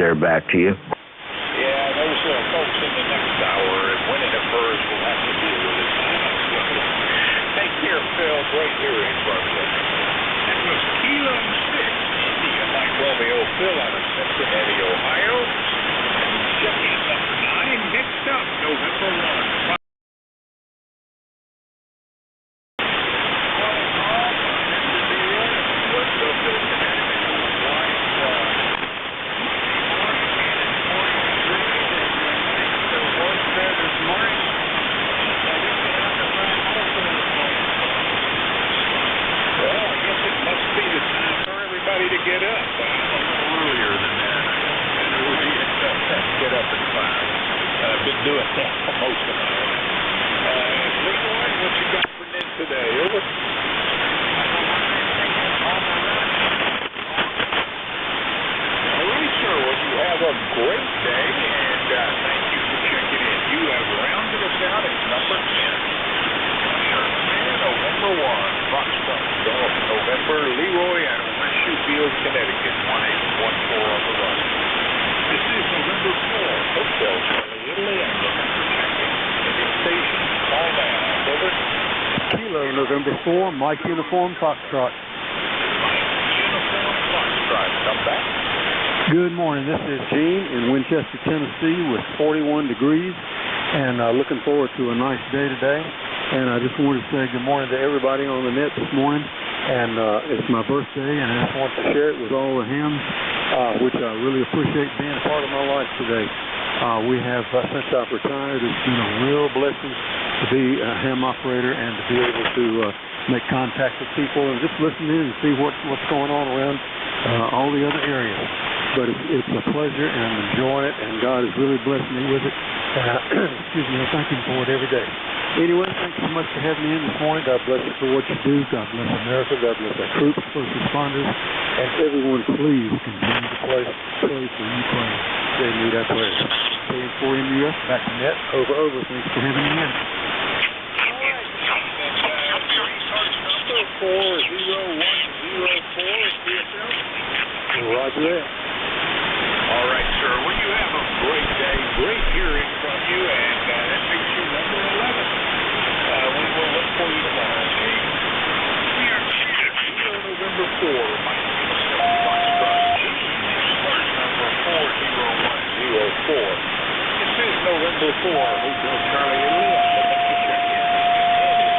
there back to you. Yeah, those folks in the next hour and winning a purse will have to deal with it. Take care, Phil. Great hearing from you. That was Kilo 6, India, Mike Romeo, Phil out of Cincinnati, Ohio. Check-in number 9, next up, November 1. To get up, but I'm a little earlier than that. And it would be get up at 5. I've been doing that for most of my life. Leroy, what you got for Ned today? Over. All right, sir. Well, you have a great day, and thank you for checking in. You have rounded us out at number 10. November 1, Foxtrot, Golf, November, Leroy out of Field, Connecticut, 1814 on the run. This is November 4, Hotel Charlie, Italy, and looking for check-in. Indian station, call down. Over. Kilo, November 4, Mike Uniform, Foxtrot. Mike Uniform, Foxtrot. Come back. Good morning. This is Gene in Winchester, Tennessee with 41 degrees and looking forward to a nice day today. And I just wanted to say good morning to everybody on the net this morning. And it's my birthday, and I just want to share it with all the hams, which I really appreciate being a part of my life today. We have, since I've retired, it's been a real blessing to be a ham operator and to be able to make contact with people and just listen in and see what's going on around all the other areas. But it's a pleasure, and I'm enjoying it, and God has really blessed me with it. Excuse me, I thank Him for it every day. Anyway, thanks so much for having me in this morning. God bless you for what you do. God bless America. God bless our troops, first responders, and everyone. Please continue to pray for Ukraine. They need our prayers. Praying for NJ2US. Back to net. Over. Thanks for having me in. All right. Number 40104 Roger that. All right, sir. Well, you have a great day. Great hearing from you, and that makes you number 11. We will look for you tomorrow, Gene. We are November 4, Mike Foxtrot. Number 40104. This is November 4, Hotel Charlie, Italy.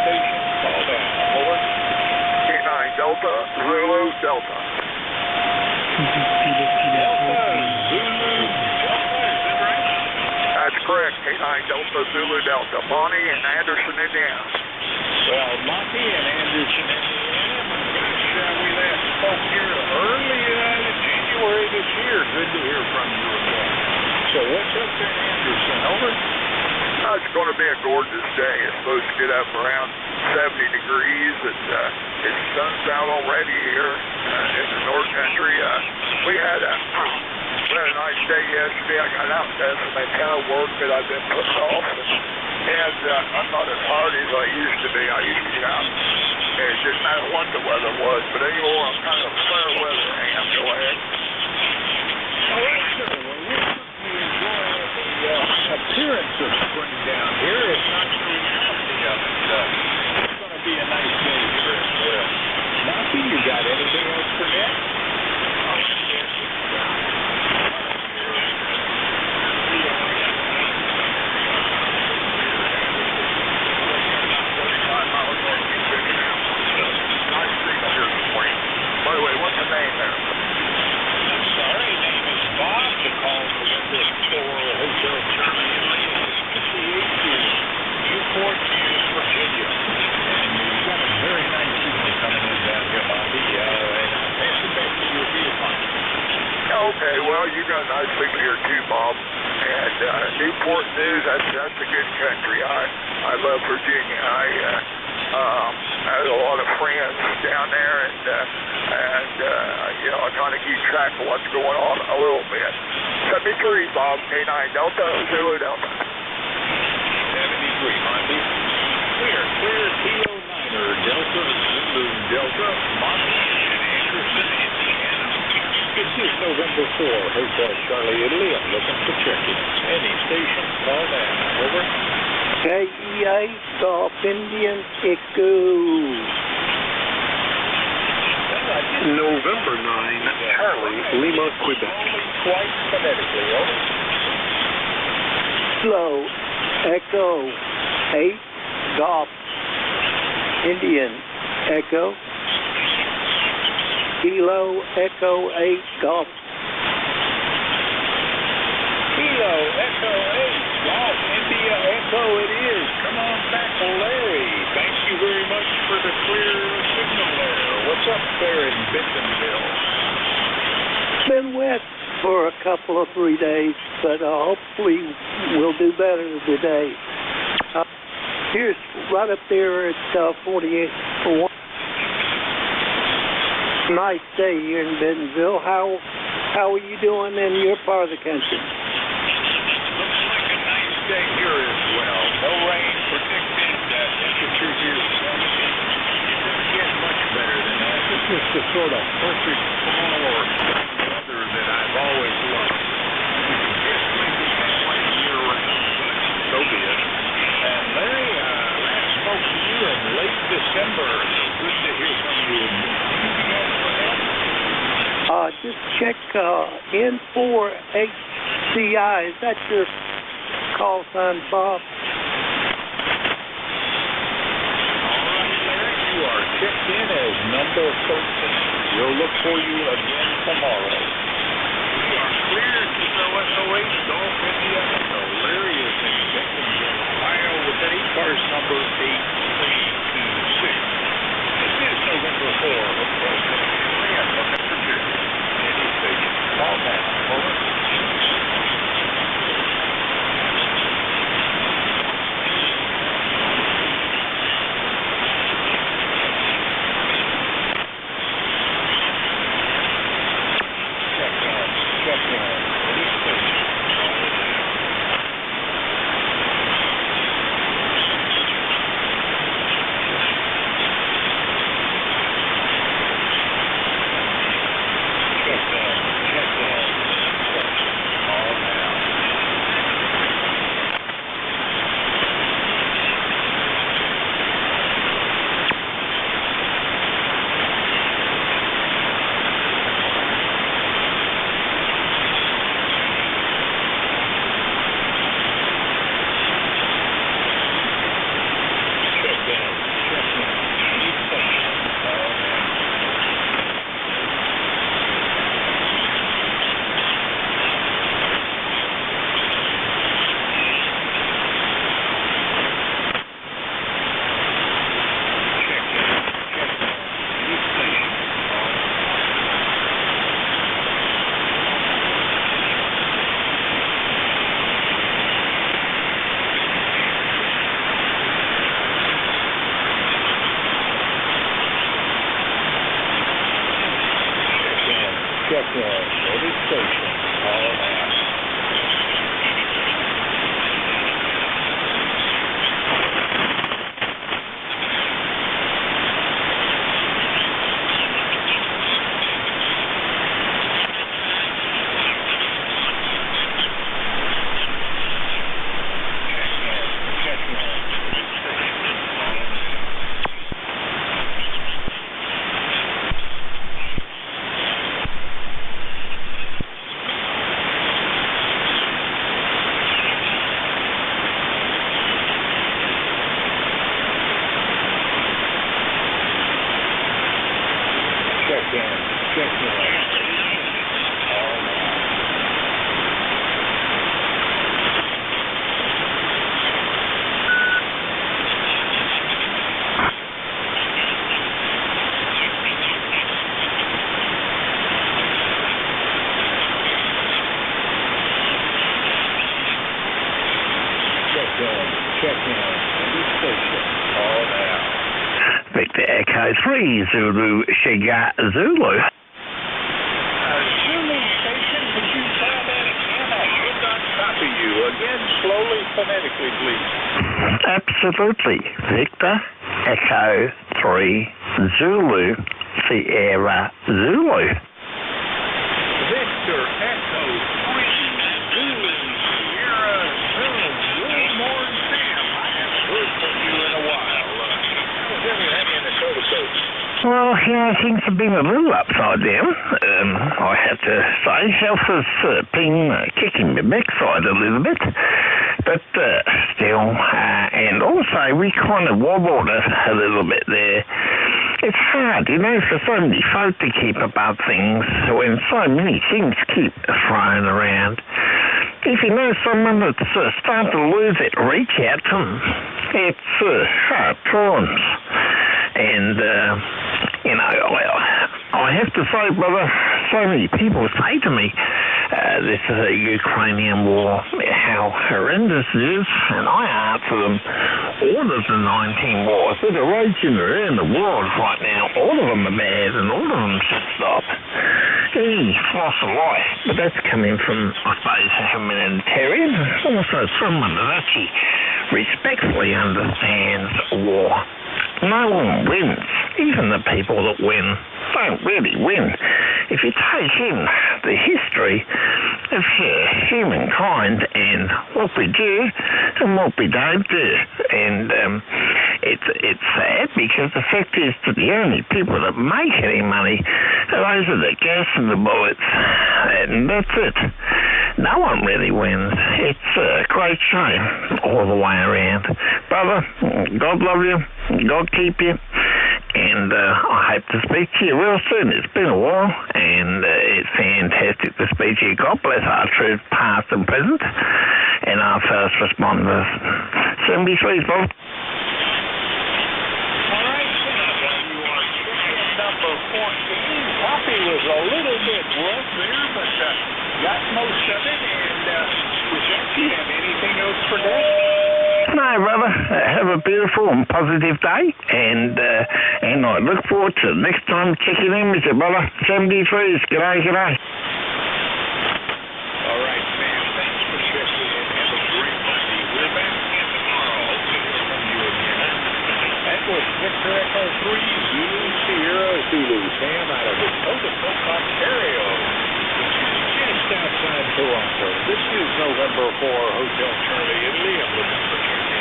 Station, call down. Over. K9 Delta, Zulu Delta. That's correct, K9 Delta, Zulu Delta. Monty and Anderson, Indiana. Well, Monty and Anderson, Indiana, my gosh, we last spoke here early in January this year. Good to hear from you again. So what's up there in Anderson? Over? It's going to be a gorgeous day. It's supposed to get up around 70 degrees. It's sun's out already here in the North Country. We had a nice day yesterday. I got out and done some kind of work that I've been putting off. And I'm not as hard as I used to be. I used to get out. And it didn't matter what the weather was. But anymore, I'm kind of a fair weather ham. Go ahead. All right, sir. Well, we're enjoying the appearance of spring down here. It's not the reality of it. It's going to be a nice day here as well. Monty, you got anything else for Ned? By the way, what's the name there? I'm sorry, name is Bob. The call November 4, Hotel Charlie, Newport News, Virginia. And you've got a very nice signal coming in down here, Bobby. And I'll pass it back to you if you find it. Okay, well, you got a nice signal here too, Bob. And Newport News, that's a good country. I love Virginia. I had a lot of friends down there, and I kind of keep track of what's going on a little bit. 73, Bob, K9 Delta, Zulu Delta. 73, Monty. Clear, Kilo 9er, Delta, Zulu, Delta, Monty, and Anderson, Indiana. This is November 4, Hotel Charlie, Italy. I'm looking for check-ins. Any station, call now. Over. KEA, Golf Indian, Echo. November 9, Charlie, Lima, Quebec. Quite phonetically, over. Slow, Echo, 8, Golf Indian, Echo. Kilo, Echo, 8, Golf. Kilo, Echo 8, Golf, India, Echo it is. Come on back, Larry. Thank you very much for the clear signal there. What's up there in Bentonville? Been wet for a couple of 3 days, but hopefully we'll do better today. Here's right up there at 48 for one. Nice day here in Bentonville. How are you doing in your part of the country? Looks like a nice day here as well. No rain predicted. Temperature here 70. It doesn't get much better than that. This is the sort of perfect fall or weather that I've always loved. You can just make it that way year round, but so be it. And Larry, last spoke to you in late December, so good to hear from you. Just check N4HCI. Is that your call sign, Bob? All right, Larry, you are checked in as number 13. We'll look for you again tomorrow. You are clear to SOH Golf India. So Larry is in Bentonville, Ohio with an 8-cars number 8326. This is November 4. Hotel Charlie, I'm looking for check-in. Any station. Call now. Over. Victor Echo 3 Zulu Shiga Zulu. Zulu station, would you try that again? I could not copy you. Again, slowly, phonetically, please. Absolutely. Victor Echo 3 Zulu Sierra Zulu. Victor Echo 3 Zulu Sierra Zoom. Good morning, Sam. I haven't heard from you in a while. How's everything in the Coast? Well, things have been a little upside down. I have to say, health has been kicking the backside a little bit. But still, and also we kind of wobbled a little bit there. It's hard, for so many folk to keep above things when so many things keep thrown around. If you know someone that's starting to lose it, reach out to them. It's hard times. And, I have to say, brother, so many people say to me, this Ukrainian war, how horrendous it is, and I answer them, all of the 19 wars that are raging around the world right now, all of them are bad, and all of them should stop. Loss of life, but that's coming from, I suppose, a humanitarian, also someone that actually respectfully understands war. No one wins. Even the people that win don't really win. If you take in the history of humankind and what we do and what we don't do, and it's sad because the fact is that the only people that make any money are those with the gas and the bullets, and that's it. No one really wins. It's a great shame all the way around. Brother, God love you, God keep you, and I hope to speak to you real soon. It's been a while, and it's fantastic to speak to you. God bless our troops, past and present, and our first responders. 73's, Bob. All right, you are checking number 14. Poppy was a little bit rough there, but got most of it, and with that, do you have anything else for that? No, brother. Have a beautiful and positive day, and I look forward to next time checking in with you, brother. 73's. G'day, g'day. All right, man. Thanks for checking in. Have a great Monday. We're back again tomorrow. Hope to hear from you again. That was Victor Echo 3 Zulu Sierra Zulu Sam out of Etobicoke, Ontario, which is just outside Toronto. This is November 4, Hotel Charlie, Italy. I'm looking for check-in.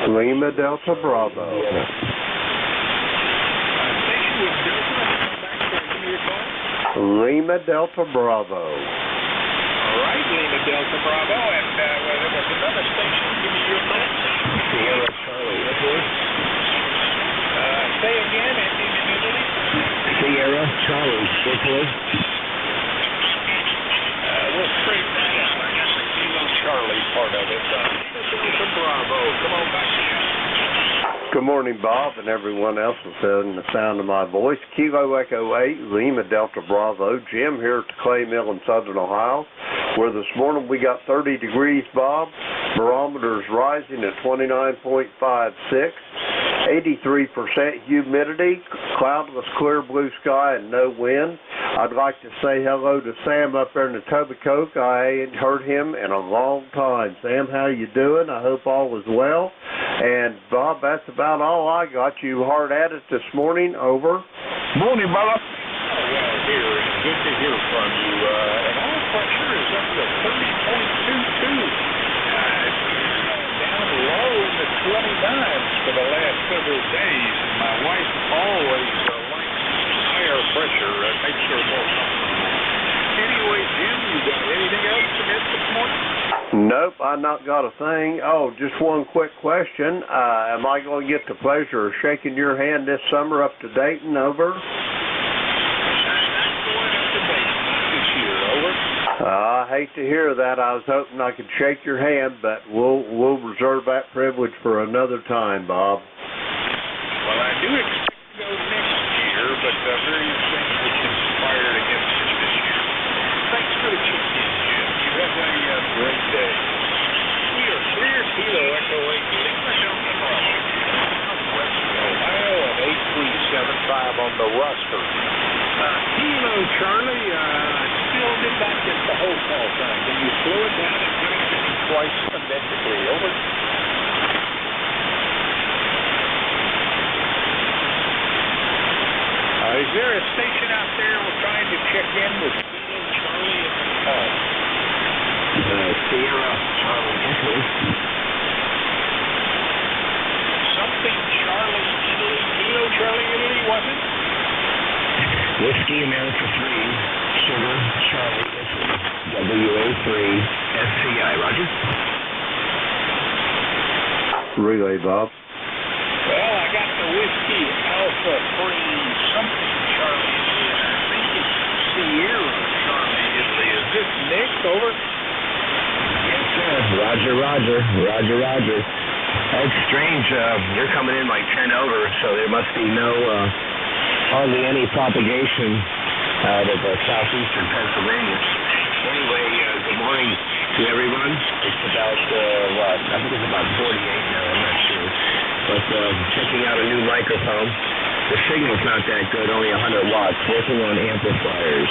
Lima Delta Bravo. Station with Delta. Back there. Give me your call. Lima Delta Bravo. All right, Lima Delta Bravo. And there was another station. Give me your call. Sierra Charlie, Italy. Say again, ending in Italy. Sierra Charlie, Italy. We'll straighten that out. I got the Kilo Charlie part of it. Delta Bravo. Come on back here. Good morning, Bob, and everyone else within the sound of my voice. Kilo Echo 8, Lima Delta Bravo. Jim here at the Clay Mill in Southern Ohio, where this morning we got 30 degrees, Bob. Barometer's rising at 29.56. 83% humidity, cloudless, clear blue sky, and no wind. I'd like to say hello to Sam up there in the Etobicoke. I ain't heard him in a long time. Sam, how you doing? I hope all is well. And, Bob, that's about all I got. You hard at it this morning. Over. Morning, brother. Well, here, it's good to hear from you. And oil pressure is up to 30.22. It's down low in the 29s for the last several days. And my wife always likes higher pressure. Makes her more comfortable. Anyway, Jim, you got anything else to miss this morning? Nope, I not got a thing. Oh, just one quick question. Am I going to get the pleasure of shaking your hand this summer up to Dayton? Over. I hate to hear that. I was hoping I could shake your hand, but we'll reserve that privilege for another time, Bob. Well, I do expect to go next year, but various things have conspired against us this year. Thanks for the check-in, Jim. You have a great day. We are clear. Kilo Echo 8 Lima Delta Bravo. Western Ohio and 8375 on the roster. Kilo Charlie, still did not get the whole call time. Can you slow it down and give it to me twice phonetically? Over. Is there a station out there we're trying to check in with Charlie and Paul? Sierra Charlie Italy. Something Charlie Italy, Kilo Charlie Italy, was it? Whiskey America 3, Sugar Charlie Italy, WA3 SCI. Roger. Relay, Bob. Well, I got the Whiskey Alpha 3 something Charlie Italy. I think it's Sierra Charlie Italy. Is this Nick? Over? Yes, sir. Roger. That's strange. You're coming in like 10 over, so there must be hardly any propagation out of southeastern Pennsylvania. Anyway, good morning to everyone. It's about, I think it's about 48 now, I'm not sure. But checking out a new microphone. The signal's not that good, only 100 watts, working on amplifiers.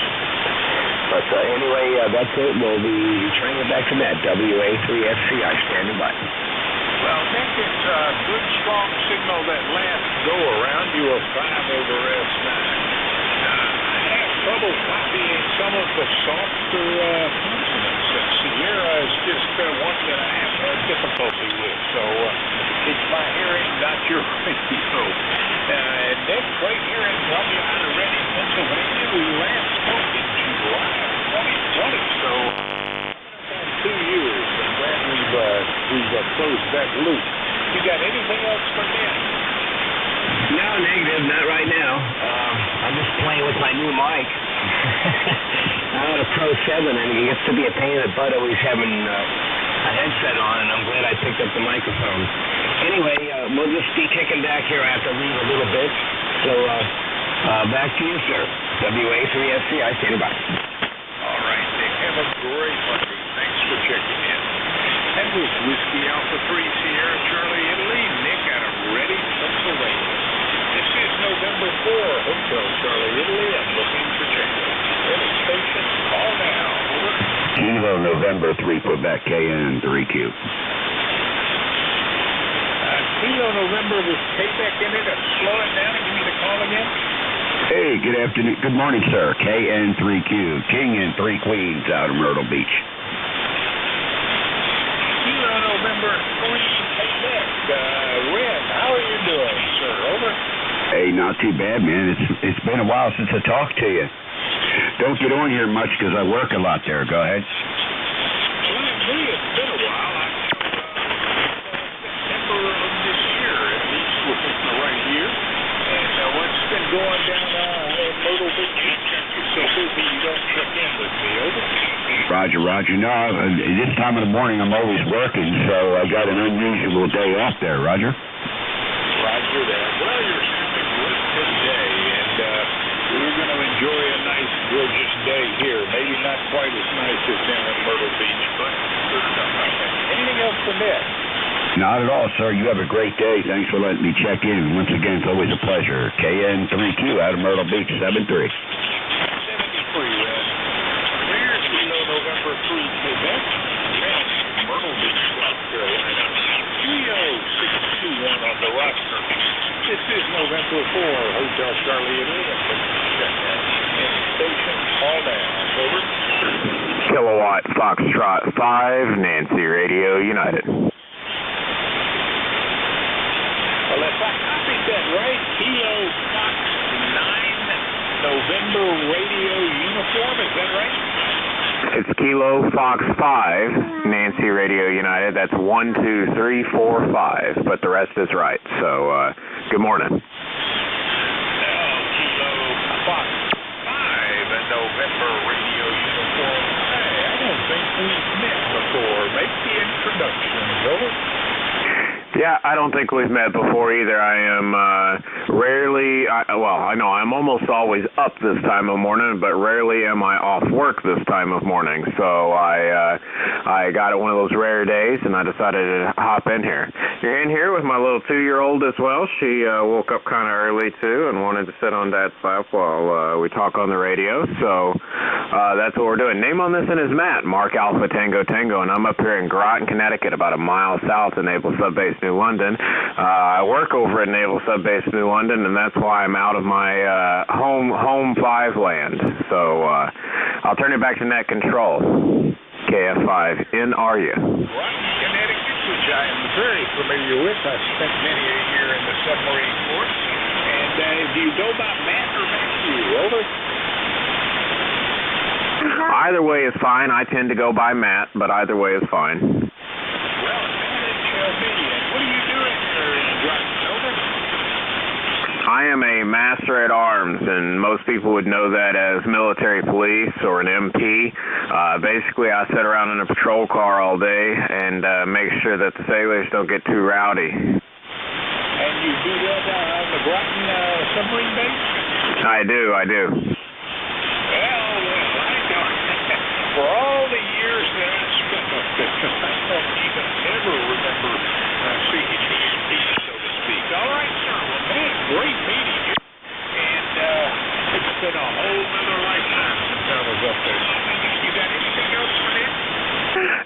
But anyway, that's it. We'll be returning it back to net. WA3SCI, standing by. Well, Nick, it's a good, strong signal that last go-around. You were 5 over S9. I have trouble copying some of the softer consonants. Sierra is just one that I have difficulty with. So it's my hearing, not your radio. Nick, right here in Reading, Pennsylvania, we last spoke in July 2020. So 2 years. I'm glad we've closed that loop. You got anything else for Nick? No, negative, not right now. I'm just playing with my new mic. I'm on a Pro 7, and it gets to be a pain in the butt always having a headset on, and I'm glad I picked up the microphone. Anyway, we'll just be kicking back here. I have to leave a little bit. So, back to you, sir. WA3SCI, standing by. All right, Nick. Have a great one. Thanks for checking in. That was Whiskey Alpha 3 Sierra Charlie Italy, Nick out of Reading, Pennsylvania. This is November 4, Hotel Charlie Italy. I'm looking for Jacob. Any station, call now. Over. Kilo November 3, Quebec, KN3Q. Kilo November with Quebec in it. Slow it down and give me the call again. Hey, good afternoon. Good morning, sir. KN3Q, King and 3 Queens out of Myrtle Beach. Kilo November 3, Quebec. Red, how are you doing, sir? Over. Hey, not too bad, man. It's been a while since I talked to you. Don't get on here much because I work a lot there. Go ahead. Well, it's been a while. September of this year, at least within the right year. And what's been going down in Myrtle Beach? You're so busy you don't check in with me. Over. Roger. No, this time of the morning I'm always working, so I got an unusual day off there. Roger. Roger that. Well, you're sounding great today, and we're going to enjoy a nice, gorgeous day here. Maybe not quite as nice as down in Myrtle Beach, but good enough, I think. Anything else for Nick? Not at all, sir. You have a great day. Thanks for letting me check in. Once again, it's always a pleasure. KN3Q out of Myrtle Beach, 73. 73, Clear, Kilo November 3, Quebec. Red, Myrtle Beach, South Carolina. 30621 on the roster. This is November 4, Hotel Charlie Italy. Any station, call down. Over. Kilowatt Foxtrot 5, Nancy Radio United. Well, if I copied that right, Kilo Fox 9, November Radio Uniform, is that right? It's Kilo Fox 5, Nancy Radio United. That's 1, 2, 3, 4, 5, but the rest is right. So, good morning. Kilo Fox 5, November Radio Uniform. Hey, I don't think we've met before. Make the introductions, over. Yeah, I don't think we've met before either. I am I know I'm almost always up this time of morning, but rarely am I off work this time of morning. So I got it one of those rare days, and I decided to hop in here. You're in here with my little 2-year-old as well. She woke up kind of early, too, and wanted to sit on Dad's lap while we talk on the radio. So that's what we're doing. Name on this one is Matt, Mark Alpha Tango Tango, and I'm up here in Groton, Connecticut, about a mile south of Naples Sub Base, New New London. I work over at Naval Sub Base New London, and that's why I'm out of my home 5 land. So I'll turn it back to net control. KF5, in are you? Connecticut, which I am very familiar with. I spent many a year in the submarine force. And do you go by Matt or Matthew? Over. Either way is fine. I tend to go by Matt, but either way is fine. Well, Matt, tell me, what are you doing there in Groton? Over. I am a master at arms, and most people would know that as military police or an MP. Basically, I sit around in a patrol car all day and make sure that the sailors don't get too rowdy. And you do that on the Groton submarine base? I do. Well, I know. For all the years that I spent up there, I don't even ever remember seeing you in peace, so to speak. All right, sir. Well, man, great meeting you. And it's been a whole other lifetime since I was up there. You got anything else for me?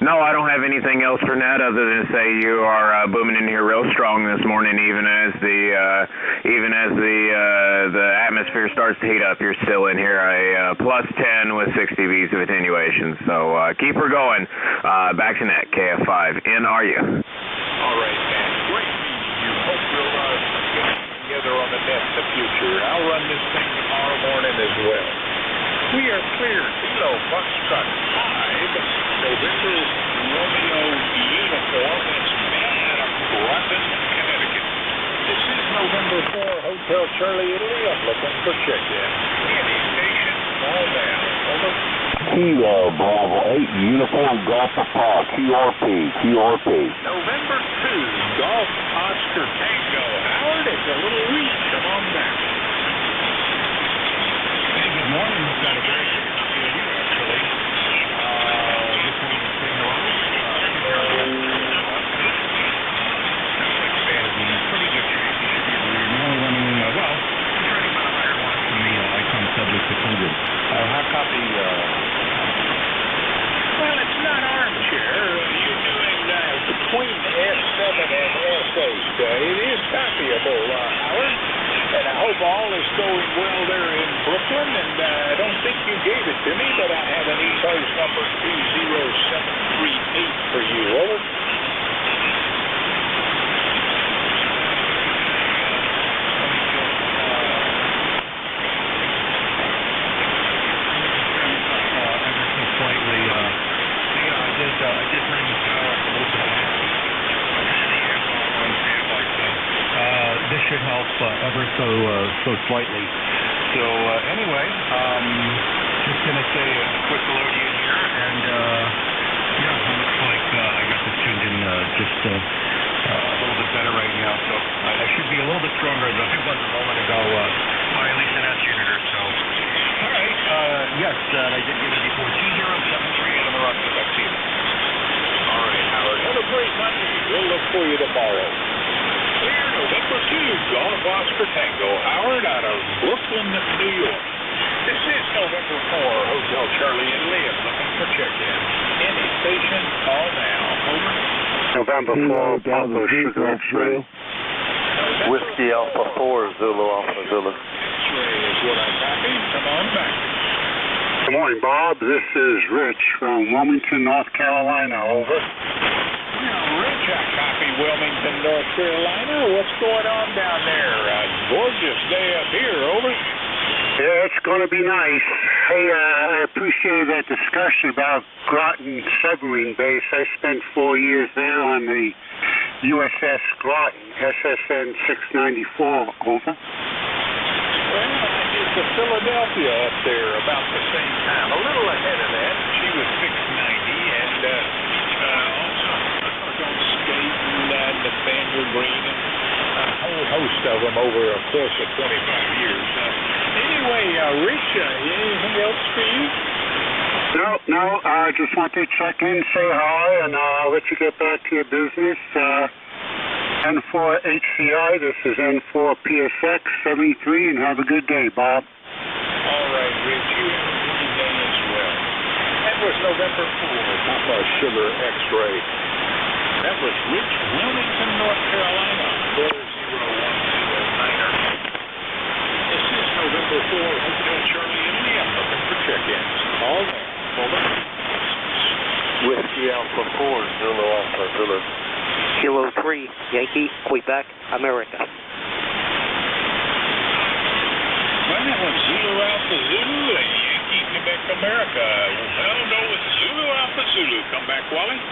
No, I don't have anything else for Ned other than say you are booming in here real strong this morning. Even as the atmosphere starts to heat up, you're still in here a +10 with 60 V's of attenuation. So keep her going. Back to net. KF5. In are you? All right, man. Great meeting you. Hope we'll get together on the net in the future. I'll run this thing tomorrow morning as well. We are clear. Kilo Foxtrot 5, November Romeo uniform. That's Matt out of Groton, Connecticut. This is November 4, Hotel Charlie, Italy. I'm looking for check-in. Any station, all down. Over. Kilo Bravo 8, Uniform Golf Papa, QRP. November 2, Golf Oscar Tango. Howard, it's a little weak. Come on back. Hey, good morning. We've got a very good copy of you, actually. Just wanted to say hello. Sounds like the band is in pretty good shape. You should be able to hear me. Only running, well, it's running about 100 watts from the Icon Subject 600. Hard copy, Well, it's not armchair. You're doing between S7 and S8. It is copyable, Howard. And I hope all is going well there in Brooklyn. And I don't think you gave it to me, but I have an e-post number 20738 for you. Over. I did bring the power up a little bit last week. On standby, so this should help ever so slightly. So anyway, just gonna say a quick hello to you here, and yeah, it looks like I got this tuned in just a little bit better right now. So I should be a little bit stronger than I was a moment ago. At least an S unit or so. All right. Yes, I did give it before 2073 on the rock. Back to you. All right, Howard. Have a great Monday. We'll look for you tomorrow. Clear November 2, Golf Oscar Tango. Howard out of Brooklyn, New York. This is November 4, Hotel Charlie, Italy. I'm looking for check-in. Any station, call now. Over. November 4, Bravo Sugar X-Ray. Whiskey Alpha 4, Zulu Alpha Zulu. X-ray is what I copy. Come on back. Good morning, Bob. This is Rich from Wilmington, North Carolina. Over. Now, Rich, I copy Wilmington, North Carolina. What's going on down there? Gorgeous day up here. Over. Yeah, it's going to be nice. Hey, I appreciate that discussion about Groton Submarine Base. I spent 4 years there on the USS Groton, SSN 694. Over. Well, I did the Philadelphia up there about the same time, a little ahead of that. She was 690, and also on Skaten and Nathaniel Green, and a whole host of them over a course of 25 years. Anyway, Rich, anything else for you? No, I just want to check in, say hi, and I'll let you get back to your business. N4HCI, this is N4PSX 73, and have a good day, Bob. All right, Rich, you have a good day as well. That was November 4, Papa Sugar X-Ray. That was Rich, Wilmington, North Carolina, 40109er. This is November 4, Hotel Charlie Italy. I'm looking for check-ins. Call now. Over. Whiskey Alpha 4, Zulu Alpha Zulu. Kilo 3, Yankee, Quebec, America. Well, that was Zulu Alpha Zulu and Yankee, Quebec, America. I'll go with Zulu Alpha Zulu. Come back, Wally.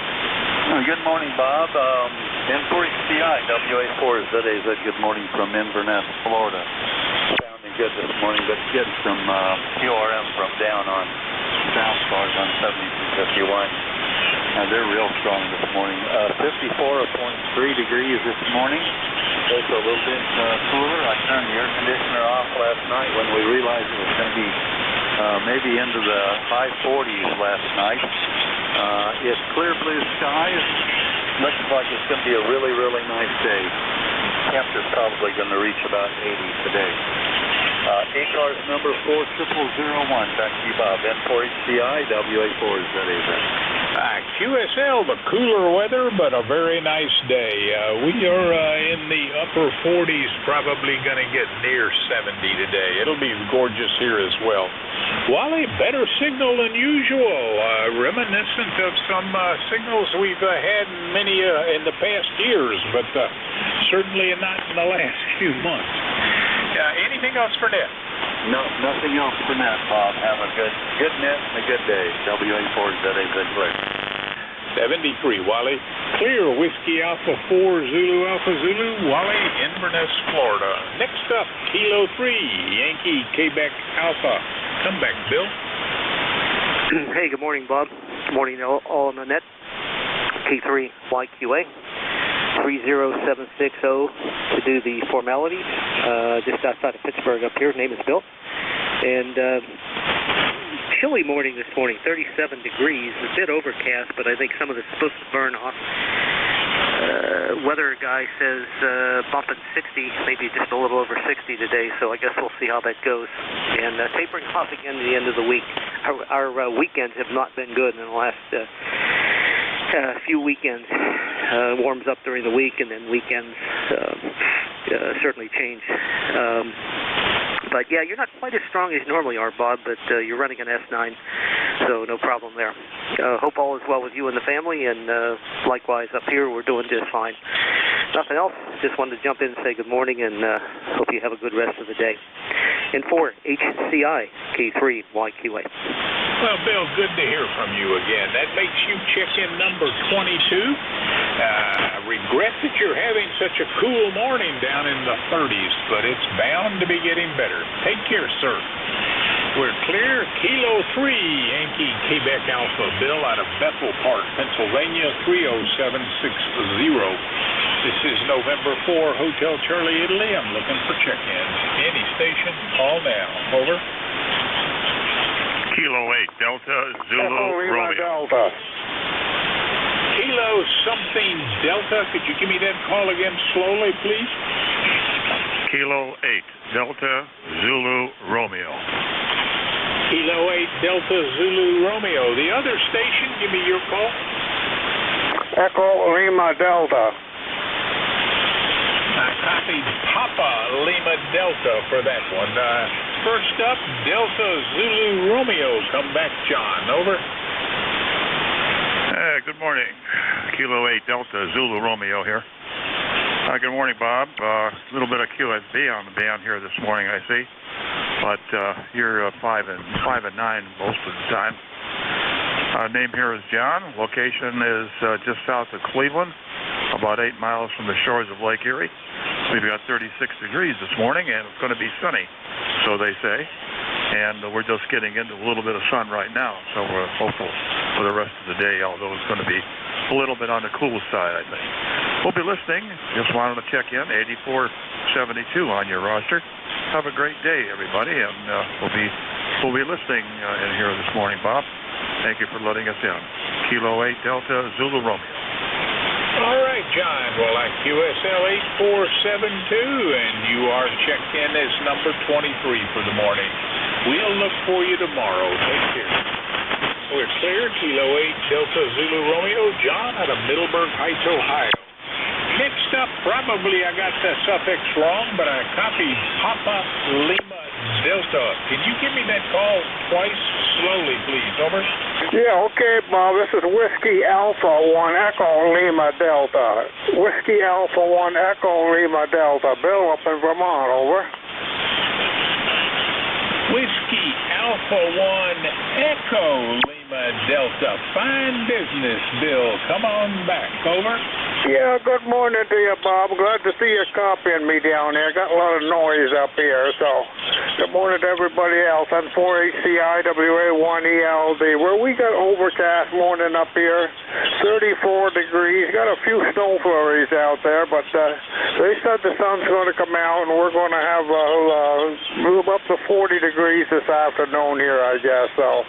Good morning, Bob. N4HCI, WA4ZAZ, good morning from Inverness, Florida. Sounding good this morning, but getting some QRM from down on South Stars on 7251. They're real strong this morning. 54.3 degrees this morning. It's a little bit cooler. I turned the air conditioner off last night when we realized it was going to be maybe into the high 40s last night. It's clear blue skies. Looks like it's going to be a really, really nice day. Temperature's probably going to reach about 80 today. ACARS number 40001. Back to you, Bob. N4HCI, WA4ZAZ. QSL, the cooler weather, but a very nice day. We are in the upper 40s, probably going to get near 70 today. It'll be gorgeous here as well. Wally, better signal than usual, reminiscent of some signals we've had in the past years, but certainly not in the last few months. Anything else for net? No, nothing else for net, Bob. Have a good net and a good day. WA4ZAZ clear. 73, Wally. Clear, Whiskey Alpha 4, Zulu Alpha Zulu, Wally, Inverness, Florida. Next up, Kilo 3, Yankee, Quebec Alpha. Come back, Bill. Hey, good morning, Bob. Good morning, all on the net. K3 YQA. 30760 to do the formalities. Just outside of Pittsburgh up here. Name is Bill. And chilly morning this morning, 37 degrees. A bit overcast, but I think some of it's supposed to burn off. Weather guy says bumping 60, maybe just a little over 60 today, so I guess we'll see how that goes. And tapering off again at the end of the week. Our weekends have not been good in the last few weekends. Warms up during the week, and then weekends certainly change. But yeah, you're not quite as strong as you normally are, Bob, but you're running an S9, so no problem there. Hope all is well with you and the family, and likewise up here, we're doing just fine. Nothing else. Just wanted to jump in and say good morning, and hope you have a good rest of the day. And for HCI, K3 YQA. Well, Bill, good to hear from you again. That makes you check-in number 22. I regret that you're having such a cool morning down in the 30s, but it's bound to be getting better. Take care, sir. We're clear. Kilo 3, Yankee, Quebec Alpha, Bill out of Bethel Park, Pennsylvania, 30760. This is November 4, Hotel Charlie, Italy. I'm looking for check-ins. Any station, call now. Over. Kilo 8, Delta, Zulu, Romeo. Delta. Kilo something Delta. Could you give me that call again slowly, please? Kilo 8, Delta, Zulu, Romeo. Kilo 8, Delta, Zulu, Romeo. The other station, give me your call. Echo Lima Delta. I copied Papa Lima Delta for that one. First up, Delta, Zulu, Romeo. Come back, John. Over. Good morning. Kilo 8, Delta, Zulu, Romeo here. Good morning, Bob. A little bit of QSB on the band here this morning, I see. But you're 5 and 9 most of the time. Name here is John. Location is just south of Cleveland, about 8 miles from the shores of Lake Erie. We've got 36 degrees this morning, and it's going to be sunny, so they say. And we're just getting into a little bit of sun right now, so we're hopeful for the rest of the day, although it's going to be a little bit on the cool side, I think. We'll be listening. Just wanted to check in, 8472 on your roster. Have a great day, everybody, and we'll be listening in here this morning, Bob. Thank you for letting us in. Kilo 8, Delta, Zulu, Romeo. All right, John. Well, I QSL 8472, and you are checked in as number 23 for the morning. We'll look for you tomorrow. Take care. We're clear. here, Kilo 8 Delta Zulu Romeo, John out of Middleburg Heights, Ohio. Next up, probably I got the suffix wrong, but I copied Papa Lima Delta. Can you give me that call twice slowly, please? Over. Yeah, okay, Bob. This is Whiskey Alpha 1 Echo Lima Delta. Whiskey Alpha 1 Echo Lima Delta. Bill up in Vermont, over. Whiskey Alpha 1 Echo Lima Delta. Fine business, Bill. Come on back. Over. Yeah, good morning to you, Bob. Glad to see you copying me down here. Got a lot of noise up here, so good morning to everybody else on 4HCI WA1ELD. Where we got overcast morning up here, 34 degrees. Got a few snow flurries out there, but they said the sun's going to come out, and we're going to have move up to 40 degrees this afternoon here, I guess. So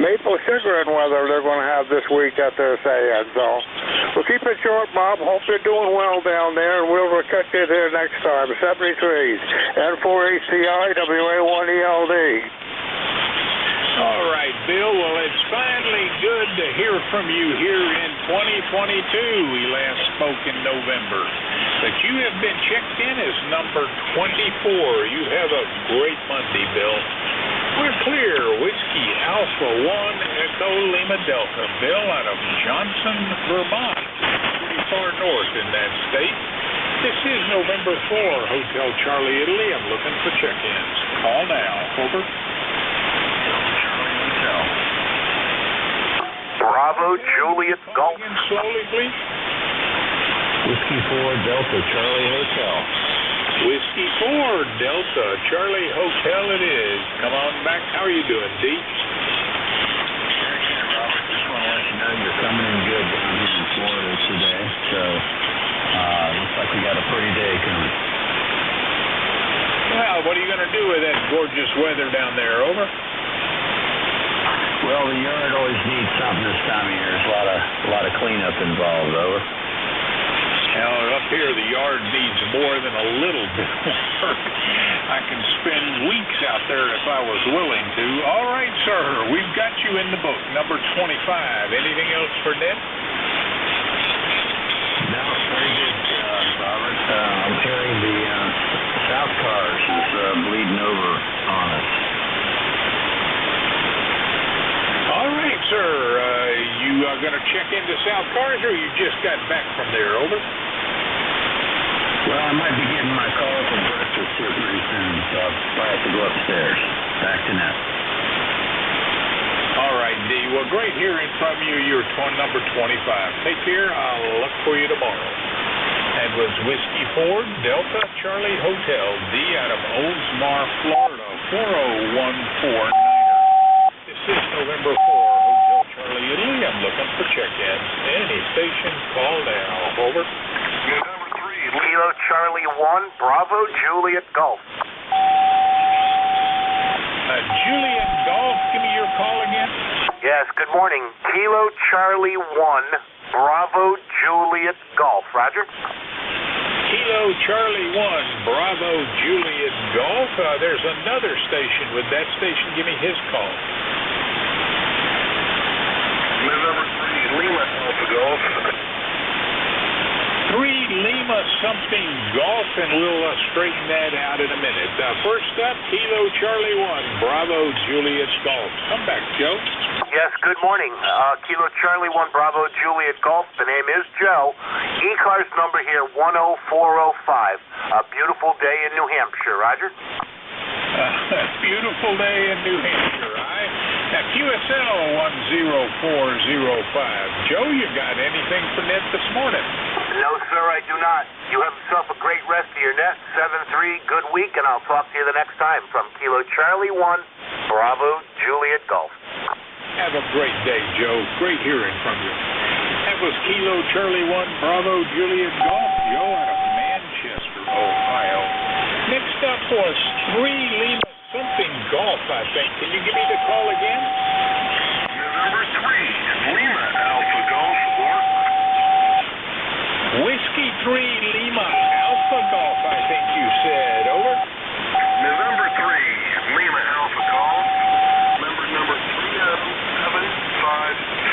maple sugar and weather they're going to have this week that they're saying. So we'll keep it short, Bob. Hope you're doing well down there, and we'll catch you there next time. 73s and 4HCI WA1ELD. All right, Bill. Well, it's finally good to hear from you here in 2022. We last spoke in November. But you have been checked in as number 24. You have a great Monday, Bill. We're clear. Whiskey Alpha 1 Echo Lima Delta. Bill out of Johnson, Vermont. Pretty far north in that state. This is November 4, Hotel Charlie, Italy. I'm looking for check-ins. Call now. Over. Bravo Juliet Golf. Again slowly, please. Whiskey 4 Delta Charlie Hotel. Whiskey 4 Delta Charlie Hotel it is. Come on back. How are you doing, D? Very good, Robert. Just want to let you know you're coming in good down here in Florida today. So, looks like we got a pretty day coming. Well, what are you going to do with that gorgeous weather down there? Over. Well, the yard always needs something this time of year. There's a lot of cleanup involved. Over. Now, up here, the yard needs more than a little bit of work. I can spend weeks out there if I was willing to. All right, sir, we've got you in the book, number 25. Anything else for Ned? No, very good, Robert. I'm hearing the South Cars is bleeding over on us. All right, sir. You are going to check into South Cars, or you just got back from there? Over. Well, I might be getting my call for breakfast here pretty soon, so I'll have to go upstairs. Back to net. All right, D. Well, great hearing from you. You're number 25. Take care. I'll look for you tomorrow. That was Whiskey 4 Delta Charlie Hotel, D out of Oldsmar, Florida, 40149er. This is November 4, Hotel Charlie, Italy. I'm looking for check-ins. Any station, call now. Over. November 3, Kilo Charlie 1, Bravo Juliet Golf. Juliet Golf, give me your call again. Yes, good morning. Kilo Charlie 1, Bravo Juliet Golf. Roger. Kilo Charlie 1, Bravo Juliet Golf. There's another station. Would that station give me his call? November 3, Lima Alpha Golf. 3 Lima something Golf, and we'll straighten that out in a minute. First up, Kilo Charlie 1, Bravo Juliet Golf. Come back, Joe. Yes, good morning. Kilo Charlie 1, Bravo Juliet Golf. The name is Joe. E-car's number here, 10405. A beautiful day in New Hampshire. Roger. Beautiful day in New Hampshire. QSL 10405. Joe, you got anything for Ned this morning? No, sir, I do not. You have yourself a great rest of your net. 7-3, good week, and I'll talk to you the next time. From Kilo Charlie 1, Bravo Juliet Golf. Have a great day, Joe. Great hearing from you. That was Kilo Charlie 1, Bravo Juliet Golf. Joe out of Manchester, Ohio. Next up was 3 Lima something Golf, I think. Can you give me the call again? November 3, Lima Alpha Golf. Whiskey 3 Lima Alpha Golf, I think you said. Over. November 3, Lima Alpha Golf. Number 3075.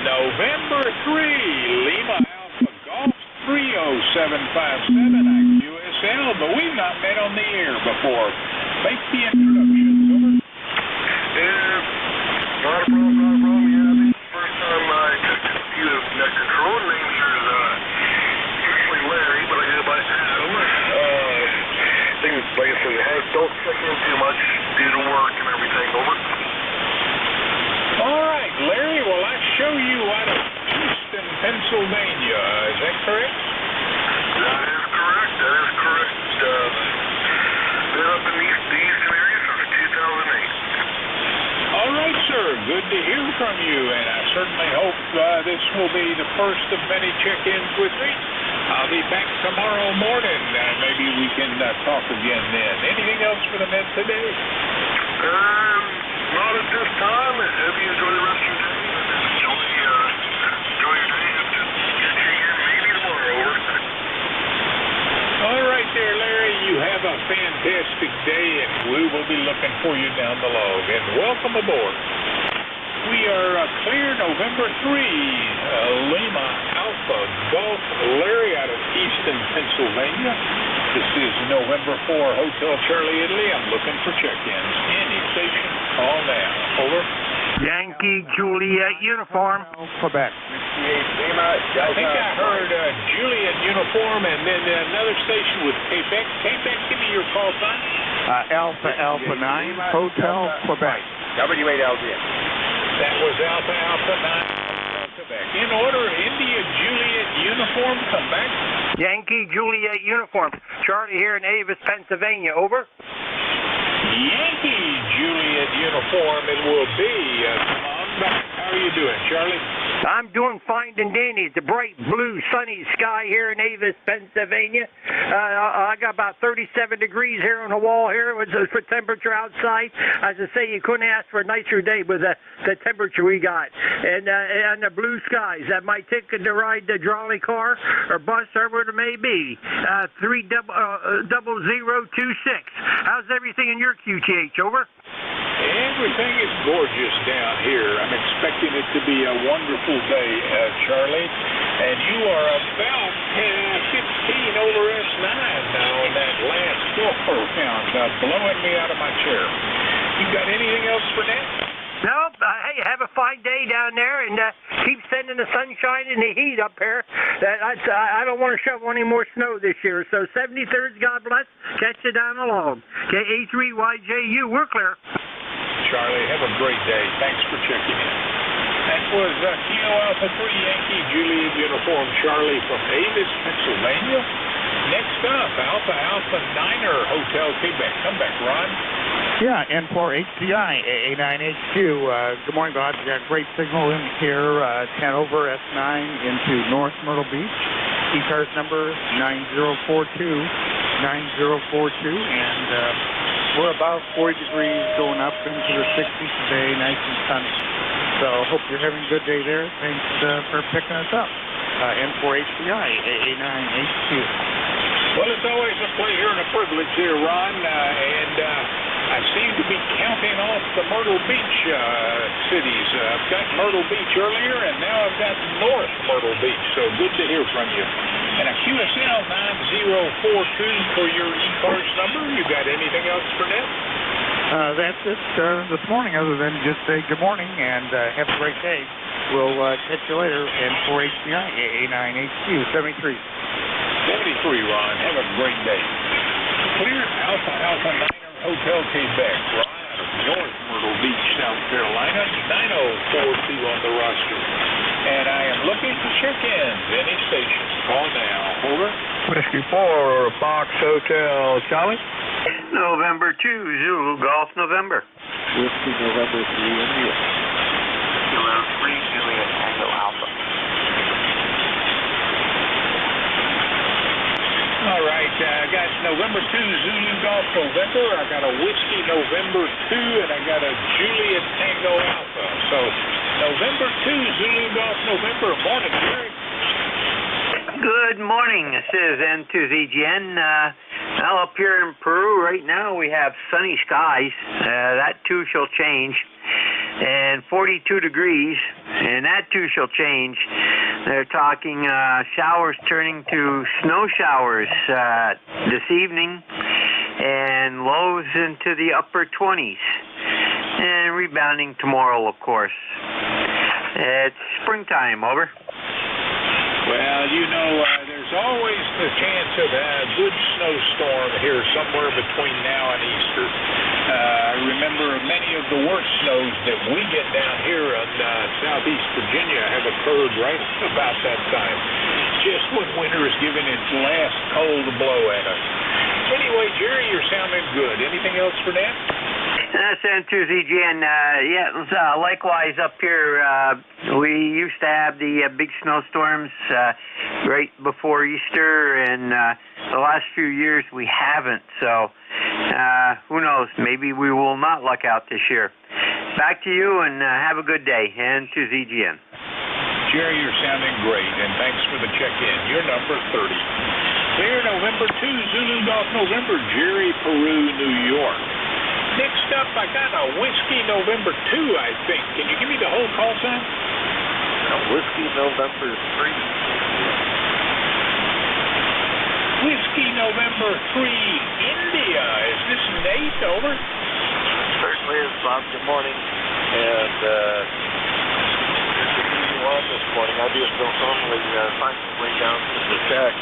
November 3, Lima Alpha Golf 30757 IQSL, but we've not met on the air before. Make the introductions, over. Not a problem. Yeah, this is the first time I took you that control name here is usually Larry, but I go by Adam. Things, like I said, don't check in too much due to work and everything, over. All right, Larry, well, I show you out of Houston, Pennsylvania. Is that correct? That is correct. Been up in the eastern area since 2008. All right, sir. Good to hear from you, and I certainly hope this will be the first of many check-ins with me. I'll be back tomorrow morning. Maybe we can talk again then. Anything else for the men today? Not at this time. Have you enjoy the rest of your day? Enjoy your day. Have to get you in maybe tomorrow, over. All right there, Larry. You have a fantastic day, and we will be looking for you down the log. And welcome aboard. We are clear November 3, Lima Alpha Golf, Larry out of Easton, Pennsylvania. This is November 4, Hotel Charlie Italy. I'm looking for check-ins. Any station, call now. Over. Yankee Juliet uniform, Quebec. I think I heard Juliet uniform and then another station with Quebec. Quebec, give me your call sign. Alpha 9, Hotel Quebec. W8LZ. That was Alpha 9, Quebec. In order, India Juliet uniform, come back. Yankee Juliet uniform, Charlie here in Avis, Pennsylvania, over. Yankee Juliet uniform it will be. Come on back. How are you doing, Charlie? I'm doing fine and dandy. It's a bright blue sunny sky here in Avis, Pennsylvania. I got about 37 degrees here on the wall here with the temperature outside. As I say, you couldn't ask for a nicer day with the temperature we got. And the blue skies. My ticket to ride the trolley car or bus, whatever it may be. 30026. How's everything in your QTH, over? Everything is gorgeous down here. I'm expecting it to be a wonderful day, Charlie. And you are about 15 over S9 now in that last go round, blowing me out of my chair. You got anything else for that? Nope. Hey, have a fine day down there, and keep sending the sunshine and the heat up here. I don't want to shovel any more snow this year. So 73rd, God bless. Catch you down the log. KA3YJU, we're clear. Charlie, have a great day. Thanks for checking in. That was Kilo Alpha 3 Yankee Juliet uniform Charlie from Avis, Pennsylvania. Next up, Alpha Niner Hotel Quebec. Come back, Ron. Yeah, N4HCI, AA9HQ. Good morning, Bob. We got great signal in here, 10 over S9 into North Myrtle Beach. E-cars number 9042, and we're about 40 degrees going up into the 60s today, nice and sunny. So hope you're having a good day there. Thanks for picking us up. N4HCI, AA9HQ. Well, it's always a pleasure and a privilege here, Ron, and I seem to be counting off the Myrtle Beach cities. I've got Myrtle Beach earlier, and now I've got North Myrtle Beach, so good to hear from you. And a QSL 9042 for your e-cars number. You got anything else for that? That's it this morning, other than just say good morning and have a great day. We'll catch you later. N4HCI, AA9HQ, 73. 73, Ron. Have a great day. Clear Alpha Niner Hotel Quebec. Ron out of North Myrtle Beach, South Carolina. 9042 on the roster. And I am looking for check-ins. Any station. Call now. Over. Whiskey 4, Fox Hotel, Charlie. November 2, Zulu Golf, November. Whiskey November 3, India. Kilo 3, Juliet Tango Alpha. All right, I got November 2, Zulu Golf November. I got a Whiskey November 2, and I got a Juliet Tango Alpha. So November 2, Zulu Golf November. Morning, Jerry. Good morning. This is N2ZGN. Well, up here in Peru right now we have sunny skies. That too shall change. and 42 degrees, and that too shall change. They're talking showers turning to snow showers this evening, and lows into the upper 20s, and rebounding tomorrow, of course. It's springtime, over. Well, you know, there's always the chance of a good snowstorm here somewhere between now and Easter. I remember many of the worst snows that we get down here in southeast Virginia have occurred right about that time, just when winter is giving its last cold blow at us. Anyway, Jerry, you're sounding good. Anything else for Nat? San Tuesday, yeah, likewise up here, we used to have the big snowstorms right before Easter, and the last few years we haven't, so who knows, maybe we will not luck out this year. Back to you, and have a good day, and to ZGN. Jerry, you're sounding great, and thanks for the check-in. You're number 30. Clear November 2, Zulu Golf November, Jerry, Peru, New York. Next up, I got a Whiskey November 2, I think. Can you give me the whole call sign? Whiskey November 3. Whiskey November 3, India. Is this Nate, over? Certainly is, Bob. Good morning. And good to see you on this morning. I just don't normally find my way down to the shack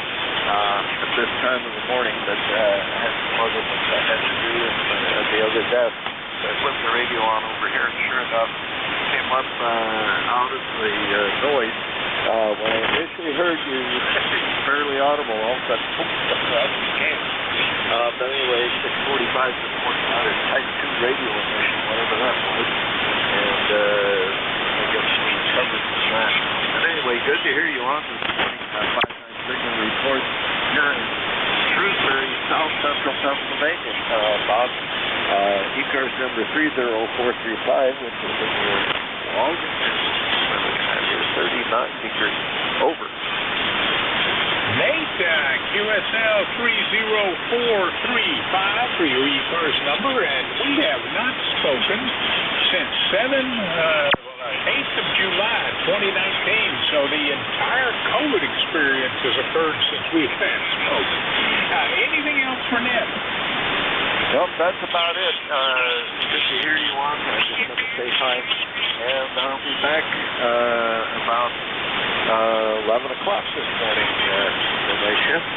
at this time of the morning, but I had some other things I had to do at the other desk. So I flipped the radio on over here, and sure enough, came up out of the noise. When I initially heard you, fairly audible, all of a sudden, that came. But anyway, 6:45 this morning, out of Type 2 radio emission, whatever that was, and I guess we recovered from that. But anyway, good to hear you on this morning. 5-9 signal report here in Shrewsbury, South Central Pennsylvania, Bob. ECARS number 30435, which is in your longest time here, 39 degrees. Over. Nate, QSL 30435 for your ECARS number, and we have not spoken since 8th of July, 2019, so the entire COVID experience has occurred since we last spoke. Anything else for Ned? Nope, that's about it. Good to hear you on. I just want to say hi, and I'll be back about 11 o'clock this morning for my shift.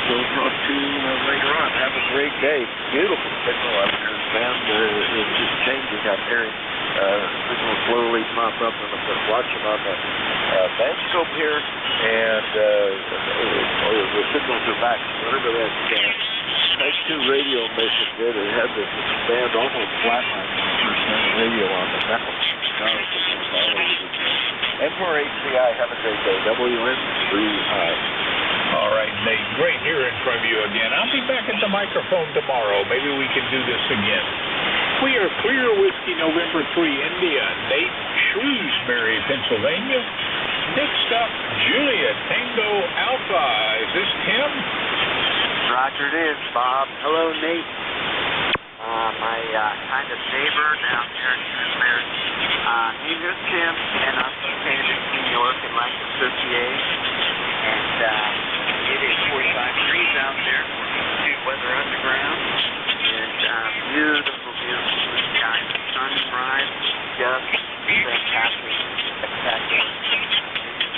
Goes up to later on. Have a great day. Beautiful signal up here. The band is just changing up here. Signal slowly pop up, and I'm just watching on the band scope here, and the signals are back. Whatever that Type 2 radio mission did, it had this band almost flatline when we first had the radio on the now. N4HCI, have a great day. WN3I. All right, Nate, great hearing from you again. I'll be back at the microphone tomorrow. Maybe we can do this again. We are Clear Whiskey November 3, India. Nate, Shrewsbury, Pennsylvania. Next up, Julia Tango Alpha. Is this Tim? Roger it is, Bob. Hello, Nate. My kind of neighbor down there in Shrewsbury. He's just Tim, and I'm located in New York in Lancaster, PA. And it is 45 degrees out there. Good weather underground. And beautiful, beautiful blue sky. The sunrise just fantastic, spectacular. And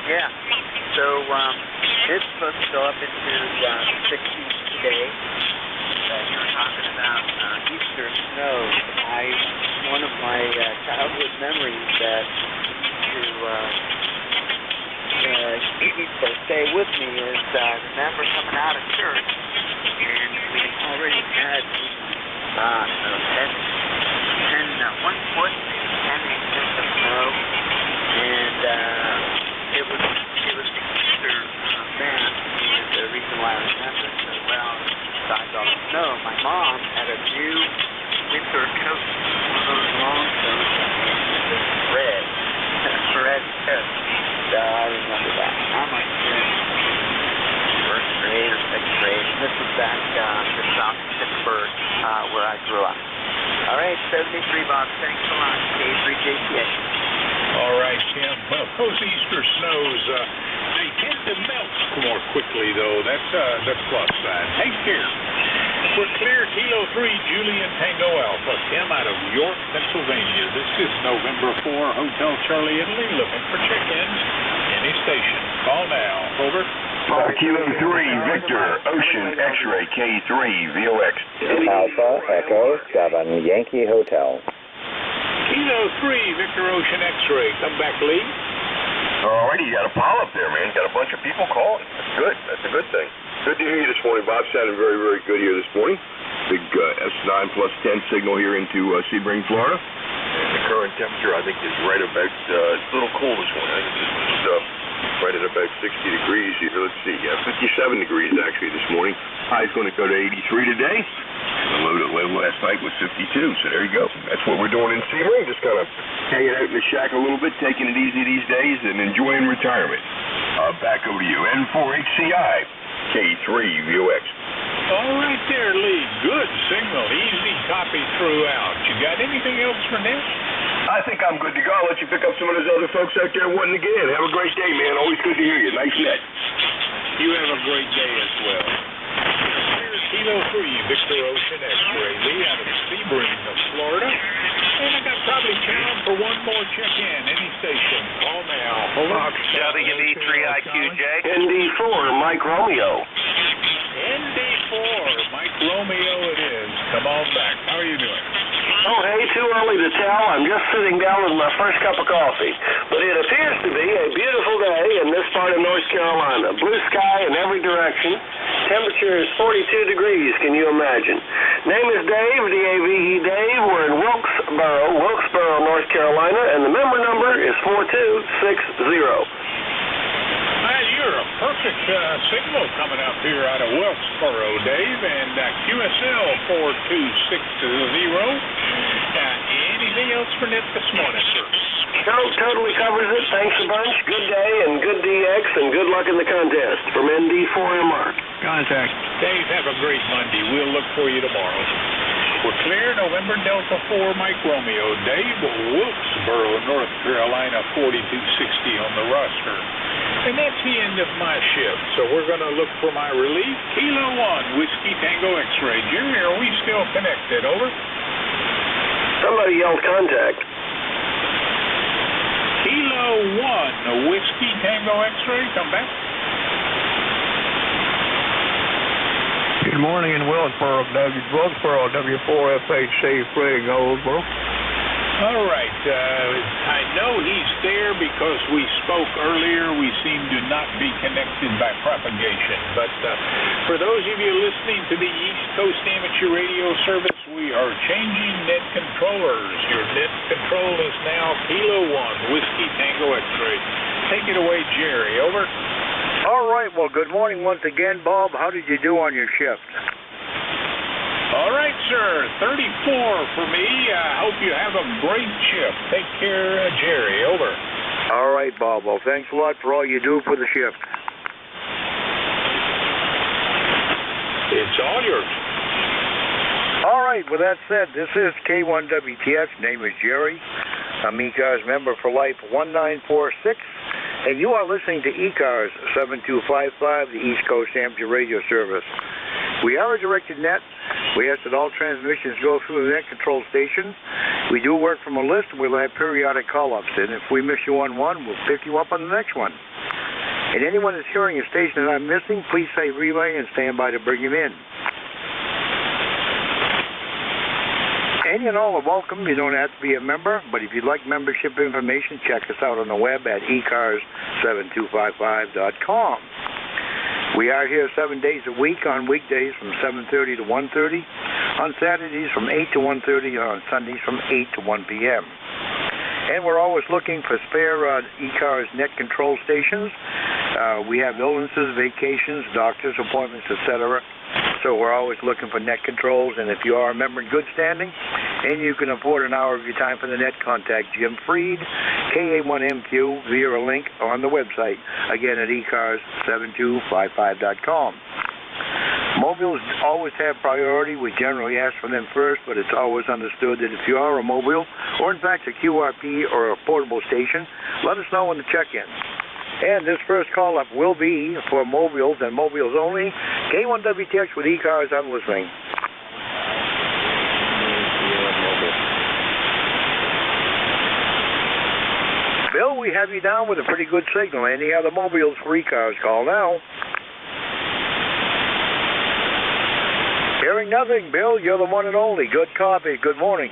yeah, so it's supposed to go up into the 60s today. You're talking about Easter snow. One of my childhood memories that to stay with me is remember coming out of church, and we already had 1 foot and 10 inches of snow, and it was the Easter mass, and the reason why I remember it so well besides all the snow, my mom had a new winter coat, one of those long coats, and it was red coat. I remember that. I'm like first grade or second grade, and this was back just south of Pittsburgh, where I grew up. All right. 73, Bob. Thanks a lot. K3JTA. All right, Tim. Well, those Easter snows, they tend to melt more quickly, though. That's the plus side. Take care. We're clear. Kilo 3, Julian Tango Alpha. Tim out of York, Pennsylvania. This is November 4, Hotel Charlie, Italy, looking for check-ins. Any station. Call now. Over. Kilo 3, Victor, Ocean, X-Ray, K3, VOX. Alpha, Echo, 7, Yankee Hotel. Kilo 3, Victor, Ocean, X-Ray. Come back, Lee. Alrighty, you got a pile up there, man. Got a bunch of people calling. That's good. That's a good thing. Good to hear you this morning, Bob. Sounding very, very good here this morning. Big S9 plus 10 signal here into Sebring, Florida. And the current temperature, I think, is right about, it's a little cool this morning. I think this was right at about 60 degrees here. Let's see, 57 degrees actually this morning. High's going to go to 83 today. The low last night was 52, so there you go. That's what we're doing in Sebring, just kind of hanging out in the shack a little bit, taking it easy these days, and enjoying retirement. Back over to you. N4HCI, K3, VOX. All right there, Lee. Good signal. Easy copy throughout. You got anything else for Nick? I think I'm good to go. I'll let you pick up some of those other folks out there wanting to get in. Have a great day, man. Always good to hear you. Nice net. You have a great day as well. Here's Kilo 3, Victor Ocean X-Ray, Lee out of Sebring, Florida. And I got probably time for one more check-in. Any station. Call now. Over. WB3IQJ. ND4, Mike Romeo. ND4, Mike Romeo it is. Come on back. How are you doing? Oh, hey, too early to tell. I'm just sitting down with my first cup of coffee. But it appears to be a beautiful day in this part of North Carolina. Blue sky in every direction. Temperature is 42 degrees, can you imagine? Name is Dave, D-A-V-E Dave. We're in Wilkesboro, North Carolina, and the member number is 4260. You're a perfect signal coming up here out of Wilkesboro, Dave, and QSL 4260. Anything else for Nick this morning, sir? No, totally covers it. Thanks a bunch. Good day and good DX and good luck in the contest. From ND4MR. Contact. Dave, have a great Monday. We'll look for you tomorrow. We're clear. November Delta 4, Mike Romeo. Dave, Wilkesboro, North Carolina, 4260 on the roster. And that's the end of my shift. So we're going to look for my relief. Kilo 1, Whiskey Tango X-Ray. Jerry, are we still connected? Over. Somebody yelled contact. Kilo 1, Whiskey Tango X-Ray. Come back. Good morning in Wilkesboro, W4FHC, Frig, Goldsboro. All right. I know he's there because we spoke earlier. We seem to not be connected by propagation. But for those of you listening to the East Coast Amateur Radio Service, we are changing net controllers. Your net control is now Kilo 1, Whiskey Tango X-Ray. Take it away, Jerry. Over. All right. Well, good morning once again, Bob. How did you do on your shift? All right, sir. 34 for me. I hope you have a great shift. Take care, Jerry. Over. All right, Bob. Well, thanks a lot for all you do for the shift. It's all yours. All right. With that said, this is K1WTF. Name is Jerry. I'm ECARS member for life 1946. And you are listening to ECARS 7255, the East Coast Amateur Radio Service. We are a directed net. We ask that all transmissions go through the net control station. We do work from a list, and we'll have periodic call-ups. And if we miss you on one, we'll pick you up on the next one. And anyone that's hearing a station that I'm missing, please say relay and stand by to bring him in. Any and all are welcome. You don't have to be a member, but if you'd like membership information, check us out on the web at ecars7255.com. We are here 7 days a week, on weekdays from 7:30 to 1:30, on Saturdays from 8 to 1:30, and on Sundays from 8 to 1 p.m. And we're always looking for spare ECARS net control stations. We have illnesses, vacations, doctor's appointments, etc. So we're always looking for net controls. And if you are a member in good standing and you can afford an hour of your time for the net, contact Jim Freed, KA1MQ, via a link on the website, again at ecars7255.com. Mobiles always have priority. We generally ask for them first, but it's always understood that if you are a mobile, or in fact a QRP or a portable station, let us know when to check in. And this first call-up will be for mobiles and mobiles only. K1WTX with E-Cars, I'm listening. Bill, we have you down with a pretty good signal. Any other mobiles for E-Cars, call now. Hearing nothing, Bill, you're the one and only. Good copy. Good morning.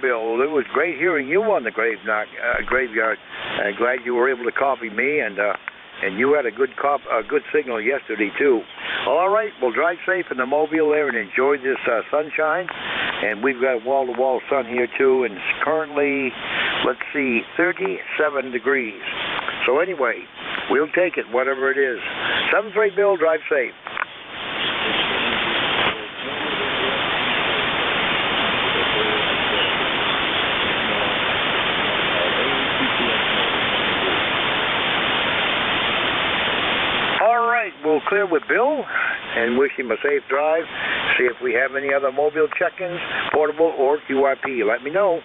Bill, it was great hearing you on the graveyard. Glad you were able to copy me, and you had a good signal yesterday too. All right, well, drive safe in the mobile there and enjoy this sunshine. And we've got wall-to-wall sun here too, and it's currently, let's see, 37 degrees. So anyway, we'll take it, whatever it is. 7-3 Bill, drive safe. We'll clear with Bill and wish him a safe drive. See if we have any other mobile check-ins, portable or QRP. Let me know.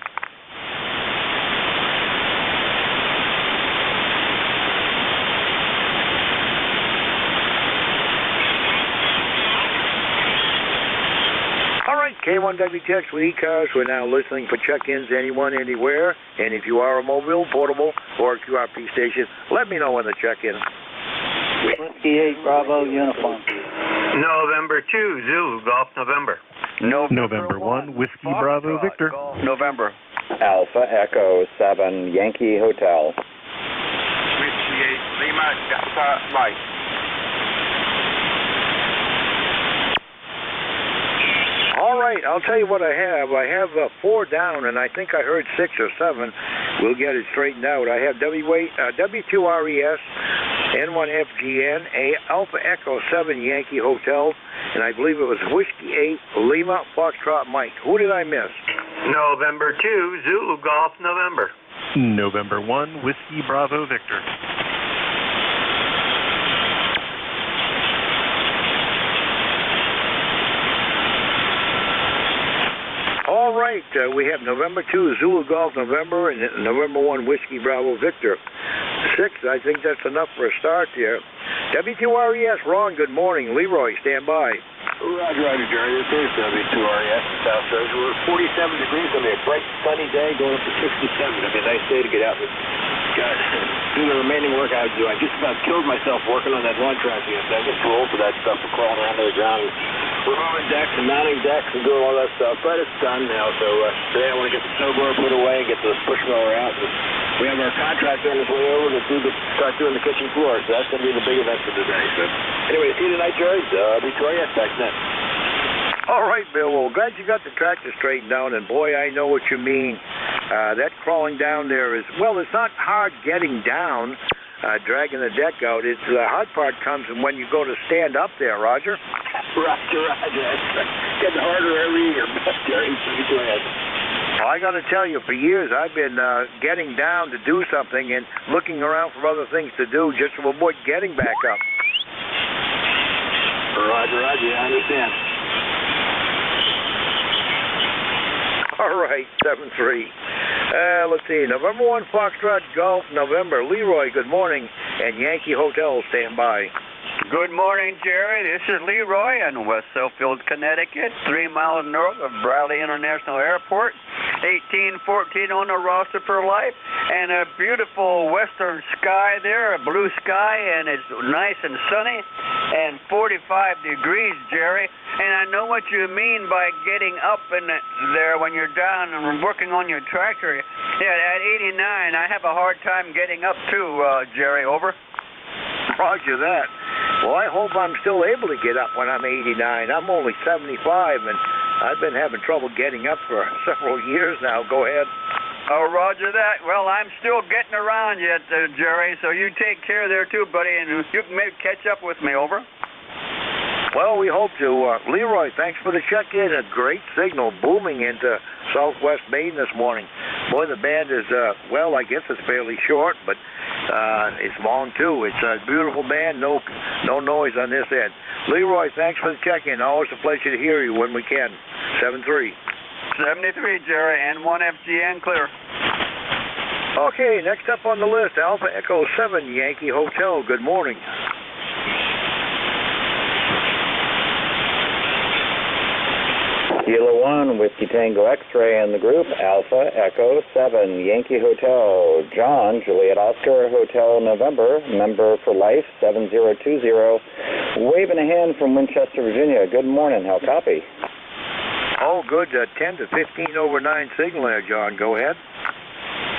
All right, K1WTX with E-Cars. We're now listening for check-ins anyone, anywhere. And if you are a mobile, portable, or QRP station, let me know when the check-in. Whiskey 8 Bravo Uniform. November 2 Zulu Golf November. November 1 Whiskey Bravo Victor. November. Alpha Echo 7 Yankee Hotel. Whiskey 8 Lima Delta Mike. All right, I'll tell you what I have. I have 4 down, and I think I heard 6 or 7. We'll get it straightened out. I have W2RES, N1FGN, Alpha Echo 7 Yankee Hotel, and I believe it was Whiskey 8 Lima Foxtrot Mike. Who did I miss? November 2 Zulu Golf November. November 1 Whiskey Bravo Victor. All right, we have November 2 Zulu Golf November and November 1 Whiskey Bravo Victor. 6, I think that's enough for a start here. W2RES, Ron, good morning. Leroy, stand by. Roger, Jerry. This is W2RES in South Jersey. We're 47 degrees. It's going to be a bright, sunny day, going up to 67. It'll be a nice day to get out and do the remaining work I do. I just about killed myself working on that lawn track yesterday. I get too old for that stuff, for crawling around to the ground and removing decks and mounting decks and doing all that stuff. But it's done now, so today I want to get the snowblower put away and get the push mower out. And we have our contractor on his way over to start doing the kitchen floor, so that's going to be the big event for today. So anyway, see you tonight, Jerry. W2RES, back next. All right, Bill. Well, glad you got the tractor straightened out, and boy, I know what you mean. That crawling down there is, well, it's not hard getting down, dragging the deck out. It's the hard part comes when you go to stand up there, Roger. Roger. It's getting harder every year, Jerry. Go ahead. Well, I got to tell you, for years I've been getting down to do something and looking around for other things to do just to avoid getting back up. Roger, I understand. All right, 7-3. Let's see, November 1 Foxtrot Golf November. Leroy, good morning, and Yankee Hotel, stand by. Good morning, Jerry. This is Leroy in West Southfield, Connecticut, 3 miles north of Bradley International Airport. 18, 14 on the roster for life, and a beautiful western sky there, a blue sky, and it's nice and sunny, and 45 degrees, Jerry. And I know what you mean by getting up in there when you're down and working on your tractor. Yeah, at 89, I have a hard time getting up too, Jerry. Over. Roger that. Well, I hope I'm still able to get up when I'm 89. I'm only 75, and I've been having trouble getting up for several years now. Go ahead. Oh, roger that. Well, I'm still getting around yet, Jerry, so you take care there too, buddy, and you can maybe catch up with me. Over. Well, we hope to. Leroy, thanks for the check-in. A great signal booming into southwest Maine this morning. Boy, the band is, well, I guess it's fairly short, but it's long, too. It's a beautiful band, no noise on this end. Leroy, thanks for the check-in. Always a pleasure to hear you when we can. 7-3. 73, Jerry, and 1FGN clear. Okay, next up on the list, Alpha Echo 7 Yankee Hotel. Good morning. Kilo 1, Whiskey Tango X-Ray in the group, Alpha Echo 7, Yankee Hotel, John, Juliet Oscar, Hotel November, member for life, 7020, waving a hand from Winchester, Virginia. Good morning, how copy? Oh, good, 10 to 15 over 9 signal there, John. Go ahead.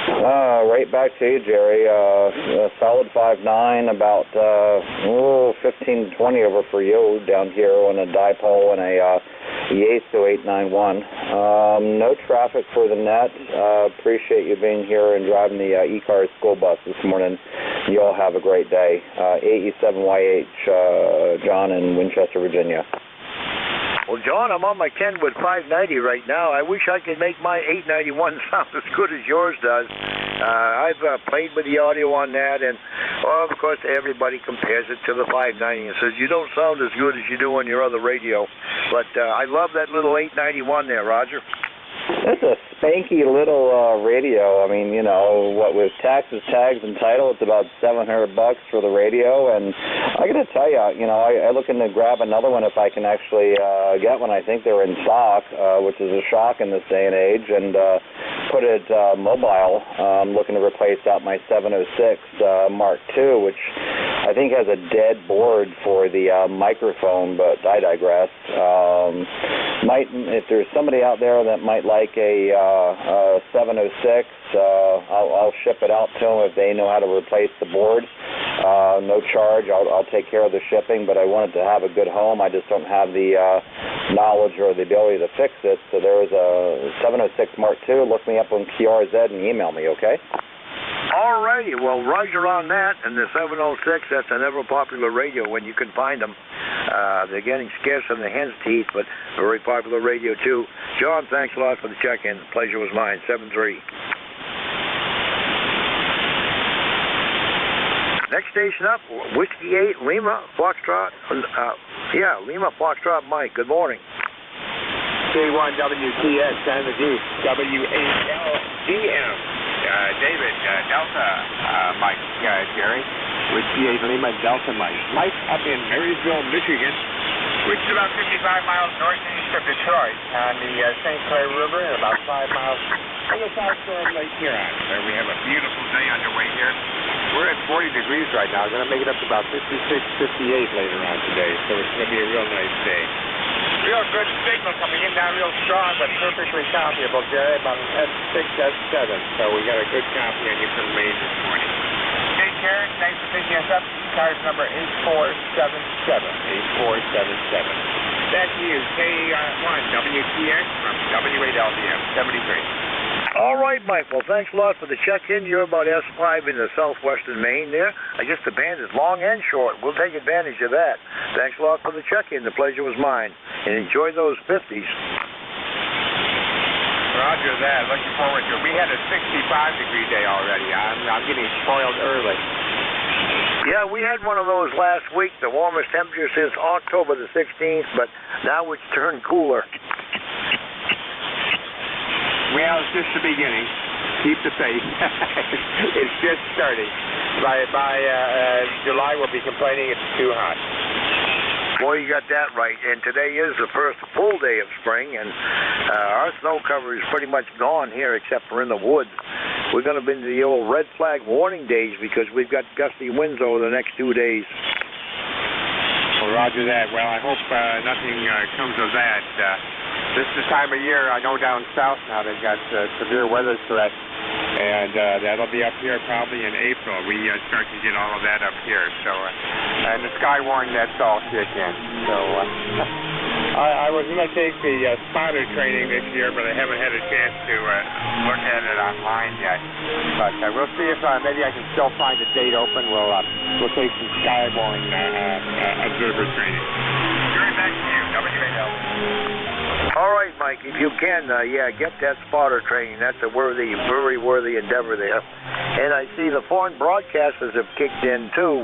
Right back to you, Jerry. A solid 5.9, about 15 to 20 over for you down here on a dipole and a Yaesu 891. No traffic for the net. Appreciate you being here and driving the E-Cars school bus this morning. You all have a great day. AE7YH, John in Winchester, Virginia. Well, John, I'm on my Kenwood 590 right now. I wish I could make my 891 sound as good as yours does. I've played with the audio on that, and, of course, everybody compares it to the 590 and says, you don't sound as good as you do on your other radio. But I love that little 891 there, Roger. It's a spanky little radio. I mean, you know, what with taxes, tags, and title, it's about $700 for the radio. And I got to tell you, you know, I looking to grab another one if I can actually get one. I think they're in stock, which is a shock in this day and age, and put it mobile. I'm looking to replace out my 706 Mark II, which I think has a dead board for the microphone, but I digress. If there's somebody out there that might like a 706, I'll ship it out to them if they know how to replace the board. No charge. I'll take care of the shipping, but I wanted to have a good home. I just don't have the knowledge or the ability to fix it. So there's a 706 Mark II. Look me up on QRZ and email me, okay? All righty. Well, Roger on that. And the 706, that's an ever-popular radio when you can find them. They're getting scarce in the hen's teeth, but a very popular radio, too. John, thanks a lot for the check-in. The pleasure was mine. 7-3. Next station up, Whiskey 8, Lima, Foxtrot. Lima, Foxtrot, Mike. Good morning. K1WTS, San Jose, WALGM. David, Delta, Mike, Jerry, Whiskey 8, Lima, Delta, Mike. Mike up in Marysville, Michigan, which is about 55 miles northeast of Detroit on the St. Clair River and about 5 miles on the south shore of Lake Huron, where we have a beautiful day underway here. We're at 40 degrees right now. Going to make it up to about 56, 58 later on today, so it's going to be a real nice day. Real good signal coming in now, real strong, but perfectly copyable, Jerry, about an S6, S7. So we got a good copy on you from Maine this morning. Take care. Thanks for picking us up. Card number 8477. 8477. Back to you, K1WTX from WALDM 73. All right, Mike. Well, thanks a lot for the check-in. You're about S5 in the southwestern Maine there. I guess the band is long and short. We'll take advantage of that. Thanks a lot for the check-in. The pleasure was mine. And enjoy those 50s. Roger that. Looking forward to it. We had a 65-degree day already. I'm getting spoiled early. Yeah, we had one of those last week, the warmest temperature since October the 16th, but now it's turned cooler. Well, it's just the beginning. Keep the faith. It's just starting. By July, we'll be complaining it's too hot. Boy, you got that right. And today is the first full day of spring, and our snow cover is pretty much gone here except for in the woods. We're going to be in the old red flag warning days because we've got gusty winds over the next 2 days. Well, roger that. Well, I hope nothing comes of that. This is the time of year, I know down south now they've got severe weather threat, and that'll be up here probably in April. We start to get all of that up here. So, and the sky warning, that's all kick in. So, I was going to take the spotter training this year, but I haven't had a chance to look at it online yet. But we'll see if maybe I can still find a date open. We'll take some sky warning observer training. Going back to you, WAL. All right, Mike, if you can, get that spotter training. That's a very worthy endeavor there. And I see the foreign broadcasters have kicked in, too,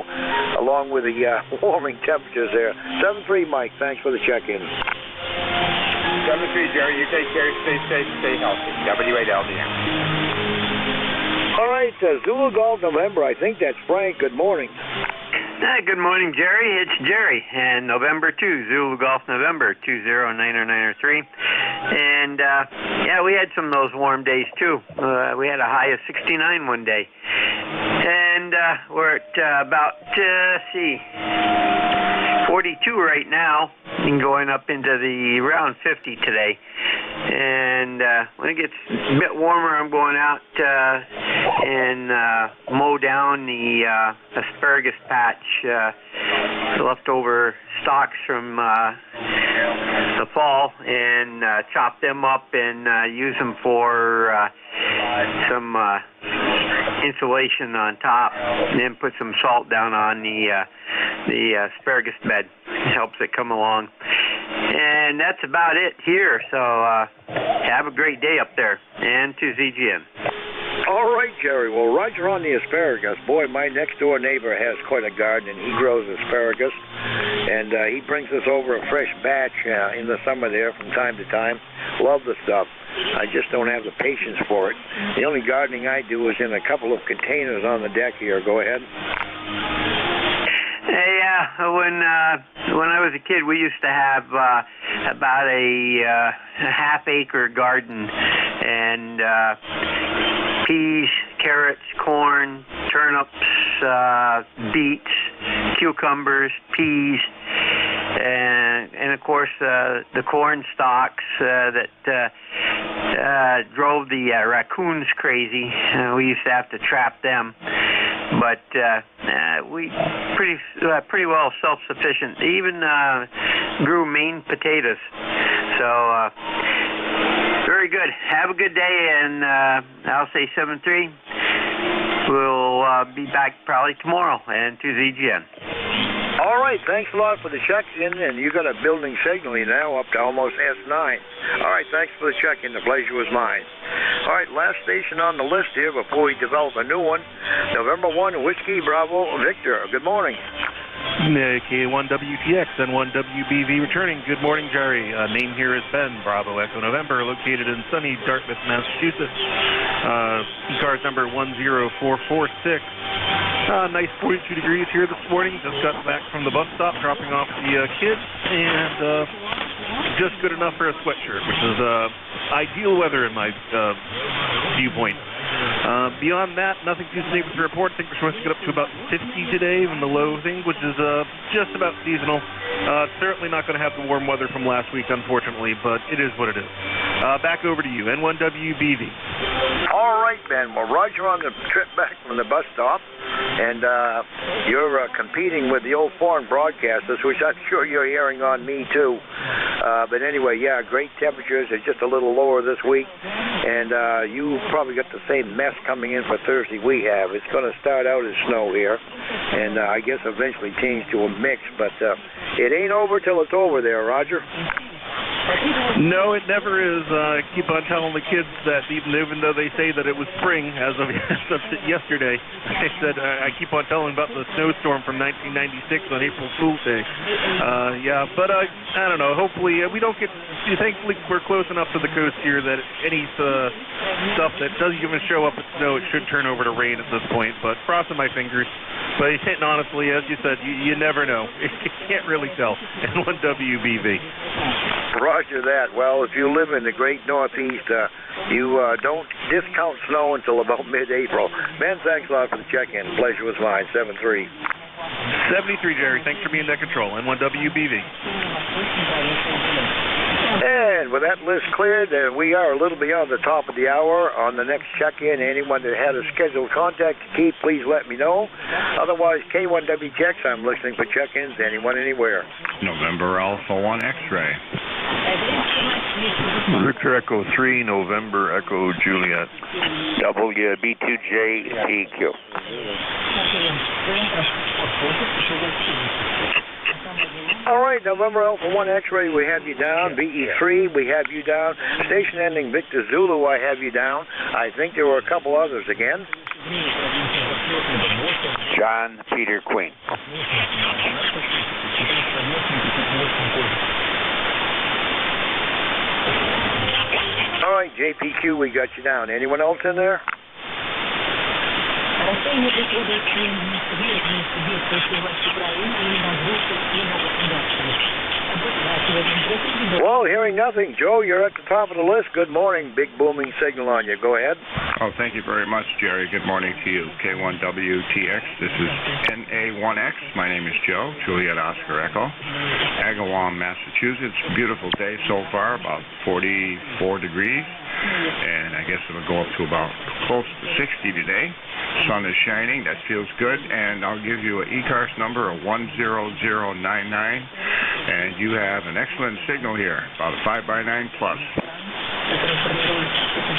along with the warming temperatures there. 7-3, Mike, thanks for the check-in. 7-3, Jerry, you take care, stay safe, stay healthy. W8LDM. All right, Zulu Golf November, I think that's Frank. Good morning. Good morning, Jerry. It's Jerry, and November 2, Zulu Golf November 209093. And we had some of those warm days too. We had a high of 69 one day, and we're at about 42 right now, and going up into the around 50 today. And when it gets a bit warmer, I'm going out and mow down the asparagus patch, leftover stalks from the fall, and chop them up and use them for some insulation on top, and then put some salt down on the asparagus bed. It helps it come along. And that's about it here, so have a great day up there, and to ZGN. All right, Jerry. Well, Roger on the asparagus. Boy, my next-door neighbor has quite a garden, and he grows asparagus, and he brings us over a fresh batch in the summer there from time to time. Love the stuff. I just don't have the patience for it. The only gardening I do is in a couple of containers on the deck here. Go ahead. When I was a kid, we used to have about a half-acre garden, and peas, carrots, corn, turnips, beets, cucumbers, peas, and of course the corn stalks that drove the raccoons crazy. We used to have to trap them. But we pretty well self-sufficient. Even grew Maine potatoes. So very good. Have a good day, and I'll say 7-3. We'll be back probably tomorrow, and to ZGN. All right, thanks a lot for the check-in, and you got a building signal now up to almost S9. All right, thanks for the check-in. The pleasure was mine. All right, last station on the list here before we develop a new one. November 1, Whiskey Bravo Victor. Good morning. K1WTX and 1WBV returning. Good morning, Jerry. Name here is Ben, Bravo Echo November, located in sunny Dartmouth, Massachusetts. E-card number 10446. Nice 42 degrees here this morning. Just got back from the bus stop, dropping off the kids, and just good enough for a sweatshirt, which is ideal weather in my viewpoint. Beyond that, nothing too significant to report. I think we're supposed to get up to about 50 today in the low thing, which is just about seasonal. Certainly not going to have the warm weather from last week, unfortunately, but it is what it is. Back over to you, N1WBV. All right, Ben. Well, Roger on the trip back from the bus stop, and you're competing with the old foreign broadcasters, which I'm sure you're hearing on me, too. But anyway, yeah, great temperatures. They're just a little lower this week, and you probably got the same mess coming in for Thursday we have. It's going to start out as snow here, and I guess eventually change to a mix, but it ain't over till it's over there, Roger. No, it never is. I keep on telling the kids that even though they say that it was spring as of yesterday, I said I keep on telling about the snowstorm from 1996 on April Fool's Day. Yeah, but I don't know. Hopefully we don't get. Thankfully we're close enough to the coast here that any stuff that doesn't even show up as snow, it should turn over to rain at this point. But crossing my fingers. But honestly, as you said, you never know. You can't really tell. N1 WBV. Roger that. Well, if you live in the great Northeast, you don't discount snow until about mid-April. Ben, thanks a lot for the check-in. Pleasure was mine. 7-3. 73, Jerry. Thanks for being at control. N1 WBV. And with that list cleared, we are a little beyond the top of the hour. On the next check-in, anyone that had a scheduled contact to keep, please let me know. Otherwise, K1W checks. I'm listening for check-ins. Anyone, anywhere. November Alpha 1 X-ray. Victor Echo 3, November Echo Juliet. WB2JPQ. All right, November Alpha 1 X-ray, we have you down. BE3, we have you down. Station ending Victor Zulu, I have you down. I think there were a couple others again. John Peter Queen. All right, JPQ, we got you down. Anyone else in there? Well, hearing nothing. Joe, you're at the top of the list. Good morning. Big booming signal on you. Go ahead. Oh, thank you very much, Jerry. Good morning to you. K1WTX. This is NA1X. My name is Joe, Juliet Oscar Echo. Agawam, Massachusetts. Beautiful day so far, about 44 degrees. And I guess it'll go up to about close to 60 today. Sun is shining. That feels good. And I'll give you an ECARS number of 10099. And you have an excellent signal here, about a 5x9 plus.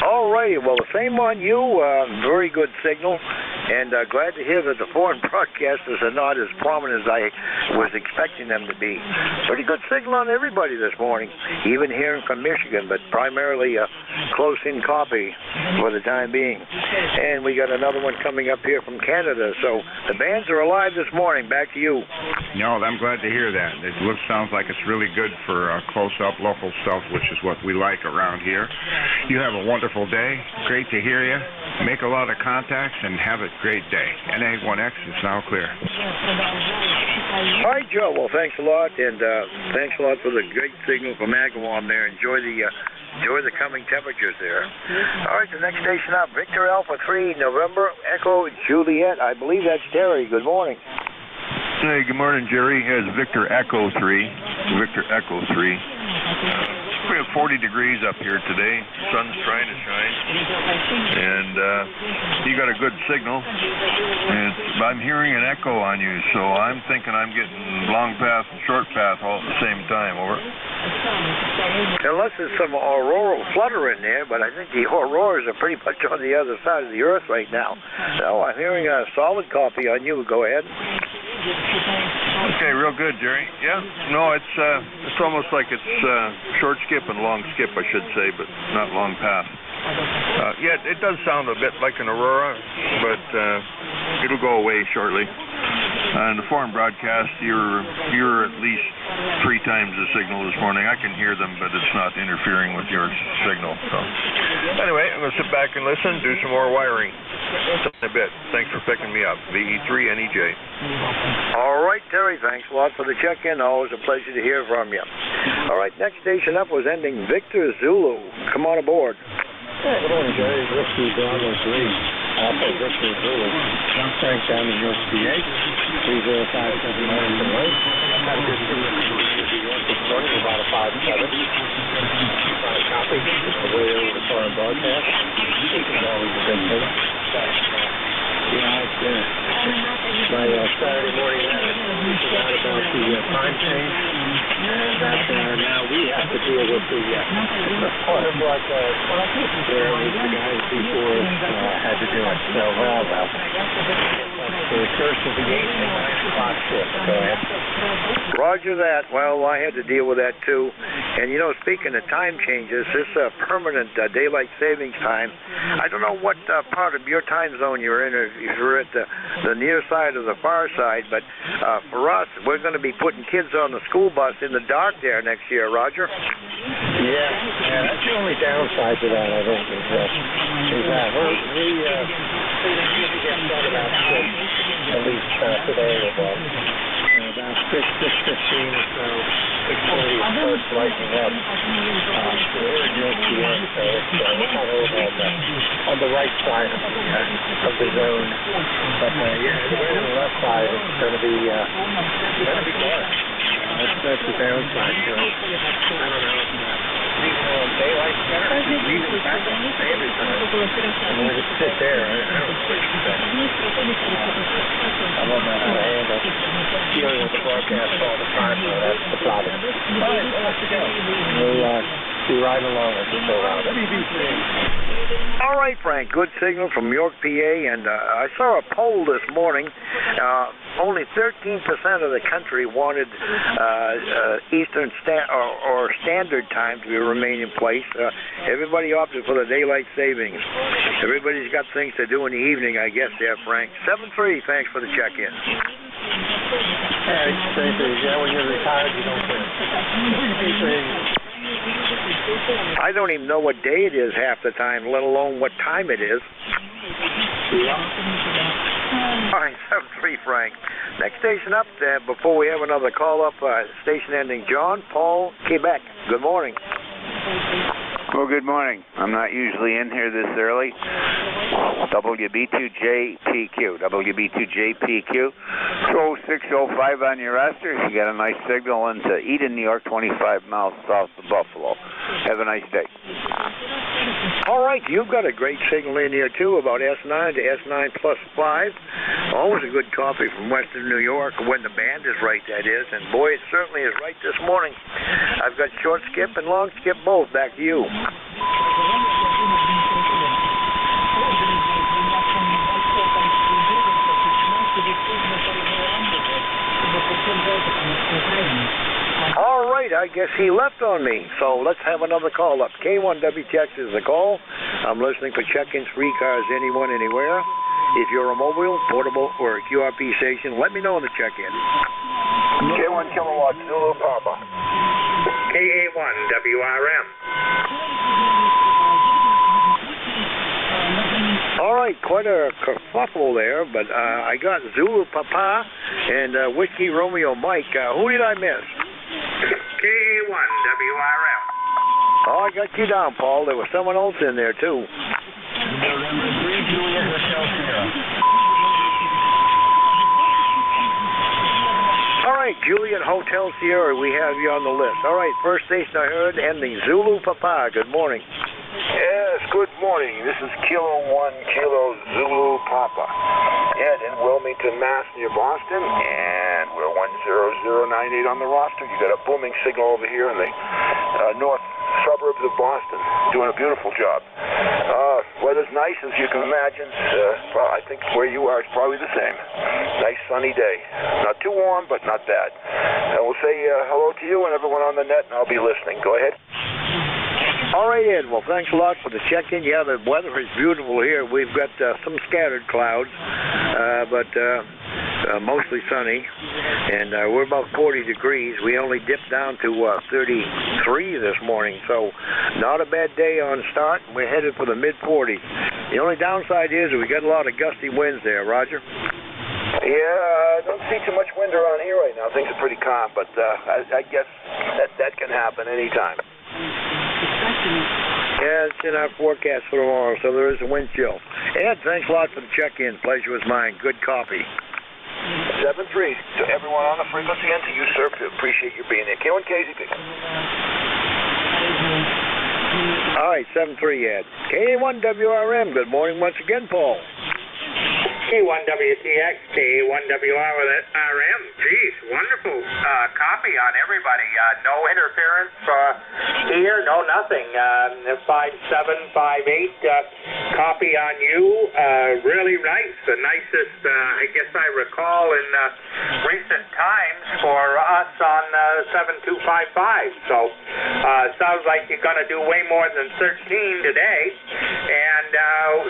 All righty. Well, the same on you. Very good signal. And glad to hear that the foreign broadcasters are not as prominent as I was expecting them to be. Pretty good signal on everybody this morning, even hearing from Michigan, but primarily a close-in copy for the time being. And we got another one coming up here from Canada. So the bands are alive this morning. Back to you. No, I'm glad to hear that. It sounds like it's really good for close-up local stuff, which is what we like around here. You have a wonderful day. Great to hear you. Make a lot of contacts and have a great day. NA1X is now clear. All right, Joe. Well, thanks a lot, and thanks a lot for the great signal from Agawam there. Enjoy the coming temperatures there. All right, the next station up, Victor Alpha 3, November Echo Juliet. I believe that's Terry. Good morning. Hey, good morning, Jerry. It's Victor Echo 3. Victor Echo 3. We have 40 degrees up here today. Sun's trying to shine. And you got a good signal. I'm hearing an echo on you, so I'm thinking I'm getting long path and short path all at the same time. Over. Unless there's some auroral flutter in there, but I think the auroras are pretty much on the other side of the earth right now. So I'm hearing a solid copy on you. Go ahead. Okay, real good, Jerry. Yeah, no, it's almost like it's short skip and long skip, I should say, but not long path. Yeah, it does sound a bit like an aurora, but it'll go away shortly. And the foreign broadcast, you're at least 3 times the signal this morning. I can hear them, but it's not interfering with your signal. So anyway, I'm going to sit back and listen, do some more wiring. A bit. Thanks for picking me up. VE3NEJ. All right, Terry. Thanks a lot for the check-in. Always a pleasure to hear from you. All right, next station up was ending Victor Zulu. Come on aboard. Hey, good morning, Jerry. Whiskey Bravo 3. Alpha Victor Zulu. Frank down in York, PA. 30579 from Lake. Had a good signal from New York this morning, about a 5-7. Copy. Just the way over the foreign broadcast. It's always a good thing. Yeah, it's my Saturday morning we forgot about the time change, and that now we have to deal with the foreign broadcast, where the guys before us had to do it. So, well, that's the the curse of the 8 and 9 o'clock shift. Go ahead. Roger that. Well, I had to deal with that too. And you know, speaking of time changes, this permanent daylight savings time, I don't know what part of your time zone you're in, if you're at the near side or the far side, but for us, we're going to be putting kids on the school bus in the dark there next year, Roger. Yeah, that's the only downside to that, I think, is that we get started about 6, at least today, about 6:15 or so, 6:40 it starts lighting up. So we're in USPS, so we're kind of on the right side of the zone. But yeah, the way on the left side is going to be dark. That's the downside. So I don't know. Daylight better. Even back on the standard time. I'm going to sit there. I don't think that. I love that how to handle dealing with the broadcast all the time, so that's the problem. All right, well, let's go. We'll be right along as we go around. All right, Frank, good signal from York, PA, and I saw a poll this morning. Only 13% of the country wanted Eastern or Standard Time to remain in place. Everybody opted for the daylight savings. Everybody's got things to do in the evening, I guess, there, Frank. 7-3, thanks for the check-in. Yeah, when you're retired, you don't care. I don't even know what day it is half the time, let alone what time it is. All right, 7-3, Frank. Next station up there, before we have another call up, station ending John Paul, Quebec. Good morning. Well, good morning. I'm not usually in here this early. WB2JPQ. WB2JPQ. 20605 on your roster. You got a nice signal into Eden, New York, 25 miles south of Buffalo. Have a nice day. All right, you've got a great signal in here, too, about S9 to S9 plus 5. Always a good copy from Western New York, when the band is right, that is. And, boy, it certainly is right this morning. I've got short skip and long skip both. Back to you. All right, I guess he left on me, so let's have another call up. K1WTX is the call. I'm listening for check-ins, free cars, anyone, anywhere. If you're a mobile, portable, or a QRP station, let me know in the check-in. K1 kilowatt, Zulu Papa. KA1 WRM. All right, quite a kerfuffle there, but I got Zulu Papa and Whiskey Romeo Mike. Who did I miss? KA1 WRM. Oh, I got you down, Paul. There was someone else in there, too. All right, Juliet Hotel Sierra, we have you on the list. All right, first station I heard, ending Zulu Papa. Good morning. Yes, good morning. This is Kilo 1 Kilo Zulu Papa. And in Wilmington, Mass, near Boston, and we're 10098 on the roster. You got a booming signal over here in the north suburbs of Boston. Doing a beautiful job. Weather's nice, as you can imagine. Well, I think where you are is probably the same. Nice sunny day. Not too warm, but not bad. And we'll say hello to you and everyone on the net, and I'll be listening. Go ahead. All right, Ed. Well, thanks a lot for the check-in. Yeah, the weather is beautiful here. We've got some scattered clouds, but mostly sunny, and we're about 40 degrees. We only dipped down to 33 this morning, so not a bad day on start. We're headed for the mid-40s. The only downside is we got a lot of gusty winds there, Roger. Yeah, I don't see too much wind around here right now. Things are pretty calm, but I guess that can happen anytime. Yeah, it's in our forecast for tomorrow, so there is a wind chill. Ed, thanks a lot for the check-in. Pleasure was mine. Good coffee. 7-3 to everyone on the frequency and to you, sir. Appreciate you being there. K1 KZP. All right, 7-3, Ed. KA1 WRM. Good morning once again, Paul. K1WTX, K1WRM. Geez, wonderful copy on everybody. No interference here, no nothing. 5758 copy on you. Really nice. The nicest, I guess I recall in recent times for us on 7255. So sounds like you're going to do way more than 13 today. And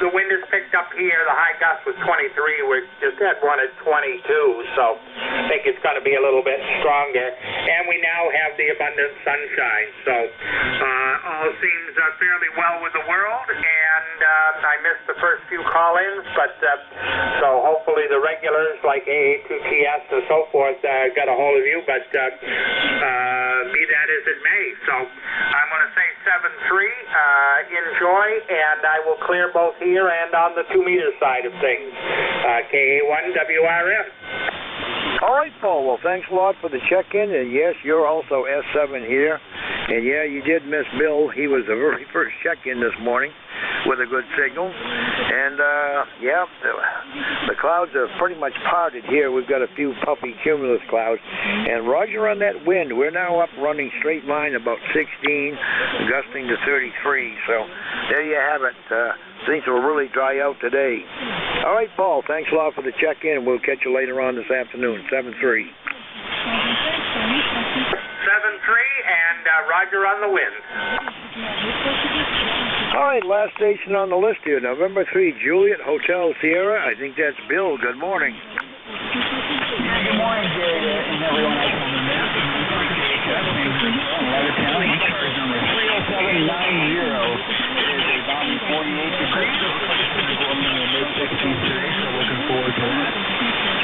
the wind is picked up here. The high gust was 23. We just had one at 22. So I think it's going to be a little bit stronger. And we now have the abundant sunshine. So all seems fairly well with the world. And I missed the first few call-ins, but so hopefully the regulars like AA2TS and so forth got a hold of you. But be that as it may. So I'm going to say 7-3. Enjoy, and I will clear both here and on the 2-meter side of things. KA1WRM. All right, Paul. Well, thanks a lot for the check-in. And yes, you're also S7 here. And yeah, you did miss Bill. He was the very first check-in this morning with a good signal. And yeah, the clouds are pretty much parted here. We've got a few puffy cumulus clouds. And Roger on that wind, we're now up running straight line about 16, gusting to 33. So there you have it. Things will really dry out today. All right, Paul, thanks a lot for the check-in. We'll catch you later on this afternoon, 7-3. 7-3, and Roger on the wind. All right, last station on the list here, November 3, Juliet, Hotel Sierra. I think that's Bill. Good morning. Good morning, Jerry, and everyone else on the map. Number 30790. It is a balmy 48 degrees. It looks like it's going to go up in the mid-60s today, so looking forward to that.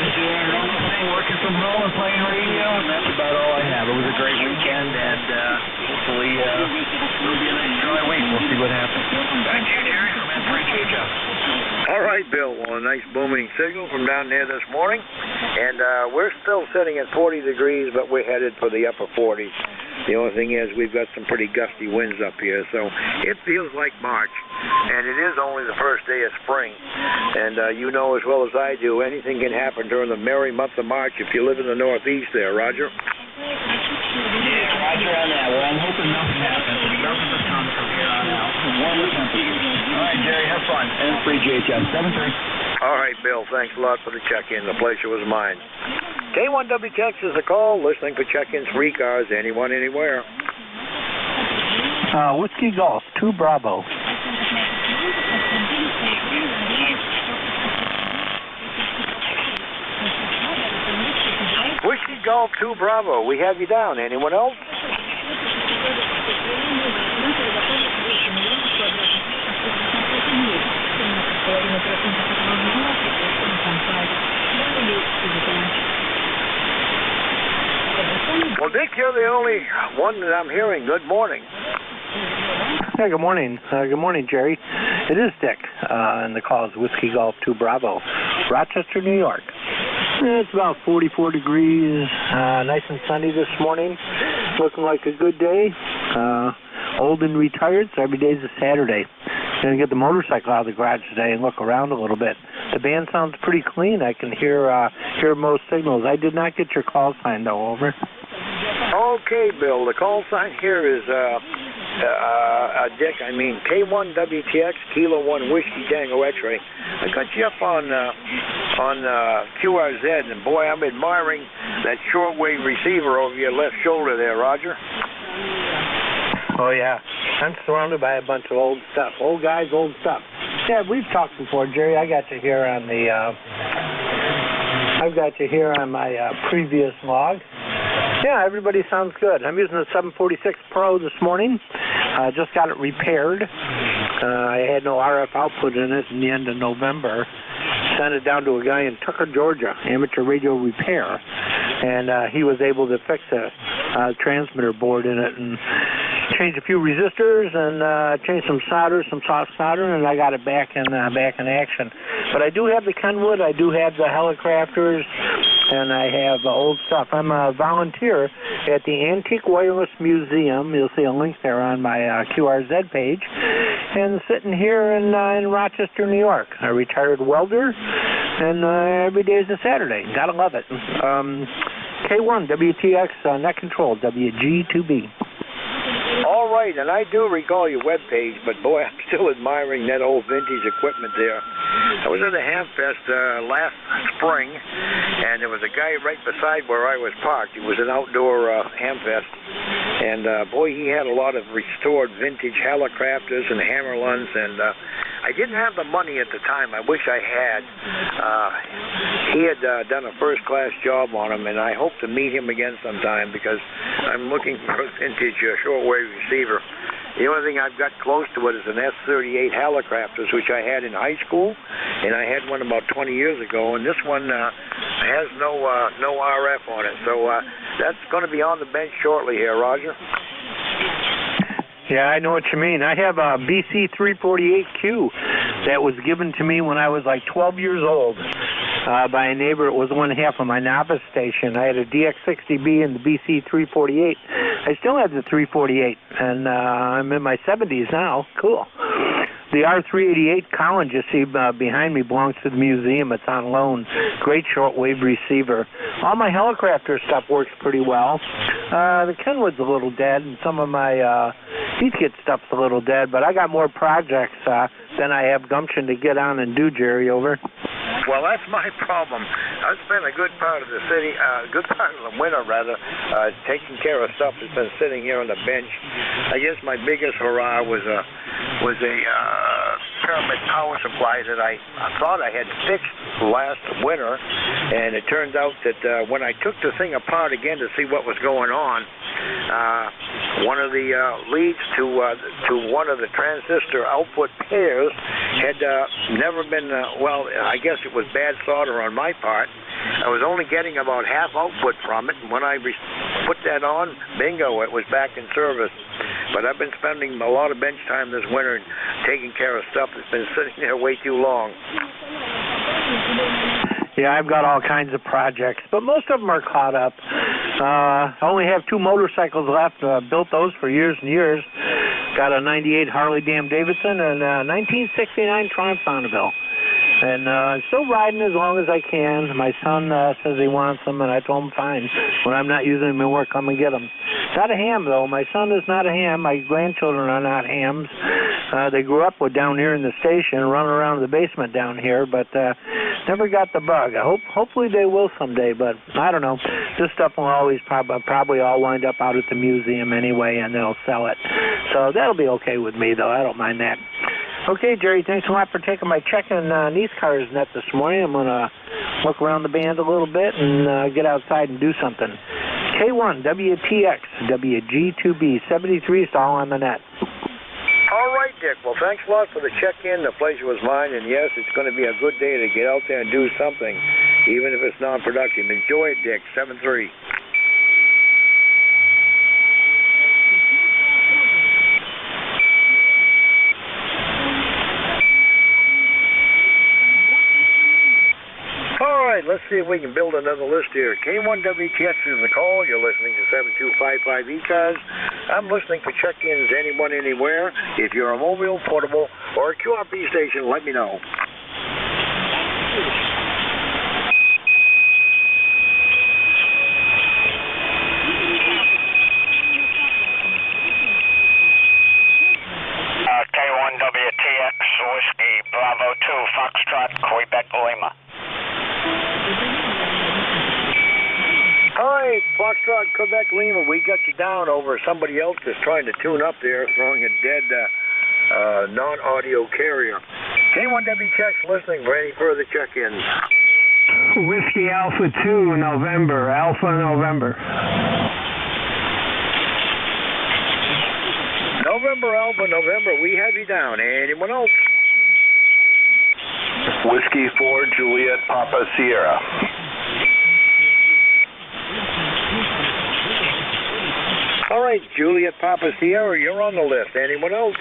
Just doing our normal thing, working from home and playing radio, and that's about all I have. It was a great weekend, and hopefully it'll be a nice dry week. We'll see what happens. Back to you, Jerry, from NJ2US. All right, Bill. Well, a nice booming signal from down there this morning. And we're still sitting at 40 degrees, but we're headed for the upper 40s. The only thing is we've got some pretty gusty winds up here, so it feels like March. And it is only the first day of spring. And you know as well as I do, anything can happen during the merry month of March if you live in the Northeast there, Roger. Yeah, Roger on that. Well, I'm hoping nothing happens. Nothing will come from here on out. Warmer temperatures. All right, Jerry, have fun. And free JHS, 7-3. All right, Bill, thanks a lot for the check-in. The pleasure was mine. K1WTX is a call, listening for check-ins, free cars, anyone, anywhere. Whiskey Golf, 2 Bravo. Whiskey Golf 2 Bravo, we have you down. Anyone else? Well, Dick, you're the only one that I'm hearing. Good morning. Yeah, good morning. Good morning, Jerry. It is Dick, and the call is Whiskey Golf 2 Bravo, Rochester, New York. It's about 44 degrees, nice and sunny this morning. Looking like a good day. Old and retired, so every day's a Saturday. Going to get the motorcycle out of the garage today and look around a little bit. The band sounds pretty clean. I can hear most signals. I did not get your call sign, though. Over. Okay, Bill. The call sign here is Dick. I mean K1WTX Kilo 1 Whiskey Tango X-ray. I got you up on QRZ, and boy, I'm admiring that shortwave receiver over your left shoulder there, Roger. Oh yeah, I'm surrounded by a bunch of old stuff. Old guys, old stuff. Yeah, we've talked before, Jerry. I got you here on the. I've got you here on my previous log. Yeah, everybody sounds good. I'm using the 746 Pro this morning. Just got it repaired. I had no RF output in it in the end of November. Sent it down to a guy in Tucker, Georgia, amateur radio repair, and he was able to fix a transmitter board in it and change a few resistors and change some solder, some soft solder, and I got it back in action. But I do have the Kenwood, I do have the Helicrafters, and I have old stuff. I'm a volunteer at the Antique Wireless Museum. You'll see a link there on my QRZ page. And sitting here in Rochester, New York, a retired welder, And every day is a Saturday. Gotta love it. K1 WTX net control WG2B. All right, and I do recall your webpage, but boy, I'm still admiring that old vintage equipment there. I was at a Hamfest last spring, and there was a guy right beside where I was parked. It was an outdoor Hamfest, and boy, he had a lot of restored vintage Hallicrafters and Hammerlands, and I didn't have the money at the time. I wish I had. He had done a first-class job on them, and I hope to meet him again sometime because I'm looking for a vintage shortwave receiver. The only thing I've got close to it is an S38 Hallicrafters, which I had in high school, and I had one about 20 years ago, and this one has no RF on it. So that's going to be on the bench shortly here, Roger. Yeah, I know what you mean. I have a BC 348Q that was given to me when I was like 12 years old by a neighbor. It was one half of my novice station. I had a DX60B and the BC 348. I still have the 348, and I'm in my 70s now. Cool. The R388 Collins you see behind me belongs to the museum. It's on loan. Great shortwave receiver. All my Hallicrafter stuff works pretty well. The Kenwood's a little dead, and some of my Heathkit stuff's a little dead, but I got more projects than I have gumption to get on and do, Jerry, over. Well, that's my problem. I spent a good part of the city, good part of the winter, rather, taking care of stuff that's been sitting here on the bench. I guess my biggest hurrah was a pyramid power supply that I thought I had fixed last winter, and it turned out that when I took the thing apart again to see what was going on, one of the leads to one of the transistor output pairs had never been, well, I guess it was bad solder on my part. I was only getting about half output from it, and when I put that on, bingo, it was back in service. But I've been spending a lot of bench time this winter taking care of stuff that's been sitting there way too long. Yeah, I've got all kinds of projects, but most of them are caught up. I only have 2 motorcycles left. Built those for years and years. Got a 98 Harley Davidson and a 1969 Triumph Bonneville. And I'm still riding as long as I can. My son says he wants them, and I told him fine. When I'm not using them in work, come and get them. Not a ham, though. My son is not a ham. My grandchildren are not hams. They grew up with down here in the station, running around the basement down here, but never got the bug. Hopefully they will someday, but I don't know. This stuff will always probably all wind up out at the museum anyway, and they'll sell it. So that'll be okay with me, though. I don't mind that. Okay, Jerry, thanks a lot for taking my check-in on these cars net this morning. I'm going to look around the band a little bit and get outside and do something. K1 WTX WG2B 73 is all on the net. All right, Dick. Well, thanks a lot for the check-in. The pleasure was mine. And, yes, it's going to be a good day to get out there and do something, even if it's non-productive. Enjoy it, Dick. 7-3. All right, let's see if we can build another list here. K1WTX is the call. You're listening to 7255 E-Cars. I'm listening for check-ins anyone, anywhere. If you're a mobile, portable, or a QRP station, let me know. K1WTX, Whiskey, Bravo 2, Foxtrot, Quebec, Lima. All right, Foxtrot, Quebec, Lima, we got you down over somebody else that's trying to tune up there, throwing a dead non-audio carrier. K1WTX listening for any further check-ins. Whiskey Alpha 2, November, Alpha November. November, Alpha, November, we have you down. Anyone else? Whiskey 4, Juliet, Papa, Sierra. All right, Juliet, Papa, Sierra, you're on the list. Anyone else?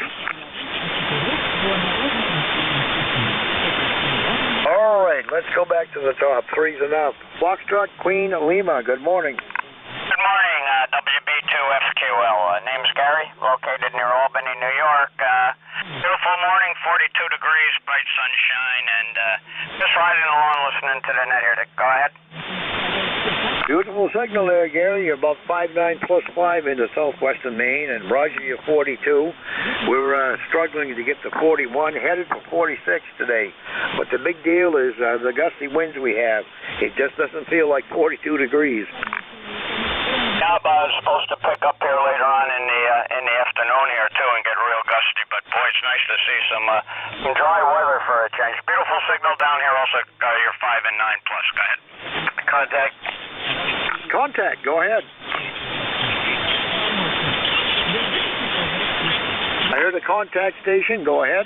All right, let's go back to the top. Three's enough. Foxtrot, Queen, Lima, good morning. Good morning, WB2FQL. Name's Gary, located near Albany, New York. Beautiful morning, 42 degrees, bright sunshine, and just riding along listening to the net here. Go ahead. Beautiful signal there, Gary. You're about 5'9 plus 5 into southwestern Maine, and Roger, you're 42. We're struggling to get to 41, headed for 46 today. But the big deal is the gusty winds we have. It just doesn't feel like 42 degrees. Yeah, it's supposed to pick up here later on in the afternoon here too, and get real gusty. But boy, it's nice to see some dry weather for a change. Beautiful signal down here. Also, you're 5 and 9 plus. Go ahead. Contact. Contact. Go ahead. I heard the contact station. Go ahead.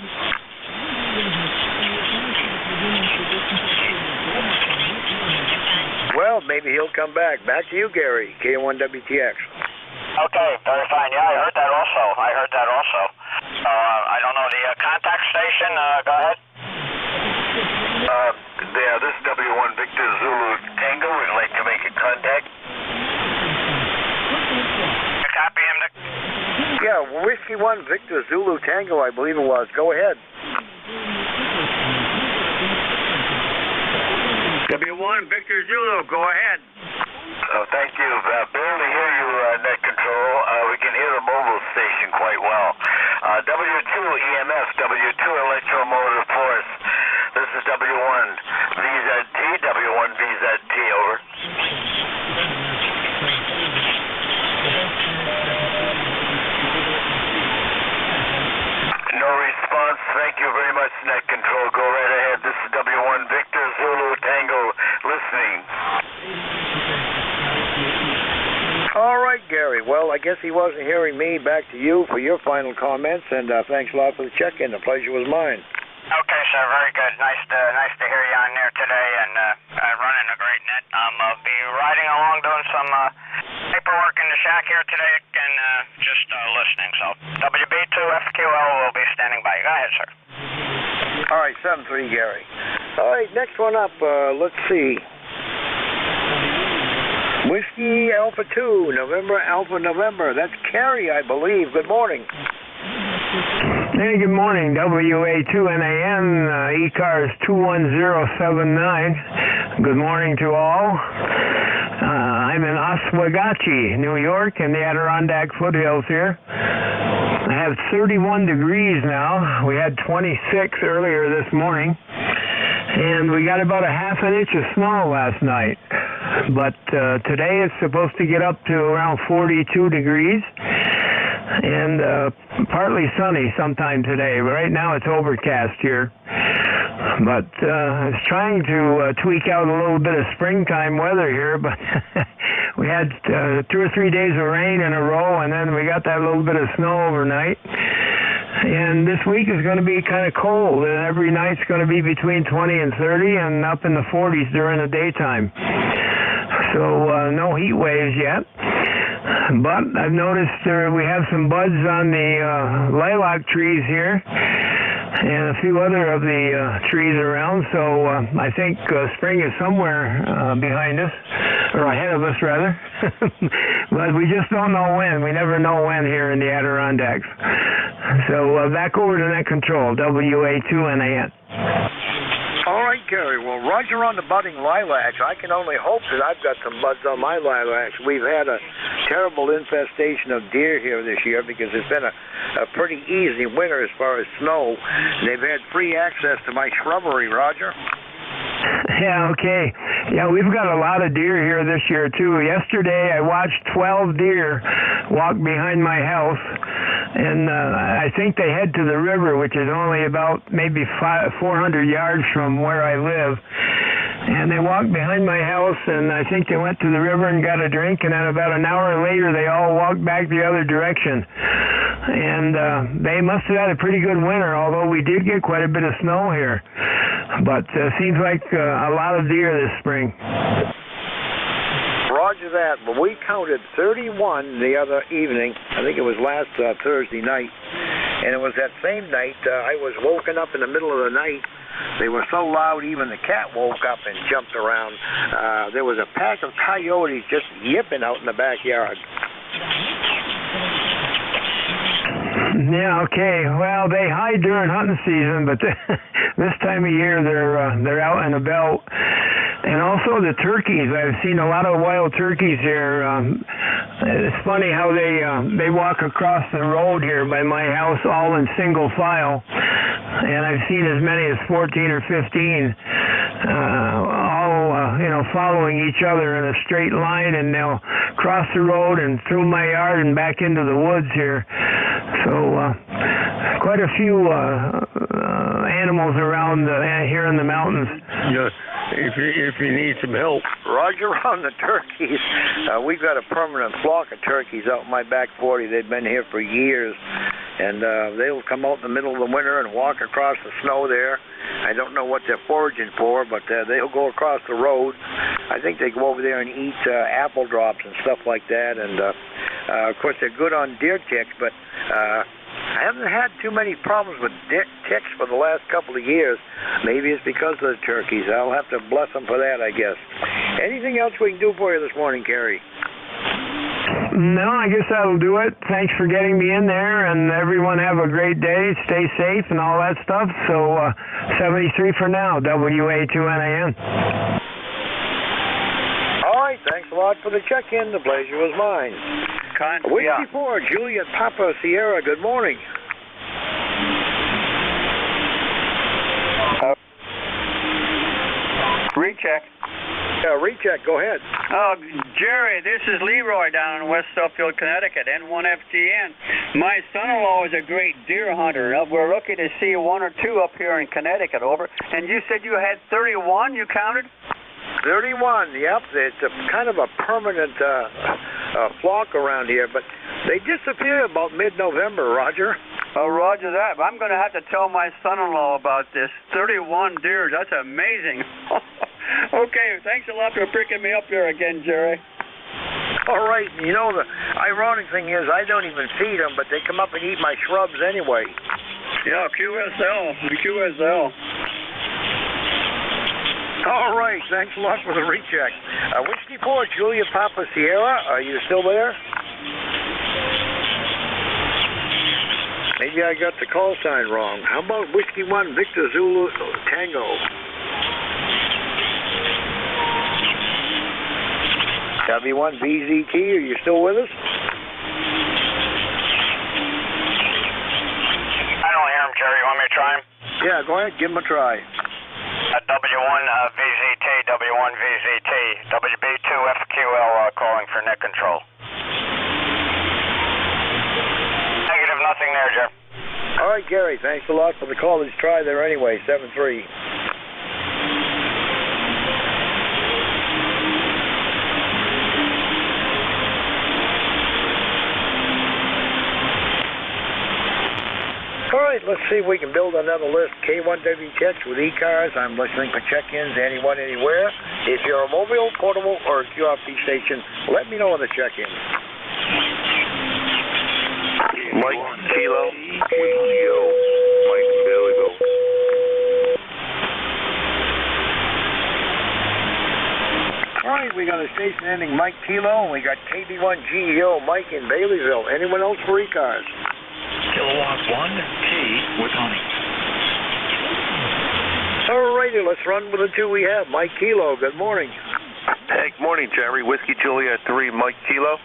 Well, maybe he'll come back. Back to you, Gary. K1WTX. Okay, very fine. Yeah, I heard that also. I don't know the contact station. Go ahead. Yeah, this is W1 Victor Zulu Tango. We'd like to make a contact. You copy him, Nick? Yeah, Whiskey 1 Victor Zulu Tango, I believe it was. Go ahead. W1 Victor Zulu, go ahead. Oh, thank you. Barely hear you, net control. We can hear the mobile station quite well. W2 EMF, W2 Electromotive Force. This is W1 VZT, W1 VZT, over. No response. Thank you very much, net control. Go right ahead. This is W1 Victor Zulu Tango listening. All right, Gary. Well, I guess he wasn't hearing me. Back to you for your final comments, and thanks a lot for the check-in. The pleasure was mine. Okay, sir. Very good. Nice to hear you on there today, and running a great net. I'll be riding along doing some paperwork in the shack here today, and just listening. So WB2FQL will be standing by. Go ahead, sir. All right, 7-3, Gary. All right, next one up. Let's see. Whiskey Alpha 2, November Alpha November. That's Carrie, I believe. Good morning. Hey, good morning. WA2NAN, ECARS 21079. Good morning to all. I'm in Oswegatchie, New York, in the Adirondack foothills here. I have 31 degrees now. We had 26 earlier this morning. And we got about a half an inch of snow last night. But today it's supposed to get up to around 42 degrees. And partly sunny sometime today. But right now it's overcast here. But I was trying to tweak out a little bit of springtime weather here, but we had 2 or 3 days of rain in a row, and then we got that little bit of snow overnight. And this week is going to be kind of cold, and every night's going to be between 20 and 30 and up in the 40s during the daytime. So no heat waves yet. But I've noticed we have some buds on the lilac trees here and a few other of the trees around. So I think spring is somewhere behind us, or ahead of us rather. But we just don't know when. We never know when here in the Adirondacks. So back over to net control, WA2NAN. All right, Gary. Well, Roger on the budding lilacs. I can only hope that I've got some buds on my lilacs. We've had a terrible infestation of deer here this year because it's been a pretty easy winter as far as snow. They've had free access to my shrubbery, Roger. Yeah, okay. Yeah, we've got a lot of deer here this year, too. Yesterday, I watched 12 deer walk behind my house, and I think they head to the river, which is only about maybe 400 yards from where I live. And they walked behind my house, and I think they went to the river and got a drink, and then about an hour later, they all walked back the other direction. And they must have had a pretty good winter, although we did get quite a bit of snow here. But seems like a lot of deer this spring. Roger that. But we counted 31 the other evening. I think it was last Thursday night. And it was that same night I was woken up in the middle of the night. They were so loud even the cat woke up and jumped around. There was a pack of coyotes just yipping out in the backyard. Yeah, okay. Well, they hide during hunting season, but this time of year they're out and about. And also the turkeys. I've seen a lot of wild turkeys here. It's funny how they walk across the road here by my house all in single file. And I've seen as many as 14 or 15 all following each other in a straight line, and they'll cross the road and through my yard and back into the woods here. So quite a few animals around here in the mountains. Yeah, if you need some help. Roger on the turkeys. We've got a permanent flock of turkeys out in my back 40. They've been here for years, and they'll come out in the middle of the winter and walk across the snow there. I don't know what they're foraging for, but they'll go across the road. I think they go over there and eat apple drops and stuff like that, and of course they're good on deer ticks, but I haven't had too many problems with ticks for the last couple of years. Maybe it's because of the turkeys. I'll have to bless them for that, I guess. Anything else we can do for you this morning, Kerry? No, I guess that'll do it. Thanks for getting me in there, and everyone have a great day. Stay safe and all that stuff. So 73 for now, WA2NAN. All right, thanks a lot for the check-in. The pleasure was mine. Whiskey 4, Juliet Papa Sierra, good morning. Recheck. Yeah, recheck, go ahead. Jerry, this is Leroy down in West Suffield, Connecticut, N1FGN. My son-in-law is a great deer hunter. We're lucky to see one or two up here in Connecticut, over. And you said you had 31, you counted? 31, yep. It's a kind of a permanent flock around here, but they disappear about mid-November, Roger. Oh, Roger that. I'm going to have to tell my son-in-law about this. 31 deer, that's amazing. Okay, thanks a lot for picking me up here again, Jerry. All right, you know, the ironic thing is I don't even feed them, but they come up and eat my shrubs anyway. Yeah, QSL. All right, thanks a lot for the recheck. Whiskey 4, Julia Papa Sierra, are you still there? Maybe I got the call sign wrong. How about Whiskey 1, Victor Zulu Tango? W1 BZT, are you still with us? I don't hear him, Jerry. You want me to try him? Yeah, go ahead, give him a try. W1 VZT, W1 VZT, WB2 FQL calling for net control. Negative, nothing there, Jerry. All right, Gary, thanks a lot for the call. Let's try there anyway, 7-3. All right, let's see if we can build another list. K1WTX with E-Cars. I'm listening for check-ins, anyone, anywhere. If you're a mobile, portable, or a QRP station, let me know on the check-in. Mike Kilo. Yo. Mike, there we go. All right, we got a station ending Mike Kilo, and we got KB1GEO Mike in Baileyville. Anyone else for E-Cars? Kilowatt 1, T with honey. All righty, let's run with the two we have. Mike Kilo, good morning. Hey, good morning, Jerry. Whiskey Juliet 3, Mike Kilo.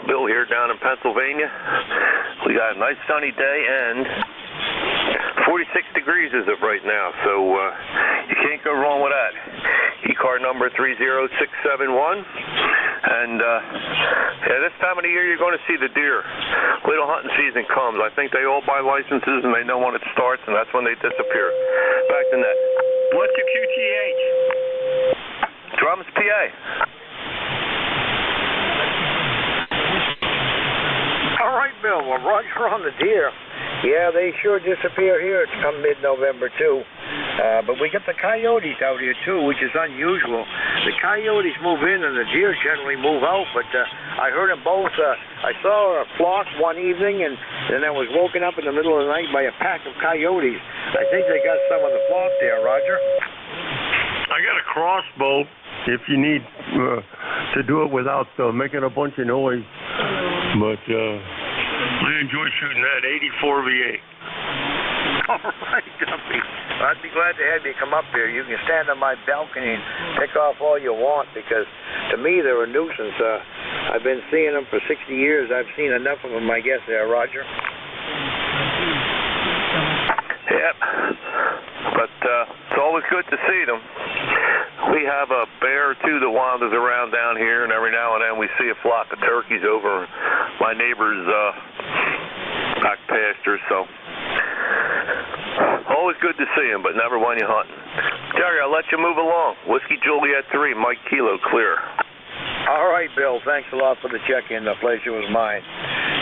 Bill here down in Pennsylvania. We got a nice sunny day and 46 degrees as of right now, so you can't go wrong with that. E-car number 30671. And this time of the year you're going to see the deer. Wait till hunting season comes. I think they all buy licenses and they know when it starts, and that's when they disappear. Back to net. What's your QTH? Drums, PA. All right, Bill. Well, Roger on the deer. Yeah, they sure disappear here. It's come mid-November, too. But we get the coyotes out here, too, which is unusual. The coyotes move in and the deer generally move out, but I heard them both. I saw a flock one evening, and then I was woken up in the middle of the night by a pack of coyotes. I think they got some of the flock there, Roger. I got a crossbow if you need to do it without making a bunch of noise. But I enjoy shooting that 84 V8. All right, Dumpy. I'd be glad to have you come up here. You can stand on my balcony and pick off all you want because, to me, they're a nuisance. I've been seeing them for 60 years. I've seen enough of them, I guess, there, Roger. Yep. But it's always good to see them. We have a bear or two that wanders around down here, and every now and then we see a flock of turkeys over my neighbor's back pasture, so always good to see them, but never when you're hunting. Jerry, I'll let you move along. Whiskey Juliet 3, Mike Kilo, clear. All right, Bill. Thanks a lot for the check-in. The pleasure was mine.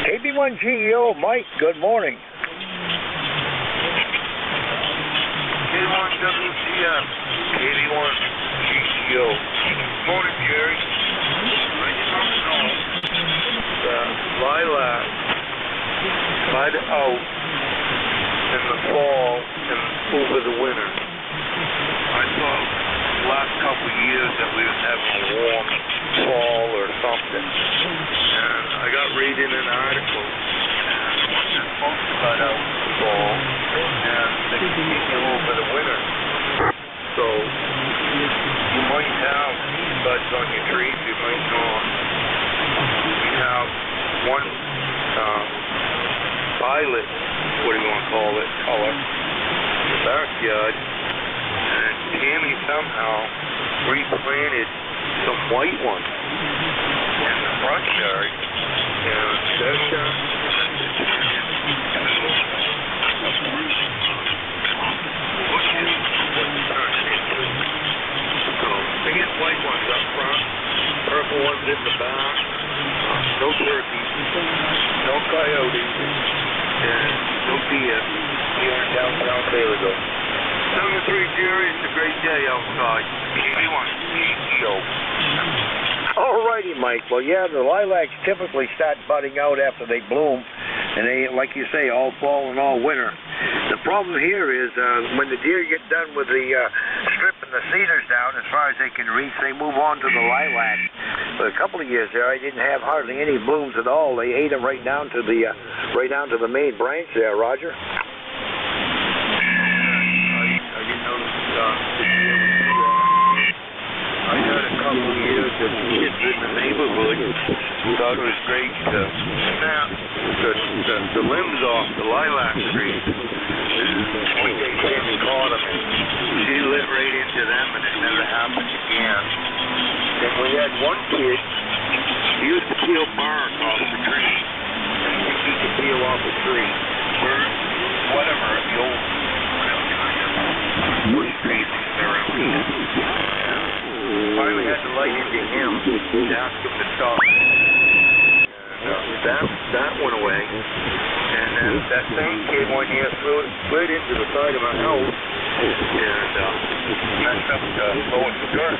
KB1GEO, Mike, good morning. K1WTF, KB1GEO. Morning, Jerry. I just want to know the lilac might out in the fall and over the winter. I thought the last couple of years that we was having a warm fall or something. And I got reading an article and they're supposed to cut out in the fall and they continue over the winter. So you might have buds on your trees, you might not. We have one violet, what do you want to call it, color in the backyard, and Tammy somehow replanted some white ones in the front yard, and so they get white ones up front, purple ones in the back, no turkeys, no coyotes, and no deer here in downtown Taylorville. 7-3, Jerry, it's a great day outside. KB1GEO. All righty, Mike. Well, yeah, the lilacs typically start budding out after they bloom, and they, like you say, all fall and all winter. The problem here is when the deer get done with the stripping the cedars down as far as they can reach, they move on to the lilac. For a couple of years there, I didn't have hardly any blooms at all. They ate them right down to the main branch there, Roger. I didn't notice I had a couple of years of kids in the neighborhood thought it was great to snap the limbs off the lilac trees. One day Tammy caught them and she lit right into them and it never happened again. Then we had one kid, he used to peel bark off the tree. And he could peel off a tree. Birds, whatever, the old bush trees around here. Finally had to light into him to ask him to stop. And that went away. And then that same kid one year slid into the side of my house and messed up blowing the dirt.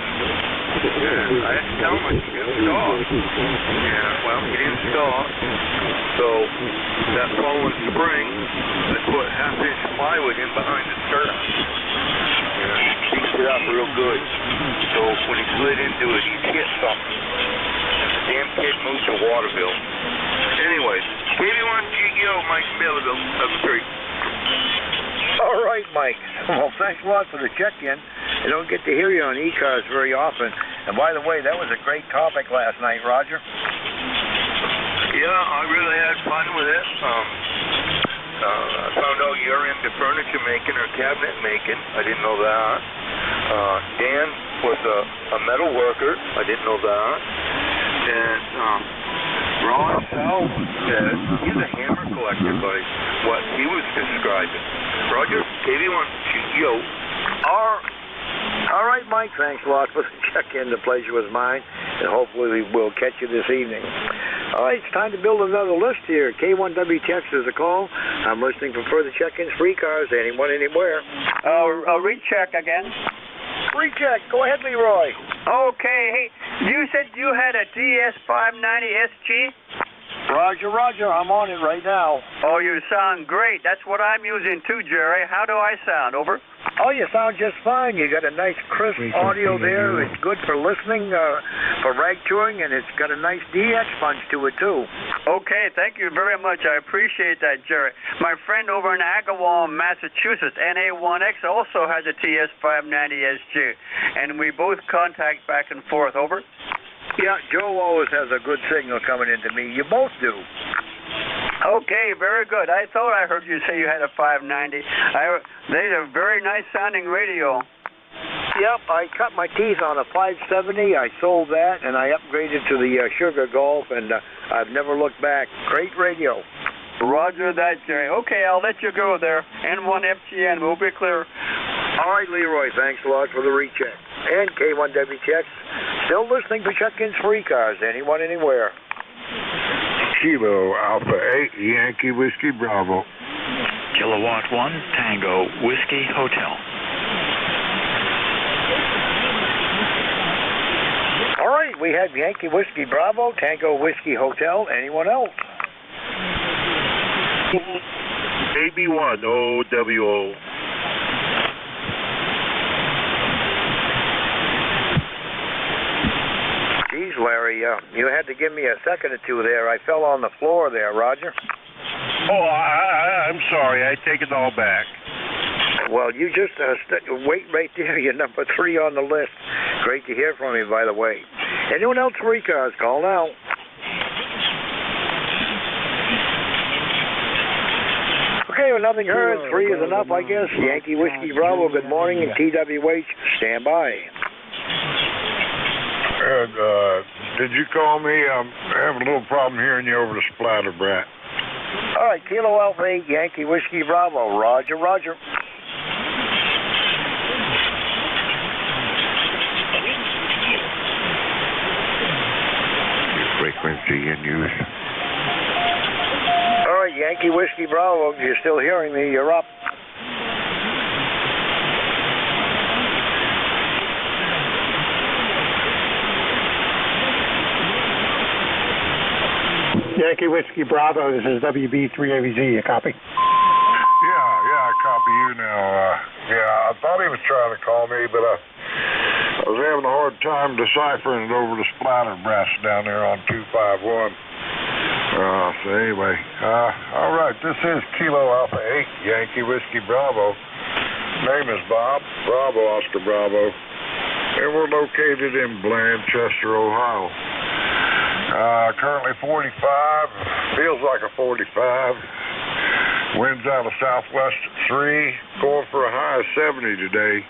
And I had to tell him to stop. And well, he didn't stop. So that following spring, I put half-inch plywood in behind the dirt. Beat it up real good. So when he slid into it, he hit something. The damn kid moved to Waterville. Anyway, KB1GEO, Mike Millville, up the street. All right, Mike. Well, thanks a lot for the check-in. I don't get to hear you on e-cars very often. And by the way, that was a great topic last night, Roger. Yeah, I really had fun with it. I found out you're into furniture making or cabinet making. I didn't know that. Dan was a metal worker. I didn't know that. And Ron Sal said he's a hammer collector by what he was describing. Roger, KB1GEO. All right, Mike. Thanks a lot for the check-in. The pleasure was mine. And hopefully we'll catch you this evening. All right, it's time to build another list here. K1WTX is a call. I'm listening for further check-ins, free cars, anyone, anywhere. Recheck again. Recheck. Go ahead, Leroy. Okay. Hey, you said you had a TS590 SG? Roger. I'm on it right now. Oh, you sound great. That's what I'm using too, Jerry. How do I sound? Over. Oh, you sound just fine. You got a nice crisp audio there. It's good for listening, for rag touring, and it's got a nice DX punch to it too. Okay, thank you very much. I appreciate that, Jerry. My friend over in Agawam, Massachusetts, NA1X, also has a TS590SG, and we both contact back and forth. Over. Yeah, Joe always has a good signal coming into me. You both do. Okay, very good. I thought I heard you say you had a 590. They're a very nice sounding radio. Yep, I cut my teeth on a 570. I sold that, and I upgraded to the Sugar Golf, and I've never looked back. Great radio. Roger that, Jerry. Okay, I'll let you go there. N1FGN, we'll be clear. All right, Leroy, thanks a lot for the recheck. And K1WTX, still listening for check-ins for e-cars. Anyone, anywhere. Kilo Alpha 8, Yankee Whiskey Bravo. Kilowatt 1, Tango Whiskey Hotel. All right, we have Yankee Whiskey Bravo, Tango Whiskey Hotel. Anyone else? AB1 OWO. Geez, Larry, you had to give me a second or two there. I fell on the floor there, Roger. Oh, I'm sorry. I take it all back. Well, you just wait right there. You're number 3 on the list. Great to hear from you, by the way. Anyone else for e-cars? Call now. Okay, well, nothing heard. 3 is enough, I guess. Yankee Whiskey Bravo, good morning, and TWH, stand by. Did you call me? I'm having a little problem hearing you over the splatter, Brat. All right, Kilo Alpha 8, Yankee Whiskey Bravo. Roger, roger. Frequency in use. All right, Yankee Whiskey Bravo, if you're still hearing me, you're up. Yankee Whiskey Bravo, this is WB3AVZ, a copy? Yeah, I copy you now. I thought he was trying to call me, but I was having a hard time deciphering it over the splatter brass down there on 251. So anyway, all right, this is Kilo Alpha 8, Yankee Whiskey Bravo. Name is Bob, Bravo, Oscar Bravo, and we're located in Blanchester, Ohio. Currently 45, feels like a 45. Winds out of southwest at 3, going for a high of 70 today.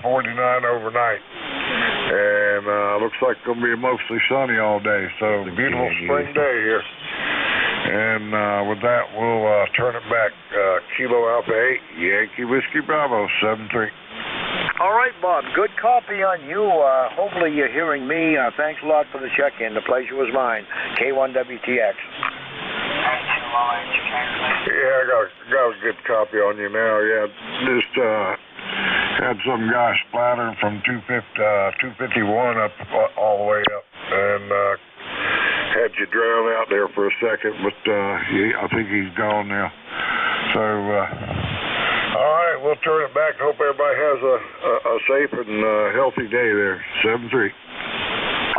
49 overnight. And looks like it's going to be mostly sunny all day. So, beautiful spring day here. And with that, we'll turn it back. Kilo Alpha 8, Yankee Whiskey Bravo, 73. All right, Bob, good copy on you. Hopefully you're hearing me. Thanks a lot for the check-in. The pleasure was mine. K1WTX. Yeah, I got a good copy on you now. Yeah, just had some guy splattering from 251 up all the way up, and had you drown out there for a second, but I think he's gone now. So, all right, we'll turn it back. Hope everybody has a safe and healthy day there. 7-3.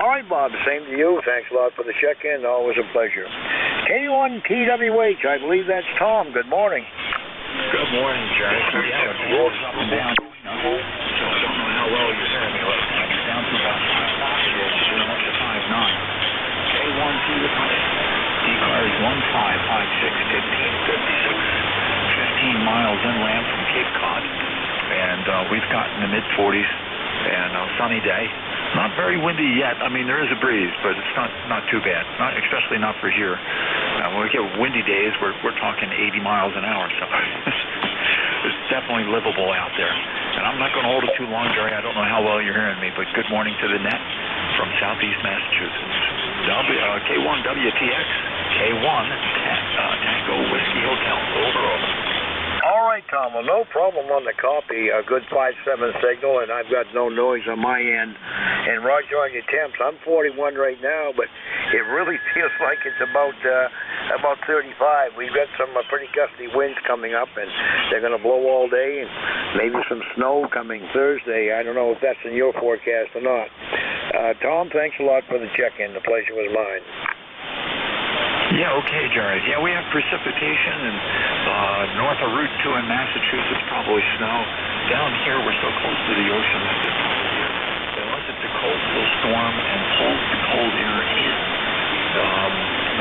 All right, Bob, same to you. Thanks a lot for the check-in. Always a pleasure. K1TWH, I believe that's Tom. Good morning. Good morning, Jerry. Yeah, it rolls up and down. So I don't know how well you're hearing me right now. It's down to about 5.5, up to 5.9. K1 to the E-cars 1556, 15 miles inland from Cape Cod. And we've got in the mid-40s and a sunny day. Not very windy yet. I mean, there is a breeze, but it's not too bad. Especially not for here. When we get windy days, we're talking 80 miles an hour. So it's definitely livable out there. And I'm not going to hold it too long, Jerry. I don't know how well you're hearing me, but good morning to the net from Southeast Massachusetts. K1WTX, K1 Tango Whiskey Hotel. Over. All right, Tom. Well, no problem on the copy. A good 5.7 signal, and I've got no noise on my end. And Roger, on your temps, I'm 41 right now, but it really feels like it's about 35. We've got some pretty gusty winds coming up, and they're going to blow all day, and maybe some snow coming Thursday. I don't know if that's in your forecast or not. Tom, thanks a lot for the check-in. The pleasure was mine. Yeah, okay, Jerry. Yeah, we have precipitation and north of Route 2 in Massachusetts, probably snow. Down here, we're so close to the ocean that this time of year, unless it's a coastal storm and pulls the cold air in,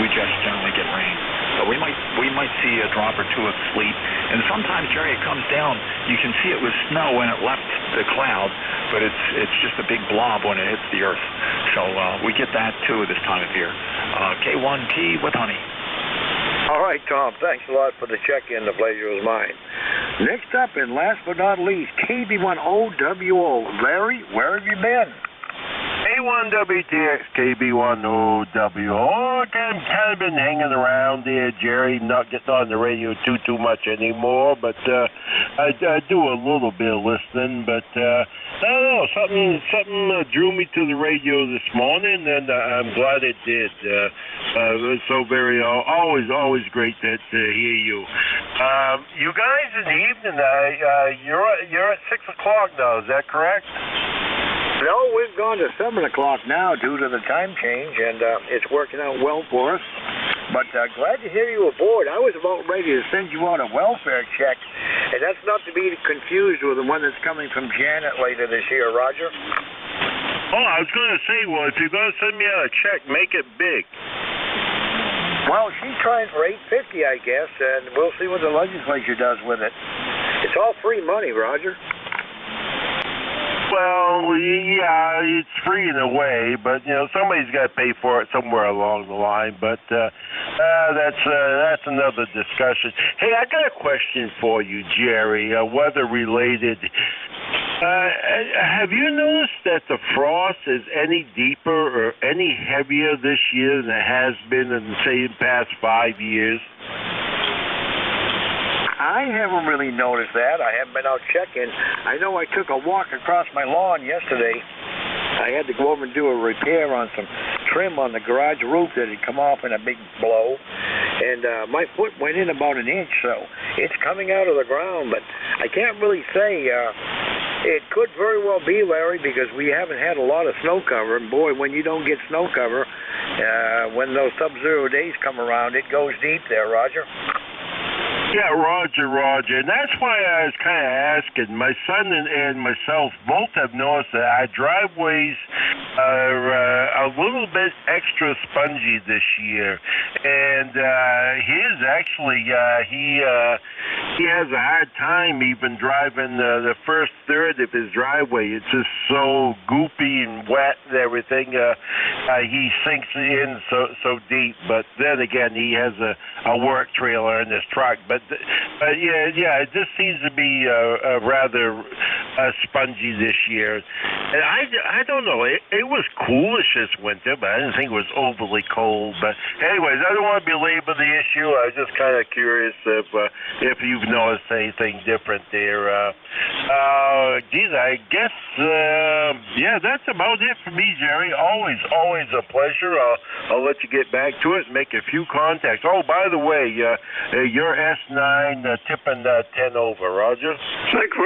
we just generally get rain. But we might see a drop or two of sleet. And sometimes, Jerry, it comes down. You can see it was snow when it left the cloud, but it's just a big blob when it hits the earth. So we get that, too, this time of year. K1T with honey. All right, Tom, thanks a lot for the check-in. The pleasure was mine. Next up, and last but not least, KB1OWO. Larry, where have you been? A1WTX, KB1OWO. I've kind of been hanging around there, Jerry, not getting on the radio too much anymore, but I do a little bit of listening, but I don't know, something drew me to the radio this morning, and I'm glad it did. It was so always great to hear you. You guys in the evening, you're at 6 o'clock now, is that correct? No, we've gone to 7 o'clock now due to the time change, and it's working out well for us. But glad to hear you aboard. I was about ready to send you out a welfare check, and that's not to be confused with the one that's coming from Janet later this year, Roger. Oh, I was going to say, well, if you're going to send me out a check, make it big. Well, she's trying for $850, I guess, and we'll see what the legislature does with it. It's all free money, Roger. Well, yeah, it's free in a way, but somebody's got to pay for it somewhere along the line. But that's another discussion. Hey, I got a question for you, Jerry, weather related. Have you noticed that the frost is any deeper or any heavier this year than it has been in, say, the past 5 years? I haven't really noticed that. I haven't been out checking. I know I took a walk across my lawn yesterday. I had to go over and do a repair on some trim on the garage roof that had come off in a big blow. And my foot went in about an inch, so it's coming out of the ground. But I can't really say. It could very well be, Larry, because we haven't had a lot of snow cover. And, boy, when you don't get snow cover, when those sub-zero days come around, it goes deep there, Roger. Yeah, Roger. And that's why I was kind of asking. My son and myself both have noticed that our driveways are a little bit extra spongy this year. And his actually, he has a hard time even driving the first third of his driveway. It's just so goopy and wet and everything. He sinks in so deep. But then again, he has a work trailer in his truck. But yeah, it just seems to be rather spongy this year. And I don't know. It was coolish this winter, but I didn't think it was overly cold. But anyways, I don't want to belabor the issue. I was just kind of curious if you've noticed anything different there. Geez, I guess yeah, that's about it for me, Jerry. Always a pleasure. I'll let you get back to it and make a few contacts. Oh, by the way, your S9 tipping 10 over, Roger. Mike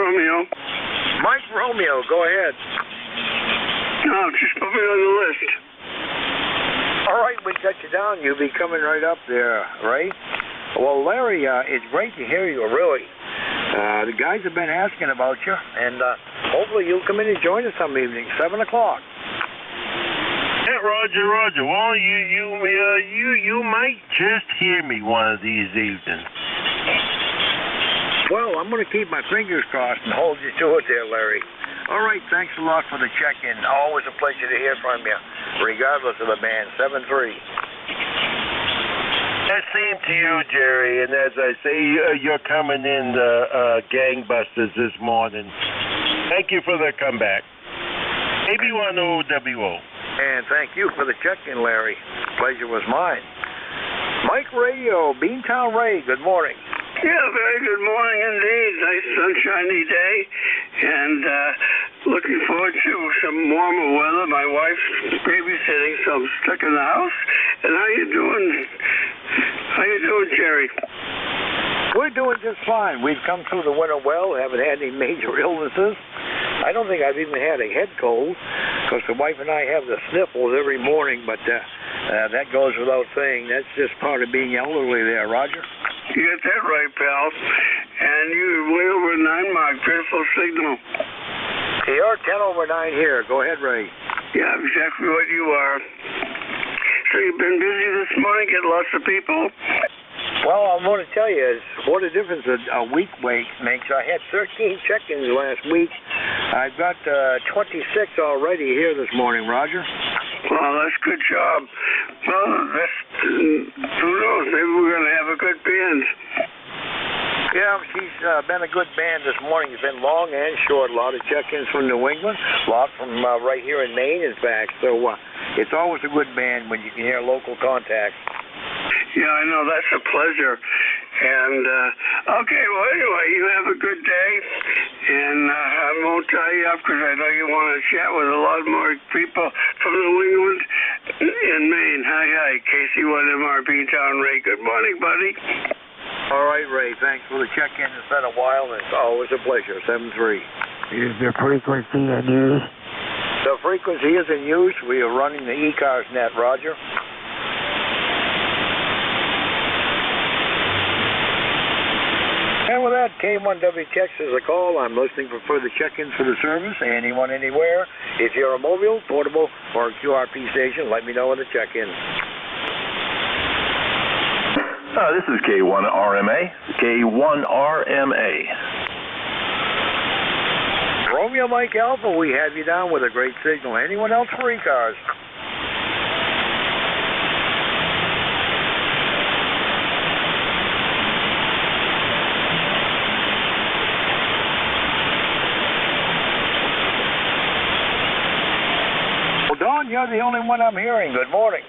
Romeo, go ahead. No, just put me on the list. All right, we got you down. You'll be coming right up there, right? Well, Larry, it's great to hear you, really. The guys have been asking about you, and hopefully you'll come in and join us some evening, 7 o'clock. Yeah, Roger. Well, you might just hear me one of these evenings. Well, I'm going to keep my fingers crossed and hold you to it there, Larry. All right, thanks a lot for the check-in. Always a pleasure to hear from you, regardless of the band. 7-3. Same to you, Jerry. And as I say, you're coming in gangbusters this morning. Thank you for the comeback. KB1OWO. And thank you for the check-in, Larry. Pleasure was mine. Mike Radio, Beantown Ray, good morning. Yeah, very good morning indeed. Nice sunshiny day, and looking forward to some warmer weather. My wife's babysitting, so I'm stuck in the house. And how you doing? Jerry? We're doing just fine. We've come through the winter well, haven't had any major illnesses. I don't think I've even had a head cold, because the wife and I have the sniffles every morning, but That goes without saying. That's just part of being elderly there, Roger. You got that right, pal. And you're way over 9 mark. Beautiful signal. You're 10 over 9 here. Go ahead, Ray. Yeah, exactly what you are. So you've been busy this morning, get lots of people? Well, I'm going to tell you is what a difference a week makes. I had 13 check-ins last week. I've got 26 already here this morning, Roger. Well, that's a good job. Well, who knows? Maybe we're going to have a good band. Yeah, she's been a good band this morning. It's been long and short. A lot of check-ins from New England, a lot from right here in Maine, in fact. So it's always a good band when you can hear local contacts. Yeah, I know. That's a pleasure. And, okay, well, anyway, you have a good day. And I won't tie you up because I know you want to chat with a lot more people from New England in Maine. Hi, KC1MRB Town Ray. Good morning, buddy. All right, Ray. Thanks for the check-in. It's been a while, and it's always a pleasure. 7-3. Is the frequency in use? The frequency is in use. We are running the eCars net, Roger. And with that, K1WTX is a call. I'm listening for further check-ins for the service. Anyone, anywhere. If you're a mobile, portable, or a QRP station, let me know when the check-in. This is K1RMA. K1RMA. Romeo Mike Alpha, we have you down with a great signal. Anyone else for eCars? Well, Don, you're the only one I'm hearing. Good morning.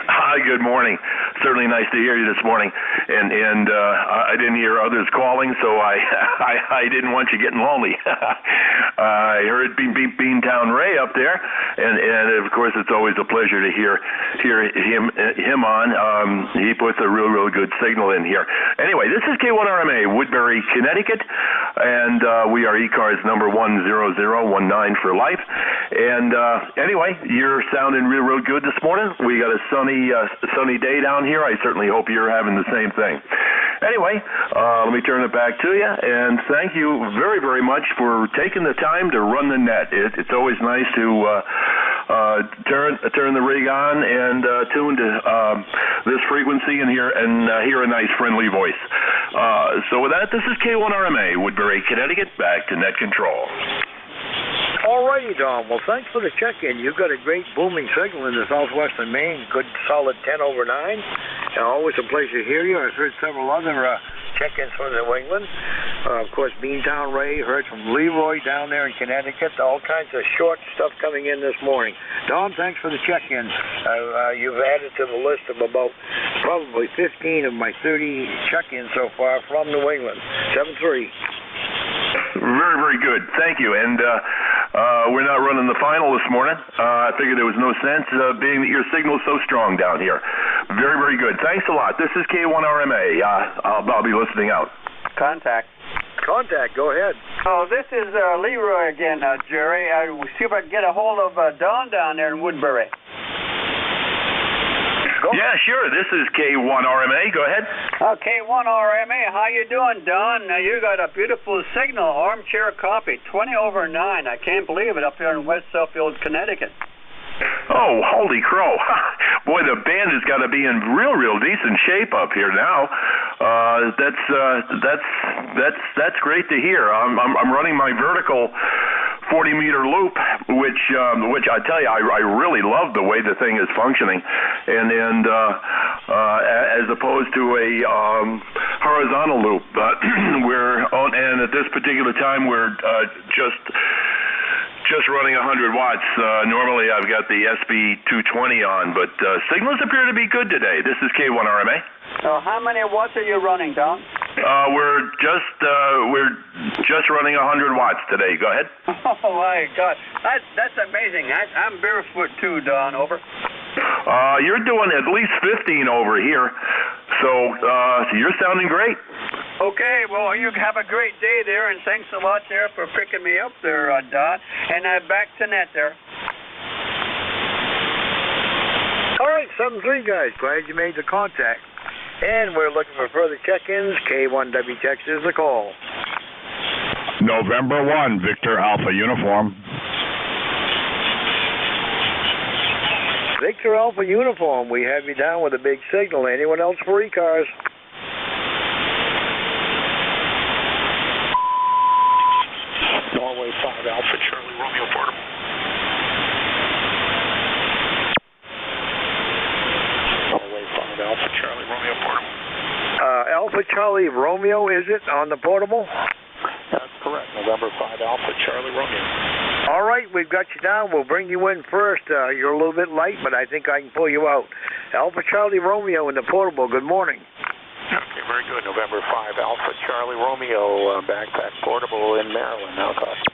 Hi, good morning. Certainly nice to hear you this morning. And I didn't hear others calling, so I didn't want you getting lonely. I heard Beantown Ray up there, and of course it's always a pleasure to hear him on. He puts a real good signal in here. Anyway, this is K1RMA, Woodbury, Connecticut, and we are eCars number 10019 for life. And anyway, you're sounding real good this morning. We got a sunny day down here. I certainly hope you're having the same thing. Anyway, let me turn it back to you, and thank you very much for taking the time to run the net. It's always nice to turn the rig on and tune to this frequency and hear a nice friendly voice. So with that, this is K1RMA, Woodbury, Connecticut, back to net control. All righty, Don. Well, thanks for the check-in. You've got a great booming signal in the southwestern Maine. Good, solid 10 over 9. And always a pleasure to hear you. I've heard several other check-ins from New England. Of course, Beantown Ray, heard from Leroy down there in Connecticut. All kinds of short stuff coming in this morning. Don, thanks for the check-in. You've added to the list of about probably 15 of my 30 check-ins so far from New England. 7-3. Very good. Thank you. And we're not running the final this morning. I figured there was no sense, being that your signal's so strong down here. Very good. Thanks a lot. This is K1RMA. I'll be listening out. Contact. Go ahead. Oh, this is Leroy again, Jerry. I will see if I can get a hold of Don down there in Woodbury. Yeah, sure. This is K1RMA. Go ahead. K1RMA. How you doing, Don? You got a beautiful signal. Armchair copy. 20 over 9. I can't believe it up here in West Suffield, Connecticut. Oh, holy crow. Boy, the band has got to be in real decent shape up here now. That's great to hear. I'm running my vertical 40-meter loop, which I tell you, I really love the way the thing is functioning, and as opposed to a horizontal loop, and at this particular time we're just running 100 watts. Normally I've got the SB220 on, but signals appear to be good today. This is K1RMA. How many watts are you running, Don? We're just running 100 watts today. Go ahead. Oh my God, that's amazing. I'm barefoot too, Don. Over. You're doing at least 15 over here, so you're sounding great. Okay, well, you have a great day there, and thanks a lot there for picking me up there, Don. And back to net there. All right, 7-3 guys, glad you made the contact. And we're looking for further check-ins. K1W text is the call. November 1, Victor Alpha Uniform. Victor Alpha Uniform, we have you down with a big signal. Anyone else for E-Cars? Norway 5 Alpha Charlie Romeo Portable. Norway 5 Alpha Charlie Romeo Portable. Alpha Charlie Romeo, is it, on the portable? That's correct. November 5 Alpha Charlie Romeo. All right, we've got you down. We'll bring you in first. You're a little bit light, but I think I can pull you out. Alpha Charlie Romeo in the portable. Good morning. Okay, very good. November 5 Alpha Charlie Romeo, backpack portable in Maryland. Now, copy.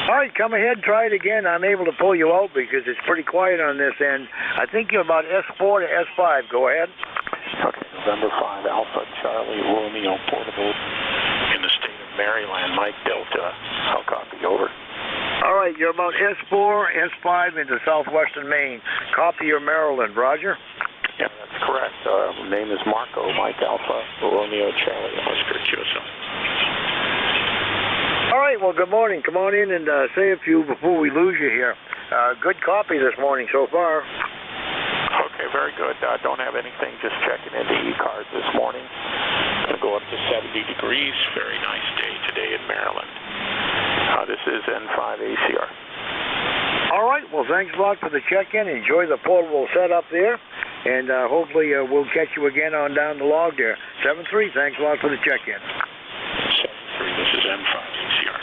All right, come ahead, try it again. I'm able to pull you out because it's pretty quiet on this end. I think you're about S4 to S5. Go ahead. Okay, November 5 Alpha Charlie Romeo portable in the state of Maryland. Mike Delta. I'll copy over. All right, you're about S4, S5 into southwestern Maine. Copy your Maryland, Roger. Yeah, that's correct. Name is Marco, Mike Alpha, Romeo Charlie, Oscar Choso. All right, well, good morning. Come on in and say a few before we lose you here. Good copy this morning so far. Okay, very good. Don't have anything, just checking into E-Cars this morning. Going to go up to 70 degrees. Very nice day today in Maryland. This is N5 ACR. All right, well, thanks a lot for the check-in. Enjoy the portable setup there, and hopefully we'll catch you again on down the log there. 7-3, thanks a lot for the check-in. 7-3, this is N5 ACR.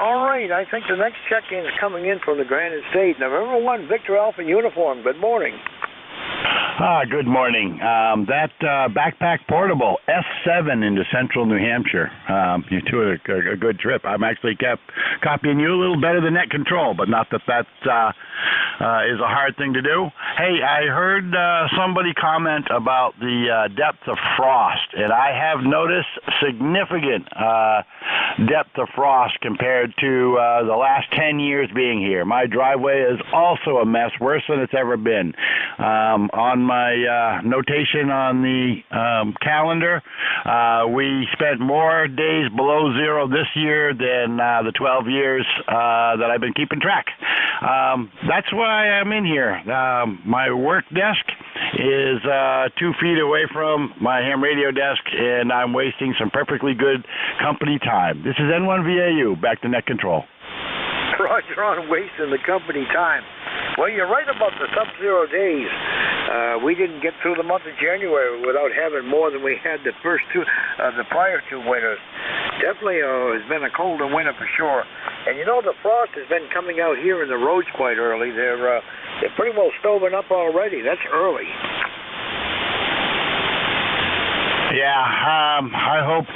All right, I think the next check-in is coming in from the Granite State. November 1, Victor Alpha Uniform. Good morning. Good morning. That backpack portable, S7 into central New Hampshire. You took a good trip. I'm actually kept copying you a little better than net control, but not that is a hard thing to do. Hey, I heard somebody comment about the depth of frost, and I have noticed significant depth of frost compared to the last 10 years being here. My driveway is also a mess, worse than it's ever been. On my notation on the calendar, we spent more days below zero this year than the 12 years that I've been keeping track. That's why I'm in here. My work desk is 2 feet away from my ham radio desk, and I'm wasting some perfectly good company time. This is N1VAU, back to net control. Roger on wasting the company time. Well, you're right about the sub-zero days. We didn't get through the month of January without having more than we had the first two, the prior 2 winters. Definitely has been a colder winter for sure. And you know, the frost has been coming out here in the roads quite early. They're pretty well stoven up already. That's early. Yeah, I hope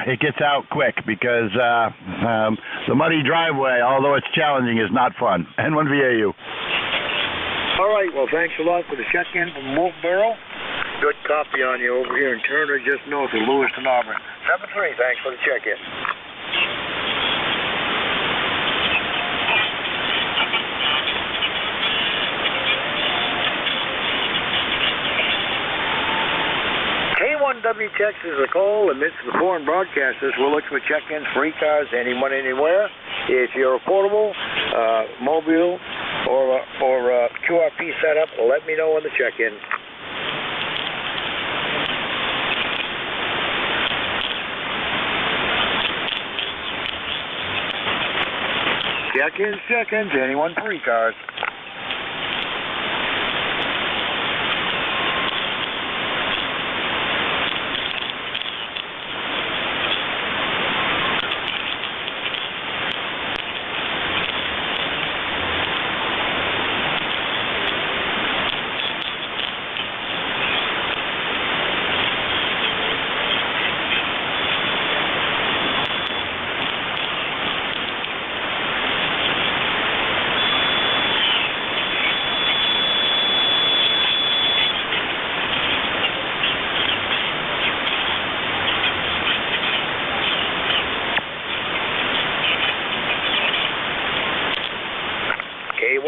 it gets out quick because the muddy driveway, although it's challenging, is not fun. N1VAU. All right, well, thanks a lot for the check-in from Wolfboro. Good copy on you over here in Turner, just north of Lewiston, Auburn. 7-3, thanks for the check-in. K1W text is a call amidst the foreign broadcasters. We'll look for check-ins for E-Cars, anyone, anywhere. If you're a portable, mobile, or QRP setup, let me know on the check-in. Check-ins, anyone for E-Cars.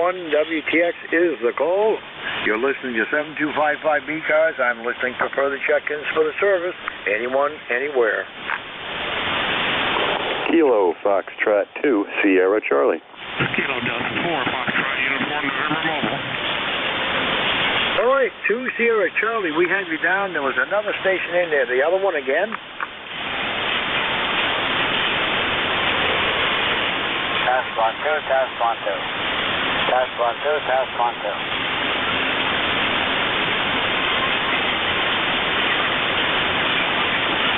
K1WTX is the call. You're listening to 7255 B-Cars. I'm listening for further check-ins for the service. Anyone, anywhere. Kilo Foxtrot 2, Sierra Charlie. Kilo Delta 4, Foxtrot Uniform November Mobile. All right, 2 Sierra Charlie, we had you down. There was another station in there. The other one again? Task 1 2, Task 1 2. Task 1 2, Task 1 2.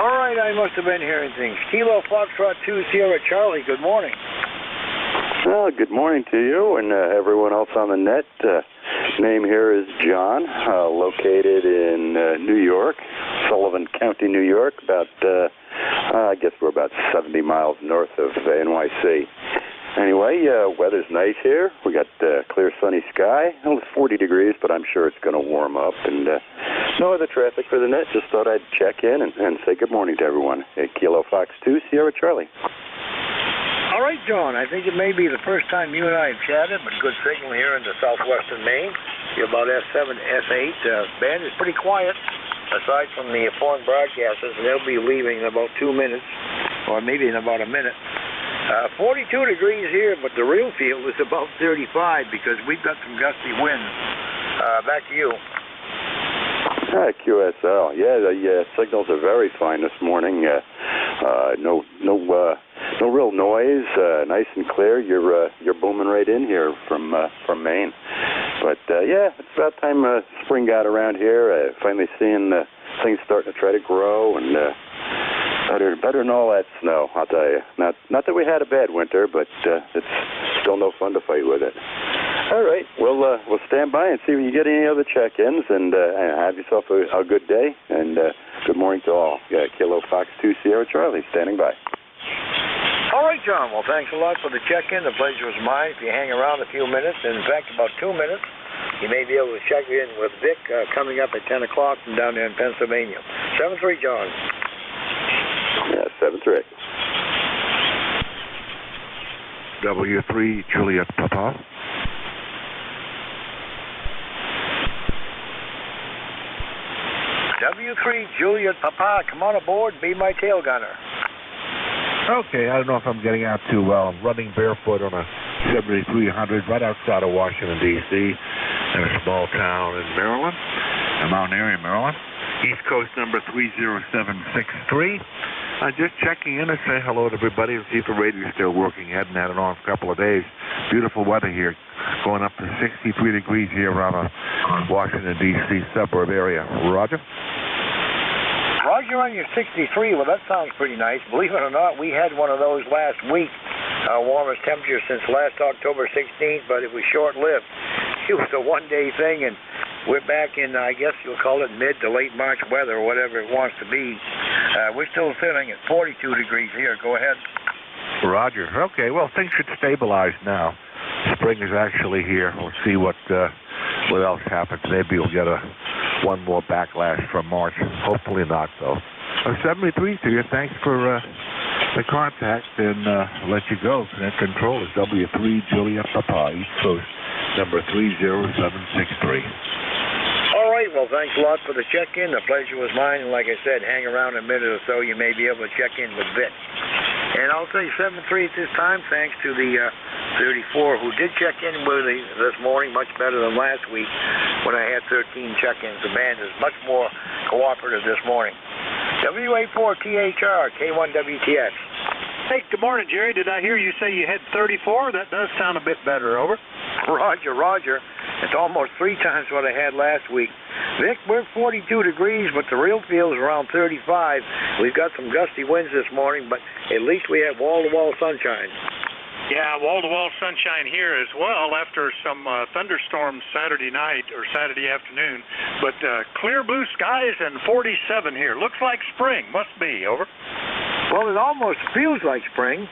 All right, I must have been hearing things. Kilo Foxtrot 2 Sierra Charlie, good morning. Well, good morning to you and everyone else on the net. Name here is John, located in New York, Sullivan County, New York, about, I guess we're about 70 miles north of NYC. Anyway, weather's nice here. We got clear sunny sky. Well, it's 40 degrees, but I'm sure it's going to warm up. And no other traffic for the net. Just thought I'd check in and say good morning to everyone. Kilo Fox 2, Sierra Charlie. All right, John, I think it may be the first time you and I have chatted, but good signal here in the southwestern Maine. You're about S7, S8. Band is pretty quiet, aside from the foreign broadcasters, and they'll be leaving in about 2 minutes, or maybe in about a minute. 42 degrees here, but the real field is about 35 because we've got some gusty winds. Back to you. QSL. Yeah, the signals are very fine this morning. No real noise. Nice and clear. You're booming right in here from Maine. But yeah, it's about time spring got around here. Finally seeing things starting to try to grow and better than all that snow. I'll tell you. Not that we had a bad winter, but it's still no fun to fight with it. All right, we'll stand by and see if you get any other check-ins, and have yourself a good day, and good morning to all. Kilo Fox 2 Sierra Charlie, standing by. All right, John. Well, thanks a lot for the check-in. The pleasure was mine. If you hang around a few minutes, in fact, about 2 minutes, you may be able to check in with Vic coming up at 10 o'clock from down there in Pennsylvania. 7-3, John. Yeah, 7-3. W3 Juliet Papa. W3 Juliet Papa, come on aboard, be my tail gunner. Okay, I don't know if I'm getting out too well. I'm running barefoot on a 7300 right outside of Washington, D.C., in a small town in Maryland, Mount Airy, Maryland. East Coast number 30763. Just checking in to say hello to everybody and see if the radio's still working. Hadn't had it on for a couple of days. Beautiful weather here, going up to 63 degrees here around the Washington, D.C. suburb area. Roger? Roger on your 63. Well, that sounds pretty nice. Believe it or not, we had one of those last week. Warmest temperature since last October 16th, but it was short-lived. It was a one-day thing, and we're back in, I guess you'll call it mid to late March weather or whatever it wants to be. We're still sitting at 42 degrees here. Go ahead. Roger. Okay, well, things should stabilize now. Spring is actually here. We'll see what else happens. Maybe we'll get one more backlash from March. Hopefully not, though. 73 to you. Thanks for the contact, and I'll let you go. Net control is W3 Juliet Papa, East Coast, number 30763. All right, well, thanks a lot for the check-in. The pleasure was mine, and like I said, hang around a minute or so. You may be able to check in with Vic. And I'll say 7-3 at this time, thanks to the 34 who did check in with me this morning, much better than last week when I had 13 check-ins. The band is much more cooperative this morning. WA4THR, K1WTX. Hey, good morning, Jerry. Did I hear you say you had 34? That does sound a bit better, over. Roger. It's almost 3 times what I had last week. Vic, we're 42 degrees, but the real feel is around 35. We've got some gusty winds this morning, but at least we have wall-to-wall sunshine. Yeah, wall-to-wall sunshine here as well after some thunderstorms Saturday night or Saturday afternoon. But clear blue skies and 47 here. Looks like spring. Must be, over. Well, it almost feels like spring.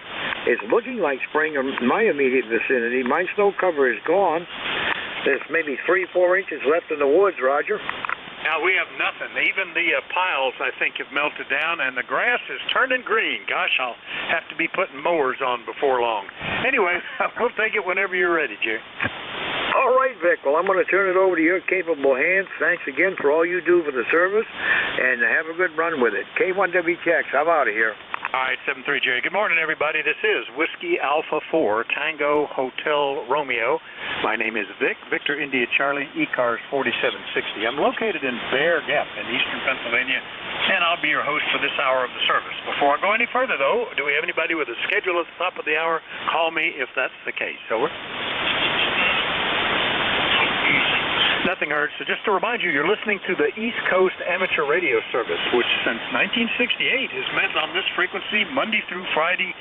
It's looking like spring in my immediate vicinity. My snow cover is gone. There's maybe 3-4 inches left in the woods, Roger. Now, we have nothing. Even the piles, I think, have melted down, and the grass is turning green. Gosh, I'll have to be putting mowers on before long. Anyway, we'll take it whenever you're ready, Jerry. All right, Vic. Well, I'm going to turn it over to your capable hands. Thanks again for all you do for the service, and have a good run with it. K1WTX, I'm out of here. All right, 7-3, Jerry. Good morning, everybody. This is Whiskey Alpha 4, Tango Hotel Romeo. My name is Vic, Victor India Charlie, ECARS 4760. I'm located in Bear Gap in eastern Pennsylvania, and I'll be your host for this hour of the service. Before I go any further, though, do we have anybody with a schedule at the top of the hour? Call me if that's the case. Over. Nothing heard. So just to remind you, you're listening to the East Coast Amateur Radio Service, which since 1968 has met on this frequency Monday through Friday,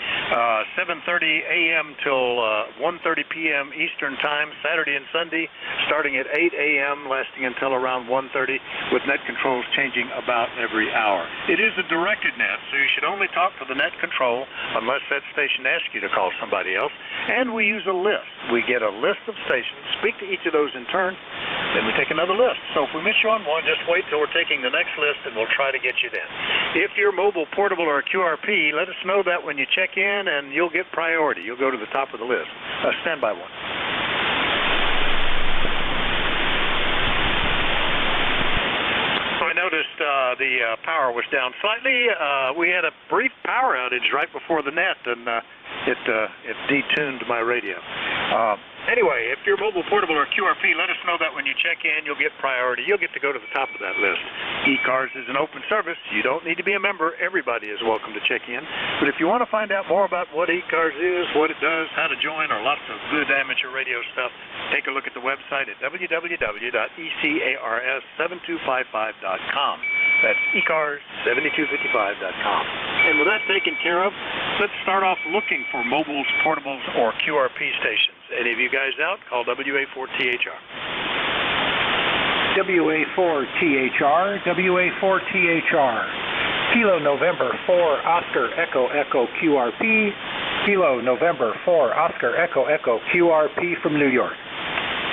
7:30 a.m. till 1:30 p.m. Eastern Time, Saturday and Sunday, starting at 8 a.m., lasting until around 1:30, with net controls changing about every hour. It is a directed net, so you should only talk to the net control unless that station asks you to call somebody else. And we use a list. We get a list of stations, speak to each of those in turn, then we take another list. So if we miss you on one, just wait till we're taking the next list, and we'll try to get you then. If you're mobile, portable, or QRP, let us know that when you check in, and you'll get priority. You'll go to the top of the list. Stand by one. I noticed the power was down slightly. We had a brief power outage right before the net, and it detuned my radio. Anyway, if you're mobile, portable, or QRP, let us know that when you check in, you'll get priority. You'll get to go to the top of that list. ECARS is an open service. You don't need to be a member. Everybody is welcome to check in. But if you want to find out more about what ECARS is, what it does, how to join, or lots of good amateur radio stuff, take a look at the website at www.ecars7255.com. That's ecars7255.com. And with that taken care of, let's start off looking for mobiles, portables, or QRP stations. Any of you guys out? Call WA4THR. WA4THR, WA4THR. Kilo November 4 Oscar Echo Echo QRP. Kilo November 4 Oscar Echo Echo QRP from New York.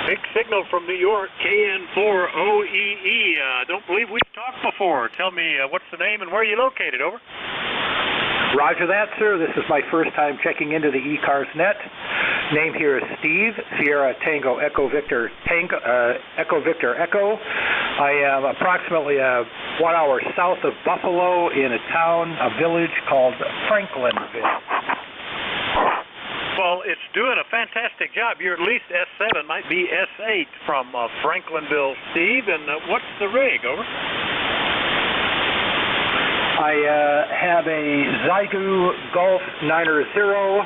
Big signal from New York, KN4OEE. Don't believe we've talked before. Tell me what's the name and where are you located, over? Roger that, sir. This is my first time checking into the ECARS net. Name here is Steve, Sierra Tango Echo Victor Echo Victor Echo. I am approximately 1 hour south of Buffalo in a town, a village called Franklinville. Well, it's doing a fantastic job. You're at least S7, might be S8 from Franklinville, Steve. And what's the rig, over? I have a Zygu Golf 9er0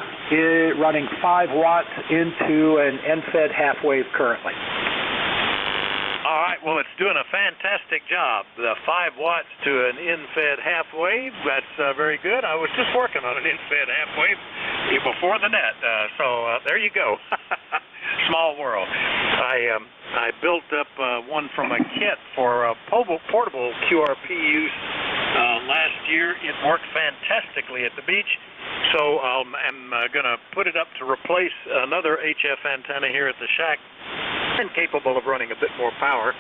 running 5 watts into an NFED half wave currently. All right, well, it's doing a fantastic job. The 5 watts to an NFED half wave, that's very good. I was just working on an NFED half wave before the net, so there you go. Small world. I built up one from a kit for portable QRP use last year. It worked fantastically at the beach, so I'm going to put it up to replace another HF antenna here at the shack, and capable of running a bit more power,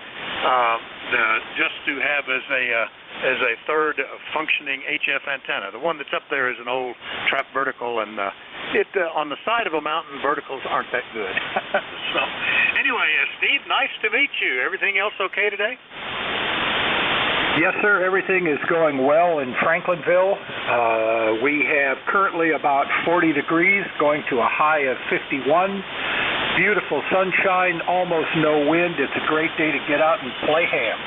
just to have as a third functioning HF antenna. The one that's up there is an old trap vertical, and on the side of a mountain, verticals aren't that good. So anyway, Steve, nice to meet you. Everything else okay today? Yes, sir. Everything is going well in Franklinville. We have currently about 40 degrees, going to a high of 51. Beautiful sunshine, almost no wind. It's a great day to get out and play ham.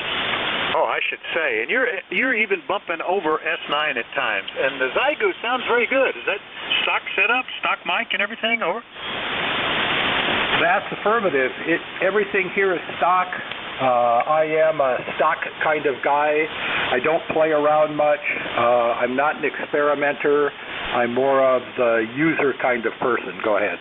Oh, I should say. And you're even bumping over S9 at times. And the Zygu sounds very good. Is that stock setup, stock mic, and everything, over? That's affirmative. Everything here is stock. I am a stock kind of guy. I don't play around much. I'm not an experimenter. I'm more of the user kind of person. Go ahead.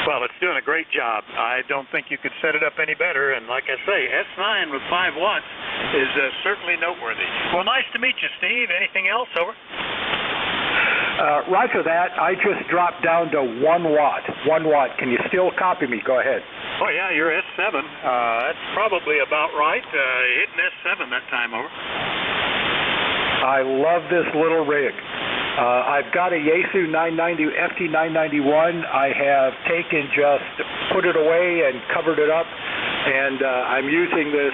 Well, it's doing a great job. I don't think you could set it up any better. And like I say, S9 with 5 watts is certainly noteworthy. Well, nice to meet you, Steve. Anything else, over? Roger that. I just dropped down to 1 watt. 1 watt. Can you still copy me? Go ahead. Oh, yeah, you're S7. That's probably about right. Hitting S7 that time, over. I love this little rig. I've got a Yaesu 990 FT991. I have put it away and covered it up, and I'm using this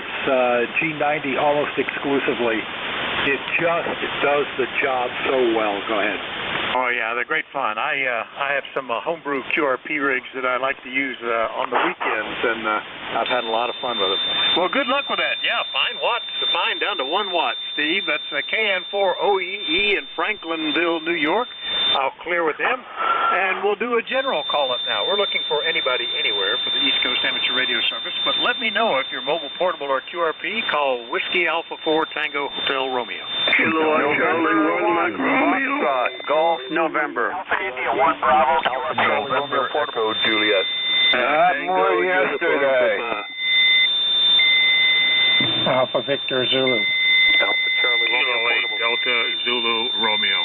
G90 almost exclusively. It just does the job so well. Go ahead. Oh yeah, they're great fun. I have some homebrew QRP rigs that I like to use on the weekends, and I've had a lot of fun with them. Well, good luck with that. Yeah, fine watts, fine down to 1 watt, Steve. That's a KN4OEE in Franklinville, New York. I'll clear with them, and we'll do a general call-up now. We're looking for anybody anywhere for the East Coast Amateur Radio Service, but let me know if you're mobile, portable, or QRP. Call Whiskey Alpha 4 Tango Hotel Romeo. Kilo Charlie 1 Mike Romeo. Golf November. Alpha India 1 Bravo. Alpha November Echo Juliet. That more yesterday. Alpha Victor Zulu. Alpha Charlie Kilo Romeo 8 Delta Zulu Romeo.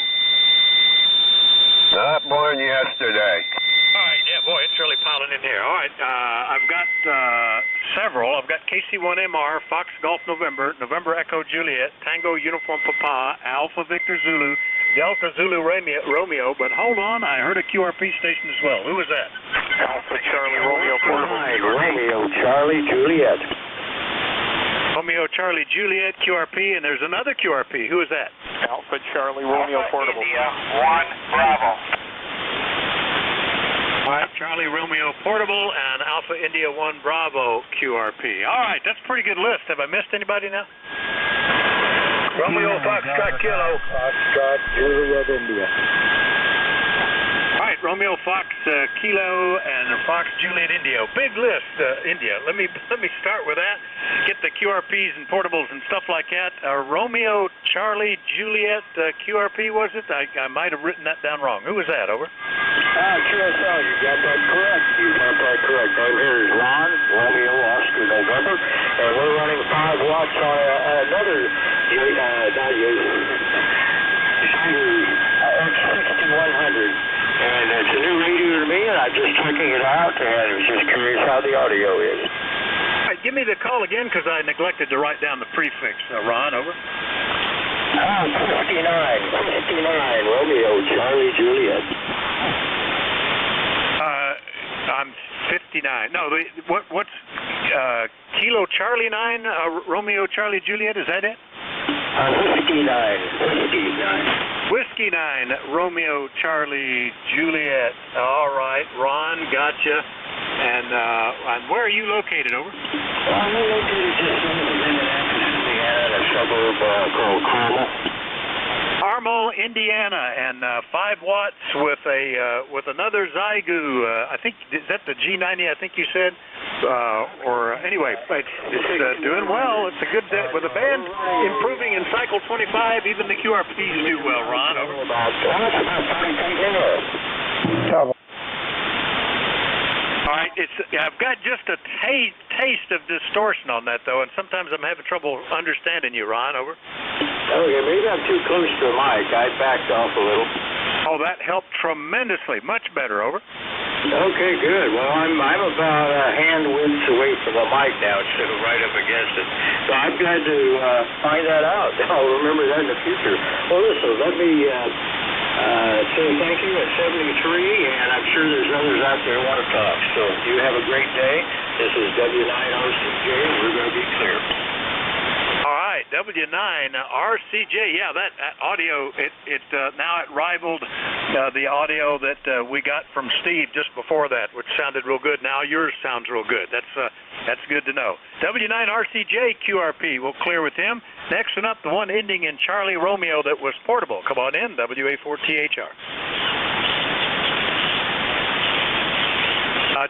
Not more than yesterday. All right, yeah, boy, it's really piling in here. All right, I've got several. I've got KC1MR, Fox Golf November, November Echo Juliet, Tango Uniform Papa, Alpha Victor Zulu, Delta Zulu Romeo, but hold on, I heard a QRP station as well. Who was that? Alpha Charlie Romeo Portable. Romeo Charlie Juliet. Romeo Charlie Juliet QRP, and there's another QRP. Who is that? Alpha Charlie Romeo Portable. India 1 Bravo. All right, Charlie Romeo Portable and Alpha India 1 Bravo QRP. All right, that's a pretty good list. Have I missed anybody now? Romeo Foxtrot Kilo. Foxtrot Juliet India. All right, Romeo Fox Kilo and Fox Juliet India. Big list, India. Let me start with that. Get the QRPs and portables and stuff like that. Romeo Charlie Juliet QRP, was it? I might have written that down wrong. Who was that? Over. QSL, you got that correct. You got that correct. And here's Ron, Romeo Oscar November, and we're running 5 watts on another X6100. And it's a new radio to me, and I'm just checking it out, and I was just curious how the audio is. All right, give me the call again, because I neglected to write down the prefix. Ron, over. 59, Romeo Charlie Juliet. I'm 59. No, what's Kilo Charlie 9, Romeo Charlie Juliet? Is that it? Whiskey 9. Whiskey 9, Romeo Charlie Juliet. All right, Ron, gotcha. And where are you located, over? I'm located just north of Indianapolis, Indiana, in a suburb called Carmel. Carmel, Indiana, and 5 watts with another Zygu. I think is that the G90? I think you said, or anyway, it's doing well. It's a good day with the band improving in cycle 25. Even the QRPs do well. Ron, over. All right, I've got just a taste of distortion on that though, and sometimes I'm having trouble understanding you, Ron. Over. Okay, maybe I'm too close to the mic. I backed off a little. Oh, that helped tremendously. Much better. Over. Okay, good. Well, I'm about a hand width away from the mic now instead of right up against it. So I'm glad to find that out. I'll remember that in the future. Well, listen, let me say thank you at 73, and I'm sure there's others out there who want to talk. So you have a great day. This is W9RCJ, and we're going to be clear. All right, W9RCJ. Yeah, that audio, now it rivaled the audio that we got from Steve just before that, which sounded real good. Now yours sounds real good. That's good to know. W9RCJ QRP. We'll clear with him. Next one up, the one ending in Charlie Romeo that was portable. Come on in, WA4THR.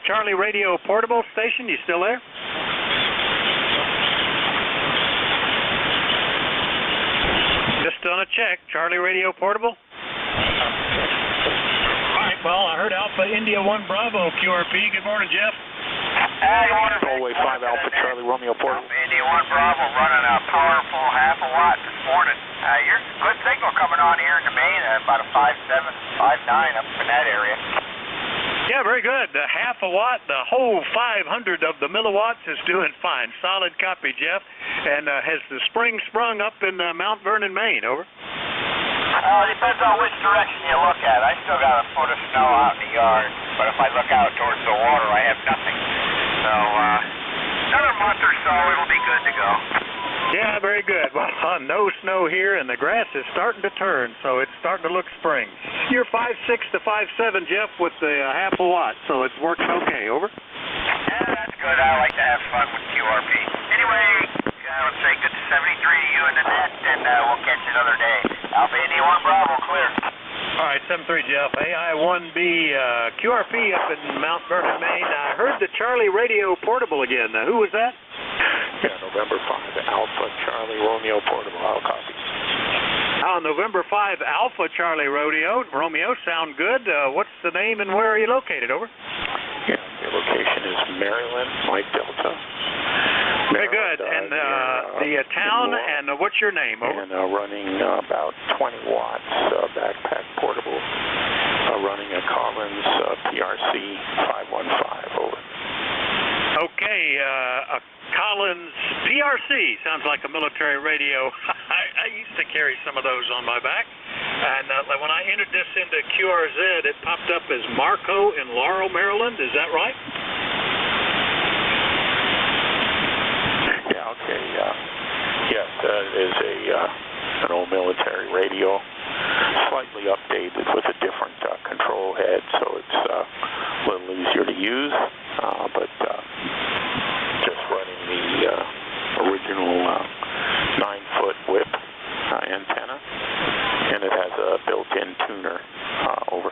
Charlie Radio Portable Station, you still there? Just on a check. Charlie Radio Portable? All right, well, I heard Alpha India 1 Bravo QRP. Good morning, Jeff. Tollway 5 Alpha Charlie Romeo Portable. Alpha India 1 Bravo running a powerful half a watt this morning. You're good signal coming on here in the main, about a 5.7, 5.9 up in that area. Yeah, very good. Half a watt, the whole 500 of the milliwatts is doing fine. Solid copy, Jeff. And has the spring sprung up in Mount Vernon, Maine? Over. It depends on which direction you look at. I still got a foot of snow out in the yard, but if I look out towards the water, I have nothing. So, another month or so, it'll be good to go. Yeah, very good. Well, no snow here, and the grass is starting to turn, so it's starting to look spring. You're 5'6" to 5'7", Jeff, with the half a watt, so it's working okay. Over. Yeah, that's good. I like to have fun with QRP. Anyway, I would say good to 73 to you in the net, and we'll catch you another day. Alpha Indy 1 Bravo, clear. All right, 73, Jeff. AI1B, QRP up in Mount Vernon, Maine. I heard the Charlie Radio portable again. Who was that? Yeah, November 5, Alpha Charlie Romeo portable. I'll copy. November 5, Alpha Charlie Romeo. Sound good. What's the name and where are you located? Over. Yeah, your location is Maryland, Mike Delta. Very good. And the town and what's your name? Over. And running about 20 watts backpack portable. Running a Collins PRC 515. Over. Okay, a Collins PRC sounds like a military radio. I used to carry some of those on my back. And when I entered this into QRZ, it popped up as Marco in Laurel, Maryland. Is that right? Yeah, okay. Yes, that is an old military radio, slightly updated with a different control head, so it's a little easier to use, but just running the original 9-foot whip antenna, and it has a built-in tuner. Over.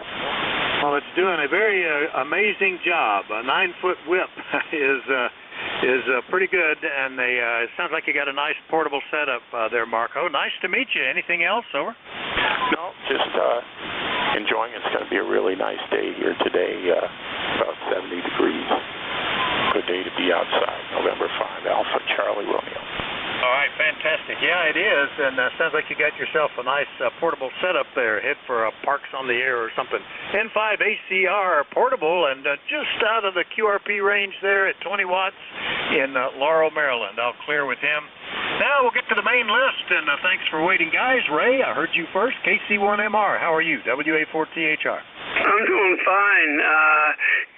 Well, it's doing a very amazing job. A 9-foot whip is pretty good, and it sounds like you got a nice portable setup there, Marco. Nice to meet you. Anything else? Over. No, just enjoying it. It's going to be a really nice day here today, about 70 degrees. Good day to be outside. November 5, Alpha Charlie Romeo. All right, fantastic. Yeah, it is, and sounds like you got yourself a nice portable setup there. Head for Parks on the Air or something. N5 ACR portable, and just out of the QRP range there at 20 watts in Laurel, Maryland. I'll clear with him. Now we'll get to the main list, and thanks for waiting, guys. Ray, I heard you first. KC1MR, how are you? WA4THR. I'm doing fine.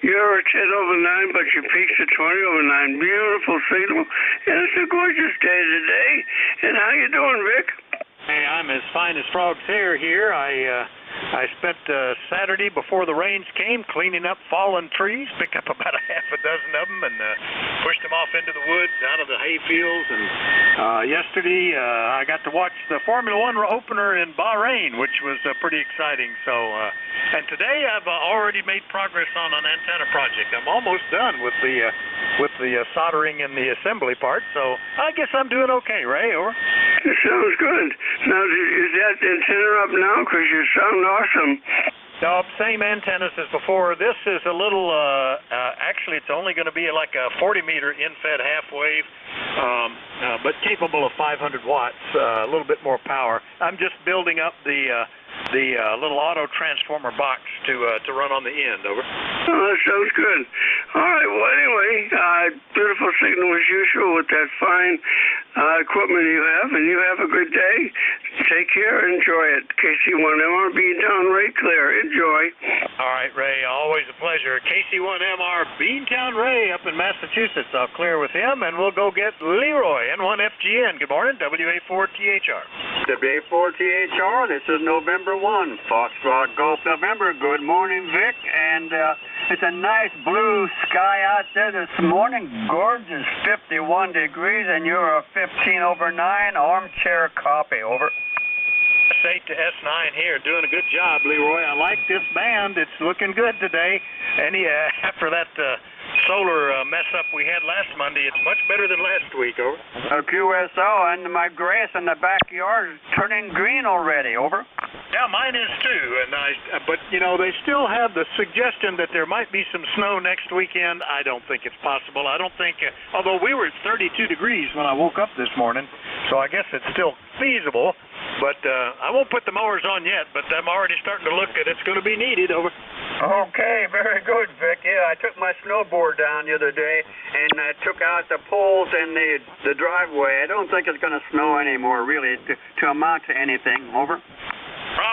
You're 10 over 9, but your peak's at 20 over 9. Beautiful signal, and it's a gorgeous day today. And how you doing, Vic? Hey, I'm as fine as frog's hair here. I spent Saturday before the rains came cleaning up fallen trees, picked up about a half a dozen of them and pushed them off into the woods, out of the hay fields. And yesterday I got to watch the Formula One opener in Bahrain, which was pretty exciting. So, and today I've already made progress on an antenna project. I'm almost done with the soldering and the assembly part. So I guess I'm doing okay, Ray. Over. It sounds good. Now, is that antenna up now? Because you sound awesome. No, same antennas as before. This is a little, actually it's only going to be like a 40-meter in-fed half wave, but capable of 500 watts, a little bit more power. I'm just building up the little auto transformer box to run on the end. Over. Oh, that sounds good. All right, well, anyway, beautiful signal as usual with that fine equipment you have, and you have a good day. Take care, enjoy it. KC1MR, Beantown Ray, clear. Enjoy. All right, Ray, always a pleasure. KC1MR, Beantown Ray up in Massachusetts. I'll clear with him, and we'll go get Leroy, N1FGN. Good morning, WA4THR. WA4THR, this is November 1, Foxtrot Golf November. Good morning, Vic, and it's a nice blue sky out there this morning. Gorgeous, 51 degrees, and you're a 15 over 9 armchair copy. Over. S8 to S9 here, doing a good job, Leroy. I like this band. It's looking good today. After that solar mess up we had last Monday, it's much better than last week. Over. QSO, and my grass in the backyard is turning green already. Over. Yeah, mine is too. But you know, they still have the suggestion that there might be some snow next weekend. I don't think it's possible. I don't think, although we were at 32 degrees when I woke up this morning, so I guess it's still feasible. But I won't put the mowers on yet, but I'm already starting to look at it's going to be needed. Over. Okay, very good, Vic. Yeah, I took my snowboard down the other day and took out the poles and the driveway. I don't think it's going to snow anymore, really, to amount to anything. Over.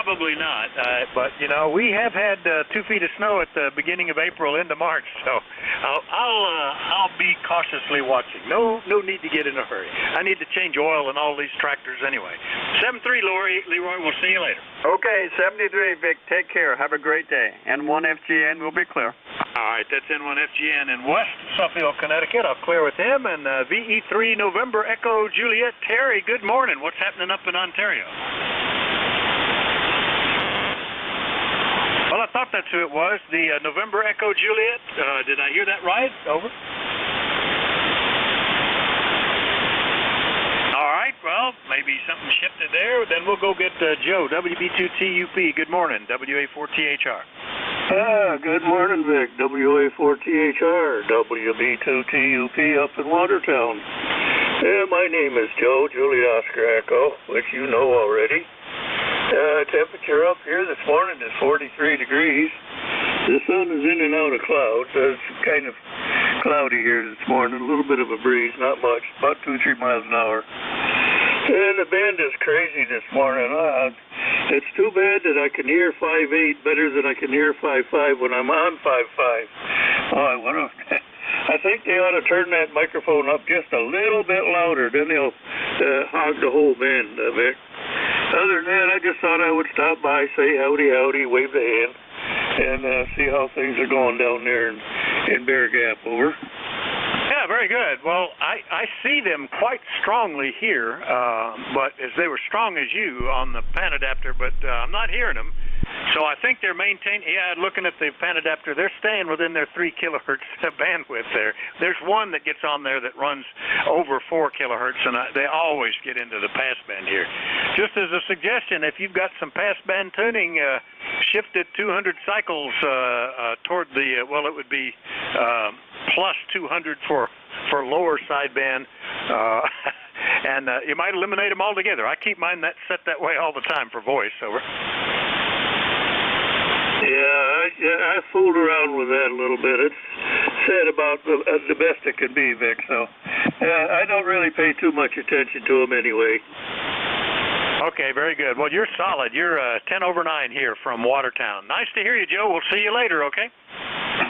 Probably not, but you know we have had 2 feet of snow at the beginning of April into March, so I'll be cautiously watching. No need to get in a hurry. I need to change oil in all these tractors anyway. 73 Leroy, we'll see you later. Okay, 73 Vic, take care. Have a great day. N1FGN will be clear. All right, that's N1FGN in West Suffield, Connecticut. I'll clear with him. And VE3 November Echo Juliet Terry. Good morning. What's happening up in Ontario? Well, I thought that's who it was. The November Echo Juliet. Did I hear that right? Over. All right. Well, maybe something shifted there. Then we'll go get Joe, WB2TUP. Good morning, WA4THR. Good morning, Vic. WA4THR, WB2TUP up in Watertown. My name is Joe, Julie Oscar Echo, which you know already. Temperature up here this morning is 43 degrees. The sun is in and out of clouds. It's kind of cloudy here this morning. A little bit of a breeze, not much, about 2-3 miles an hour. And the band is crazy this morning. It's too bad that I can hear 5.8 better than I can hear 5.5 when I'm on 5.5. I think they ought to turn that microphone up just a little bit louder, then they'll hog the whole band, Vic. Other than that, I just thought I would stop by, say howdy, howdy, wave the hand, and see how things are going down there in Bear Gap. Over. Yeah, very good. Well, I see them quite strongly here, but as they were strong as you on the pan adapter, but I'm not hearing them. So I think they're maintaining, looking at the pan adapter, they're staying within their 3 kilohertz bandwidth there. There's one that gets on there that runs over 4 kilohertz, and they always get into the passband here. Just as a suggestion, if you've got some passband tuning, shift it 200 cycles toward the, well, it would be plus 200 for lower sideband, and you might eliminate them altogether. I keep mine set that way all the time for voice. Over. Yeah, I fooled around with that a little bit. It's said about the best it can be, Vic, so I don't really pay too much attention to them anyway. Okay, very good. Well, you're solid. You're 10 over 9 here from Watertown. Nice to hear you, Joe. We'll see you later, okay?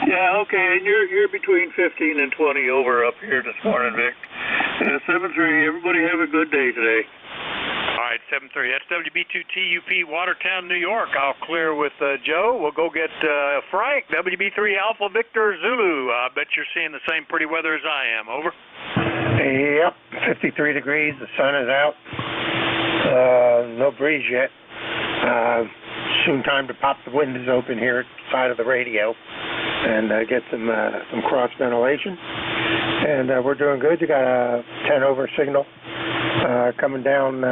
Yeah, okay, and you're between 15 and 20 over up here this morning, Vic. 7-3, everybody have a good day today. All right, 7-3. That's WB2TUP, Watertown, New York. I'll clear with Joe. We'll go get Frank, WB3 Alpha Victor Zulu. I bet you're seeing the same pretty weather as I am. Over. Yep, 53 degrees. The sun is out. No breeze yet. Soon time to pop the windows open here at the side of the radio and get some cross ventilation. And we're doing good. You got a 10 over signal coming down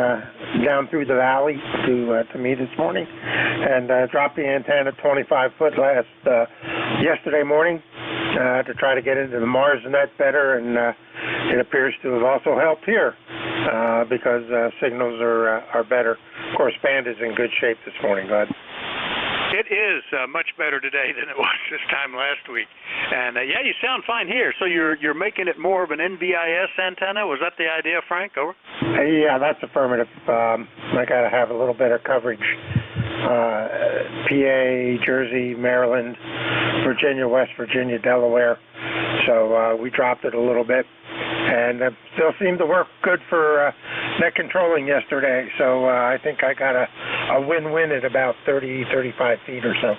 through the valley to me this morning, and dropped the antenna 25 foot yesterday morning to try to get into the Mars net better, and it appears to have also helped here because signals are better. Of course, band is in good shape this morning, Bud. It is much better today than it was this time last week. And, yeah, you sound fine here. So you're making it more of an NBIS antenna? Was that the idea, Frank? Over? Yeah, that's affirmative. I got to have a little better coverage. PA, Jersey, Maryland, Virginia, West Virginia, Delaware. So we dropped it a little bit. And still seemed to work good for net controlling yesterday. So I think I got a win-win at about 30, 35 feet or so.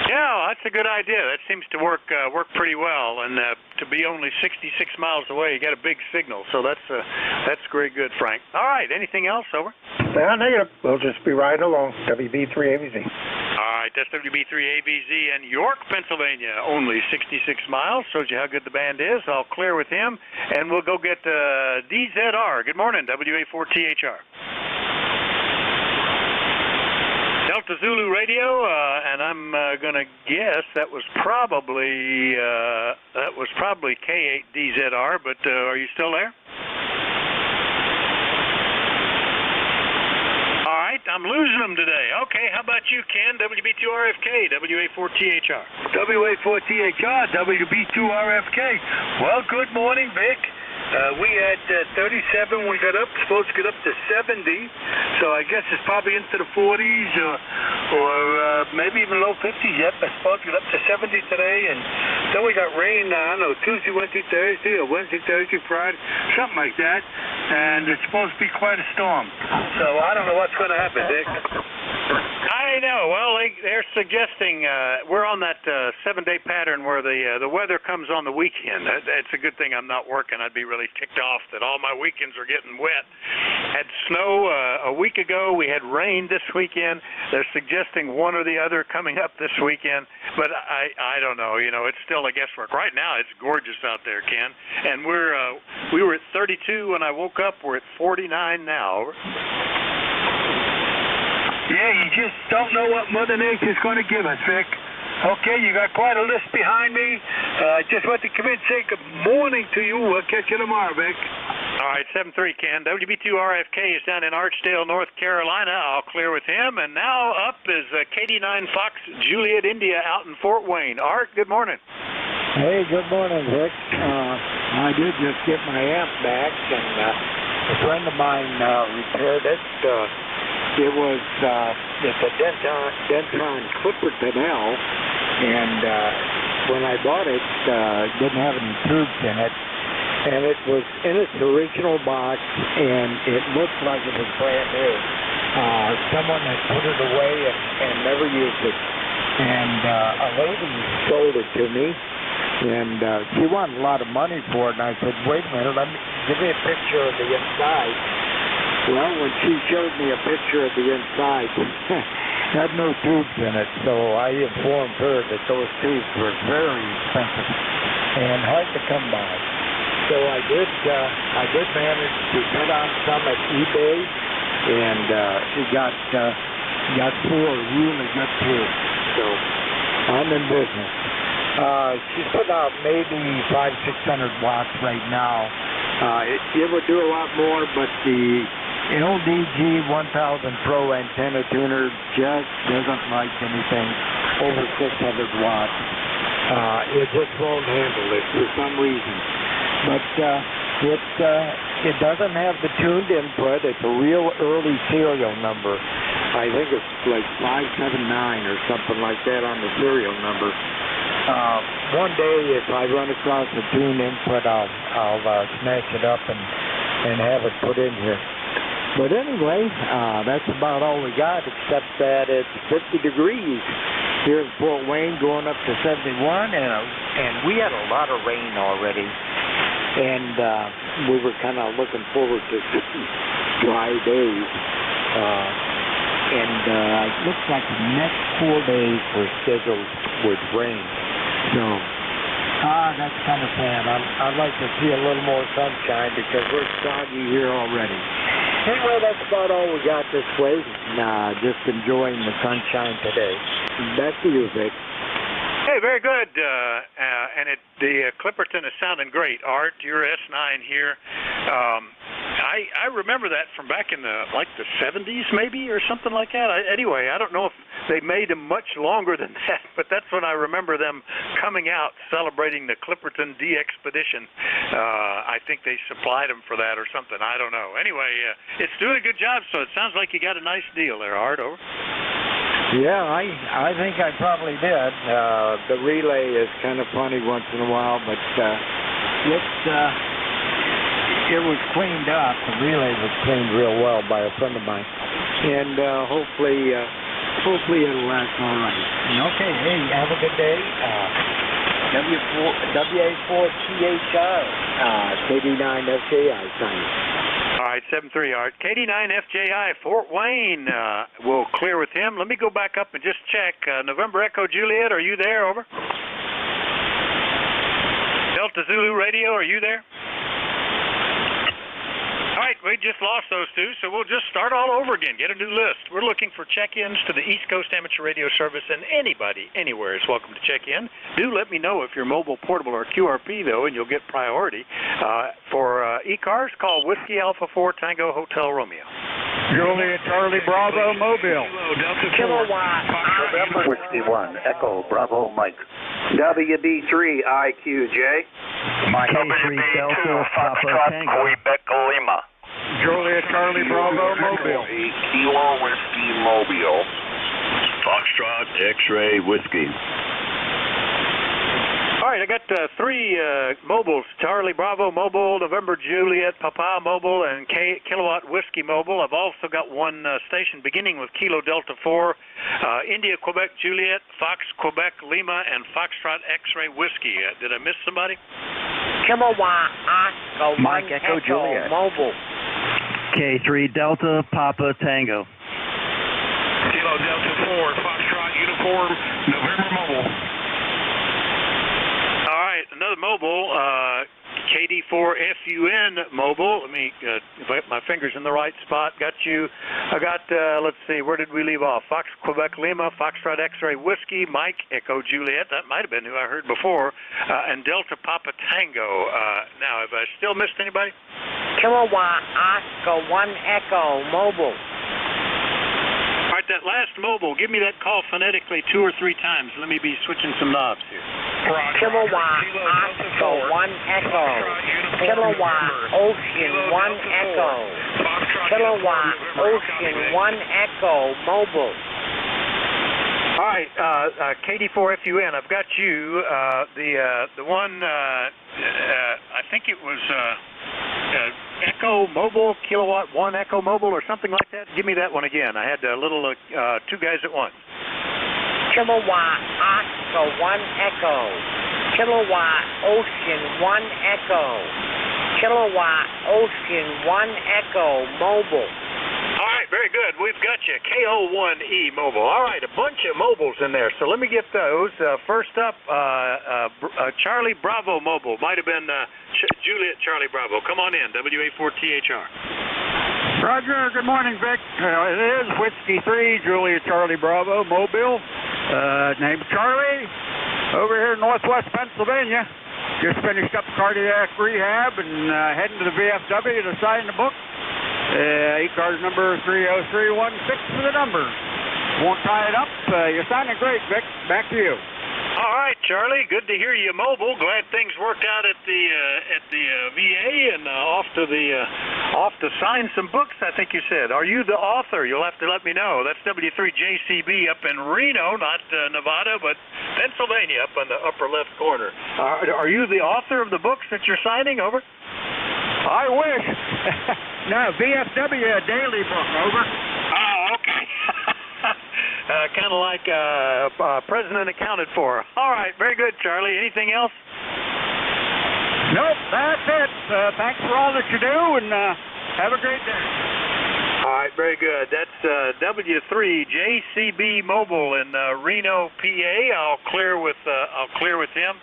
Yeah, that's a good idea. That seems to work pretty well. And to be only 66 miles away, you got a big signal. So that's very good, Frank. All right, anything else? Over. Negative. We'll just be riding along. WB3ABZ. All right, that's WB3ABZ in York, Pennsylvania. Only 66 miles. Shows you how good the band is. I'll clear with him, and we'll go get DZR. Good morning, WA4THR. Delta Zulu Radio, and I'm going to guess that was probably K8DZR, but are you still there? All right, I'm losing them today. Okay, how about you, Ken? WB2RFK, WA4THR. WA4THR, WB2RFK. Well, good morning, Vic. We had 37 when we got up, supposed to get up to 70, so I guess it's probably into the 40s or maybe even low 50s yet. But supposed to get up to 70 today, and then we got rain, I don't know, Tuesday, Wednesday, Thursday, or Wednesday, Thursday, Friday, something like that, and it's supposed to be quite a storm. So I don't know what's going to happen, Dick. I know. Well, they're suggesting we're on that 7-day pattern where the weather comes on the weekend. It's a good thing I'm not working. I'd be really ticked off that all my weekends are getting wet. Had snow a week ago. We had rain this weekend. They're suggesting one or the other coming up this weekend. But I don't know. You know, it's still a guesswork. Right now, it's gorgeous out there, Ken. And we were at 32 when I woke up. We're at 49 now. Yeah, you just don't know what Mother Nature's going to give us, Vic. Okay, you got quite a list behind me. Just want to come in and say good morning to you. We'll catch you tomorrow, Vic. All right, 7-3, Ken. WB2RFK is down in Archdale, North Carolina. I'll clear with him. And now up is KD9 Fox Juliet India out in Fort Wayne. Art, good morning. Hey, good morning, Vic. I did just get my amp back, and a friend of mine repaired it. It was it's a Denton Clipperton L, and when I bought it, didn't have any tubes in it, and it was in its original box, and it looked like it was brand new. Someone had put it away and never used it, and a lady sold it to me, and she wanted a lot of money for it, and I said, wait a minute, give me a picture of the inside. Well, when she showed me a picture of the inside, it had no tubes in it, so I informed her that those tubes were very expensive and hard to come by. So I did manage to bid on some at eBay, and she got 4 really good tubes. So I'm in business. She's put out maybe 500-600 watts right now. It would do a lot more, but the LDG 1000 Pro antenna tuner just doesn't like anything over 600 watts. It just won't handle it for some reason. But it doesn't have the tuned input. It's a real early serial number. I think it's like 579 or something like that on the serial number. One day, if I run across a tuned input, I'll smash it up and have it put in here. But anyway, that's about all we got, except that it's 50 degrees here in Fort Wayne, going up to 71, and we had a lot of rain already, and we were kind of looking forward to dry days. And it looks like the next 4 days were scheduled with rain. So, that's kind of sad. I'd like to see a little more sunshine because we're soggy here already. Anyway, that's about all we got this way. Just enjoying the sunshine today. Back to you, Vic. Hey, very good. And the Clipperton is sounding great. Art, your S9 here. I remember that from back in the 70s maybe or something like that. Anyway, I don't know if they made them much longer than that, but that's when I remember them coming out celebrating the Clipperton D-Expedition. I think they supplied them for that or something. I don't know. Anyway, it's doing a good job, so it sounds like you got a nice deal there, Art. Over. Yeah, I think I probably did. The relay is kind of funny once in a while, but it was cleaned up. The relay was cleaned real well by a friend of mine, and hopefully it'll last all right. Okay, hey, have a good day. WA4THR, KD9FJI signing. All right, 7-3, Art. KD9FJI, Fort Wayne. We'll clear with him. Let me go back up and just check. November Echo Juliet, are you there? Over. Delta Zulu Radio, are you there? All right, we just lost those two, so we'll just start all over again, get a new list. We're looking for check-ins to the East Coast Amateur Radio Service, and anybody, anywhere is welcome to check in. Do let me know if you're mobile, portable, or QRP, though, and you'll get priority. For e-cars, call Whiskey Alpha 4 Tango Hotel Romeo. Juliet Charlie Bravo Mobile. Kilowatt November Whiskey 1 Echo Bravo Mike. WB3 IQJ. K3 Delta Papa Tango. Quebec Lima. Juliet Charlie Bravo Mobile. Kilo Whiskey Mobile. Foxtrot X-Ray Whiskey. All right, I got three mobiles: Charlie Bravo Mobile, November Juliet Papa Mobile, and Kilowatt Whiskey Mobile. I've also got one station beginning with Kilo Delta 4, India Quebec Juliet, Fox Quebec Lima, and Foxtrot X-Ray Whiskey. Did I miss somebody? Kilowatt Oscar Mike Echo Juliet. Mobile. K3 Delta Papa Tango. Kilo Delta 4, Foxtrot Uniform, November Mobile. All right, another mobile, KD4FUN Mobile. Let me, if I get my fingers in the right spot, got you. I got, let's see, where did we leave off? Fox Quebec Lima, Foxtrot X-Ray Whiskey, Mike Echo Juliet, that might have been who I heard before, and Delta Papa Tango. Now, have I still missed anybody? Kilowatt Oscar 1 Echo Mobile. All right, that last mobile, give me that call phonetically 2 or 3 times. Let me be switching some knobs here. Kilowatt Oscar 1 Echo. Kilowatt Ocean 1 Echo. Kilowatt Ocean 1 Echo Mobile. All right, KD4FUN, I've got you. The one, I think it was Echo Mobile, Kilowatt 1 Echo Mobile or something like that. Give me that one again. I had a little 2 guys at once. Kilowatt Oscar 1 Echo. Kilowatt Ocean 1 Echo. Kilowatt Ocean 1 Echo Mobile. All right, very good. We've got you. KO1E Mobile. All right, a bunch of mobiles in there. So let me get those. First up, Charlie Bravo Mobile. Might have been Juliet Charlie Bravo. Come on in, WA4THR. Roger, good morning, Vic. It is Whiskey 3, Juliet Charlie Bravo Mobile. Name's Charlie. Over here in northwest Pennsylvania. Just finished up cardiac rehab and heading to the VFW to sign the book. E-card number 30316 for the number. Won't tie it up. You're sounding great, Vic. Back to you. All right, Charlie. Good to hear you mobile. Glad things worked out at the VA and off to sign some books. I think you said. Are you the author? You'll have to let me know. That's W3JCB up in Reno, not Nevada, but Pennsylvania, up in the upper left corner. Are you the author of the books that you're signing? Over. I wish. No, VFW daily book. Over. Oh, okay. Kind of like President accounted for. All right, very good, Charlie. Anything else? Nope, that's it. Thanks for all that you do, and have a great day. All right, very good. That's W3JCB Mobile in Reno, PA. I'll clear with him.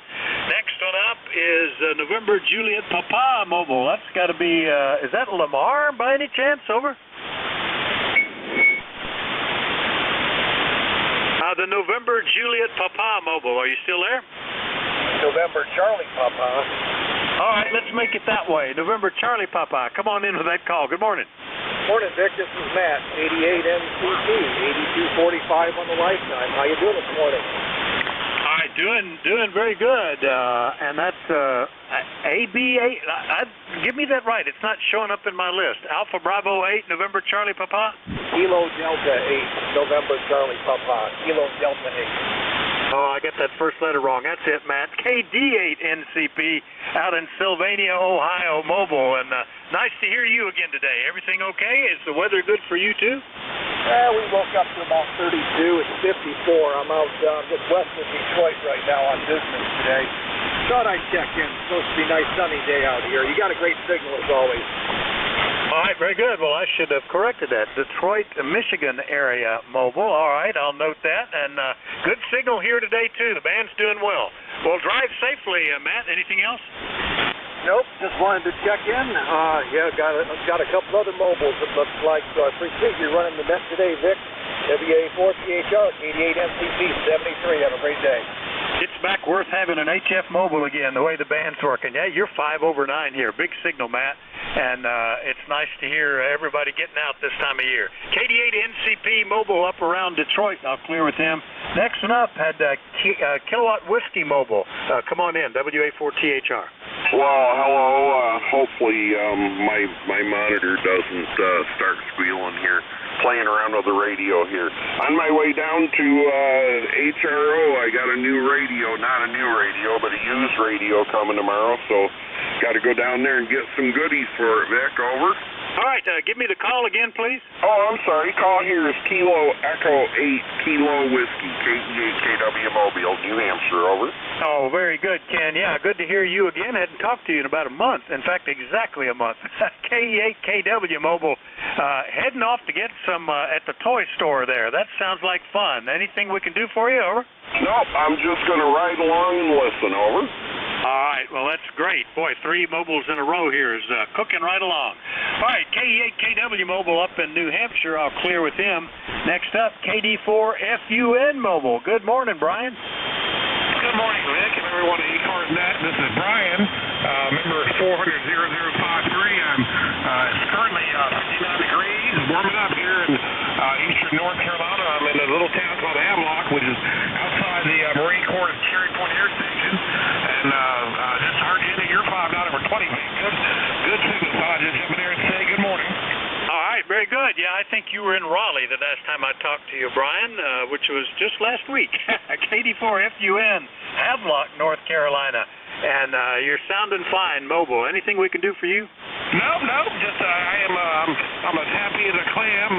Next one up is November Juliet Papa Mobile. That's got to be. Is that Lamar by any chance? Over. The November Juliet Papa Mobile. Are you still there? November Charlie Papa. All right, let's make it that way. November Charlie Papa. Come on in with that call. Good morning. Morning, Vic. This is Matt, 88 MCP, 8245 on the lifetime. How you doing this morning? All right, doing very good. And that's AB8. Give me that right. It's not showing up in my list. Alpha Bravo 8, November Charlie Papa. Kilo Delta 8, November Charlie Papa. Kilo Delta 8. Oh, I got that first letter wrong. That's it, Matt. KD8NCP out in Sylvania, Ohio, mobile. And nice to hear you again today. Everything okay? Is the weather good for you, too? We woke up to about 32. It's 54. I'm out just west of Detroit right now on business today. Thought I'd check in. It's supposed to be a nice sunny day out here. You got a great signal as always. All right, very good. Well, I should have corrected that. Detroit, Michigan area mobile. All right, I'll note that. And good signal here today, too. The band's doing well. Well, drive safely, Matt. Anything else? Nope, just wanted to check in. Got a couple other mobiles, it looks like. So I appreciate you running the net today, Vic. WA4THR, 88MCP 73. Have a great day. It's back worth having an HF mobile again, the way the band's working. Yeah, you're 5 over 9 here. Big signal, Matt. and it's nice to hear everybody getting out this time of year. KD8 NCP Mobile up around Detroit. I'll clear with him. Next one up had Kilowatt Whiskey Mobile. Come on in, WA4THR. Well, hello. Hopefully my monitor doesn't start squealing here. Playing around with the radio here. On my way down to HRO, I got a new radio, not a new radio, but a used radio coming tomorrow, so got to go down there and get some goodies for it, Vic. Over. All right, give me the call again, please. Oh, I'm sorry. Call here is Kilo Echo 8 Kilo Whiskey, KD8KW Mobile, New Hampshire. Over. Oh, very good, Ken. Yeah, good to hear you again. Hadn't talked to you in about a month. In fact, exactly a month. KD8KW Mobile, heading off to get some at the toy store there. That sounds like fun. Anything we can do for you? Over. Nope, I'm just going to ride along and listen. Over. All right, well, that's great. Boy, 3 mobiles in a row here is cooking right along. All right, KD8KW Mobile up in New Hampshire. I'll clear with him. Next up, KD4FUN Mobile. Good morning, Brian. Good morning, Vic, and everyone at eCarsNet. This is Brian, member 4000053. It's currently 59 degrees, warming up here in eastern North Carolina. I'm in a little town called Havelock, which is outside the Marine Corps Cherry Point Air Station. And just heard you into your 5 out over 20. Good signal. I'll just jump in there and say good morning. All right, very good. Yeah, I think you were in Raleigh the last time I talked to you, Brian, which was just last week. KD4FUN, Havelock, North Carolina. And you're sounding fine, mobile. Anything we can do for you? No. Just I'm as happy as a clam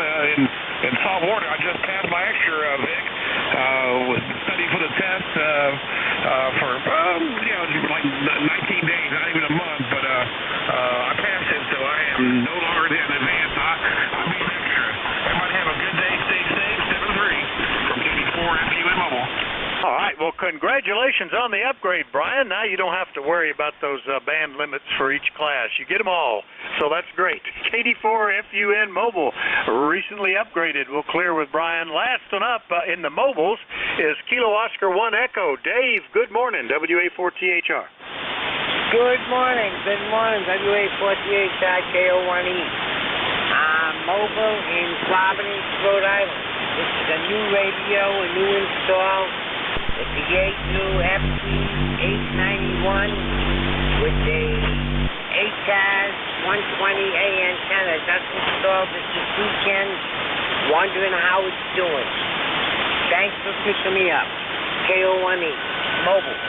in salt water. I just passed my extra, Vic. Was studying for the test for like 19 days, not even a month. But I passed it, so I am no longer in advance. I'll be extra. Everybody have a good day. Stay safe. 7-3 from KD4FUN Mobile. All right, well, congratulations on the upgrade, Brian. Now you don't have to worry about those band limits for each class. You get them all, so that's great. KD4FUN Mobile, recently upgraded. We'll clear with Brian. Last one up in the mobiles is Kilo Oscar 1 Echo. Dave, good morning, WA4THR. Good morning, WA4THR KO1E. Mobile in Providence, Rhode Island. This is a new radio, a new install. It's the A2FT891 with a 8-cast 120A antenna. Just installed this weekend. Wondering how it's doing. Thanks for picking me up. KO1E, Mobile.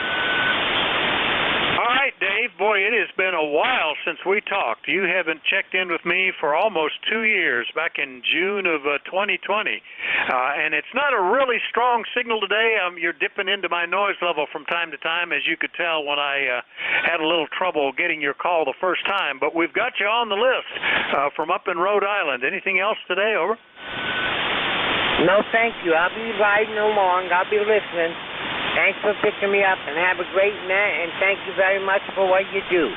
All right, Dave. Boy, it has been a while since we talked. You haven't checked in with me for almost 2 years, back in June of 2020. And it's not a really strong signal today. You're dipping into my noise level from time to time, as you could tell when I had a little trouble getting your call the first time. But we've got you on the list from up in Rhode Island. Anything else today? Over. No, thank you. I'll be riding along. I'll be listening. Thanks for picking me up, and have a great night, and thank you very much for what you do.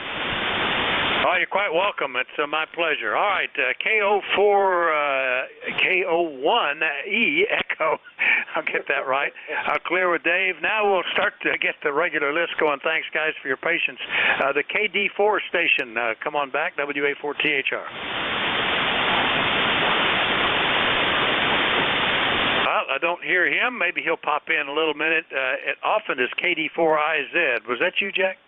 Oh, you're quite welcome. It's my pleasure. All right, KO1E Echo. I'll get that right. I'll clear with Dave. Now we'll start to get the regular list going. Thanks, guys, for your patience. The KD4 station, come on back, WA4THR. I don't hear him. Maybe he'll pop in a little minute. It often is KD4IZ. Was that you, Jack?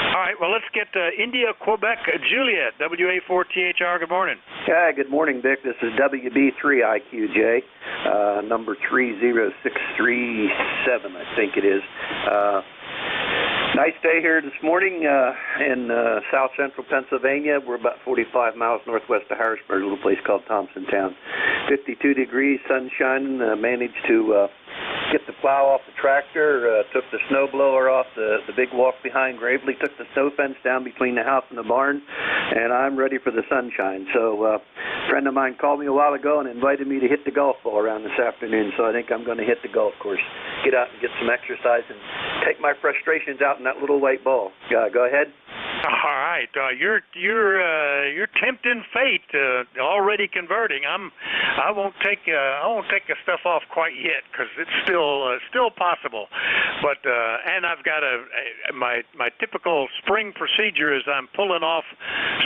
All right, well, let's get India, Quebec, Juliet, WA4THR. Good morning. Hi, good morning, Vic. This is WB3IQJ, number 30637, I think it is. Nice day here this morning in south central Pennsylvania. We're about 45 miles northwest of Harrisburg, a little place called Thompsontown. 52 degrees, sunshine. Managed to get the plow off the tractor, took the snow blower off the big walk behind Gravely, took the snow fence down between the house and the barn, and I'm ready for the sunshine. So a friend of mine called me a while ago and invited me to hit the golf ball around this afternoon, so I think I'm going to hit the golf course, get out and get some exercise and take my frustrations out in that little white ball. Go ahead. All right, you're tempting fate, already converting. I won't take the stuff off quite yet because it's still possible. But and I've got my typical spring procedure is I'm pulling off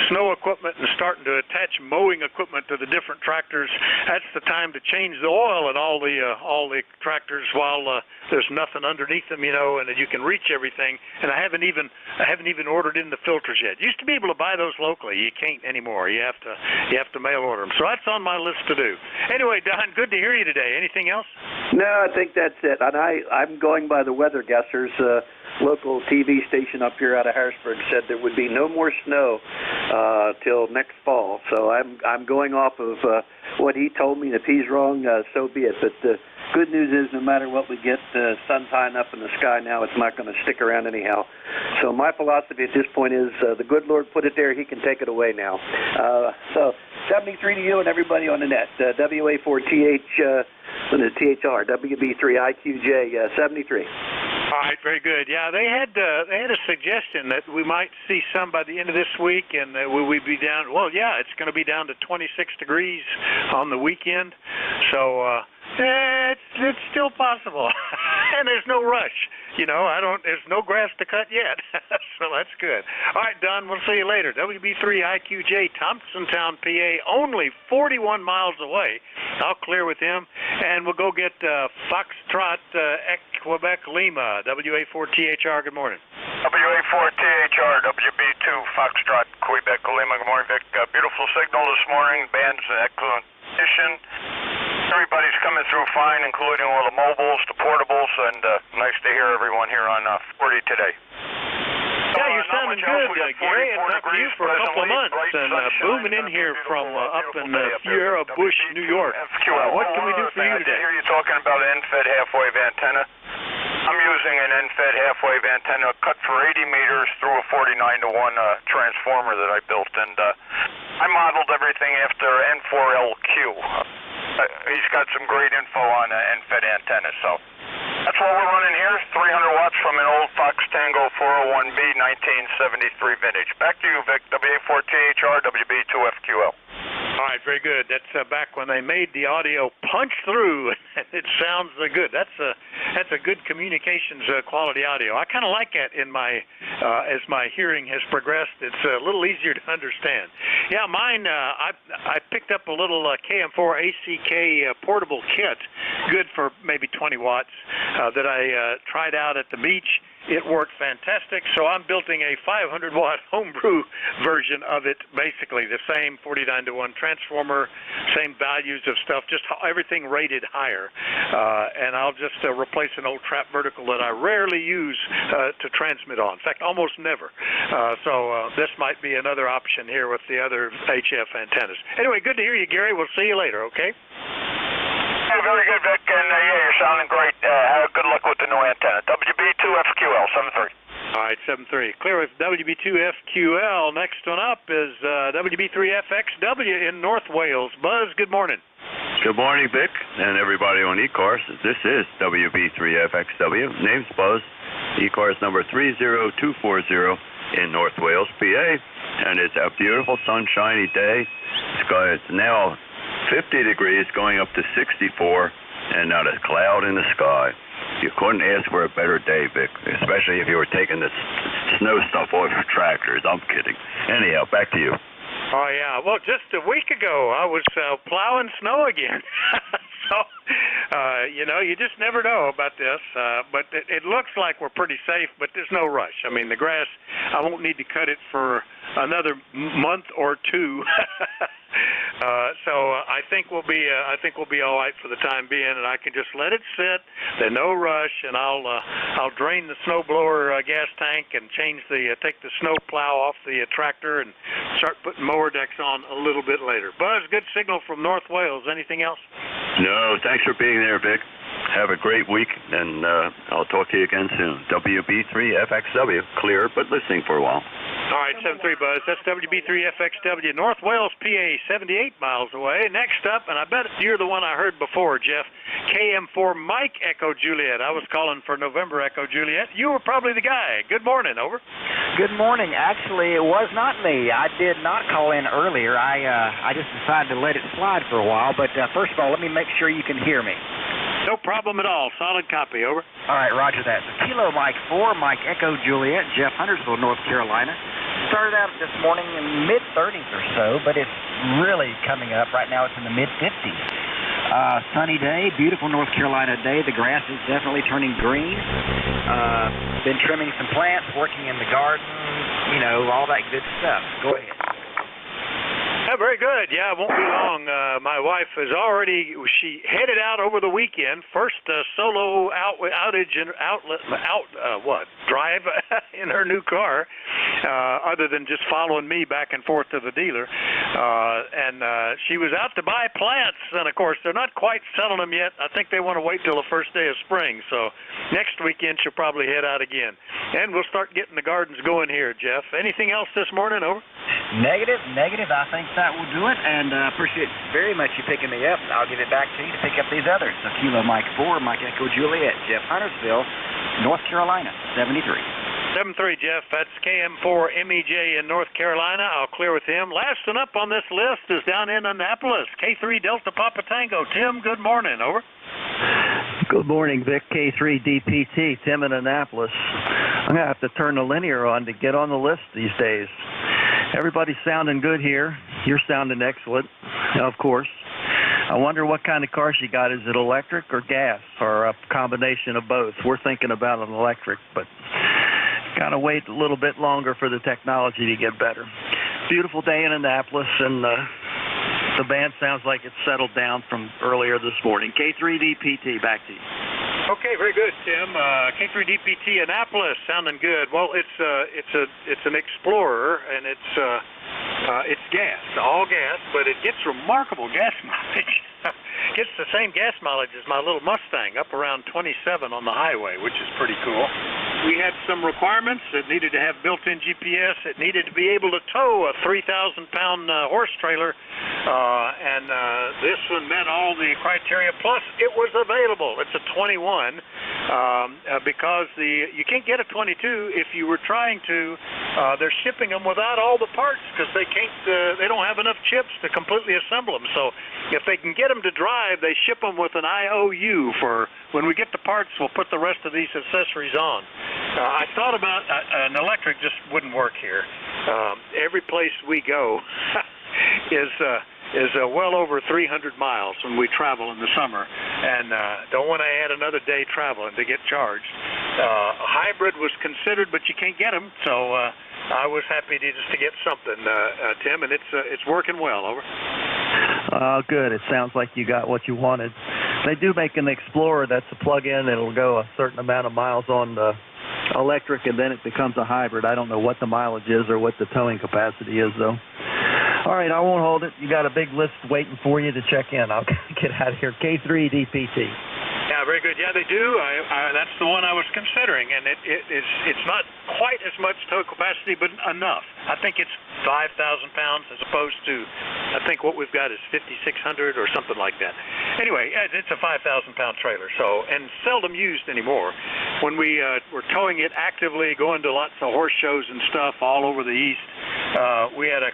snow equipment and starting to attach mowing equipment to the different tractors. That's the time to change the oil in all the tractors while there's nothing underneath them, and you can reach everything. And I haven't even ordered in the filters yet. Used to be able to buy those locally. You can't anymore. You have to mail order them. So that's on my list to do. Anyway, Don, good to hear you today. Anything else? No, I think that's it. And I'm going by the weather guessers. Local TV station up here out of Harrisburg said there would be no more snow till next fall. So I'm going off of what he told me. If he's wrong, so be it. But the good news is no matter what we get, the sun's high enough in the sky now, it's not going to stick around anyhow. So my philosophy at this point is the good Lord put it there. He can take it away now. So 73 to you and everybody on the net. WA4TH, THR, WB3IQJ, 73. All right, very good. Yeah, they had a suggestion that we might see some by the end of this week, and will we be down? Well, yeah, it's going to be down to 26 degrees on the weekend, so it's still possible, and there's no rush. There's no grass to cut yet, so that's good. All right, Don, we'll see you later. WB3IQJ, Thompsontown, PA, only 41 miles away. I'll clear with him, and we'll go get Foxtrot, Quebec, Lima, WA4THR. Good morning. WA4THR, WB2, Foxtrot, Quebec, Lima. Good morning, Vic. Beautiful signal this morning. Band's in excellent condition. Everybody's coming through fine, including all the mobiles, the portables, and nice to hear everyone here on 40 today. Yeah, you're sounding good, Gary. I've talked to you for a couple of months, and booming in here from up in Sierra Bush, New York. What can we do for you today? I hear you talking about an NFED half-wave antenna. I'm using an NFED half-wave antenna cut for 80 meters through a 49-to-1 transformer that I built, and I modeled everything after N4LQ. He's got some great info on NFED antenna, so that's what we're running here. 300 watts from an old Fox Tango 401B 1973 vintage. Back to you, Vic. WA4THR, WB2FQL. All right, very good. That's back when they made the audio punch through. It sounds good. That's a good communications quality audio. I kind of like that in my as my hearing has progressed. It's a little easier to understand. Yeah, mine. I picked up a little KM4 ACK portable kit, good for maybe 20 watts, that I tried out at the beach. It worked fantastic, so I'm building a 500-watt homebrew version of it, basically the same 49-to-1 transformer, same values of stuff, just everything rated higher. And I'll just replace an old trap vertical that I rarely use to transmit on. In fact, almost never. So this might be another option here with the other HF antennas. Anyway, good to hear you, Gary. We'll see you later, okay? Very good, Vic, and you're sounding great. Good luck with the new antenna. WB2FQL, 73. All right, 73. Clear with WB2FQL. Next one up is WB3FXW in North Wales. Buzz, good morning. Good morning, Vic, and everybody on eCars. This is WB3FXW. Name's Buzz. eCars number 30240 in North Wales, PA, and it's a beautiful sunshiny day. It's now 50 degrees going up to 64 and not a cloud in the sky. You couldn't ask for a better day, Vic, especially if you were taking the snow stuff off your tractors. I'm kidding. Anyhow, back to you. Oh, yeah. Well, just a week ago, I was plowing snow again. So, you just never know about this. But it looks like we're pretty safe, but there's no rush. I mean, the grass, I won't need to cut it for another month or two. So I think we'll be all right for the time being, and I can just let it sit. There's no rush, and I'll drain the snowblower gas tank and take the snow plow off the tractor and start putting mower decks on a little bit later. Buzz, good signal from North Wales. Anything else? No, thanks for being there, Vic. Have a great week, and I'll talk to you again soon. WB3FXW, clear, but listening for a while. All right, 73 Buzz. That's WB3FXW, North Wales, PA, 78 miles away. Next up, and I bet you're the one I heard before, Jeff, KM4 Mike Echo Juliet. I was calling for November Echo Juliet. You were probably the guy. Good morning, over. Good morning. Actually, it was not me. I did not call in earlier. I just decided to let it slide for a while. But first of all, let me make sure you can hear me. No problem at all. Solid copy. Over. All right, roger that. So Kilo Mike 4, Mike Echo Juliet, Jeff, Huntersville, North Carolina. Started out this morning in mid-30s or so, but it's really coming up. Right now it's in the mid-50s. Sunny day, beautiful North Carolina day. The grass is definitely turning green. Been trimming some plants, working in the garden, you know, all that good stuff. Go ahead. Yeah, very good. Yeah, it won't be long. My wife is she headed out over the weekend. First solo outage and drive in her new car, other than just following me back and forth to the dealer. And she was out to buy plants, and of course they're not quite selling them yet. I think they want to wait till the first day of spring. So next weekend she'll probably head out again, and we'll start getting the gardens going here. Jeff, anything else this morning? Over. Negative. I think that will do it, and appreciate very much you picking me up. I'll give it back to you to pick up these others. So Kilo Mike 4, Mike Echo Juliet, Jeff, Huntersville, North Carolina, 73. 73, Jeff. That's KM4MEJ in North Carolina. I'll clear with him. Last one up on this list is down in Annapolis, K3 Delta Papa Tango. Tim, good morning. Over. Good morning, Vic. K3 DPT, Tim in Annapolis. I'm going to have to turn the linear on to get on the list these days. Everybody's sounding good here. You're sounding excellent, of course. I wonder what kind of car she got. Is it electric or gas or a combination of both? We're thinking about an electric, but got to wait a little bit longer for the technology to get better. Beautiful day in Annapolis, and the band sounds like it's settled down from earlier this morning. K3DPT, back to you. Okay, very good, Tim. K3DPT Annapolis, sounding good. Well, it's an Explorer, and it's gas, all gas, but it gets remarkable gas mileage. Gets the same gas mileage as my little Mustang, up around 27 on the highway, which is pretty cool. We had some requirements. It needed to have built-in GPS. It needed to be able to tow a 3,000-pound horse trailer, and this one met all the criteria. Plus, it was available. It's a 21 because you can't get a 22 if you were trying to. They're shipping them without all the parts because they don't have enough chips to completely assemble them. So if they can get them to drive, they ship them with an IOU for when we get the parts, we'll put the rest of these accessories on. I thought about an electric just wouldn't work here. Every place we go is well over 300 miles when we travel in the summer, and don't want to add another day traveling to get charged. A hybrid was considered, but you can't get them, so I was happy to get something, Tim, and it's working well. Over. Good. It sounds like you got what you wanted. They do make an Explorer that's a plug-in. It'll go a certain amount of miles on the electric, and then it becomes a hybrid. I don't know what the mileage is or what the towing capacity is, though. All right, I won't hold it. You got a big list waiting for you to check in. I'll get out of here. K3DPT. Yeah, very good. Yeah, they do. That's the one I was considering, and it's not quite as much tow capacity, but enough. I think it's 5,000 pounds as opposed to, I think what we've got is 5,600 or something like that. Anyway, it's a 5,000-pound trailer, and seldom used anymore. When we were towing it actively, going to lots of horse shows and stuff all over the East, we had a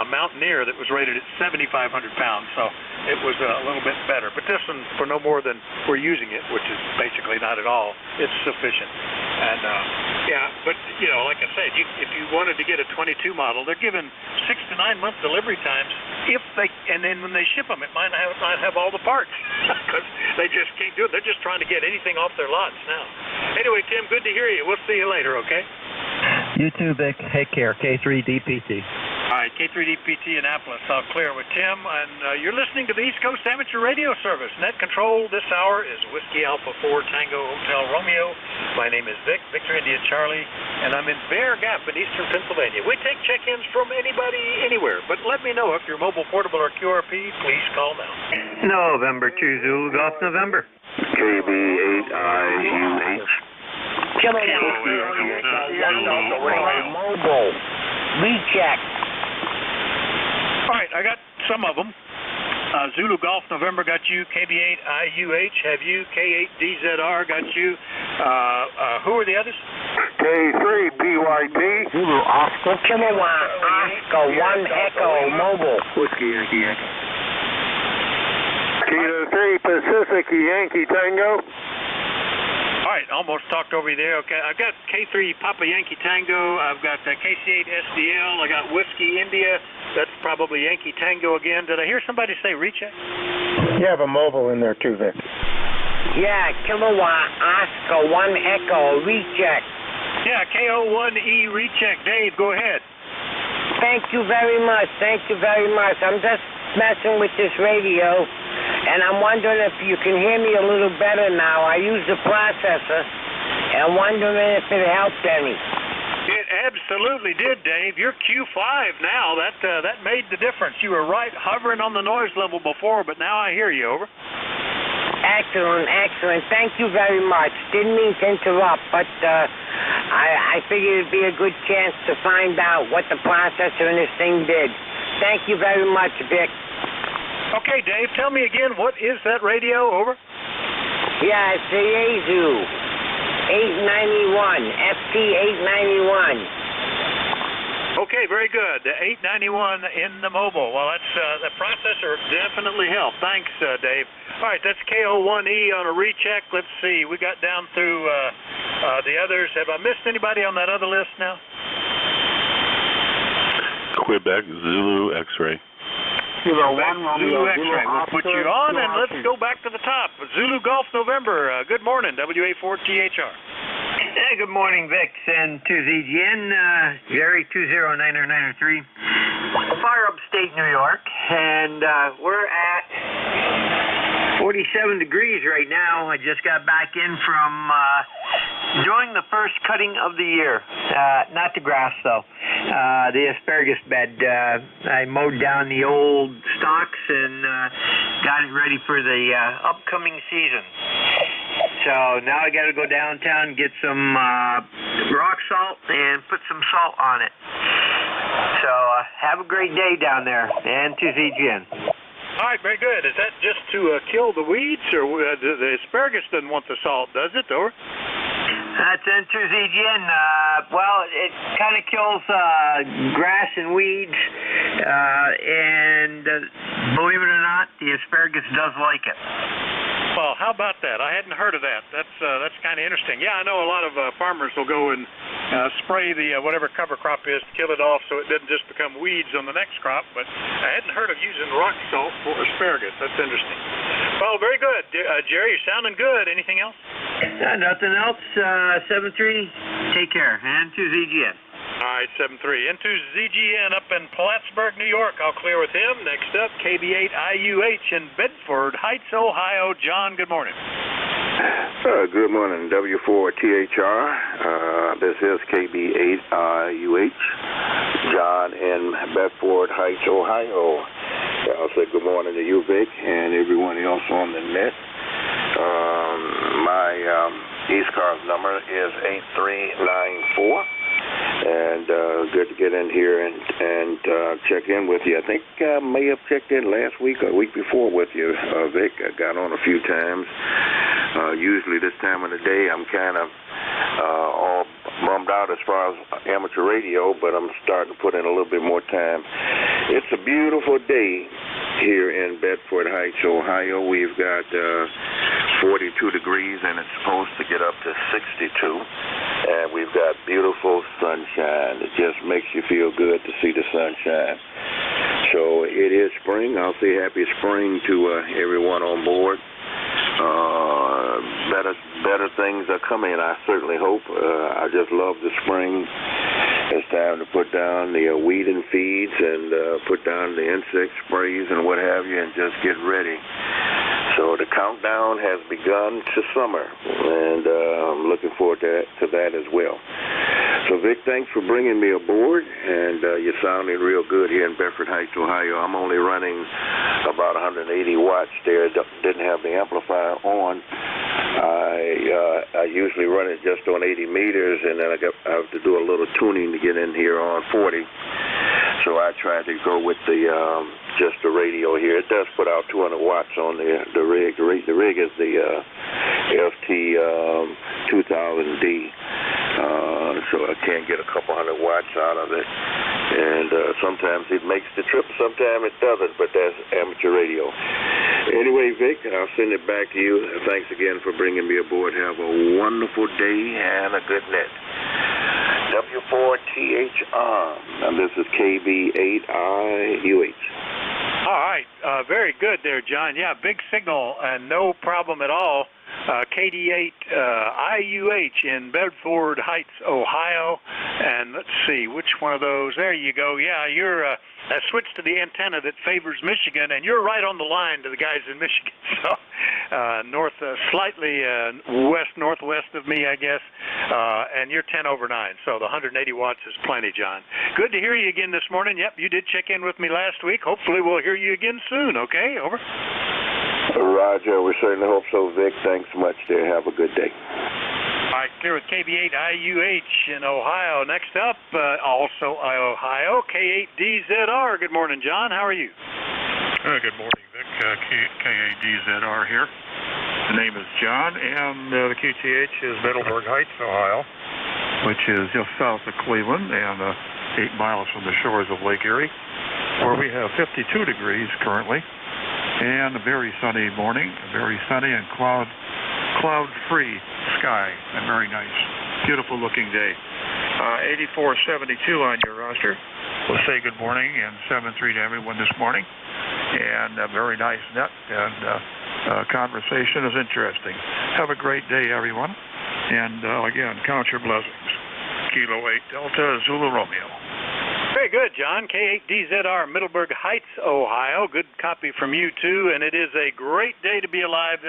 Mountaineer that was rated at 7,500 pounds, so it was a little bit better. But this one, for no more than we're using it, which is basically not at all, it's sufficient. And but like I said, if you wanted to get a 22 model, they're given 6 to 9 month delivery times. And then when they ship them, it might not have all the parts because they just can't do it. They're just trying to get anything off their lots now. Anyway, Tim, good to hear you. We'll see you later, okay? You too, Vic. Take care. K3DPT. All right, K3DPT Annapolis. I'll clear with Tim, and you're listening to the East Coast Amateur Radio Service. Net control this hour is Whiskey Alpha 4 Tango Hotel Romeo. My name is Vic, Victor India Charlie, and I'm in Bear Gap in eastern Pennsylvania. We take check-ins from anybody, anywhere, but let me know if you're mobile, portable, or QRP. Please call now. November 2 Zulu Golf November. KB8IUH. Mobile. Recheck. All right, I got some of them. Zulu Golf November got you. KB8IUH have you. K8DZR got you. Who are the others? K3BYT. Zulu Oscar. Kilowatt Oscar 1 Echo Mobile. Whiskey Yankee Yankee. Kilo 3 Pacific Yankee Tango. All right, almost talked over you there. Okay, I've got K3 Papa Yankee Tango. I've got KC8 SDL. I got Whiskey India. That's probably Yankee Tango again. Did I hear somebody say recheck? You have a mobile in there too, Vic. Yeah, Kilowatt Oscar 1 Echo recheck. Yeah, KO1E recheck. Dave, go ahead. Thank you very much. Thank you very much. I'm just messing with this radio, and I'm wondering if you can hear me a little better now. I use the processor, and I'm wondering if it helped any. It absolutely did, Dave. You're Q5 now. That made the difference. You were right hovering on the noise level before, but now I hear you. Over. Excellent, excellent. Thank you very much. Didn't mean to interrupt, but I figured it'd be a good chance to find out what the processor in this thing did. Thank you very much, Vic. Okay, Dave, tell me again, what is that radio? Over. Yeah, it's the Yaesu 891, FT891. Okay, very good. The 891 in the mobile. Well, that's the processor definitely helped. Thanks, Dave. All right, that's KO1E on a recheck. Let's see. We got down through the others. Have I missed anybody on that other list now? Quebec Zulu X-ray. Zulu X-ray. We'll put you on, and let's go back to the top. Zulu Golf November. Good morning, WA4THR. Hey, good morning, Vic. And to ZGN, Jerry 209093. Fire upstate New York, and we're at 47 degrees right now. I just got back in from doing the first cutting of the year. Not the grass, though. The asparagus bed. I mowed down the old stalks and got it ready for the upcoming season. So now I got to go downtown and get some rock salt and put some salt on it. So have a great day down there, and to ZGN. All right, very good. Is that just to kill the weeds, or the asparagus doesn't want the salt, does it, or? That's into ZGN. Well, it kind of kills grass and weeds, and believe it or not, the asparagus does like it. Well, how about that? I hadn't heard of that. That's kind of interesting. Yeah, I know a lot of farmers will go and spray the whatever cover crop is to kill it off so it doesn't just become weeds on the next crop, but I hadn't heard of using rock salt for asparagus. That's interesting. Well, very good. Jerry, you're sounding good. Anything else? Nothing else. 7-3, take care. And to ZGN. All right, 7-3. Into ZGN up in Plattsburgh, New York. I'll clear with him. Next up, KB8IUH in Bedford Heights, Ohio. John, good morning. Good morning, W4THR. This is KB8IUH. John in Bedford Heights, Ohio. I'll say good morning to you, Vic, and everyone else on the net. My East Coast number is 8394. And good to get in here and check in with you. I think I may have checked in last week or a week before with you, Vic. I got on a few times. Usually this time of the day I'm kind of all bummed out as far as amateur radio, but I'm starting to put in a little bit more time. It's a beautiful day here in Bedford Heights, Ohio. We've got 42 degrees, and it's supposed to get up to 62. And we've got beautiful sunshine. It just makes you feel good to see the sunshine. So it is spring. I'll say happy spring to everyone on board. Better things are coming, I certainly hope. I just love the spring. It's time to put down the weed and feeds and put down the insect sprays and what have you and just get ready. So the countdown has begun to summer, and I'm looking forward to that as well. So, Vic, thanks for bringing me aboard, and you're sounding real good here in Bedford Heights, Ohio. I'm only running about 180 watts there. Didn't have the amplifier on. I usually run it just on 80 meters, and then I have to do a little tuning to get in here on 40. So so I tried to go with the just the radio here. It does put out 200 watts on the rig. The rig is the FT 2000D, so I can get a couple hundred watts out of it. And sometimes it makes the trip, sometimes it doesn't, but that's amateur radio. Anyway, Vic, I'll send it back to you. Thanks again for bringing me aboard. Have a wonderful day and a good net. W4THR, and this is KB8IUH. All right, very good there, John. Yeah, big signal and no problem at all. KD8IUH in Bedford Heights, Ohio. And let's see, which one of those? There you go. Yeah, you're switched to the antenna that favors Michigan, and you're right on the line to the guys in Michigan. So slightly west-northwest of me, I guess. And you're 10 over 9, so the 180 watts is plenty, John. Good to hear you again this morning. Yep, you did check in with me last week. Hopefully we'll hear you again soon, okay? Over. Roger, we certainly hope so, Vic. Thanks so much there. Have a good day. All right, clear with KB8IUH in Ohio. Next up, also Ohio, K8DZR. Good morning, John. How are you? Good morning, Vic. K8DZR here. The name is John, and the QTH is Middleburg Heights, Ohio, which is just south of Cleveland and 8 miles from the shores of Lake Erie, where we have 52 degrees currently, and a very sunny morning, very sunny and cloud-free sky, and very nice, beautiful-looking day. 8472 on your roster. We'll say good morning and 7-3 to everyone this morning, and a very nice net, and conversation is interesting. Have a great day, everyone, and again, count your blessings. Kilo 8 Delta Zulu Romeo. Very good, John. K8DZR, Middleburg Heights, Ohio. Good copy from you, too, and it is a great day to be alive.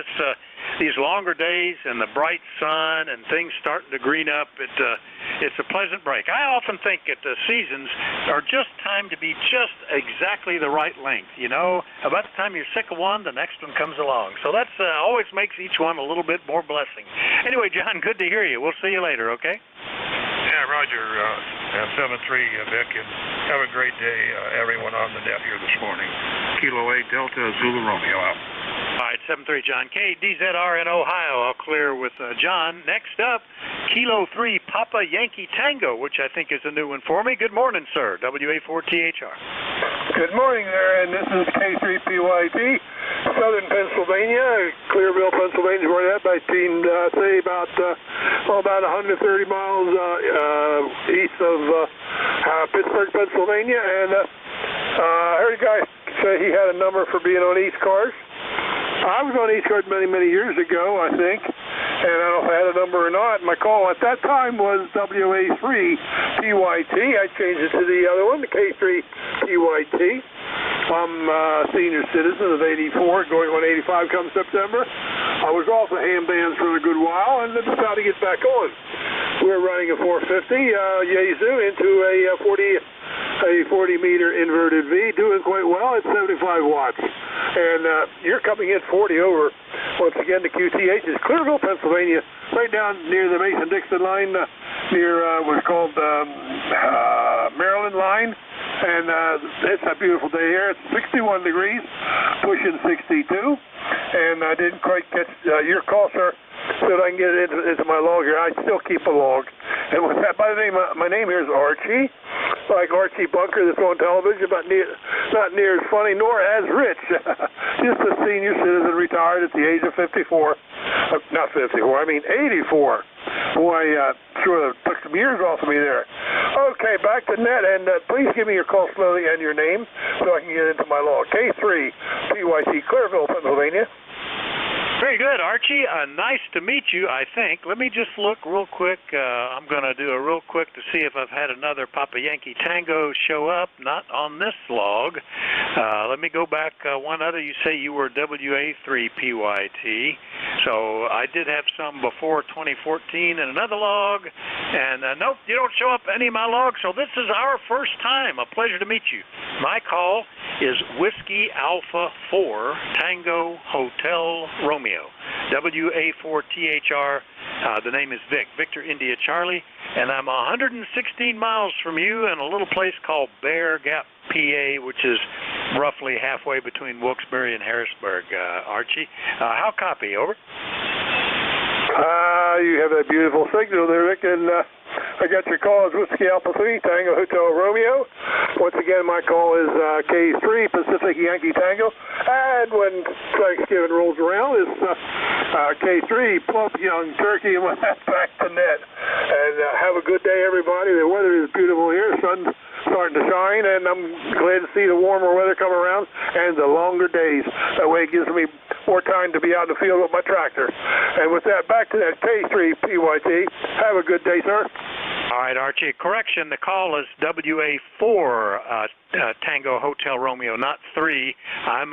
These longer days and the bright sun and things starting to green up, it's a pleasant break. I often think that the seasons are just time to be just exactly the right length, you know. About the time you're sick of one, the next one comes along. So that's always makes each one a little bit more blessing. Anyway, John, good to hear you. We'll see you later, okay? Yeah, Roger. 7-3, Vic, and have a great day, everyone on the net here this morning. Kilo 8 Delta Zulu Romeo out. All right, 7-3, John. KDZR in Ohio. I'll clear with John. Next up, Kilo 3 Papa Yankee Tango, which I think is a new one for me. Good morning, sir. WA4THR. Good morning there, and this is K3PYT, Southern Pennsylvania, Clearville, Pennsylvania, where that by team, say about 130 miles east of Pittsburgh, Pennsylvania, and I heard a guy say he had a number for being on East Cars. I was on East Cars many, many years ago, I think, and I don't know if I had a number or not. My call at that time was WA3PYT. I changed it to the other one, the K3PYT. I'm a senior citizen of 84, going on 85 come September. I was off the ham bands for a good while, and decided to get back on. We're running a 450 Yaesu into a 40-meter inverted V, doing quite well at 75 watts. And you're coming in 40 over. Once again, the QTH is Clearville, Pennsylvania, right down near the Mason-Dixon line, near what's called Maryland line. And it's a beautiful day here. It's 61 degrees, pushing 62. And I didn't quite catch your call, sir, so that I can get it into my log here. I still keep a log. And with that, by the name, my name here is Archie, like Archie Bunker that's on television, but not near as funny nor as rich. Just a senior citizen, retired at the age of 54. Not 54, I mean 84. Boy, sort of took some years off of me there. Okay, back to net, and please give me your call slowly and your name so I can get into my log. K3 PYT, Clearville, Pennsylvania. Very good, Archie. Nice to meet you, I think. Let me just look real quick. I'm going to do a real quick to see if I've had another Papa Yankee Tango show up. Not on this log. Let me go back one other. You say you were WA3PYT. So I did have some before 2014 in another log. And nope, you don't show up any of my logs. So this is our first time. A pleasure to meet you. My call is Whiskey Alpha 4 Tango Hotel Romeo. WA4THR The name is Vic, Victor India Charlie, and I'm 116 miles from you in a little place called Bear Gap, PA, which is roughly halfway between Wilkes-Barre and Harrisburg. Archie, how copy? Over. You have a beautiful signal there, Rick, and I got your call as Whiskey Alpha 3, Tango Hotel Romeo. Once again, my call is K3, Pacific Yankee Tango, and when Thanksgiving rolls around, it's K3, Plump Young Turkey, and back to net. And have a good day, everybody. The weather is beautiful here. Sun's starting to shine, and I'm glad to see the warmer weather come around and the longer days. That way it gives me more time to be out in the field with my tractor. And with that, back to that K3 PYT. Have a good day, sir. All right, Archie. Correction, the call is WA4 Tango Hotel Romeo, not 3. I'm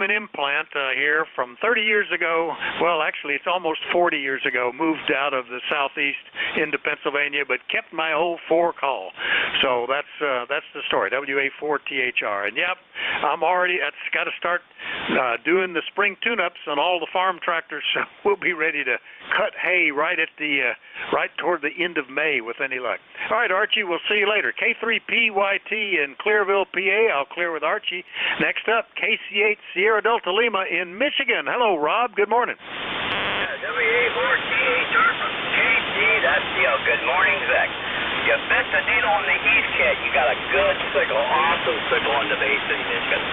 an implant here from 30 years ago. Well, actually, it's almost 40 years ago. Moved out of the southeast into Pennsylvania, but kept my old 4 call. So that's the story. WA4 THR. And yep, I'm already. That's got to start doing the spring tune-ups on all the farm tractors. So we'll be ready to cut hay right at the right toward the end of May with any luck. All right, Archie. We'll see you later. K3PYT in Clearville, PA. I'll clear with Archie. Next up, KC8 Sierra Delta Lima in Michigan. Hello, Rob. Good morning. WA4THR from KC.CO. Good morning, Zach. You bet the needle on the Heath Cat. You got a good sickle, awesome sickle on the Bay City, Michigan.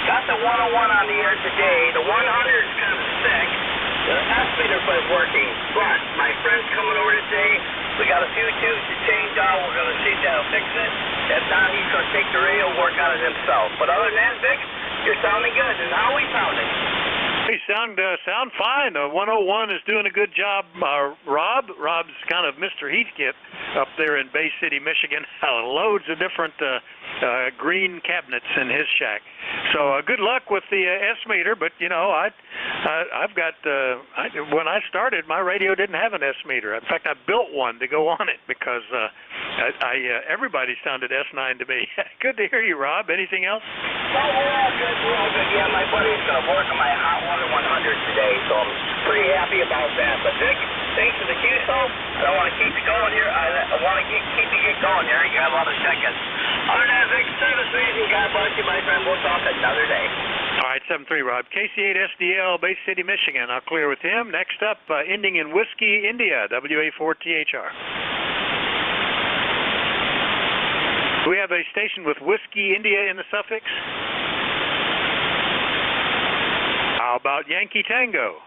Got the 101 on the air today. The 100 is kind of sick. The estimator quit working, but my friend's coming over today. We got a few tubes to change out. We're going to see if that'll fix it. If not, he's going to take the radio and work on it himself. But other than that, Vic, you're sounding good. And how are we sounding? Hey, sound fine. 101 is doing a good job. Rob's kind of Mr. Heathkit up there in Bay City, Michigan. Loads of different green cabinets in his shack. So good luck with the S-meter. But you know, I've got when I started, my radio didn't have an S-meter. In fact, I built one to go on it because everybody sounded S9 to me. Good to hear you, Rob. Anything else? Well, we're all good. We're all good. Yeah, my buddy's going to work on my Hot Water 100 today, so I'm pretty happy about that. But Vic, thanks for the QSO. I don't want to keep you going here. I want to keep you going here. You have a lot of seconds. Other than that, Vic, service reason. God bless you, my friend. We'll talk another day. All right, 7-3, Rob. KC8 SDL, Bay City, Michigan. I'll clear with him. Next up, ending in Whiskey, India, WA4THR. Do we have a station with Whiskey, India in the suffix? How about Yankee Tango?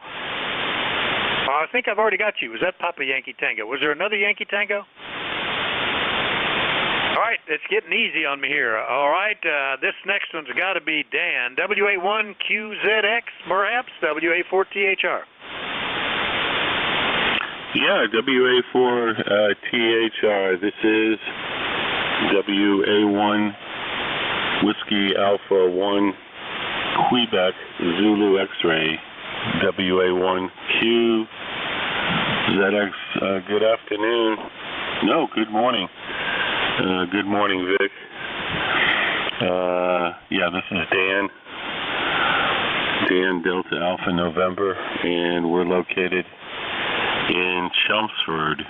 I think I've already got you. Was that Papa Yankee Tango? Was there another Yankee Tango? All right, it's getting easy on me here. All right, this next one's got to be Dan. WA1QZX, perhaps? WA4THR. Yeah, WA4THR. This is WA1 Whiskey Alpha 1 Quebec Zulu X-Ray. WA1QZX. Good afternoon. No, good morning. Good morning, Vic. Yeah, this is Dan. Dan Delta Alpha November, and we're located in Chelmsford,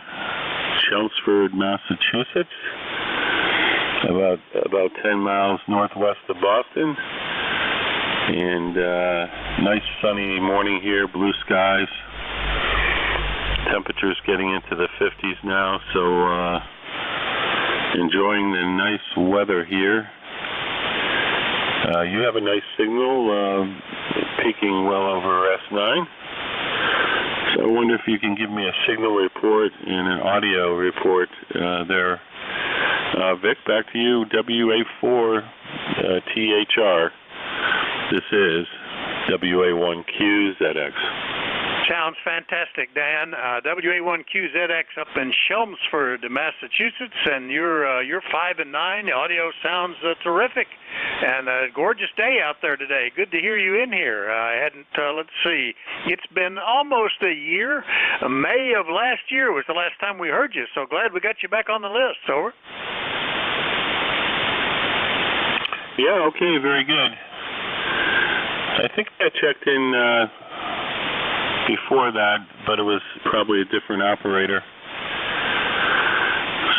Massachusetts, about 10 miles northwest of Boston. And nice sunny morning here, blue skies. Temperatures getting into the 50s now, so enjoying the nice weather here. You have a nice signal, peaking well over S9. So I wonder if you can give me a signal report and an audio report there. Vic, back to you, WA4THR. This is WA1QZX. Sounds fantastic, Dan. WA1QZX up in Chelmsford, Massachusetts, and you're 5 and 9. The audio sounds terrific, and a gorgeous day out there today. Good to hear you in here. I hadn't. Let's see. It's been almost a year. May of last year was the last time we heard you. So glad we got you back on the list. Over. Yeah. Okay. Very good. I think I checked in before that, but it was probably a different operator.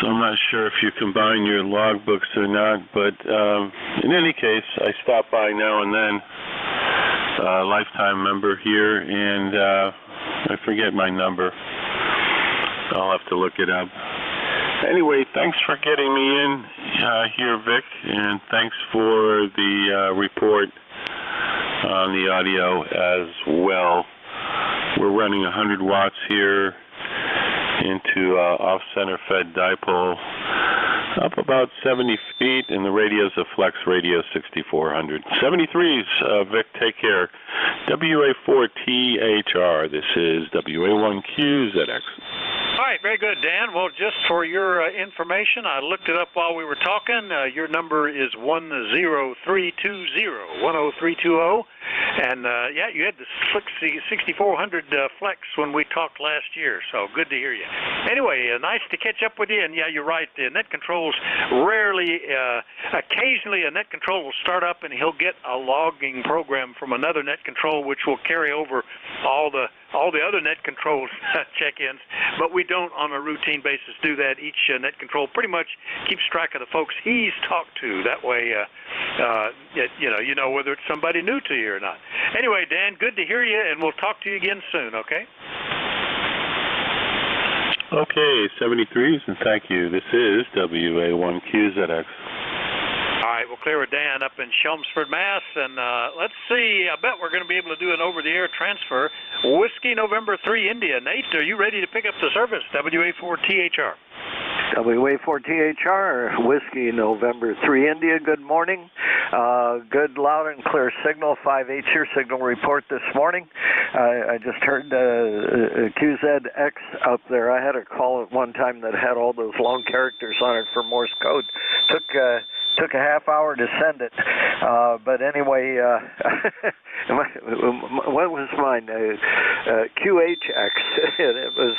So I'm not sure if you combine your logbooks or not, but in any case, I stop by now and then. Lifetime member here, and I forget my number. I'll have to look it up. Anyway, thanks for getting me in here, Vic, and thanks for the report on the audio as well. We're running 100 watts here into off-center fed dipole, up about 70 feet, and the radio's a Flex Radio 6400. 73s, Vic, take care. WA4THR, this is WA1QZX. All right, very good, Dan. Well, just for your information, I looked it up while we were talking. Your number is 10320, and yeah, you had the 6400 Flex when we talked last year, so good to hear you. Anyway, nice to catch up with you, and yeah, you're right, net controls rarely, occasionally a net control will start up and he'll get a logging program from another net control which will carry over all the other net controls check-ins, but we don't on a routine basis do that. Each net control pretty much keeps track of the folks he's talked to. That way, you know whether it's somebody new to you or not. Anyway, Dan, good to hear you, and we'll talk to you again soon, okay? Okay, 73s, and thank you. This is WA1QZX. All right, we'll clear with Dan up in Chelmsford, Mass. And let's see, I bet we're going to be able to do an over-the-air transfer. Whiskey November 3 India. Nate, are you ready to pick up the service? WA4THR. WA4THR, Whiskey November 3 India, good morning. Good loud and clear signal, 5H here, signal report this morning. I just heard QZX up there. I had a call at one time that had all those long characters on it for Morse code. Took a half hour to send it, but anyway, what was mine? QHX. It was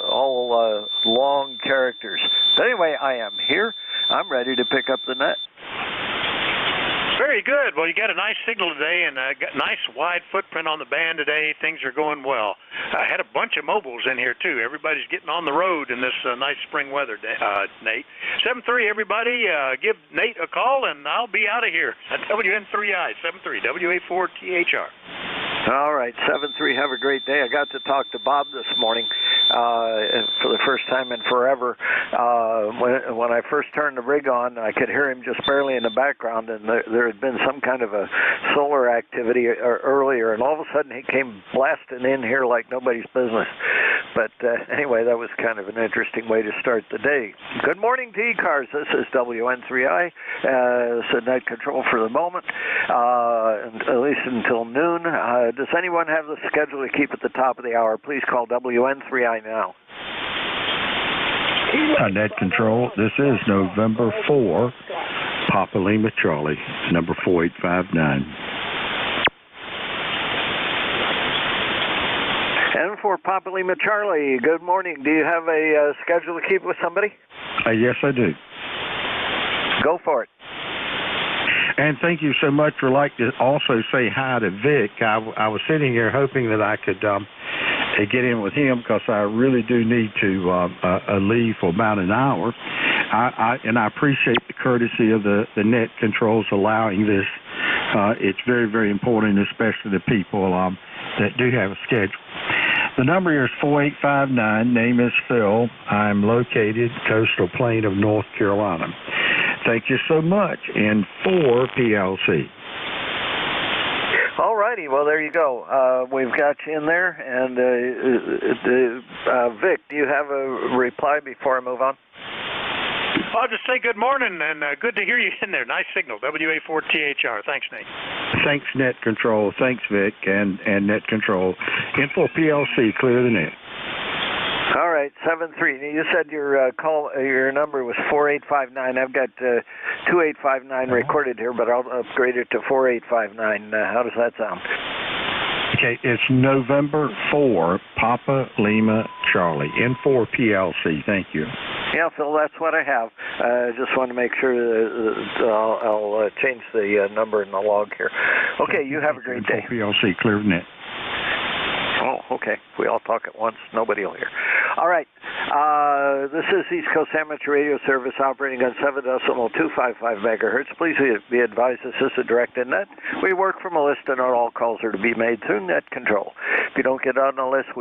all long characters. But anyway, I am here. I'm ready to pick up the net. Very good. Well, you got a nice signal today and a nice wide footprint on the band today. Things are going well. I had a bunch of mobiles in here, too. Everybody's getting on the road in this nice spring weather, Nate. 7-3, everybody. Give Nate a call, and I'll be out of here. WN3I, 7-3, WA4THR. All right, 7-3, have a great day. I got to talk to Bob this morning for the first time in forever. When I first turned the rig on, I could hear him just barely in the background, and there had been some kind of a solar activity earlier, and all of a sudden he came blasting in here like nobody's business. But anyway, that was kind of an interesting way to start the day. Good morning to E-Cars. This is WN3I. So net control for the moment, at least until noon. Does anyone have the schedule to keep at the top of the hour? Please call WN3I now. Net control, this is November 4, Papa Lima Charlie, number 4859. And for Papa Lima Charlie, good morning. Do you have a schedule to keep with somebody? Yes, I do. Go for it. And thank you so much. I'd like to also say hi to Vic. I was sitting here hoping that I could get in with him because I really do need to leave for about an hour. And I appreciate the courtesy of the net controls allowing this. It's very, very important, especially to people that do have a schedule. The number here is 4859. Name is Phil. I'm located coastal plain of North Carolina. Thank you so much. And 4 PLC. All righty. Well, there you go. We've got you in there. And Vic, do you have a reply before I move on? I'll just say good morning and good to hear you in there. Nice signal. WA4THR. Thanks, Nate. Thanks, Net Control. Thanks, Vic, and Net Control. Info PLC, clear the net. All right, 7-3. You said your number was 4859. I've got 2859 recorded here, but I'll upgrade it to 4859. How does that sound? Okay, it's November 4, Papa Lima Charlie, N4 PLC. Thank you. Yeah, Phil, that's what I have. Just want to make sure that I'll change the number in the log here. Okay, you have a great day. N4 PLC, clear net. okay. If we all talk at once, nobody will hear. All right. This is East Coast Amateur Radio Service operating on 7.255 megahertz. Please be advised this is a directed net. We work from a list and not all calls are to be made through net control. If you don't get on the list,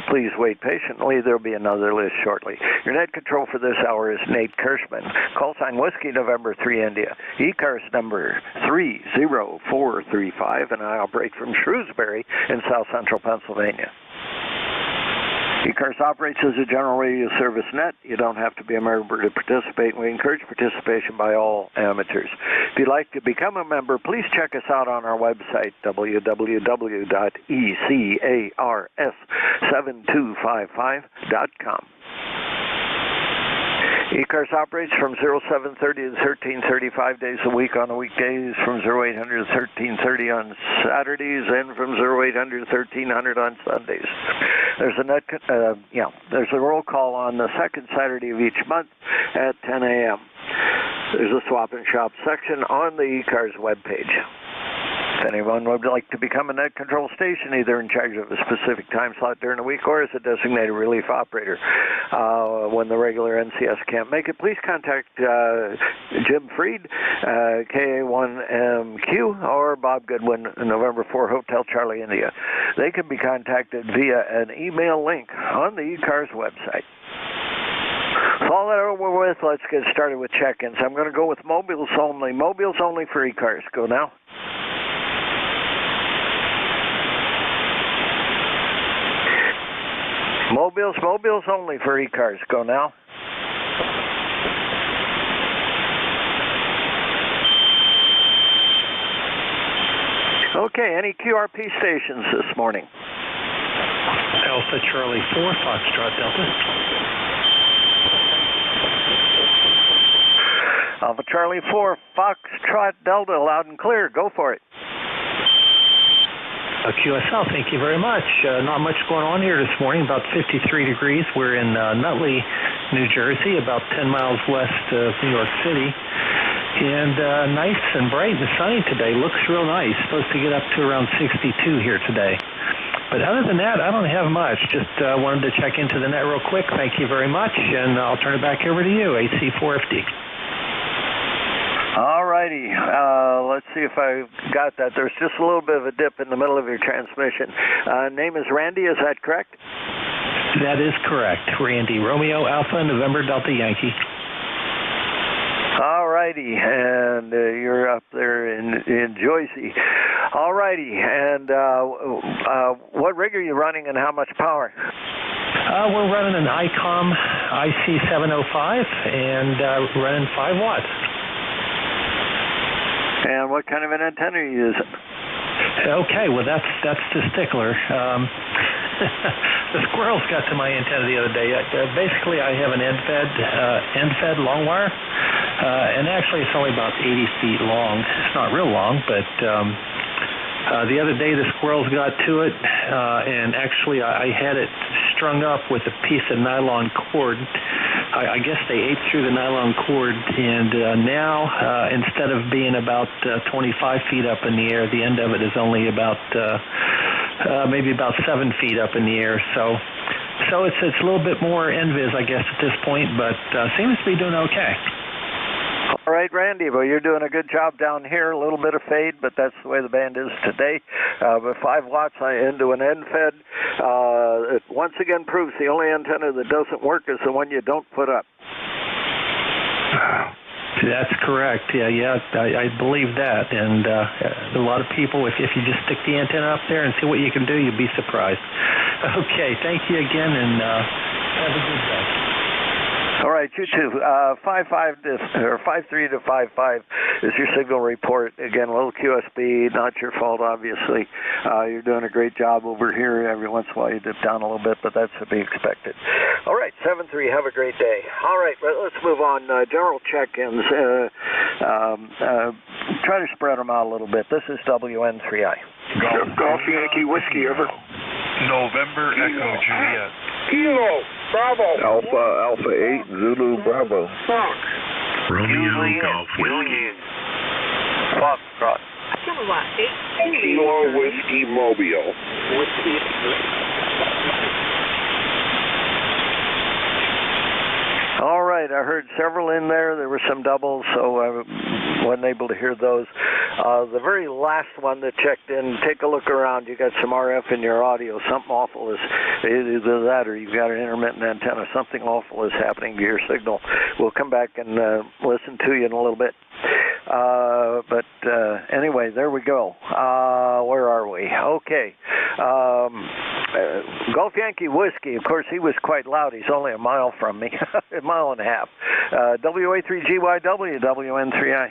please wait patiently. There'll be another list shortly. Your net control for this hour is Nate Kirschman. Call sign Whiskey November 3 India. ECARS number 30435, and I operate from Shrewsbury in South Central Pennsylvania. ECARS operates as a general radio service net. You don't have to be a member to participate. We encourage participation by all amateurs. If you'd like to become a member, please check us out on our website, www.ecars7255.com. ECARS operates from 0730 to 1335 days a week on the weekdays, from 0800 to 1330 on Saturdays, and from 0800 to 1300 on Sundays. There's there's a roll call on the second Saturday of each month at 10 a.m. There's a swap and shop section on the ECARS webpage. If anyone would like to become a net control station, either in charge of a specific time slot during the week or as a designated relief operator when the regular NCS can't make it, please contact Jim Freed, KA1MQ, or Bob Goodwin, November 4 Hotel Charlie, India. They can be contacted via an email link on the ECARS website. So all that over with, let's get started with check-ins. I'm going to go with mobiles only. Mobiles only for ECARS. Go now. Mobiles only for ECARS. Go now. Okay, any QRP stations this morning? Alpha Charlie 4, Foxtrot Delta. Alpha Charlie 4, Foxtrot Delta, loud and clear. Go for it. QSL, thank you very much. Not much going on here this morning, about 53 degrees. We're in Nutley, New Jersey, about 10 miles west of New York City. And nice and bright and sunny today. Looks real nice. Supposed to get up to around 62 here today. But other than that, I don't have much. Just wanted to check into the net real quick. Thank you very much. And I'll turn it back over to you, AC4FD. All righty. Let's see if I got that. There's just a little bit of a dip in the middle of your transmission. Name is Randy, is that correct? That is correct. Randy, Romeo, Alpha, November, Delta, Yankee. All righty. And you're up there in Joyce. All righty. And what rig are you running and how much power? We're running an ICOM IC705 and running 5 watts. And what kind of an antenna are you using? Okay, well that's the stickler. The squirrels got to my antenna the other day. Basically, I have an end-fed long wire, and actually it's only about 80 feet long. It's not real long, but the other day the squirrels got to it, and actually I had it strung up with a piece of nylon cord. I guess they ate through the nylon cord, and now instead of being about 25 feet up in the air, the end of it is only about maybe about 7 feet up in the air. So it's a little bit more NVIS, I guess, at this point, but seems to be doing okay. All right, Randy. Well, you're doing a good job down here. A little bit of fade, but that's the way the band is today. But 5 watts into an end-fed, it once again proves the only antenna that doesn't work is the one you don't put up. That's correct. Yeah, I believe that. And a lot of people, if you just stick the antenna up there and see what you can do, you'll be surprised. Okay, thank you again, and have a good day. All right, you too. 53 to 55 is your signal report. Again, a little QSB, not your fault, obviously. You're doing a great job over here. Every once in a while you dip down a little bit, but that's to be expected. All right, 7-3, have a great day. All right, let's move on. General check-ins. Try to spread them out a little bit. This is WN3I. Golf Yankee Whiskey, over. November Echo Juliet. Kilo, Bravo. Alpha 8, Zulu, Bravo. Fox. Romeo Golf Whiskey. Foxtrot. Kilo 8. Kilo Whiskey Mobile. All right, I heard several in there. There were some doubles, so I wasn't able to hear those. The very last one that checked in, take a look around. You got some RF in your audio. Something awful is either that or you've got an intermittent antenna. Something awful is happening to your signal. We'll come back and listen to you in a little bit. But anyway, there we go. Where are we? Okay. Gulf Yankee Whiskey, of course, he was quite loud. He's only a mile from me, a mile and a half. WA3GYW, WN3I.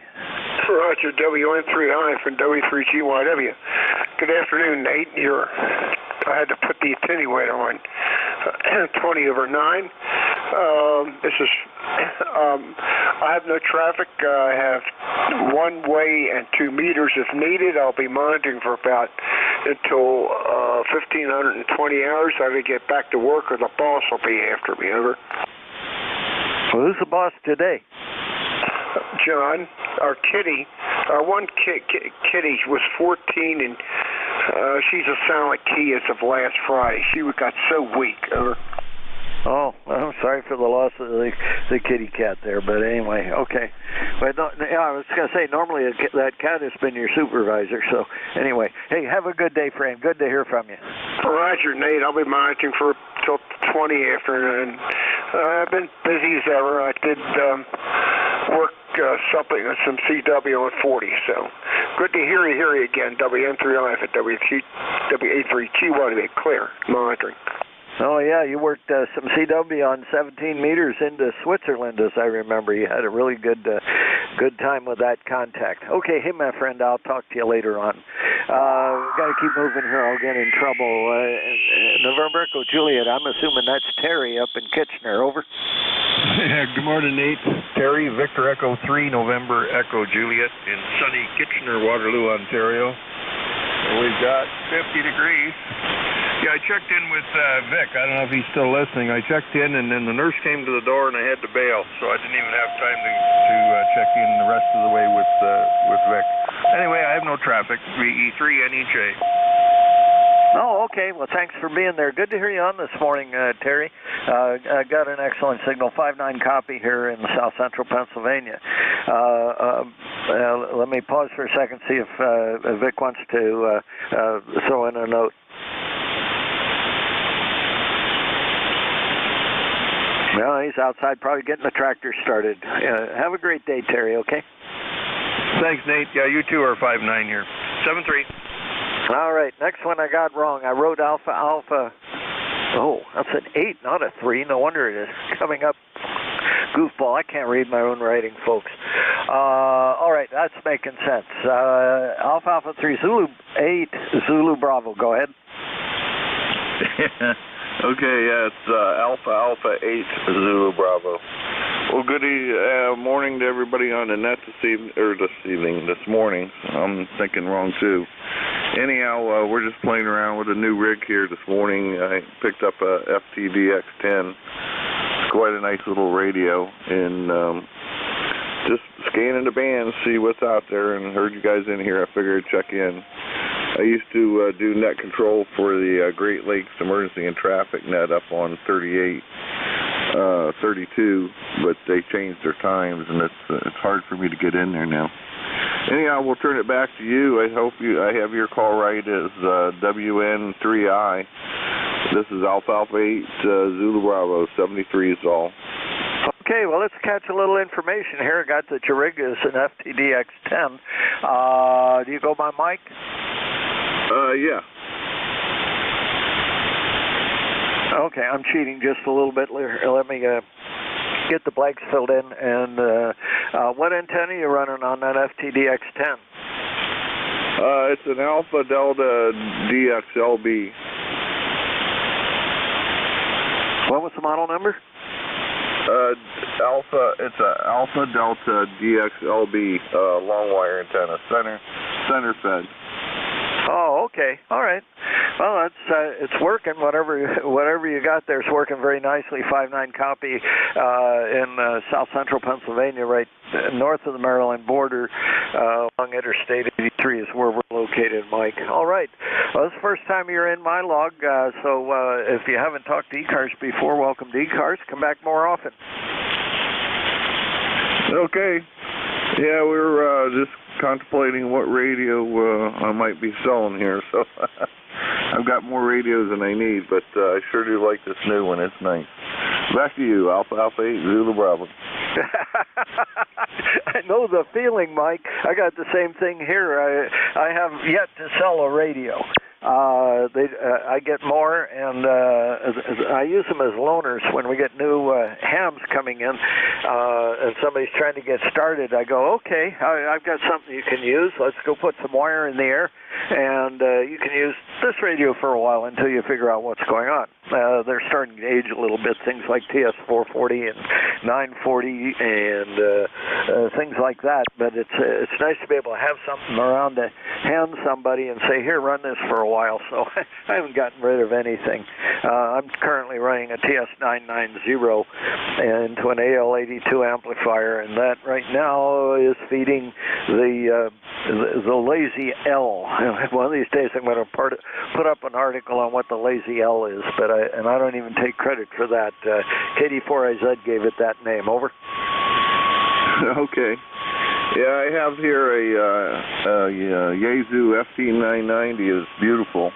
Roger, WN3I from W3GYW. Good afternoon, Nate. I had to put the attenuator on 20/9. I have no traffic. I have 1 way and 2 meters if needed. I'll be monitoring for about until 1,520 hours. I gotta get back to work or the boss will be after me. Over. Well, who's the boss today? John, our Kitty, our one Kitty was 14 and she's a silent key as of last Friday. She got so weak. Over. Oh, I'm sorry for the loss of the kitty cat there, but anyway, okay. But I was going to say, normally that cat has been your supervisor, so anyway. Hey, have a good day, friend. Good to hear from you. Roger, Nate. I'll be monitoring till 20 after, and I've been busy as ever. I did work some CW on 40, so good to hear you again. WN3I at WA3Q1 to be clear, monitoring. Oh, yeah, you worked some CW on 17 meters into Switzerland, as I remember. You had a really good time with that contact. Okay, hey, my friend, I'll talk to you later on. Got to keep moving here. I'll get in trouble. November Echo Juliet, I'm assuming that's Terry up in Kitchener. Over. Yeah, good morning, Nate. Terry, Victor Echo 3, November Echo Juliet in sunny Kitchener, Waterloo, Ontario. We've got 50 degrees. Yeah, I checked in with Vic. I don't know if he's still listening. I checked in, and then the nurse came to the door, and I had to bail, so I didn't even have time to check in the rest of the way with Vic. Anyway, I have no traffic. VE3NEJ. Oh, okay. Well, thanks for being there. Good to hear you on this morning, Terry. I got an excellent signal, 5.9 copy here in South Central Pennsylvania. Let me pause for a second, see if Vic wants to throw in a note. Well, he's outside probably getting the tractor started. Have a great day, Terry, okay? Thanks, Nate. Yeah, you too are 5.9 here. 7.3. All right, next one I got wrong. I wrote Alpha. Oh, that's an 8, not a 3. No wonder it is coming up. Goofball, I can't read my own writing, folks. All right, that's making sense. Alpha 3, Zulu 8, Zulu Bravo. Go ahead. Okay, yeah, it's Alpha 8, Zulu Bravo. Well, good morning to everybody on the net this morning. I'm thinking wrong too. Anyhow, we're just playing around with a new rig here this morning. I picked up a FTDX10. It's quite a nice little radio, and just scanning the band, see what's out there, and heard you guys in here. I figured I'd check in. I used to do net control for the Great Lakes Emergency and Traffic Net up on 38, 32, but they changed their times, and it's hard for me to get in there now. Anyhow, we'll turn it back to you. I hope I have your call right as WN3I. This is Alpha 8, Zulu Bravo, 73 is all. Okay, well, let's catch a little information here. I got that your rig is an FTDX10. Do you go by Mike? Yeah. Okay, I'm cheating just a little bit. Let me get the blanks filled in. And what antenna are you running on that FTDX10? It's an Alpha Delta DXLB. What was the model number? It's a Alpha Delta DXLB long wire antenna, center fed. Oh, Okay. All right. Well, it's working. Whatever you got there is working very nicely. 5.9 copy in south central Pennsylvania, right north of the Maryland border, along Interstate 83 is where we're located, Mike. All right. Well, this is the first time you're in my log, so if you haven't talked to eCars before, welcome to eCars. Come back more often. Okay. Yeah, we're just contemplating what radio I might be selling here, so I've got more radios than I need, but I sure do like this new one. It's nice. Back to you, Alpha 8 Zulu Bravo. I know the feeling, Mike. I got the same thing here. I have yet to sell a radio. I get more, and I use them as loaners when we get new hams coming in, and somebody's trying to get started. I go, okay, I've got something you can use. Let's go put some wire in the air, and you can use this radio for a while until you figure out what's going on. They're starting to age a little bit, things like TS440 and 940 and things like that, but it's nice to be able to have something around to hand somebody and say, here, run this for a while. So I haven't gotten rid of anything. I'm currently running a TS990 into an AL82 amplifier, and that right now is feeding the Lazy L. One of these days I'm going to put up an article on what the Lazy L is, but I don't even take credit for that. KD4AZ gave it that name. Over. Okay. Yeah, I have here a Yaesu FT990 is beautiful.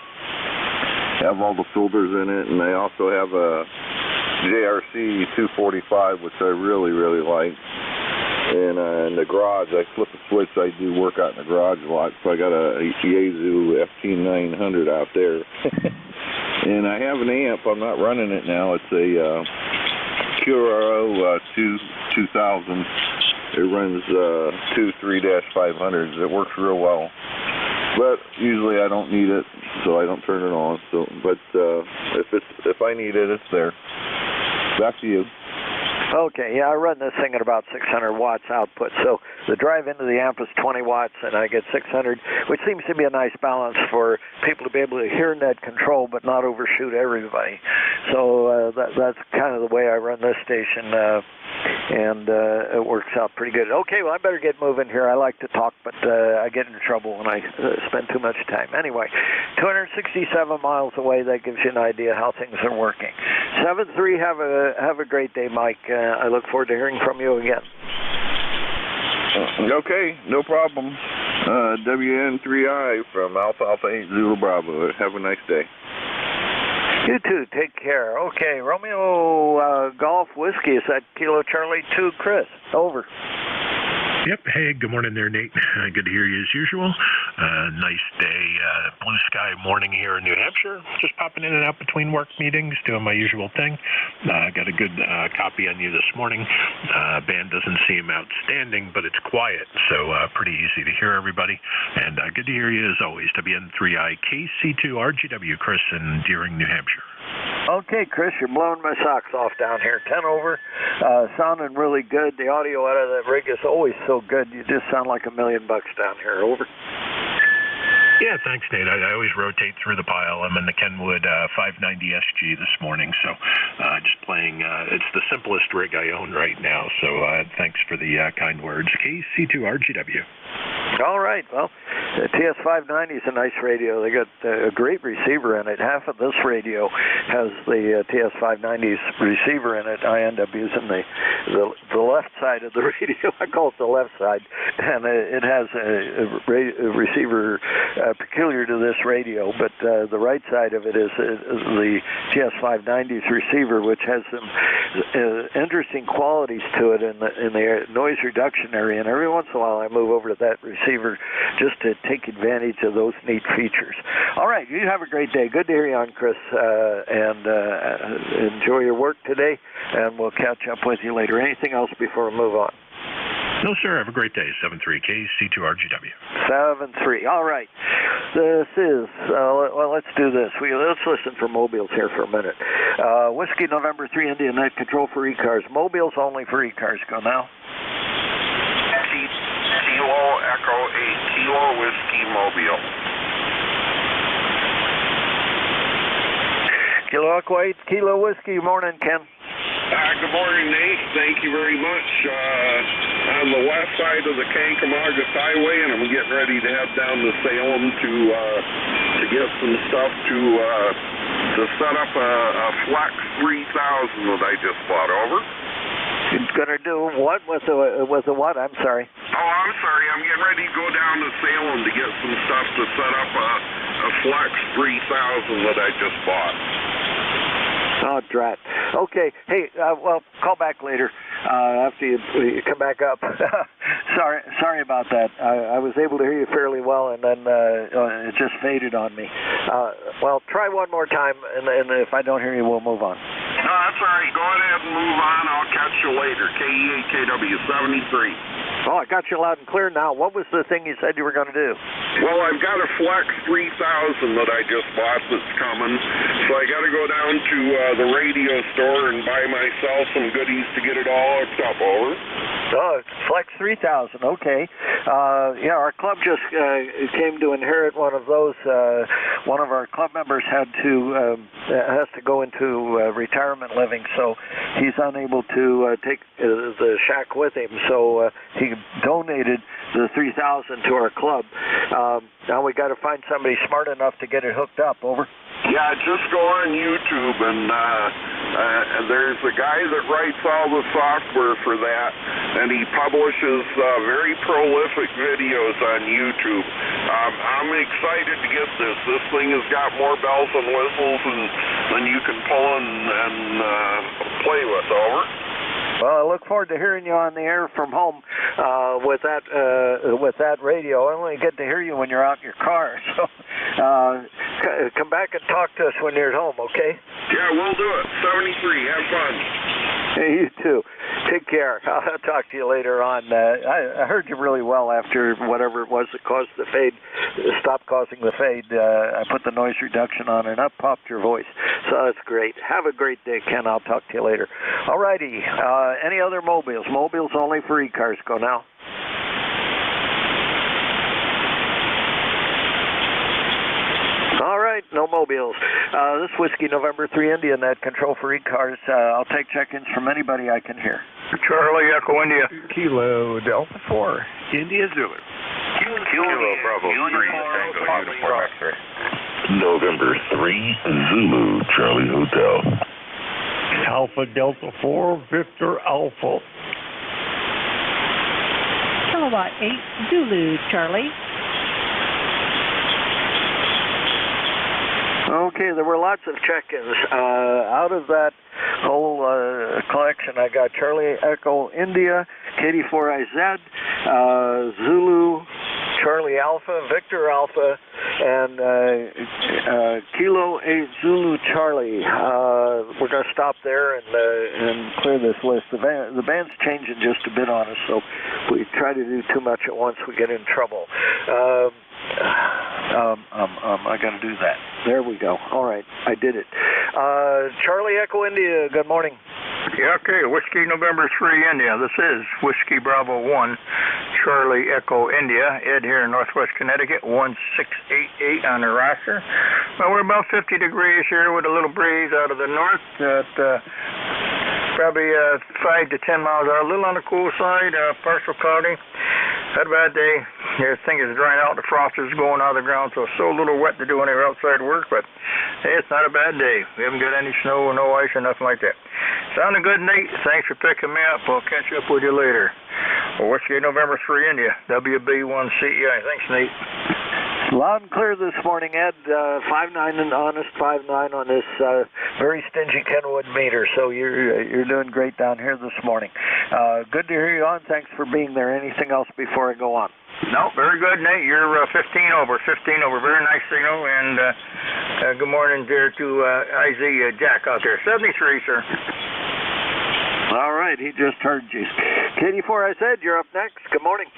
Have all the filters in it, and I also have a JRC 245, which I really, really like. And in the garage, I flip a switch. I do work out in the garage a lot, so I got a Yaesu FT900 out there. And I have an amp. I'm not running it now. It's a QRO 2000. It runs 2.3-500s. It works real well. But usually I don't need it, so I don't turn it on. So, but if I need it, it's there. Back to you. Okay, yeah, I run this thing at about 600 watts output, so the drive into the amp is 20 watts, and I get 600, which seems to be a nice balance for people to be able to hear net control but not overshoot everybody. So that's kind of the way I run this station, and it works out pretty good. Okay, well, I better get moving here. I like to talk, but I get into trouble when I spend too much time. Anyway, 267 miles away, that gives you an idea how things are working. 7-3, have a great day, Mike. I look forward to hearing from you again. Okay, no problem. WN3I from Alpha 8 Zulu Bravo. Have a nice day. You too. Take care. Okay, Romeo Golf Whiskey is at Kilo Charlie 2, Chris. Over. Yep. Hey, good morning there, Nate. Good to hear you as usual. Nice day, blue sky morning here in New Hampshire. Just popping in and out between work meetings, doing my usual thing. Got a good copy on you this morning. Band doesn't seem outstanding, but it's quiet, so pretty easy to hear everybody. And good to hear you as always. WN3I KC2 RGW, Chris in Deering, New Hampshire. Okay, Chris, you're blowing my socks off down here. 10 over, sounding really good. The audio out of that rig is always so good. You just sound like $1 million down here. Over. Yeah, thanks, Nate. I always rotate through the pile. I'm in the Kenwood 590 SG this morning, so just playing. It's the simplest rig I own right now, so thanks for the kind words. KC2 RGW. All right. Well, the TS590 is a nice radio. They got a great receiver in it. Half of this radio has the TS590's receiver in it. I end up using the left side of the radio. I call it the left side, and it has a receiver peculiar to this radio, but the right side of it is the TS590's receiver, which has some interesting qualities to it in the noise reduction area, and every once in a while I move over to that receiver just to take advantage of those neat features. All right, you have a great day. Good to hear you on, Chris, and enjoy your work today, and we'll catch up with you later. Anything else before we move on? No, sir. Have a great day. 7-3 KC2RGW. 7-3. All right. This is, well, let's do this. Let's listen for mobiles here for a minute. Whiskey November 3 India Net Control for e-cars. Mobiles only for e-cars. Go now. Kilo Echo 8 Kilo Whiskey Mobile. Aqua 8 Kilo Whiskey. Morning, Ken. Good morning, Nate. Thank you very much. On the west side of the Kankomagas Highway, and I'm getting ready to head down to Salem to get some stuff to set up a Flex 3000 that I just bought over. It's gonna do what with the what? I'm sorry. Oh, I'm sorry. I'm getting ready to go down to Salem to get some stuff to set up a Flex 3000 that I just bought. Oh, drat. Okay. Hey, well, call back later after you come back up. Sorry about that. I was able to hear you fairly well, and then it just faded on me. Well, try one more time, and if I don't hear you, we'll move on. No, that's all right. Go ahead and move on. I'll catch you later. KE8KW 73. Oh, I got you loud and clear now. What was the thing you said you were going to do? Well, I've got a Flex 3000 that I just bought that's coming, so I got to go down to the radio store and buy myself some goodies to get it all hooked up. Over. Oh, Flex 3000. Okay. Yeah, our club just came to inherit one of those. One of our club members has to go into retirement living, so he's unable to take the shack with him. So he donated the 3000 to our club. Now we got to find somebody smart enough to get it hooked up. Over. Yeah, just go on YouTube and there's a guy that writes all the software for that, and he publishes very prolific videos on YouTube. I'm excited to get this. This thing has got more bells and whistles than you can pull and play with. Over. Well, I look forward to hearing you on the air from home with that radio. I only get to hear you when you're out in your car, so come back and talk to us when you're at home, okay? Yeah, we'll do it. 73. Have fun. Hey, you too. Take care. I'll talk to you later on. I heard you really well after whatever it was that caused the fade, stopped causing the fade. I put the noise reduction on and up popped your voice. So that's great. Have a great day, Ken. I'll talk to you later. All righty. Any other mobiles? Mobiles only for e-cars. Go now. All right, no mobiles. This Whiskey November 3 India net control for e-cars. I'll take check-ins from anybody I can hear. Charlie Echo India. Kilo Delta 4. India Zulu. Kilo Bravo 3 Tango Uniform X-ray. November 3 Zulu Charlie Hotel. Alpha Delta 4 Victor Alpha. Kilowatt 8 Zulu Charlie. Okay, there were lots of check-ins. Out of that whole collection, I got Charlie Echo India, KD4IZ, Zulu, Charlie Alpha, Victor Alpha, and Kilo 8 Zulu Charlie. We're going to stop there and clear this list. The band's changing just a bit on us, so if we try to do too much at once, we get in trouble. I got to do that. There we go. All right, I did it. Charlie Echo India, good morning. Yeah, okay, Whiskey November 3 India. This is Whiskey Bravo 1, Charlie Echo India. Ed here in Northwest Connecticut, 1688 on the roster. Well, we're about 50 degrees here with a little breeze out of the north at probably 5 to 10 miles an hour. A little on the cool side, partial cloudy. Had a bad day. Everything is drying out. The frost is going out of the ground, so it's so a little wet to do any outside work, but hey, it's not a bad day. We haven't got any snow or no ice or nothing like that. Sounding good, Nate. Thanks for picking me up. I'll catch up with you later. Whiskey November 3 India, WB1CEI. Thanks, Nate. Loud and clear this morning, Ed. 5.9 and honest 5.9 on this very stingy Kenwood meter. So you're doing great down here this morning. Good to hear you on. Thanks for being there. Anything else before I go on? No, very good, Nate. You're 15 over. Very nice signal. And good morning there to IZ Jack out there. 73, sir. All right, he just heard you. KD4, I said you're up next. Good morning.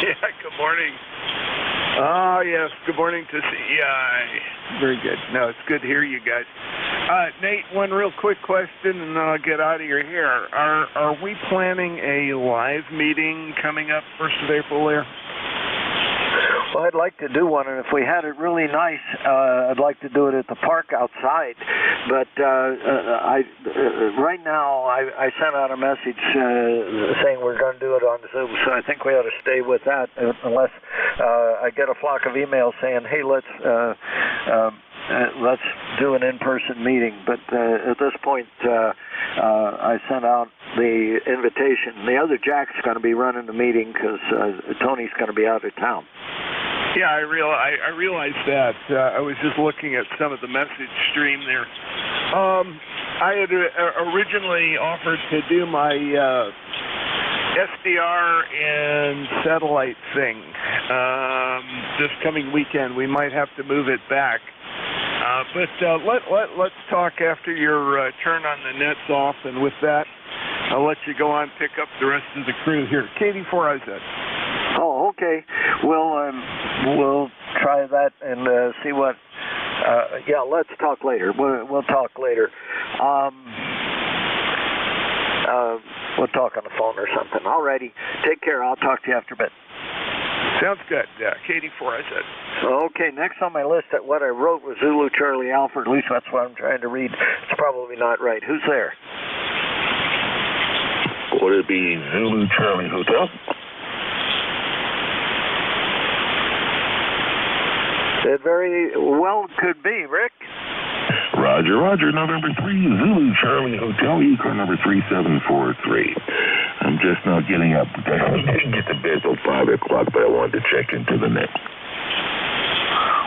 Yeah, good morning. Oh, yes, good morning to CEI. Very good. No, it's good to hear you guys. Nate, one real quick question, and then I'll get out of your hair. Are we planning a live meeting coming up 1st of April there? Well, I'd like to do one, and if we had it really nice, I'd like to do it at the park outside. But right now, I sent out a message saying we're going to do it on Zoom, so I think we ought to stay with that, unless I get a flock of emails saying, hey, let's do an in-person meeting. But at this point, I sent out the invitation. The other Jack's going to be running the meeting because Tony's going to be out of town. Yeah, I realized that. I was just looking at some of the message stream there. I had originally offered to do my SDR and satellite thing this coming weekend. We might have to move it back. But let's talk after your turn on the nets off, and with that, I'll let you go on pick up the rest of the crew here. Katie 4IZ. Oh, okay. We'll try that and see what. Yeah, let's talk later. We'll talk later. We'll talk on the phone or something. Alrighty. Take care. I'll talk to you after a bit. Sounds good. Katie 4IZ. Okay, next on my list, what I wrote was Zulu Charlie Alfred. At least that's what I'm trying to read. It's probably not right. Who's there? Would it be Zulu Charlie Hotel? It very well could be, Rick. Roger, November 3, Zulu Charlie Hotel, car number 3743. I'm just not getting up. I didn't get to bed till 5 o'clock, but I wanted to check into the net.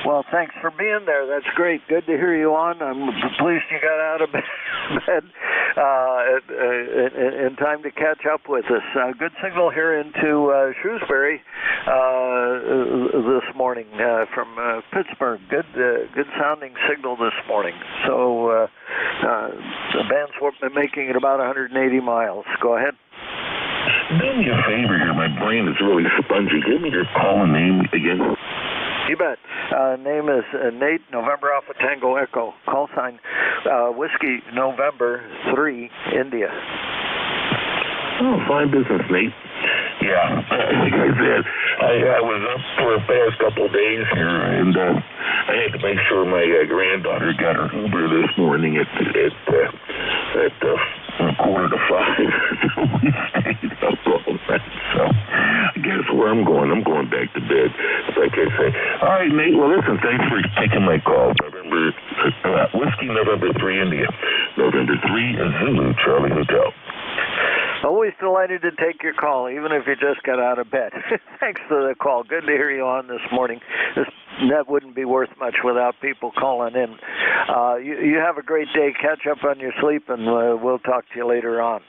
Well, thanks for being there. That's great. Good to hear you on. I'm pleased you got out of bed in time to catch up with us. Good signal here into Shrewsbury this morning from Pittsburgh. Good sounding signal this morning. So the band's making it about 180 miles. Go ahead. Do me a favor here. My brain is really spongy. Give me your call and name again. You bet. Name is Nate, November Alpha Tango Echo. Call sign Whiskey November 3, India. Oh, fine business, Nate. Yeah, like I said, I was up for the past couple of days here, and I had to make sure my granddaughter got her Uber this morning at 4:45. We stayed up all night, so I guess where I'm going back to bed, like I say. All right, Nate, well, listen, thanks for taking my call. Whiskey November 3, India. November 3, Zulu Charlie Hotel. Always delighted to take your call, even if you just got out of bed. Thanks for the call. Good to hear you on this morning. That wouldn't be worth much without people calling in. You have a great day. Catch up on your sleep, and we'll talk to you later on.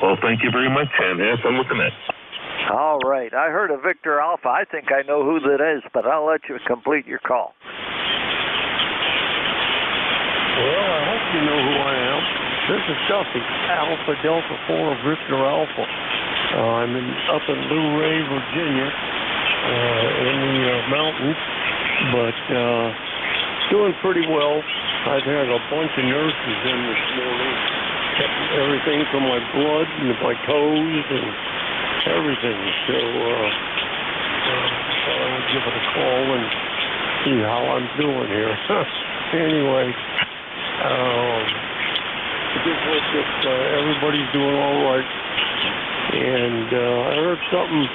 Well, thank you very much, and have fun with the net. All right. I heard of Victor Alpha. I think I know who that is, but I'll let you complete your call. Well, I hope you know who I am. This is Duffy, Alpha Delta 4 Victor Alpha. I'm up in Blue Ray, Virginia, in the mountains, but doing pretty well. I've had a bunch of nurses in this morning, checking everything from my blood and my toes and everything. So I would give it a call and see how I'm doing here. Anyway, I just hope that everybody's doing all right. And I heard something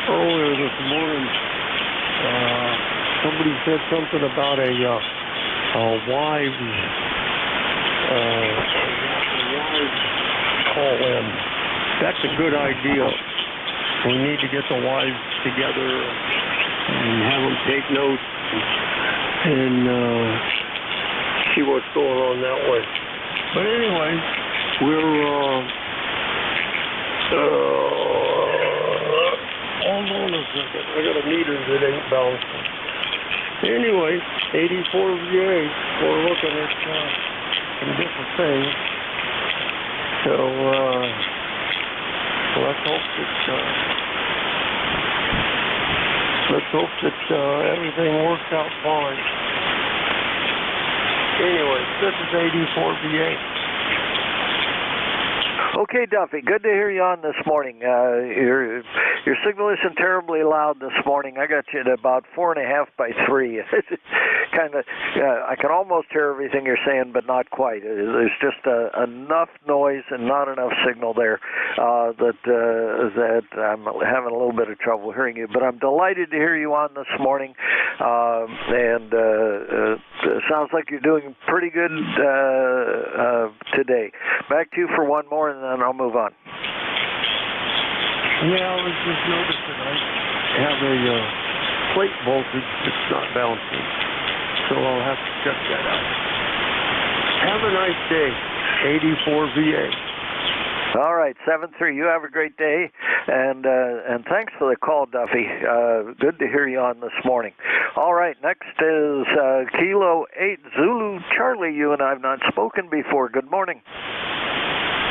earlier this morning. Somebody said something about a wives call-in. That's a good idea. We need to get the wives together and have them take notes and see what's going on that way. But anyway, we're hold on a second. I got a meter that ain't bouncing. Anyway, 84 VA. We're looking at some different things. So let's hope that everything works out fine. Anyway, this is 84 VA. Okay, Duffy, good to hear you on this morning. Your signal isn't terribly loud this morning. I got you at about 4.5 by 3. Kind of, I can almost hear everything you're saying, but not quite. There's just enough noise and not enough signal there that I'm having a little bit of trouble hearing you. But I'm delighted to hear you on this morning, and it sounds like you're doing pretty good today. Back to you for one more, and then I'll move on. Yeah, I was just noticing I have a plate voltage that's not balancing, so I'll have to check that out. Have a nice day. 84 VA. All right, 7-3. You have a great day, and thanks for the call, Duffy. Good to hear you on this morning. All right, next is Kilo 8 Zulu Charlie. You and I have not spoken before. Good morning.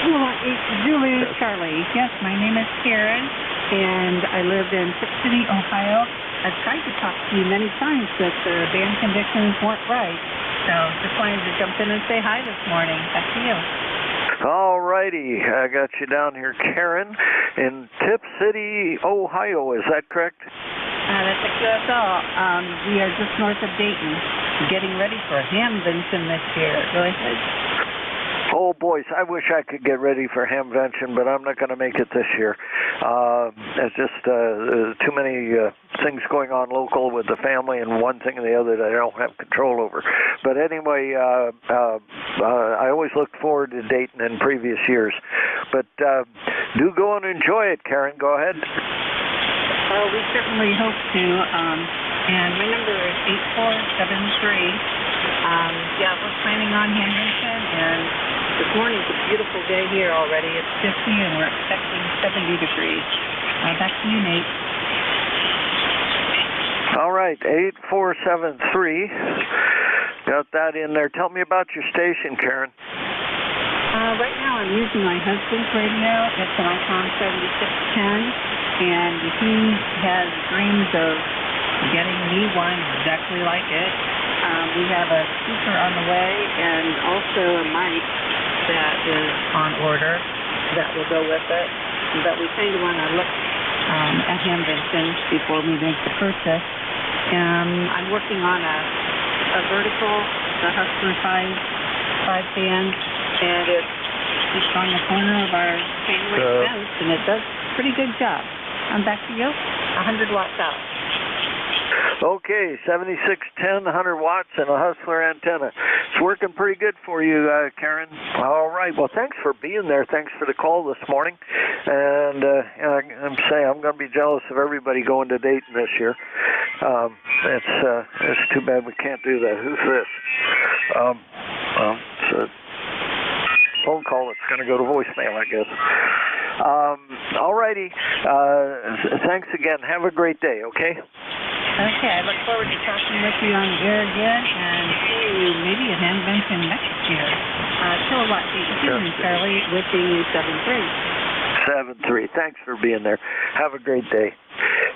Kilo 8 Zulu Charlie. Yes, my name is Karen, and I live in Tip City, Ohio. I've tried to talk to you many times, but the band conditions weren't right. So just wanted to jump in and say hi this morning. Back to you. All righty, I got you down here, Karen, in Tip City, Ohio. Is that correct? That's all. We are just north of Dayton, getting ready for Hamvention this year. Go ahead. Oh, boys, I wish I could get ready for Hamvention, but I'm not going to make it this year. It's just too many things going on local with the family and one thing and the other that I don't have control over. But anyway, I always looked forward to Dayton in previous years. But do go and enjoy it, Karen. Go ahead. We certainly hope to. And my number is 8473. Yeah, we're planning on Hamvention, and this morning's a beautiful day here already. It's 50, and we're expecting 70 degrees. Back to you, Nate. All right, 8473. Got that in there. Tell me about your station, Karen. Right now I'm using my husband's radio. It's an Icon 7610, and he has dreams of getting me one exactly like it. We have a speaker on the way and also a mic that is on order that will go with it. But we kind of want to look at Hamvention before we make the purchase. I'm working on a vertical, the Hustler 5 band, and it's just on the corner of our sandwich fence, and it does a pretty good job. Back to you, 100 watts out. Okay, 7610, 100 watts, and a Hustler antenna. It's working pretty good for you, Karen. All right, well, thanks for being there. Thanks for the call this morning. And I'm saying I'm going to be jealous of everybody going to Dayton this year. It's too bad we can't do that. Who's this? It's a phone call that's going to go to voicemail, I guess. All righty. Thanks again. Have a great day, okay? Okay, I look forward to talking with you on the air again and seeing you maybe at Hamvention next year. Kilowatt 8 Charlie with the 73. 73. Thanks for being there. Have a great day.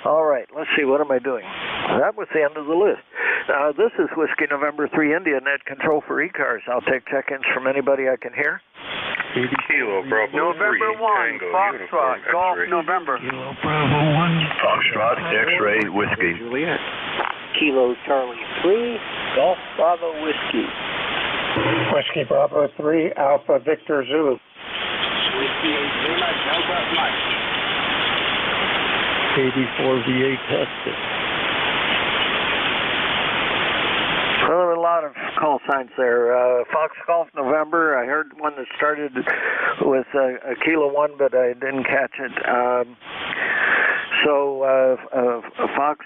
All right, let's see. What am I doing? That was the end of the list. This is Whiskey November 3 India, net control for e-cars. I'll take check-ins from anybody I can hear. Kilo Bravo November 1, Foxtrot, Golf November. Kilo Bravo 1, Foxtrot, X-Ray, Whiskey. Juliet. Kilo Charlie 3, Golf Bravo Whiskey. Whiskey Bravo 3, Alpha Victor Zulu. Whiskey Lima Delta Mike. 84 VA tested. Well, there were a lot of call signs there. Fox Golf November. I heard one that started with a Kilo 1, but I didn't catch it. Fox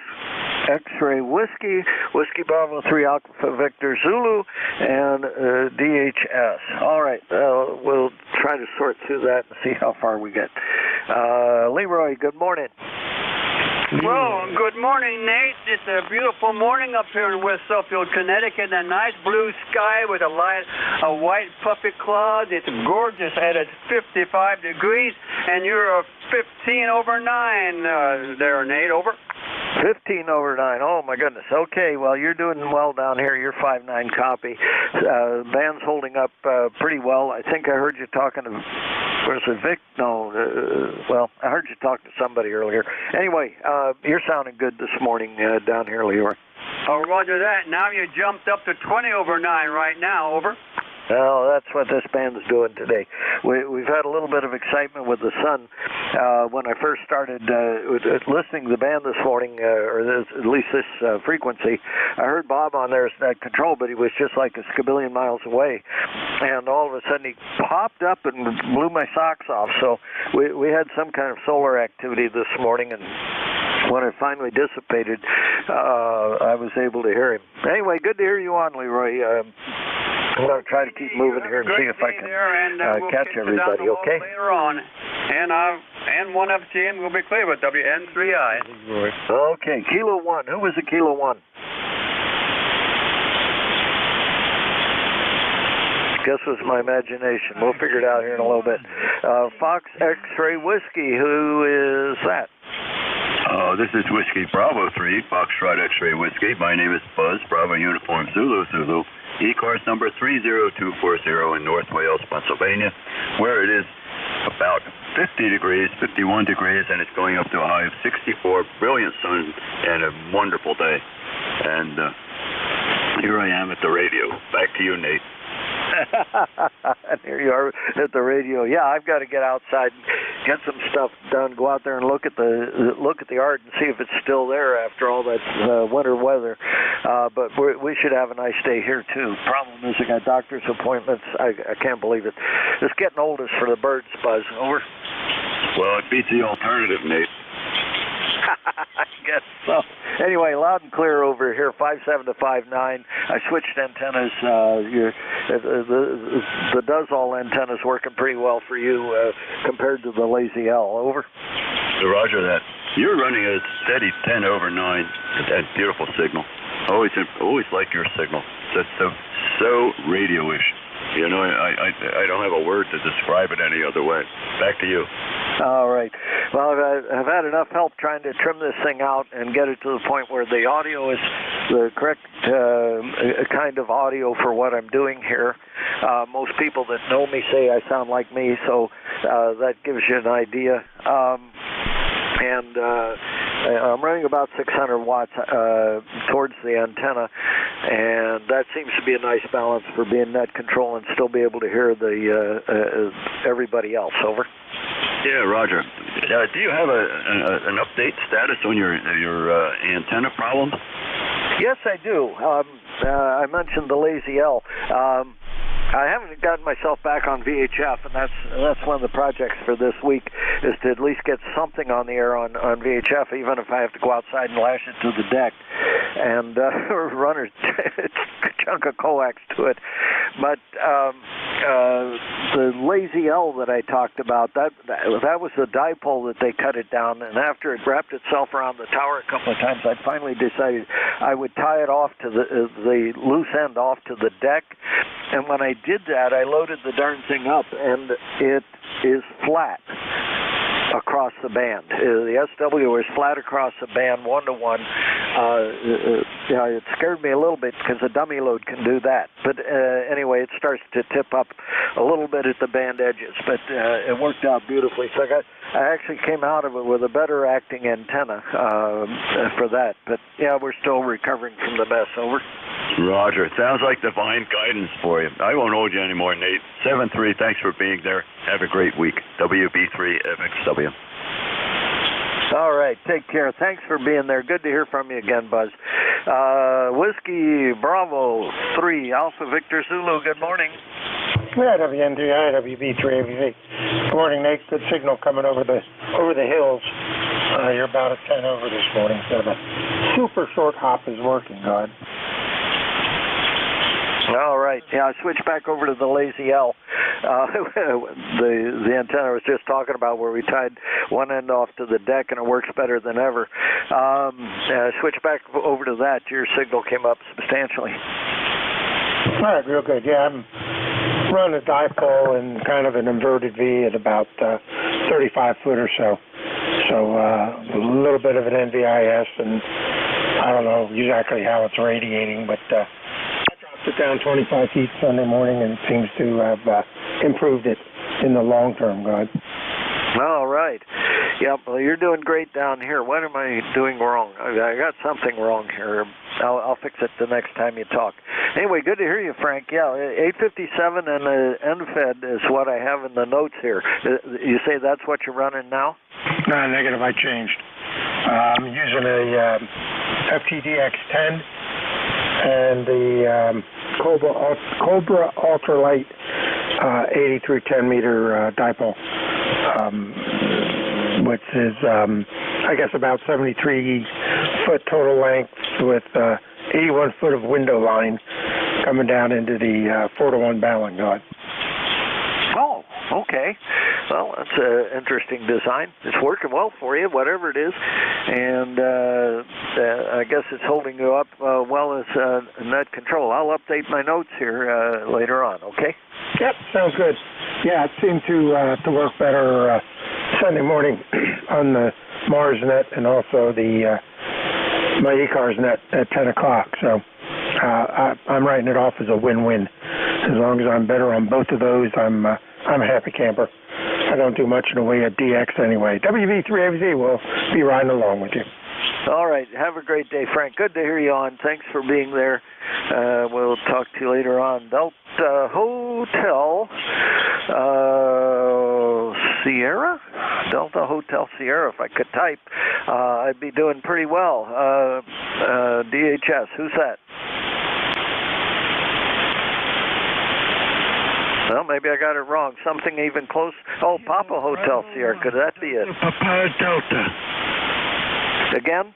X-Ray Whiskey, Whiskey Bravo 3 Alpha Victor Zulu, and DHS. All right, we'll try to sort through that and see how far we get. Leroy, good morning. Well, good morning, Nate. It's a beautiful morning up here in West Suffield, Connecticut. A nice blue sky with a white puffy cloud. It's gorgeous at 55 degrees, and you're 15 over 9 there, Nate. Over. 15 over 9. Oh, my goodness. Okay, well, you're doing well down here. You're 5.9 copy. Band's holding up pretty well. I think I heard you talking to Was it Vic? No. Well, I heard you talk to somebody earlier. Anyway, you're sounding good this morning down here, Leroy. Oh, roger that. Now you jumped up to 20 over 9 right now. Over. Well, that's what this band's doing today. We've had a little bit of excitement with the sun. When I first started listening to the band this morning, or at least this frequency, I heard Bob on there at control, but he was just like a scabillion miles away. And all of a sudden he popped up and blew my socks off. So we had some kind of solar activity this morning, and when it finally dissipated, I was able to hear him. Anyway, good to hear you on, Leroy. I'm going to try to keep moving here and see if I can catch everybody, okay? Later on. And one FGM will be clear with WN3I. Okay, Kilo 1. Who was the Kilo 1? Guess it was my imagination. We'll figure it out here in a little bit. Fox X-Ray Whiskey. Who is that? This is Whiskey Bravo 3, Foxtrot X-Ray Whiskey. My name is Buzz, Bravo Uniform Zulu Zulu. E-course number 30240 in North Wales, Pennsylvania, where it is about 50 degrees, 51 degrees, and it's going up to a high of 64. Brilliant sun and a wonderful day. And here I am at the radio. Back to you, Nate. And here you are at the radio. Yeah, I've got to get outside and get some stuff done. Go out there and look at the art and see if it's still there after all that winter weather. But we should have a nice day here too. Problem is, I got doctor's appointments. I can't believe it. It's getting oldest for the birds, Buzz. Over. Well, it beats the alternative, Nate. I guess so. Anyway, loud and clear over here, 5.7 to 5.9. I switched antennas. The does-all antenna's working pretty well for you compared to the Lazy L. Over. Roger that. You're running a steady 10 over 9. That beautiful signal. Always like your signal. That's so radio-ish. You know, I don't have a word to describe it any other way. Back to you. All right. Well, I've had enough help trying to trim this thing out and get it to the point where the audio is the correct kind of audio for what I'm doing here. Most people that know me say I sound like me, so that gives you an idea. And I'm running about 600 watts towards the antenna, and that seems to be a nice balance for being net control and still be able to hear the everybody else. Over. Yeah, Roger. Do you have an update status on your antenna problem? Yes, I do. I mentioned the Lazy L. I haven't gotten myself back on VHF, and that's one of the projects for this week, is to at least get something on the air on VHF, even if I have to go outside and lash it to the deck and run a chunk of coax to it. But the Lazy L that I talked about, that was the dipole that they cut it down, and after it wrapped itself around the tower a couple of times, I finally decided I would tie it off to the loose end off to the deck. And when I did that, I loaded the darn thing up, and it is flat across the band. The SW is flat across the band, 1-to-1. It scared me a little bit because a dummy load can do that. But anyway, it starts to tip up a little bit at the band edges, but it worked out beautifully. So I actually came out of it with a better acting antenna for that. But yeah, we're still recovering from the mess. Over. Roger. It sounds like divine guidance for you. I won't hold you anymore, Nate. 7-3, thanks for being there. Have a great week. WB3FXW. All right, take care. Thanks for being there. Good to hear from you again, Buzz. Whiskey Bravo 3, Alpha Victor Zulu, good morning. Yeah, WNDI, WB3AVV. Good morning, Nate. Good signal coming over the hills. You're about a 10 over this morning, so the super short hop is working, God. All right. Yeah, I switched back over to the Lazy L. The antenna I was just talking about, where we tied one end off to the deck, and it works better than ever. I switched back over to that. Your signal came up substantially. All right, real good. Yeah, I'm running a dipole and kind of an inverted V at about 35 foot or so. So a little bit of an NVIS, and I don't know exactly how it's radiating, but it down 25 feet Sunday morning, and it seems to have improved it in the long term, God. All right. Yep. Well, you're doing great down here. What am I doing wrong? I got something wrong here. I'll fix it the next time you talk. Anyway, good to hear you, Frank. Yeah, 857 and NFED is what I have in the notes here. You say that's what you're running now? No, negative. I changed. I'm using a FTDX10 and the Cobra Ultralight 80 through 10 meter dipole, which is, I guess, about 73 foot total length with 81 foot of window line coming down into the 4-to-1 battling guard. Oh, okay. Well, that's an interesting design. It's working well for you, whatever it is, and I guess it's holding you up well as net control. I'll update my notes here later on, okay? Yep, sounds good. Yeah, it seemed to work better Sunday morning on the Mars net and also the my eCars net at 10 o'clock. So I'm writing it off as a win-win. As long as I'm better on both of those, I'm a happy camper. I don't do much in the way of DX anyway. WV3AVZ will be riding along with you. All right. Have a great day, Frank. Good to hear you on. Thanks for being there. We'll talk to you later on. Delta Hotel Sierra? Delta Hotel Sierra, if I could type. I'd be doing pretty well. DHS, who's that? Well, maybe I got it wrong. Something even close. Oh, Papa Hotel Sierra. Could that be it? Papa Delta. Again?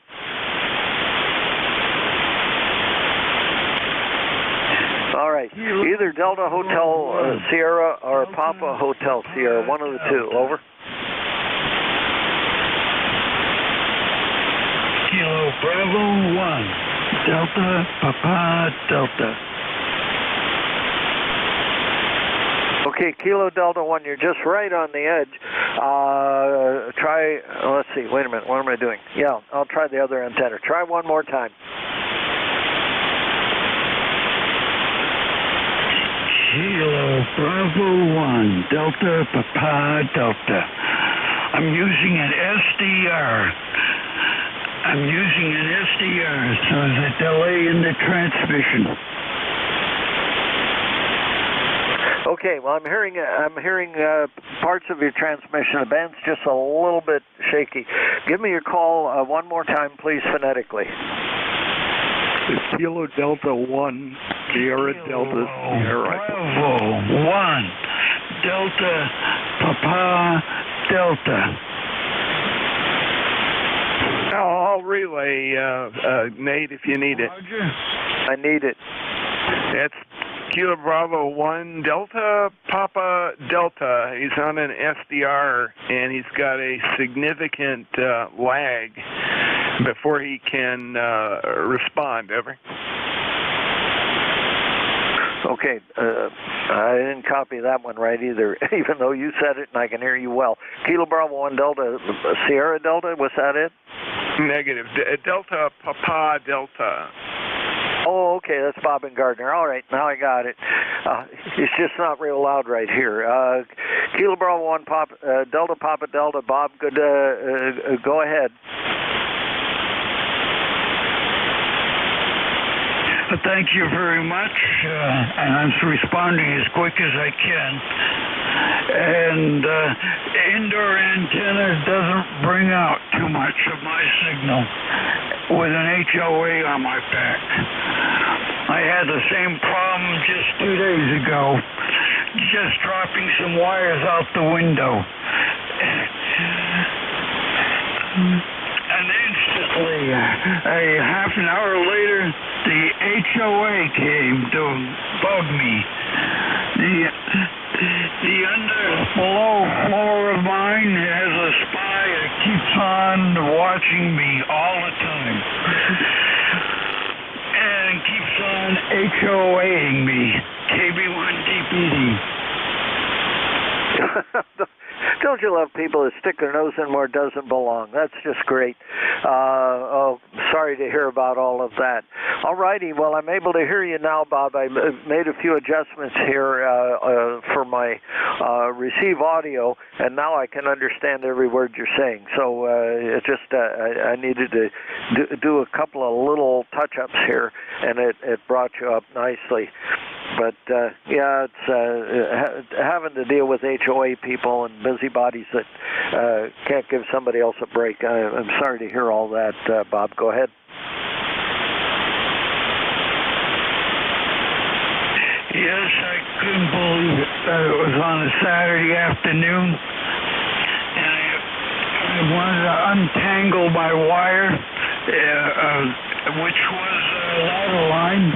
All right. Either Delta Hotel Sierra or Papa Hotel Sierra. One of the two. Over. Kilo Bravo 1. Delta Papa Delta. Okay, Kilo Delta 1, you're just right on the edge. Let's see, wait a minute, what am I doing? Yeah, I'll try the other antenna. Try one more time. Kilo Bravo 1, Delta Papa Delta. I'm using an SDR. So there's a delay in the transmission. Okay, well, I'm hearing parts of your transmission. The band's just a little bit shaky. Give me your call one more time, please, phonetically. It's Kilo Delta 1, Sierra Delta Sierra. Bravo 1, Delta Papa Delta. I'll relay, Nate, if you need it. I need it. That's Kilo Bravo 1, Delta Papa Delta. He's on an SDR, and he's got a significant lag before he can respond. Over. Okay, I didn't copy that one right either, even though you said it and I can hear you well. Kilo Bravo 1 Delta, Sierra Delta, was that it? Negative. Delta Papa Delta. Oh, okay, that's Bob and Gardner. All right, now I got it. It's just not real loud right here. Kilo Bravo 1 Delta Papa Delta. Bob, good. Go ahead. Thank you very much, and I'm responding as quick as I can. And indoor antenna doesn't bring out too much of my signal with an HOA on my back. I had the same problem just 2 days ago, just dropping some wires out the window. And instantly, a half an hour later, the HOA came to bug me. The below floor of mine has a spy that keeps on watching me all the time. And keeps on HOAing me. KB1DPD. Don't you love people that stick their nose in where it doesn't belong? That's just great. Sorry to hear about all of that. All righty. Well, I'm able to hear you now, Bob. I made a few adjustments here for my receive audio, and now I can understand every word you're saying. So it just I needed to do a couple of little touch-ups here, and it brought you up nicely. But yeah, it's having to deal with HOA people and busybodies that can't give somebody else a break. I'm sorry to hear all that, Bob. Go ahead. Yes, I couldn't believe it. It was on a Saturday afternoon, and I wanted to untangle my wire, which was a ladder line,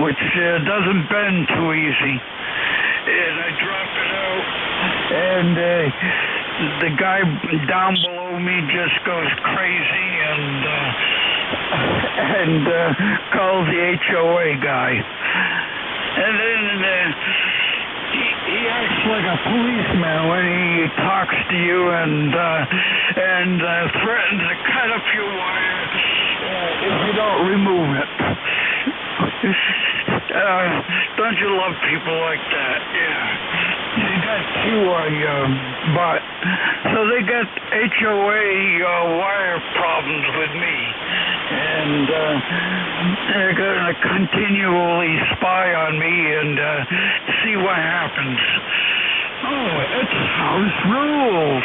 which doesn't bend too easy. And I dropped it out, and the guy down below me just goes crazy and calls the HOA guy. And then he acts like a policeman when he talks to you and threatens to cut up your wire if you don't remove it. Don't you love people like that? Yeah. You got two on your butt. So they got HOA wire problems with me. And they're going to continually spy on me and see what happens. Oh, it's house rules.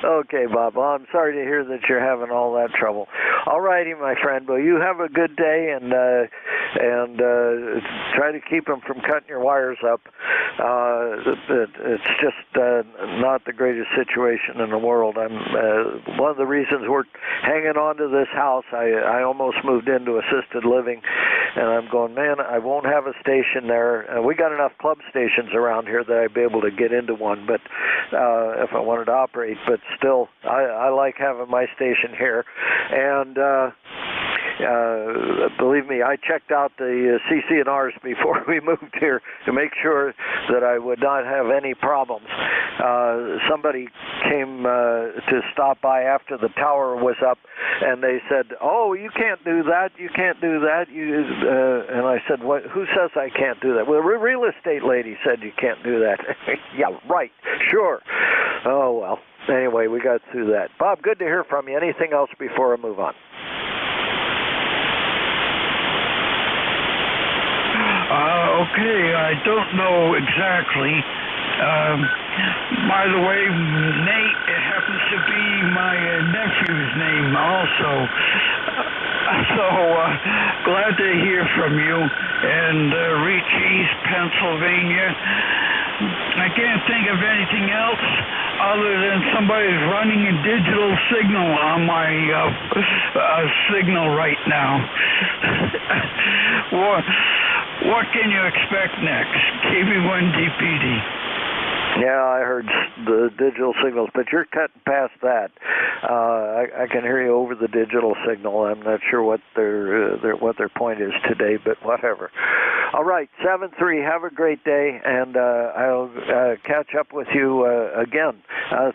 Okay, Bob. Well, I'm sorry to hear that you're having all that trouble. All righty, my friend. Well, you have a good day, and try to keep them from cutting your wires up. It's just not the greatest situation in the world. I'm one of the reasons we're hanging on to this house. I almost moved into assisted living, and I'm going, man, I won't have a station there. We got enough club stations around here that I'd be able to get into one, but if I wanted to operate, but still, I like having my station here. And believe me, I checked out the CC&Rs before we moved here to make sure that I would not have any problems. Somebody came to stop by after the tower was up, and they said, "Oh, you can't do that. You can't do that." And I said, "What? Who says I can't do that?" Well, the real estate lady said you can't do that. Yeah, right. Sure. Oh, well. Anyway, we got through that. Bob, good to hear from you. Anything else before I move on? Okay, I don't know exactly. By the way, Nate, it happens to be my nephew's name also. So glad to hear from you, and reach East Pennsylvania. I can't think of anything else other than somebody's running a digital signal on my signal right now. What can you expect next? KB1DPD. Yeah, I heard the digital signals, but you're cutting past that. I can hear you over the digital signal. I'm not sure what their point is today, but whatever. All right, 7-3. Have a great day, and I'll catch up with you again.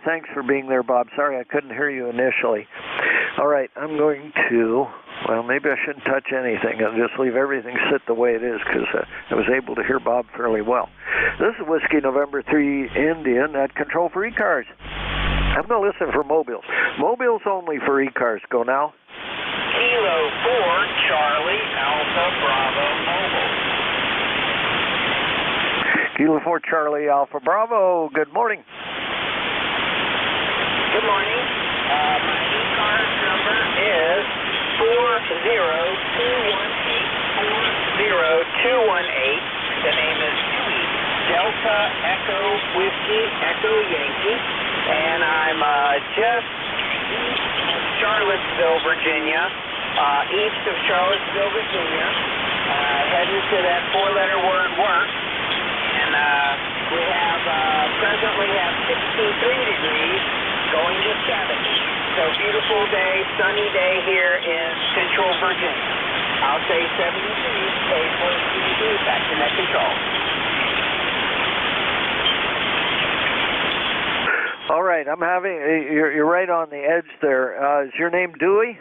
Thanks for being there, Bob. Sorry I couldn't hear you initially. All right, I'm going to. Well, maybe I shouldn't touch anything. I'll just leave everything sit the way it is because I was able to hear Bob fairly well. This is Whiskey November 3 Indian at Control for E-Cars. I'm going to listen for mobiles. Mobiles only for E-Cars. Go now. Kilo 4, Charlie, Alpha, Bravo, Mobile. Kilo 4, Charlie, Alpha, Bravo. Good morning. Good morning. My E-Cars number is 40218. The name is Delta Echo Whiskey Echo Yankee, and I'm just east of Charlottesville, Virginia, east of Charlottesville, Virginia, heading to that four-letter word work, and we have presently have 63 degrees, going to 70. So beautiful day, sunny day here in Central Virginia. I'll say 70 degrees, back to net control. All right, I'm having, you're right on the edge there. Is your name Dewey?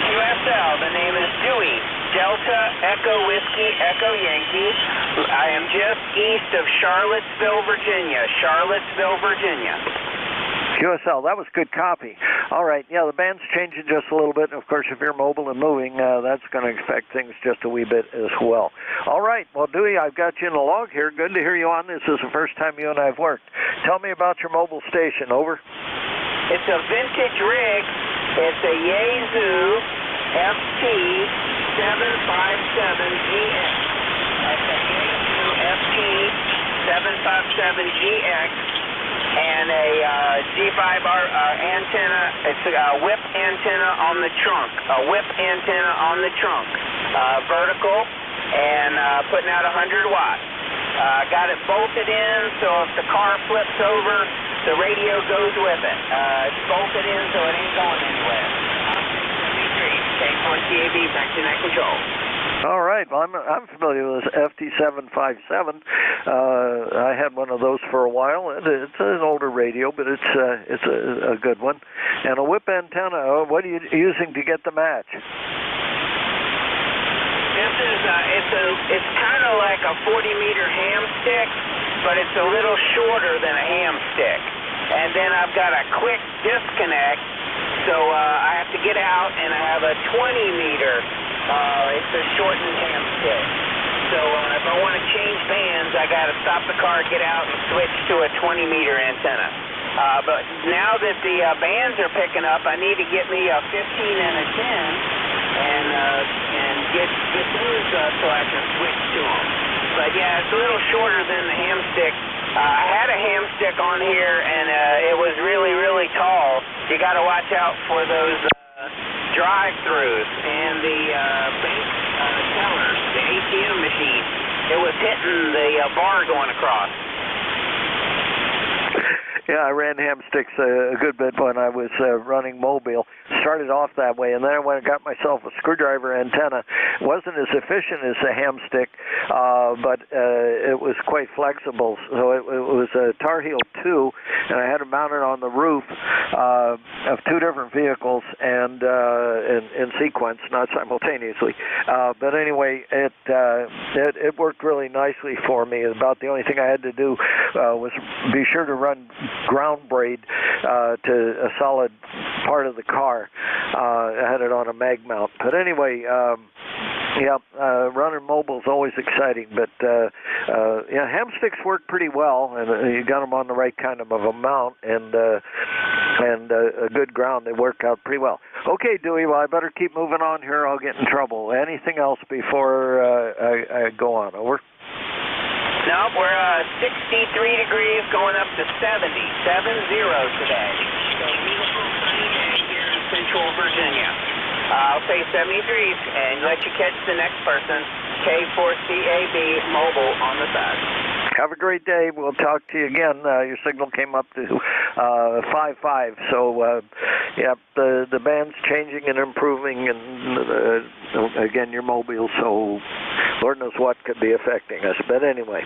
QSL, the name is Dewey. Delta Echo Whiskey Echo Yankee. I am just east of Charlottesville, Virginia. Charlottesville, Virginia. QSL, that was good copy. All right, yeah, the band's changing just a little bit. And of course, if you're mobile and moving, that's going to affect things just a wee bit as well. All right, well, Dewey, I've got you in the log here. Good to hear you on. This is the first time you and I have worked. Tell me about your mobile station. Over. It's a vintage rig. It's a Yaesu FT757GX. That's a Yaesu FT757GX. And a G5R antenna. It's a whip antenna on the trunk. A whip antenna on the trunk. Vertical and putting out 100 watts. Got it bolted in so if the car flips over, the radio goes with it. It's bolted in so it ain't going anywhere. K4CAB, back to net control. All right. Well, I'm familiar with this FT757. I had one of those for a while. It's an older radio, but it's a good one. And a whip antenna. What are you using to get the match? This is it's kind of like a 40-meter ham stick, but it's a little shorter than a ham stick. And then I've got a quick disconnect, so I have to get out, and I have a 20-meter. It's a shortened ham stick. So if I want to change bands, I got to stop the car, get out, and switch to a 20-meter antenna. But now that the bands are picking up, I need to get me a 15 and a 10 and get those so I can switch to them. But yeah, it's a little shorter than the ham stick. I had a ham stick on here, and it was really, really tall. You got to watch out for those drive-throughs and the bank tellers, the ATM machine. It was hitting the bar going across. Yeah, I ran ham sticks a good bit when I was running mobile. Started off that way, and then when I got myself a screwdriver antenna, it wasn't as efficient as a ham stick, but it was quite flexible. So it was a Tar Heel 2, and I had it mounted on the roof of two different vehicles, and in sequence, not simultaneously. But anyway, it worked really nicely for me. About the only thing I had to do was be sure to run ground braid to a solid part of the car. I had it on a mag mount. But anyway, running mobile is always exciting. But ham sticks work pretty well, and you got them on the right kind of a mount and a good ground. They work out pretty well. Okay, Dewey, well, I better keep moving on here. I'll get in trouble. Anything else before I go on? Over. No, we're 63 degrees going up to 70 today. So beautiful sunny day here in Central Virginia. I'll say 73 and let you catch the next person. K4CAB mobile on the side. Have a great day. We'll talk to you again. Your signal came up to 5.5. So, the band's changing and improving, and again, you're mobile, so Lord knows what could be affecting us. But anyway,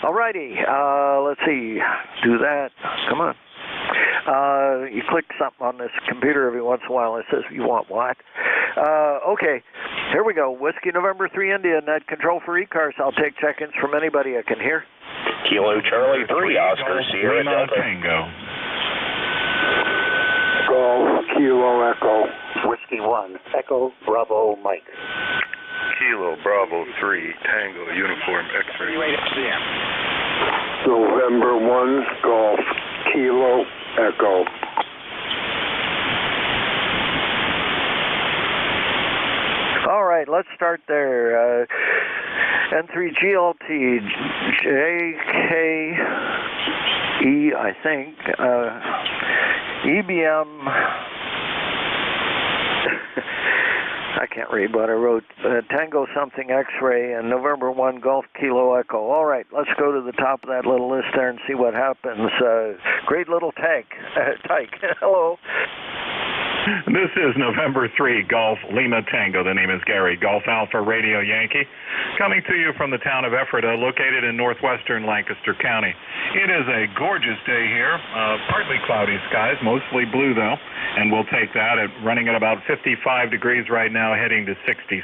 all righty. Let's see. Do that. Come on. You click something on this computer every once in a while, and it says, you want what? Okay, here we go. Whiskey November 3 India, net control for E-cars. I'll take check-ins from anybody I can hear. Kilo Charlie 3, Oscar Sierra Delta. Tango. Golf, Kilo Echo. Whiskey 1, Echo Bravo Mike. Kilo Bravo 3, Tango Uniform X-ray. November 1, Golf, Kilo Echo. All right, let's start there. N3GLT, JKE, I think, EBM, I can't read what I wrote, Tango something X-ray, and November 1 Golf Kilo Echo. All right, let's go to the top of that little list there and see what happens. Great little tyke. Hello. This is November 3, Golf Lima Tango. The name is Gary, Golf Alpha Radio Yankee, coming to you from the town of Ephrata, located in northwestern Lancaster County. It is a gorgeous day here, partly cloudy skies, mostly blue though, and we'll take that at running at about 55 degrees right now, heading to 66.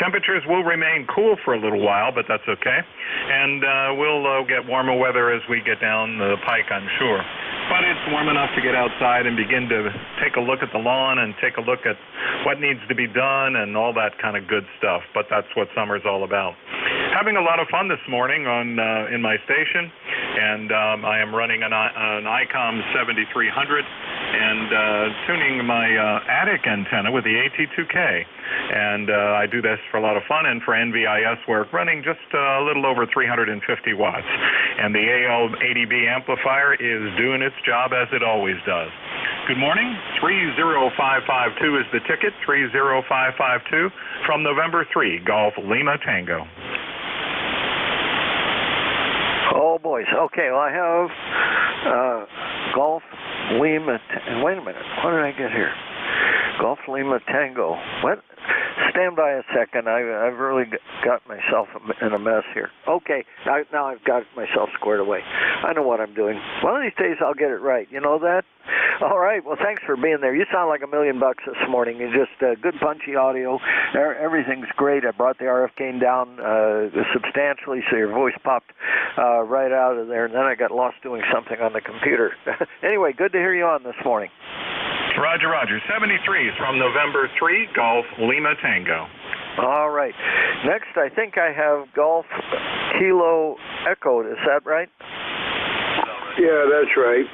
Temperatures will remain cool for a little while, but that's okay, and we'll get warmer weather as we get down the pike, I'm sure. But it's warm enough to get outside and begin to take a look at the lawn and take a look at what needs to be done and all that kind of good stuff. But that's what summer's all about. Having a lot of fun this morning on in my station, and I am running an ICOM 7300 and tuning my attic antenna with the AT2K. And I do this for a lot of fun and for NVIS work, running just a little over 350 watts. And the AL80B amplifier is doing its job as it always does. Good morning. 30552 is the ticket, 30552 from November 3, Golf Lima Tango. Oh, boys. Okay, well, I have Golf Lima. Wait a minute. What did I get here? Golf Lima Tango. What? Stand by a second. I've really got myself in a mess here. Okay, now I've got myself squared away. I know what I'm doing. One of these days I'll get it right. You know that? All right. Well, thanks for being there. You sound like $1 million this morning. You just good punchy audio. Everything's great. I brought the RF gain down substantially, so your voice popped right out of there, and then I got lost doing something on the computer. Anyway, good to hear you on this morning. Roger, Roger. 73 from November 3, Golf Lima Tango. All right. Next, I think I have Golf Kilo Echo. Is that right? Yeah, that's right.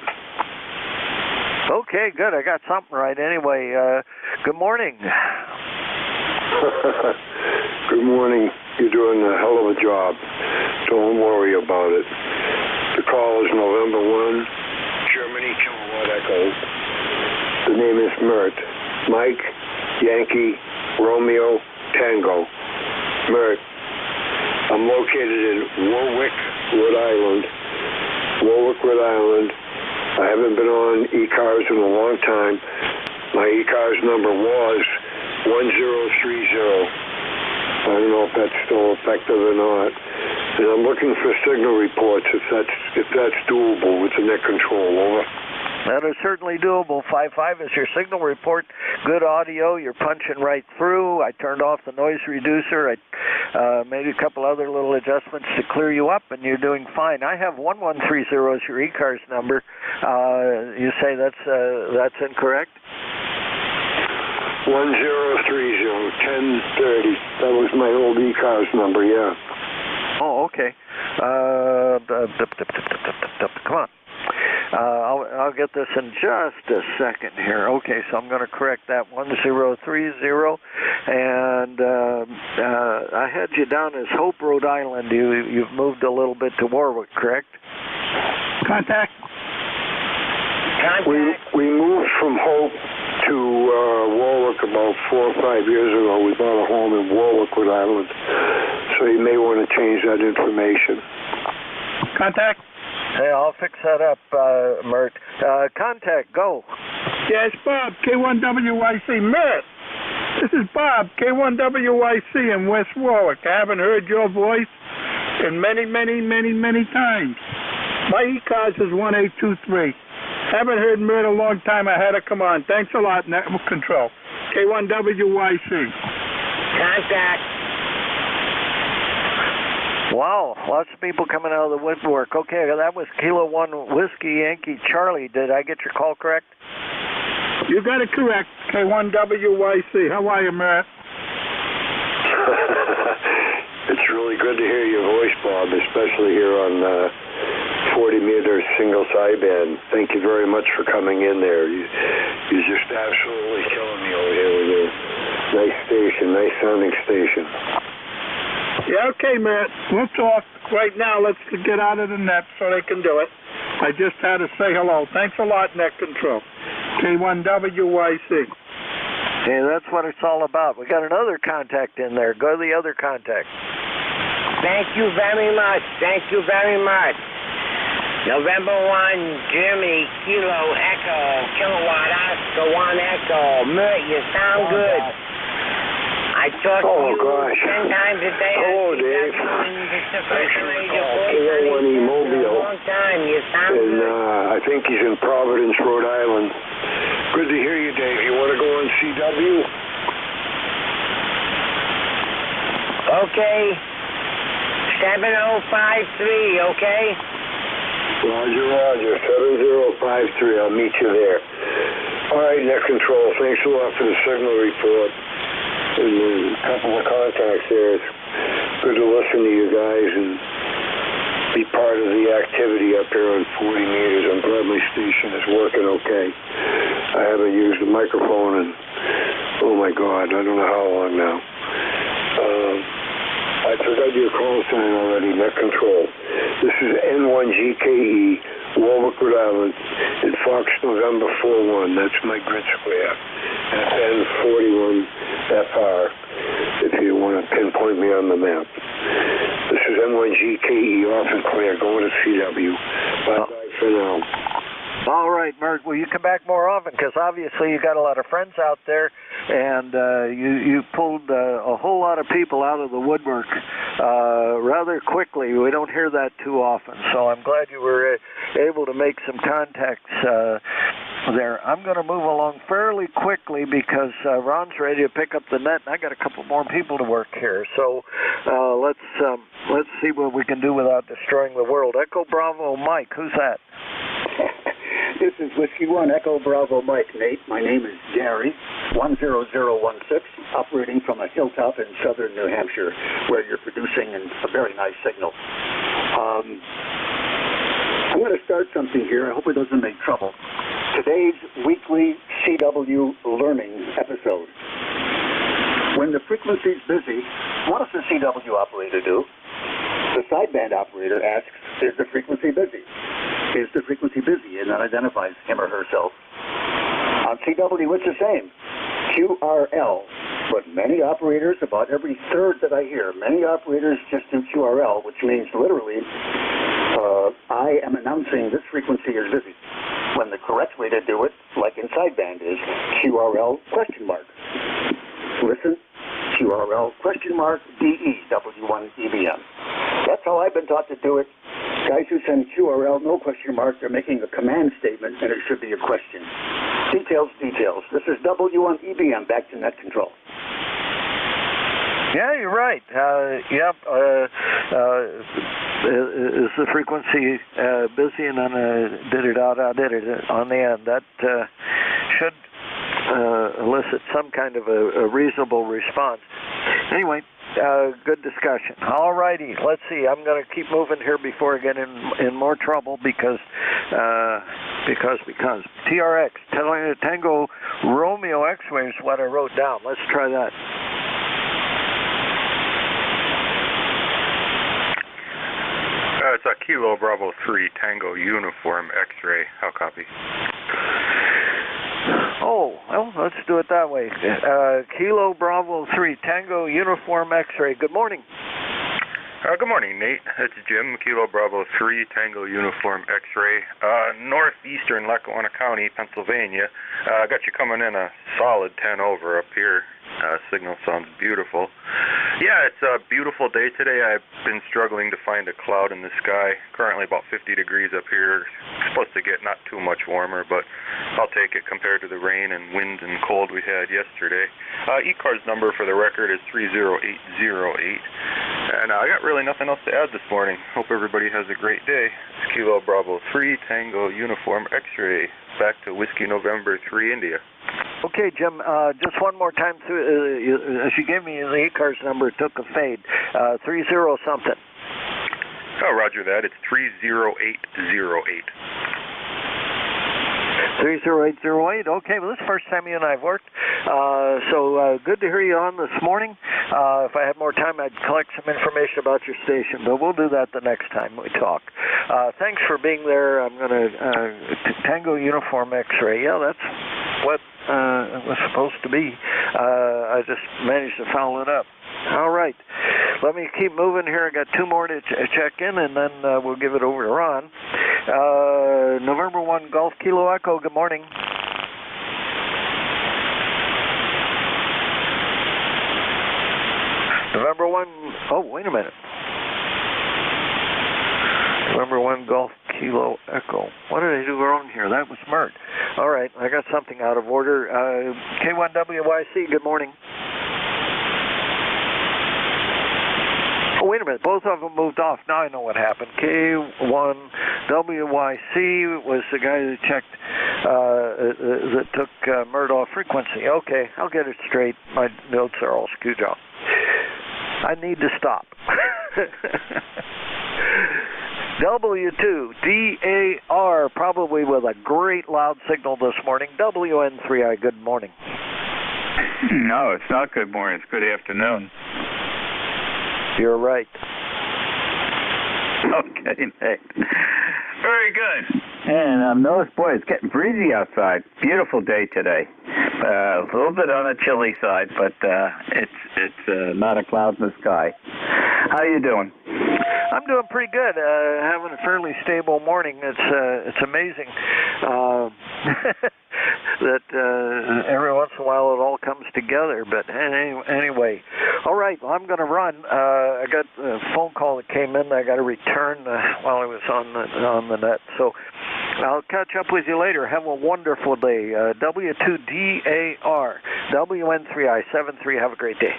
Okay, good. I got something right. Anyway, good morning. Good morning. You're doing a hell of a job. Don't worry about it. The call is November 1, Germany, Kilowatt Echo. The name is Mert. Mike, Yankee, Romeo, Tango. Mert. I'm located in Warwick, Rhode Island. I haven't been on e-cars in a long time. My e-cars number was 1030. I don't know if that's still effective or not. And I'm looking for signal reports if that's doable with the net control. Over. That is certainly doable. 5.5 is your signal report. Good audio. You're punching right through. I turned off the noise reducer. I made a couple other little adjustments to clear you up, and you're doing fine. I have 1130 as your e-cars number. You say that's incorrect? 1030, 1030. That was my old e-cars number, yeah. Oh, okay. Come on. I'll get this in just a second here. Okay, so I'm going to correct that 1030, and I had you down as Hope, Rhode Island. You've moved a little bit to Warwick, correct? Contact. We moved from Hope to Warwick about 4 or 5 years ago. We bought a home in Warwick, Rhode Island, so you may want to change that information. Contact. Hey, I'll fix that up, Mert. Contact, go. Yeah, it's Bob, K1WYC. Mert, this is Bob, K1WYC in West Warwick. I haven't heard your voice in many times. My e-cars is 1823. Haven't heard Mert a long time. I had to come on. Thanks a lot, Network Control. K1WYC. Contact. Wow, lots of people coming out of the woodwork. Okay, that was Kilo 1 Whiskey Yankee Charlie. Did I get your call correct? You got it correct, K1WYC. How are you, Mert? It's really good to hear your voice, Bob, especially here on 40-meter single sideband. Thank you very much for coming in there. You're just absolutely killing me over here with your nice station, nice sounding station. Yeah, okay, Mert. We'll talk. Right now, let's get out of the net so they can do it. I just had to say hello. Thanks a lot, Net Control. K1WYC. Hey, that's what it's all about. We got another contact in there. Go to the other contact. Thank you very much. Thank you very much. November 1, Jimmy, Kilo, Echo, Kilowatt, Oscar, 1 Echo. Mert, you sound good. I talk to you 10 times a day. Hello, Dave. Thanks for the call. KO1E Mobile. A long time. You sound and good. I think he's in Providence, Rhode Island. Good to hear you, Dave. You want to go on CW? Okay. 7053, okay? Roger, Roger. 7053. I'll meet you there. All right, Net Control. Thanks a lot for the signal report. And a couple of contacts there. It's good to listen to you guys and be part of the activity up here on 40 meters. I'm glad my station is working okay. I haven't used the microphone in, oh my God, I don't know how long now. I forgot your call sign already, Net Control. This is N1GKE, Warwick, Rhode Island, and Fox November 41. That's my grid square. FN41FR, if you want to pinpoint me on the map. This is N1GKE, off and clear, going to CW. Bye-bye for now. All right, Mert. Will you come back more often? Because obviously you got a lot of friends out there, and you pulled a whole lot of people out of the woodwork rather quickly. We don't hear that too often, so I'm glad you were able to make some contacts there. I'm going to move along fairly quickly because Ron's ready to pick up the net, and I got a couple more people to work here. So let's see what we can do without destroying the world. Echo Bravo Mike, who's that? This is Whiskey 1, Echo Bravo Mike, Nate. My name is Gary, 10016, operating from a hilltop in southern New Hampshire, where you're producing a very nice signal. I'm going to start something here. I hope it doesn't make trouble. Today's weekly CW learning episode. When the frequency's busy, what does the CW operator do? The sideband operator asks, is the frequency busy? Is the frequency busy? And that identifies him or herself. On CW, it's the same. QRL. But many operators, about every third that I hear, many operators just do QRL, which means literally, I am announcing this frequency is busy. When the correct way to do it, like in sideband, is QRL question mark. Listen, QRL question mark DE, W1EBM. That's how I've been taught to do it. Guys who send QRL, no question mark, they're making a command statement, and it should be a question. Details, details. This is W1EBM, back to Net Control. Yeah, you're right. Yep. Is the frequency busy? And then did it on the end. That should elicit some kind of a reasonable response. Anyway, good discussion. All righty, let's see. I'm going to keep moving here before I get in more trouble because TRX, Tango Romeo X-Ray is what I wrote down. Let's try that. It's a Kilo Bravo 3 Tango Uniform X-Ray. How copy? Oh, well, let's do it that way. Kilo Bravo 3 Tango Uniform X-Ray. Good morning. Good morning, Nate. It's Jim, Kilo Bravo 3 Tango Uniform X-Ray, northeastern Lackawanna County, Pennsylvania. I got you coming in a solid 10 over up here. Signal sounds beautiful. Yeah, it's a beautiful day today. I've been struggling to find a cloud in the sky. Currently about 50 degrees up here. It's supposed to get not too much warmer, but I'll take it compared to the rain and wind and cold we had yesterday. E-car's number for the record is 30808. And I got really nothing else to add this morning. Hope everybody has a great day. It's Kilo Bravo 3 Tango Uniform X-Ray. Back to Whiskey November 3 India. Okay, Jim, just one more time. As you gave me the E-car's number, it took a fade. 30-something. Oh, roger that. It's 30808. 30808. Okay, well, this is the first time you and I have worked. So good to hear you on this morning. If I had more time, I'd collect some information about your station, but we'll do that the next time we talk. Thanks for being there. I'm going to Tango Uniform X-Ray. Yeah, that's what it was supposed to be. I just managed to foul it up. All right. Let me keep moving here. I got two more to check in, and then we'll give it over to Ron. November 1 Golf Kilo Echo, good morning. November 1, oh, wait a minute. November 1 Golf Kilo Echo. What did I do wrong here? That was smart. All right, I got something out of order. K1WYC, good morning. Oh, wait a minute. Both of them moved off. Now I know what happened. K1WYC was the guy that checked, that took Murdoch frequency. Okay, I'll get it straight. My notes are all skewed up. I need to stop. W2DAR, probably with a great loud signal this morning. WN3I, good morning. No, it's not good morning. It's good afternoon. You're right. Okay, Nick. Very good. And notice, boy, it's getting breezy outside. Beautiful day today. A little bit on the chilly side, but it's not a cloud in the sky. How you doing? I'm doing pretty good. Having a fairly stable morning. It's amazing that every once in a while it all comes together. But anyway, all right. Well, I'm going to run. I got a phone call that came in. I got to return while I was on the net. So I'll catch up with you later. Have a wonderful day. W2DAR, WN3I73. Have a great day.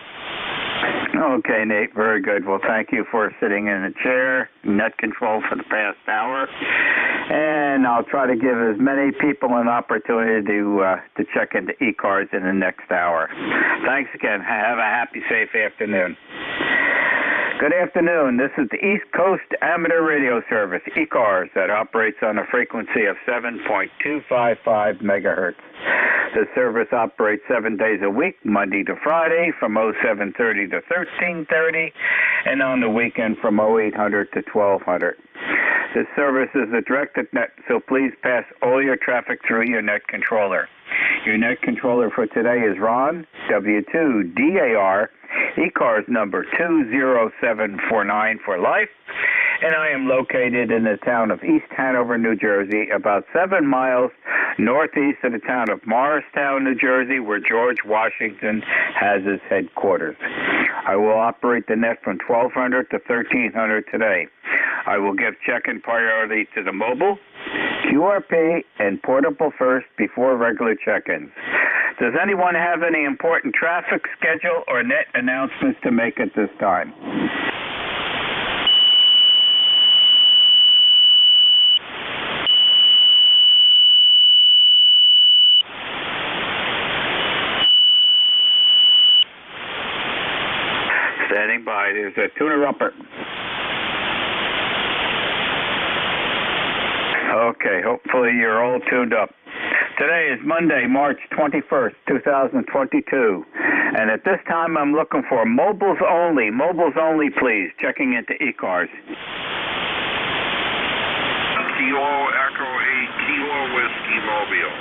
Okay, Nate, very good. Well, thank you for sitting in the chair, net control for the past hour, and I'll try to give as many people an opportunity to check into e-cards in the next hour. Thanks again. Have a happy, safe afternoon. Good afternoon. This is the East Coast Amateur Radio Service, e-cars, that operates on a frequency of 7.255 megahertz. The service operates 7 days a week, Monday to Friday, from 0730 to 1330, and on the weekend from 0800 to 1200. This service is a directed net, so please pass all your traffic through your net controller. Your net controller for today is Ron, W2DAR, e-cars number 20749 for life, and I am located in the town of East Hanover, New Jersey, about 7 miles northeast of the town of Morristown, New Jersey, where George Washington has his headquarters. I will operate the net from 1200 to 1300 today. I will give check-in priority to the mobile, QRP, and portable first before regular check-ins. Does anyone have any important traffic, schedule, or net announcements to make at this time? Standing by. There's a tuner-upper. Okay, hopefully you're all tuned up. Today is Monday, March 21st, 2022. And at this time, I'm looking for mobiles only. Mobiles only, please. Checking into e-cars. Kilo Echo 8, Kilo Whiskey Mobile.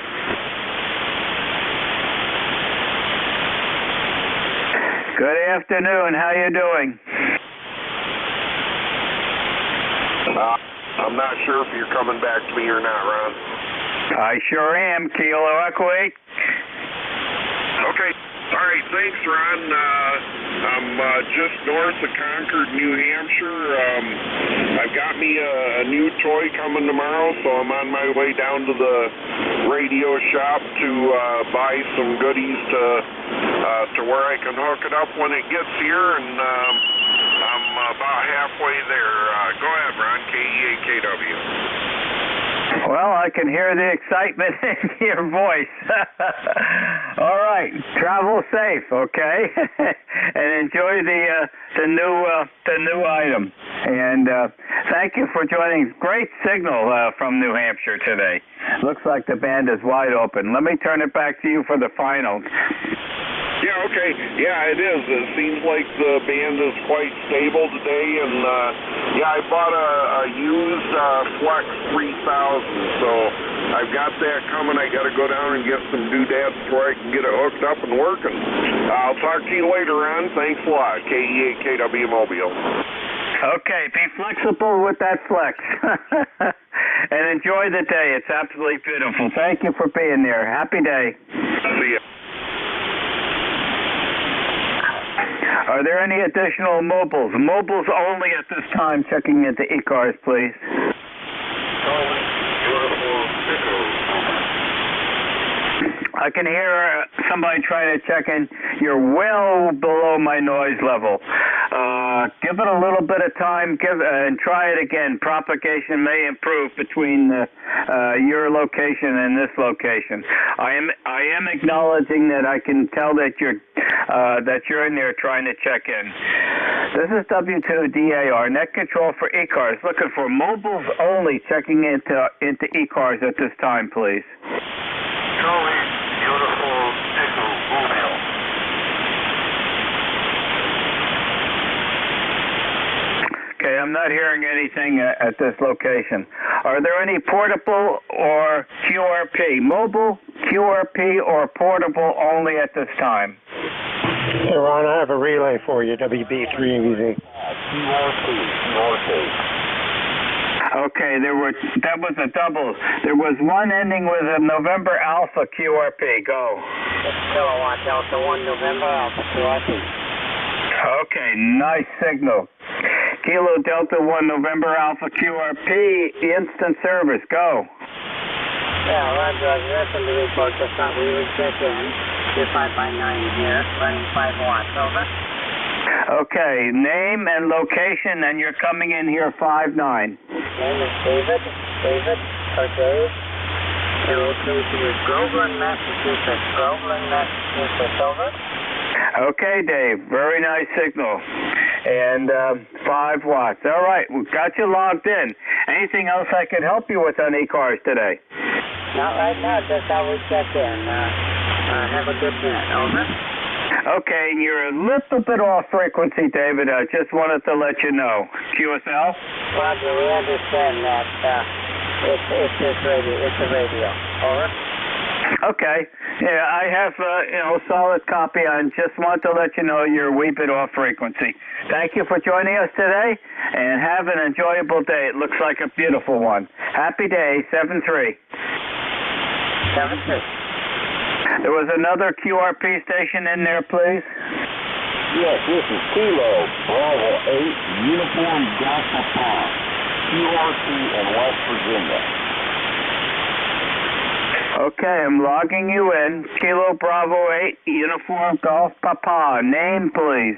Good afternoon. How you doing? I'm not sure if you're coming back to me or not, Ron. I sure am. Kilo Echo 8. Okay. All right. Thanks, Ron. I'm just north of Concord, New Hampshire. I've got me a new toy coming tomorrow, so I'm on my way down to the radio shop to buy some goodies to where I can hook it up when it gets here, and I'm about halfway there. Go ahead, Ron. KEAKW. Well, I can hear the excitement in your voice. All right, travel safe, okay, and enjoy the new item. And thank you for joining. Great signal from New Hampshire today. Looks like the band is wide open. Let me turn it back to you for the final. Yeah, okay. Yeah, it is. It seems like the band is quite stable today, and yeah, I bought a used Flex 3000, so I've got that coming. I got to go down and get some doodads before I can get it hooked up and working. I'll talk to you later on. Thanks a lot. KEAKW Mobile. Okay, be flexible with that flex. and enjoy the day. It's absolutely beautiful. Thank you for being there. Happy day. See ya. Are there any additional mobiles? Mobiles only at this time. Checking into e-cars, please. I can hear somebody trying to check in. You're well below my noise level. Give it a little bit of time. And try it again. Propagation may improve between your location and this location. I am acknowledging that I can tell that you're in there trying to check in. This is W2DAR, net control for e-cars. Looking for mobiles only. Checking into e-cars at this time, please. Okay, I'm not hearing anything at this location. Are there any portable or QRP? Mobile, QRP, or portable only at this time? Hey, Ron, I have a relay for you, WB3EZ. Okay, that was a double. There was one ending with a November Alpha QRP. Go. Kilowatt Delta 1 November Alpha QRP. Okay, nice signal. Kilo Delta 1 November Alpha QRP, instant service. Go. Yeah, Roger. Listen to the report. Just not we would check in. You're 5 by 9 here, running 5 watts. Over. Okay, name and location, and you're coming in here 5-9. Name is David. Or Dave. Your location is Groveland, Massachusetts. Over. Okay, Dave. Very nice signal. And 5 watts. All right, we've got you logged in. Anything else I can help you with on e-cars today? Not right now, just how we check in. Have a good minute. Over. Okay, you're a little bit off frequency, David. I just wanted to let you know. QSL? Roger, we understand that. It's a radio. Over. Okay. Yeah, I have solid copy. I just want to let you know you're a wee bit off frequency. Thank you for joining us today, and have an enjoyable day. It looks like a beautiful one. Happy day, 7-3. 7-3. There was another QRP station in there, please. Yes, this is Kilo Bravo 8 Uniform Golf Papa, QRP in West Virginia. Okay, I'm logging you in. Kilo Bravo 8 Uniform Golf Papa. Name, please.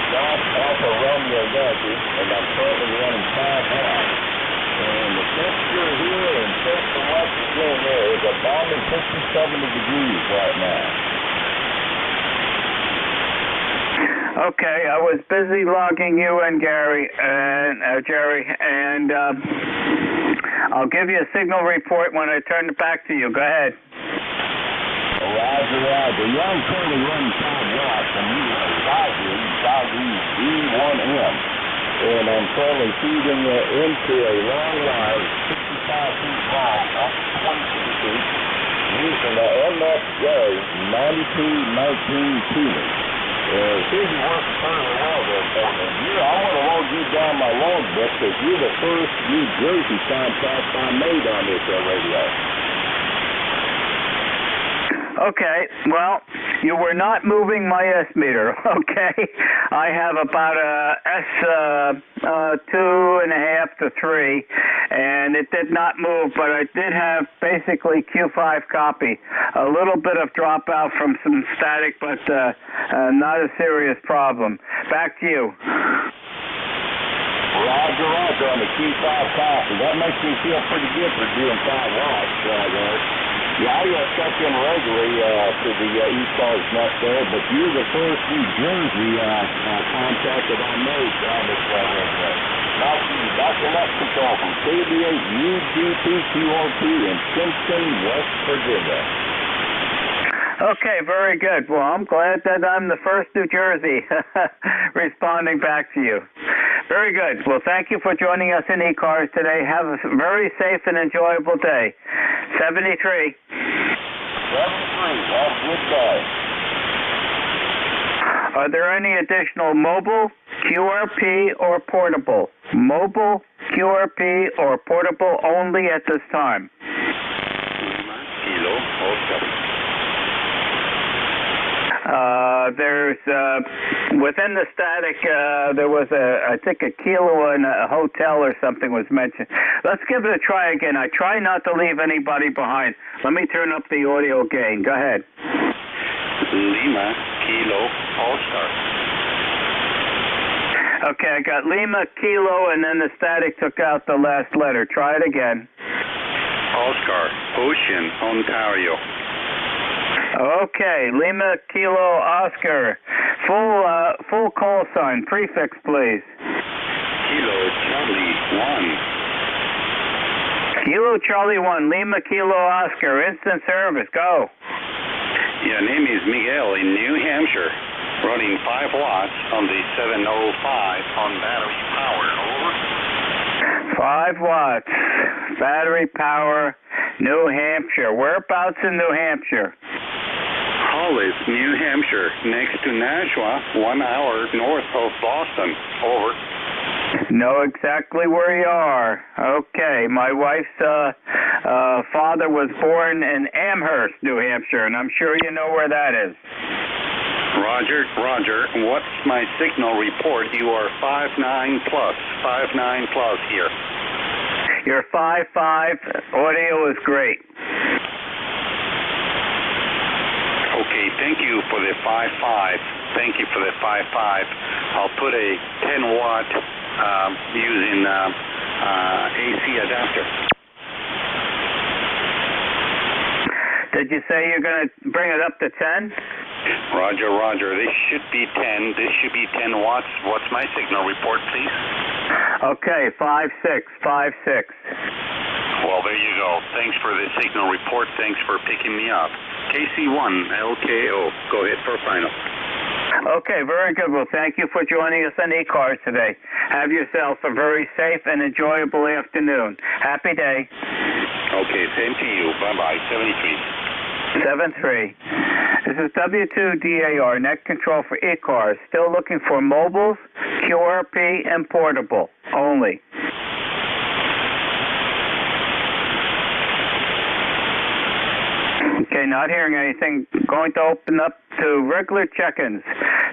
Golf Alpha Romeo Yankee, and I'm currently running 5 watts. And the temperature here in Central West Virginia is a balmy 60-70 degrees right now. Okay, I was busy logging you in, Jerry, and I'll give you a signal report when I turn it back to you. Go ahead. Roger. Yeah, I'm currently running 5 watts, and we have D1M. And I'm currently feeding into a long wire, 65 feet long, up to 22 feet, using the MFJ 9219 tuner. It seems to work fairly well there for me. I want to load you down my logbook because you're the first New Jersey contact I made on this radio. Okay, well, you were not moving my S meter, okay? I have about a S 2.5 to 3, and it did not move, but I did have basically Q5 copy. A little bit of dropout from some static, but not a serious problem. Back to you. Roger on the Q5 copy. That makes me feel pretty good for doing 5 watts, Yeah, I check in regularly to the e-cars net there, but you're the first New Jersey contact that I made on this radio. Dr. Net Control from KB8 UGPQRP in Kinston, West Virginia. Okay, very good. Well, I'm glad that I'm the first New Jersey responding back to you. Very good. Well, thank you for joining us in e-cars today. Have a very safe and enjoyable day. 73. 73. Have a good day. Are there any additional mobile, QRP, or portable? Mobile, QRP, or portable only at this time? Kilo, Oscar. There's within the static, there was I think a kilo and a hotel or something was mentioned. Let's give it a try again. I try not to leave anybody behind. Let me turn up the audio gain. Go ahead. Lima, Kilo, Oscar. Okay, I got Lima, Kilo, and then the static took out the last letter. Try it again. Oscar, Ocean, Ontario. Okay, Lima, Kilo, Oscar. Full call sign. Prefix, please. Kilo, Charlie, 1. Kilo, Charlie, 1. Lima, Kilo, Oscar. Instant service. Go. Your name is Miguel in New Hampshire. Running 5 watts on the 705 on battery power. Over. 5 watts. Battery power. New Hampshire. Whereabouts in New Hampshire? Hollis, New Hampshire, next to Nashua, 1 hour north of Boston. Over. Know exactly where you are. Okay, my wife's father was born in Amherst, New Hampshire, and I'm sure you know where that is. Roger, Roger. What's my signal report? You are 5.9 plus. 5.9 plus here. Your 5.5 audio is great. Okay, thank you for the 5.5. Thank you for the 5.5. I'll put a 10 watt using AC adapter. Did you say you're going to bring it up to 10? Roger, Roger. This should be 10. This should be 10 watts. What's my signal report, please? Okay, 5.6, 5.6. Well, there you go. Thanks for the signal report. Thanks for picking me up. KC1, LKO. Go ahead for final. Okay, very good. Well, thank you for joining us on eCars today. Have yourself a very safe and enjoyable afternoon. Happy day. Okay, same to you. Bye-bye. 73. 73. This is W2DAR, net control for eCars. Still looking for mobiles, QRP, and portable only. Okay, not hearing anything. Going to open up to regular check-ins.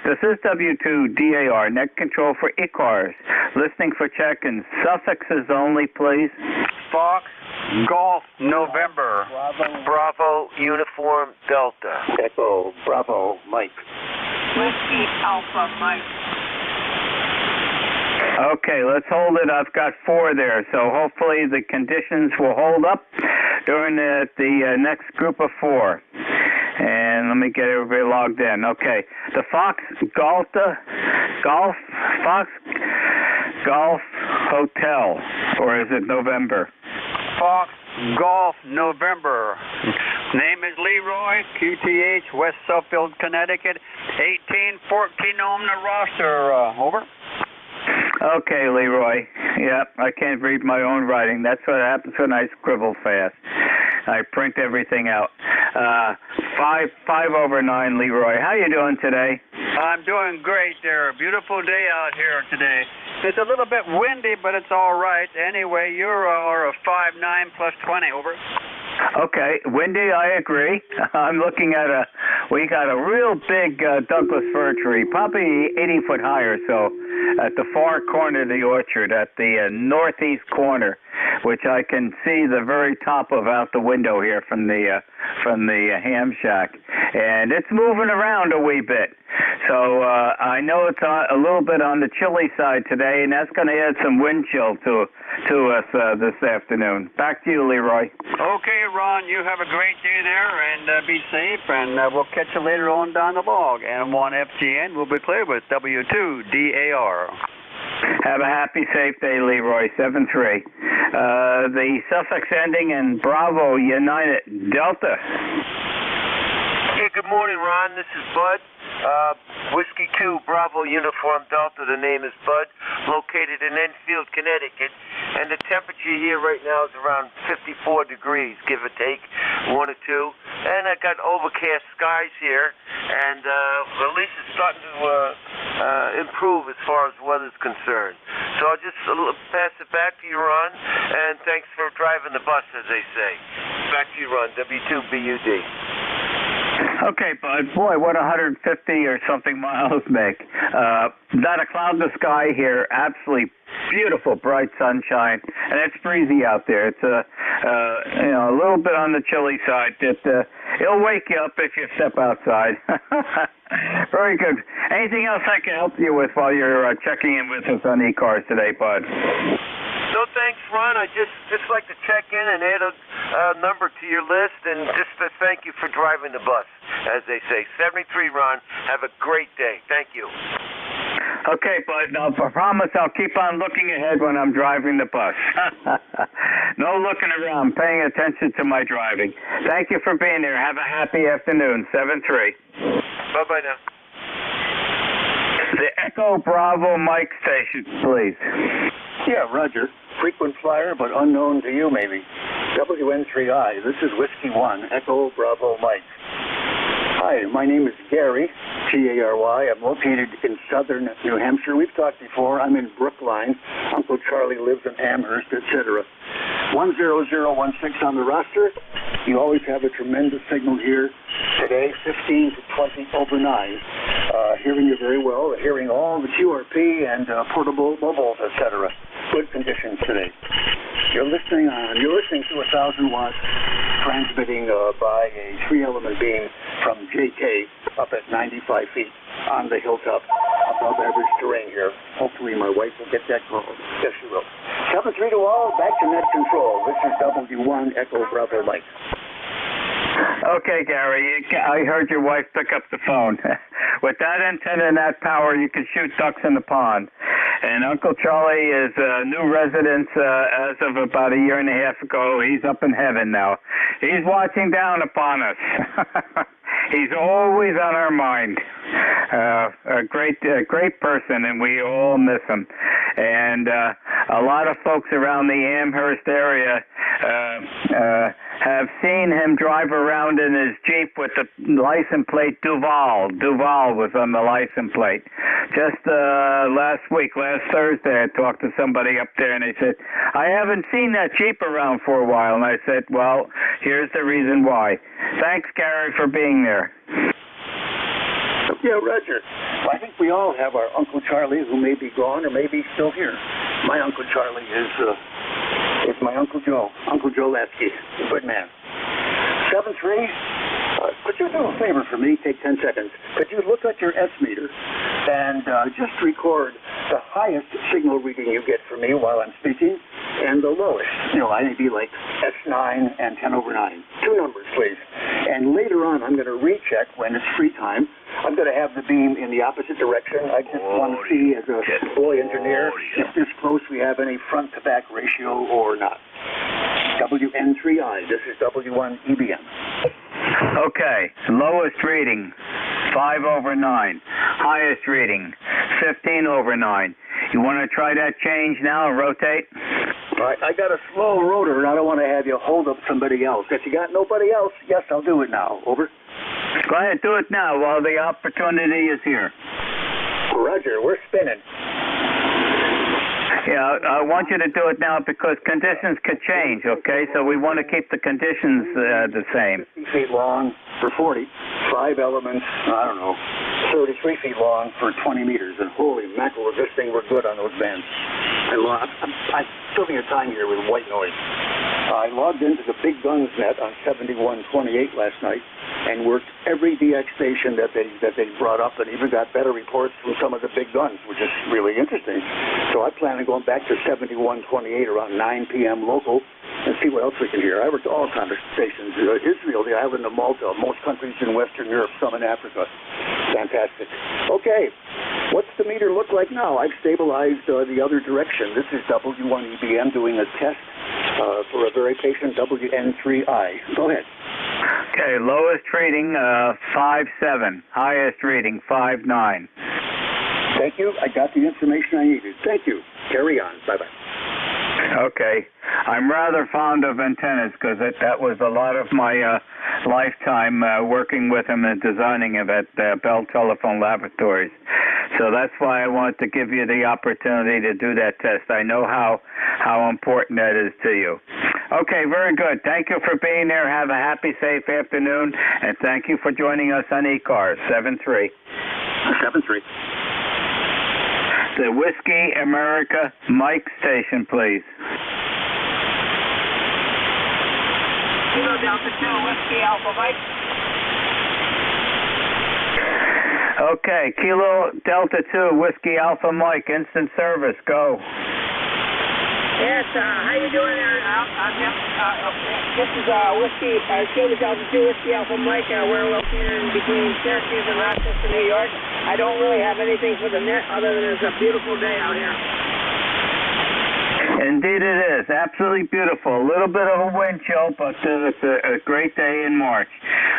This is W2DAR, net control for eCars. Listening for check-ins. Suffixes only, please. Fox, Golf, November. Bravo, Uniform, Delta. Echo, Bravo, Mike. Whiskey, Alpha, Mike. Okay, let's hold it. I've got 4 there, so hopefully the conditions will hold up during the next group of 4. And let me get everybody logged in. Okay, the Fox Golf Hotel, or is it November? Fox, Golf, November. Name is Leroy, QTH, West Suffield, Connecticut, 1814 on the roster. Over. Okay, Leroy. Yep, I can't read my own writing. That's what happens when I scribble fast. I print everything out. 5/9, Leroy. How you doing today? I'm doing great there. Beautiful day out here today. It's a little bit windy, but it's all right. Anyway, you're a 5.9 plus 20. Over. Okay, windy, I agree. I'm looking at we got a real big Douglas fir tree, probably 80 foot high or so, at the far corner of the orchard, at the northeast corner, which I can see the very top of out the window here from the ham shack. And it's moving around a wee bit. So I know it's a little bit on the chilly side today, and that's going to add some wind chill to us this afternoon. Back to you, Leroy. Okay, Ron, you have a great day there, and be safe, and we'll catch you later on down the log. And 1FGN will be clear with W2DAR. Have a happy, safe day, Leroy. 7-3. The suffix ending in Bravo, United, Delta. Hey, good morning, Ron. This is Bud. Whiskey 2, Bravo, Uniform, Delta. The name is Bud, located in Enfield, Connecticut. And the temperature here right now is around 54 degrees, give or take, 1 or 2. and I got overcast skies here, and at least it's starting to improve as far as weather's concerned. So I'll just pass it back to you, Ron, and thanks for driving the bus, as they say. Back to you, Ron, W2BUD. Okay, bud. Boy, what 150 or something miles make. Not a cloud in the sky here. Absolutely beautiful, bright sunshine, and it's breezy out there. It's a little bit on the chilly side. It'll wake you up if you step outside. Very good. Anything else I can help you with while you're checking in with us on e-cars today, bud? No, thanks, Ron. I just like to check in and add a number to your list, and just to thank you for driving the bus, as they say. 73, Ron. Have a great day. Thank you. Okay, bud. Now, I promise I'll keep on looking ahead when I'm driving the bus. No looking around, paying attention to my driving. Thank you for being here. Have a happy afternoon. 7-3. Bye-bye now. The Echo Bravo Mike station, please. Yeah, Roger. Frequent flyer, but unknown to you, maybe. WN3I. This is Whiskey 1, Echo Bravo Mike. Hi, my name is Gary, G-A-R-Y. I'm located in southern New Hampshire. We've talked before. I'm in Brookline. Uncle Charlie lives in Amherst, etc. 10016 on the roster. You always have a tremendous signal here. Today, 15 to 20 over 9. Hearing you very well. Hearing all the QRP and portable mobiles, etc. Good conditions today. You're listening to 1,000 watts, transmitting by a 3-element beam from JK up at 95 feet on the hilltop, above average terrain here. Hopefully my wife will get that call. Yes, she will. 7-3 to all, back to net control. This is W1 Echo Bravo Mike. Okay, Gary, I heard your wife pick up the phone. With that antenna and that power, you can shoot ducks in the pond. And Uncle Charlie is a new resident as of about a year and a half ago. He's up in heaven now. He's watching down upon us. He's always on our mind. A great person, and we all miss him. And a lot of folks around the Amherst area have seen him drive around in his Jeep with the license plate Duval. Duval was on the license plate. Just last Thursday, I talked to somebody up there, and they said, I haven't seen that Jeep around for a while. And I said, well, here's the reason why. Thanks, Gary, for being there. Yeah, Roger. Well, I think we all have our Uncle Charlie who may be gone or may be still here. My Uncle Charlie is my Uncle Joe, Uncle Joe Lasky. Good man. 7-3, could you do a favor for me? Take 10 seconds. Could you look at your S meter and just record the highest signal reading you get from me while I'm speaking and the lowest? I may be like S9 and 10 over 9. 2 numbers, please. And later on, I'm going to recheck when it's free time. I'm going to have the beam in the opposite direction. I just want to see, as a boy engineer, if this close we have any front-to-back ratio or not. WN3I. This is W1 EBM. Okay. Lowest reading, 5 over 9. Highest reading, 15 over 9. You want to try that change now and rotate? All right. I got a slow rotor, and I don't want to have you hold up somebody else. If you got nobody else, yes, I'll do it now. Over. Go ahead, do it now while the opportunity is here. Roger, we're spinning. Yeah, I want you to do it now because conditions could change, okay? So we want to keep the conditions the same. 50 feet long for 40, 5 elements, 33 feet long for 20 meters. And holy mackerel, this thing worked good on those bands. I'm filling your time here with white noise. I logged into the Big Guns net on 7128 last night and worked every DX station that they brought up, and even got better reports from some of the big guns, which is really interesting. So I plan on going back to 7128 around 9 p.m. local and see what else we can hear. I worked all kinds of stations. Israel, the island of Malta, most countries in Western Europe, some in Africa. Fantastic. Okay, what's the meter look like now? I've stabilized the other direction. This is W1 EBM doing a test for a very patient WN3I. Go ahead. Okay, lowest reading 5.7, highest reading 5.9. Thank you. I got the information I needed. Thank you. Carry on. Bye-bye. Okay. I'm rather fond of antennas because that was a lot of my lifetime working with them and designing them at Bell Telephone Laboratories. So that's why I wanted to give you the opportunity to do that test. I know how important that is to you. Okay, very good. Thank you for being there. Have a happy, safe afternoon, and thank you for joining us on eCars 73. 73. The Whiskey America Mike station, please. Kilo Delta 2, Whiskey Alpha Mike. Okay, Kilo Delta 2, Whiskey Alpha Mike, instant service, go. Yes, how you doing there, this is Whiskey, Kilo Delta 2, Whiskey Alpha Mike. We're located in between Syracuse and Rochester, New York. I don't really have anything for the net other than it's a beautiful day out here. Indeed it is. Absolutely beautiful. A little bit of a wind chill, but it's a great day in March.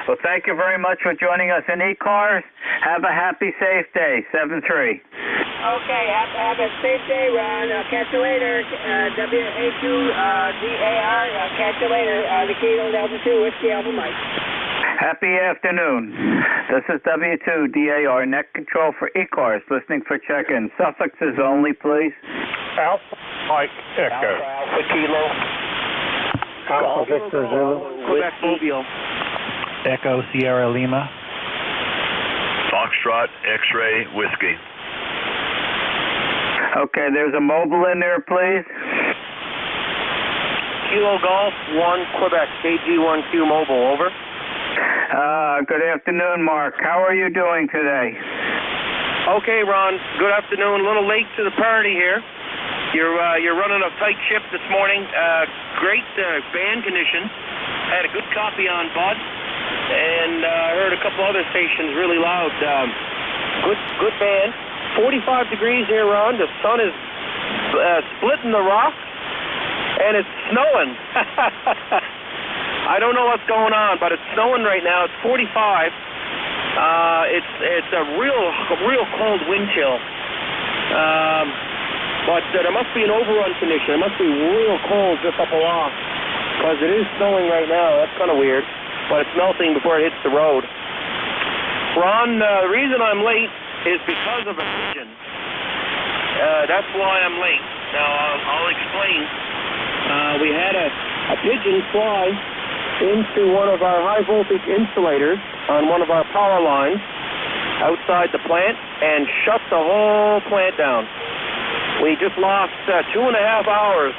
Well, thank you very much for joining us in eCars. Have a happy, safe day. 7-3. Okay, have a safe day, Ron. Catch you later. WA2DAR. Catch you later. The Kilo Delta 2, Whiskey Alpha Mike. Happy afternoon. This is W2DAR Net Control for eCars, listening for check-in. Suffixes only, please. Alpha Mike Echo. Alpha Kilo. Alpha Victor Zulu. Quebec Mobile. Echo Sierra Lima. Foxtrot X-Ray Whiskey. Okay, there's a mobile in there, please. Kilo Golf 1 Quebec, KG1Q Mobile, over. Good afternoon, Mark. How are you doing today? Okay, Ron. Good afternoon. A little late to the party here. You're running a tight ship this morning. Great band condition. Had a good copy on Bud, and heard a couple other stations really loud. Good band. 45 degrees here, Ron. The sun is splitting the rocks, and it's snowing. I don't know what's going on, but it's snowing right now. It's 45. It's a real cold wind chill. But there must be an overrun condition. It must be real cold just up aloft, because it is snowing right now. That's kind of weird, but it's melting before it hits the road. Ron, the reason I'm late is because of a pigeon. That's why I'm late. Now, I'll explain. We had a pigeon fly into one of our high voltage insulators on one of our power lines outside the plant and shut the whole plant down. We just lost 2.5 hours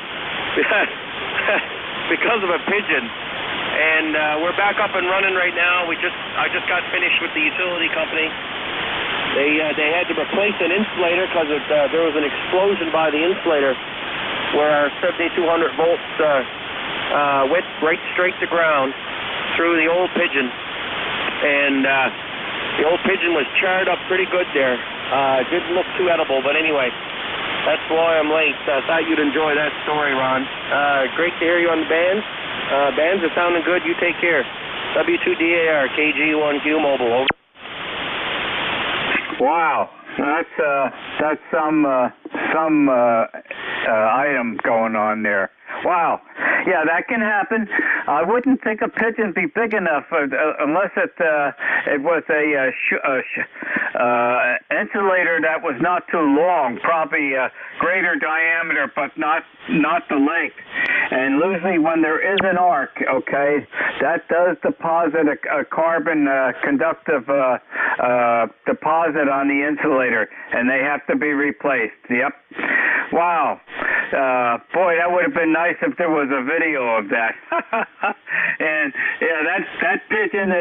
because of a pigeon, and we're back up and running right now. I just got finished with the utility company. They had to replace an insulator because there was an explosion by the insulator where our 7200 volts went right straight to ground through the old pigeon, and the old pigeon was charred up pretty good there. Didn't look too edible, but anyway, that's why I'm late. I thought you'd enjoy that story, Ron. Great to hear you on the bands. Bands are sounding good. You take care. W2DAR KG1Q Mobile, over. Wow, that's some item going on there. Wow. Yeah, that can happen. I wouldn't think a pigeon be big enough unless it was a insulator that was not too long, probably greater diameter, but not the length. And usually when there is an arc, okay, that does deposit a carbon conductive deposit on the insulator, and they have to be replaced. Yep. Wow. Boy, that would have been nice if there was a video of that. And yeah, that pigeon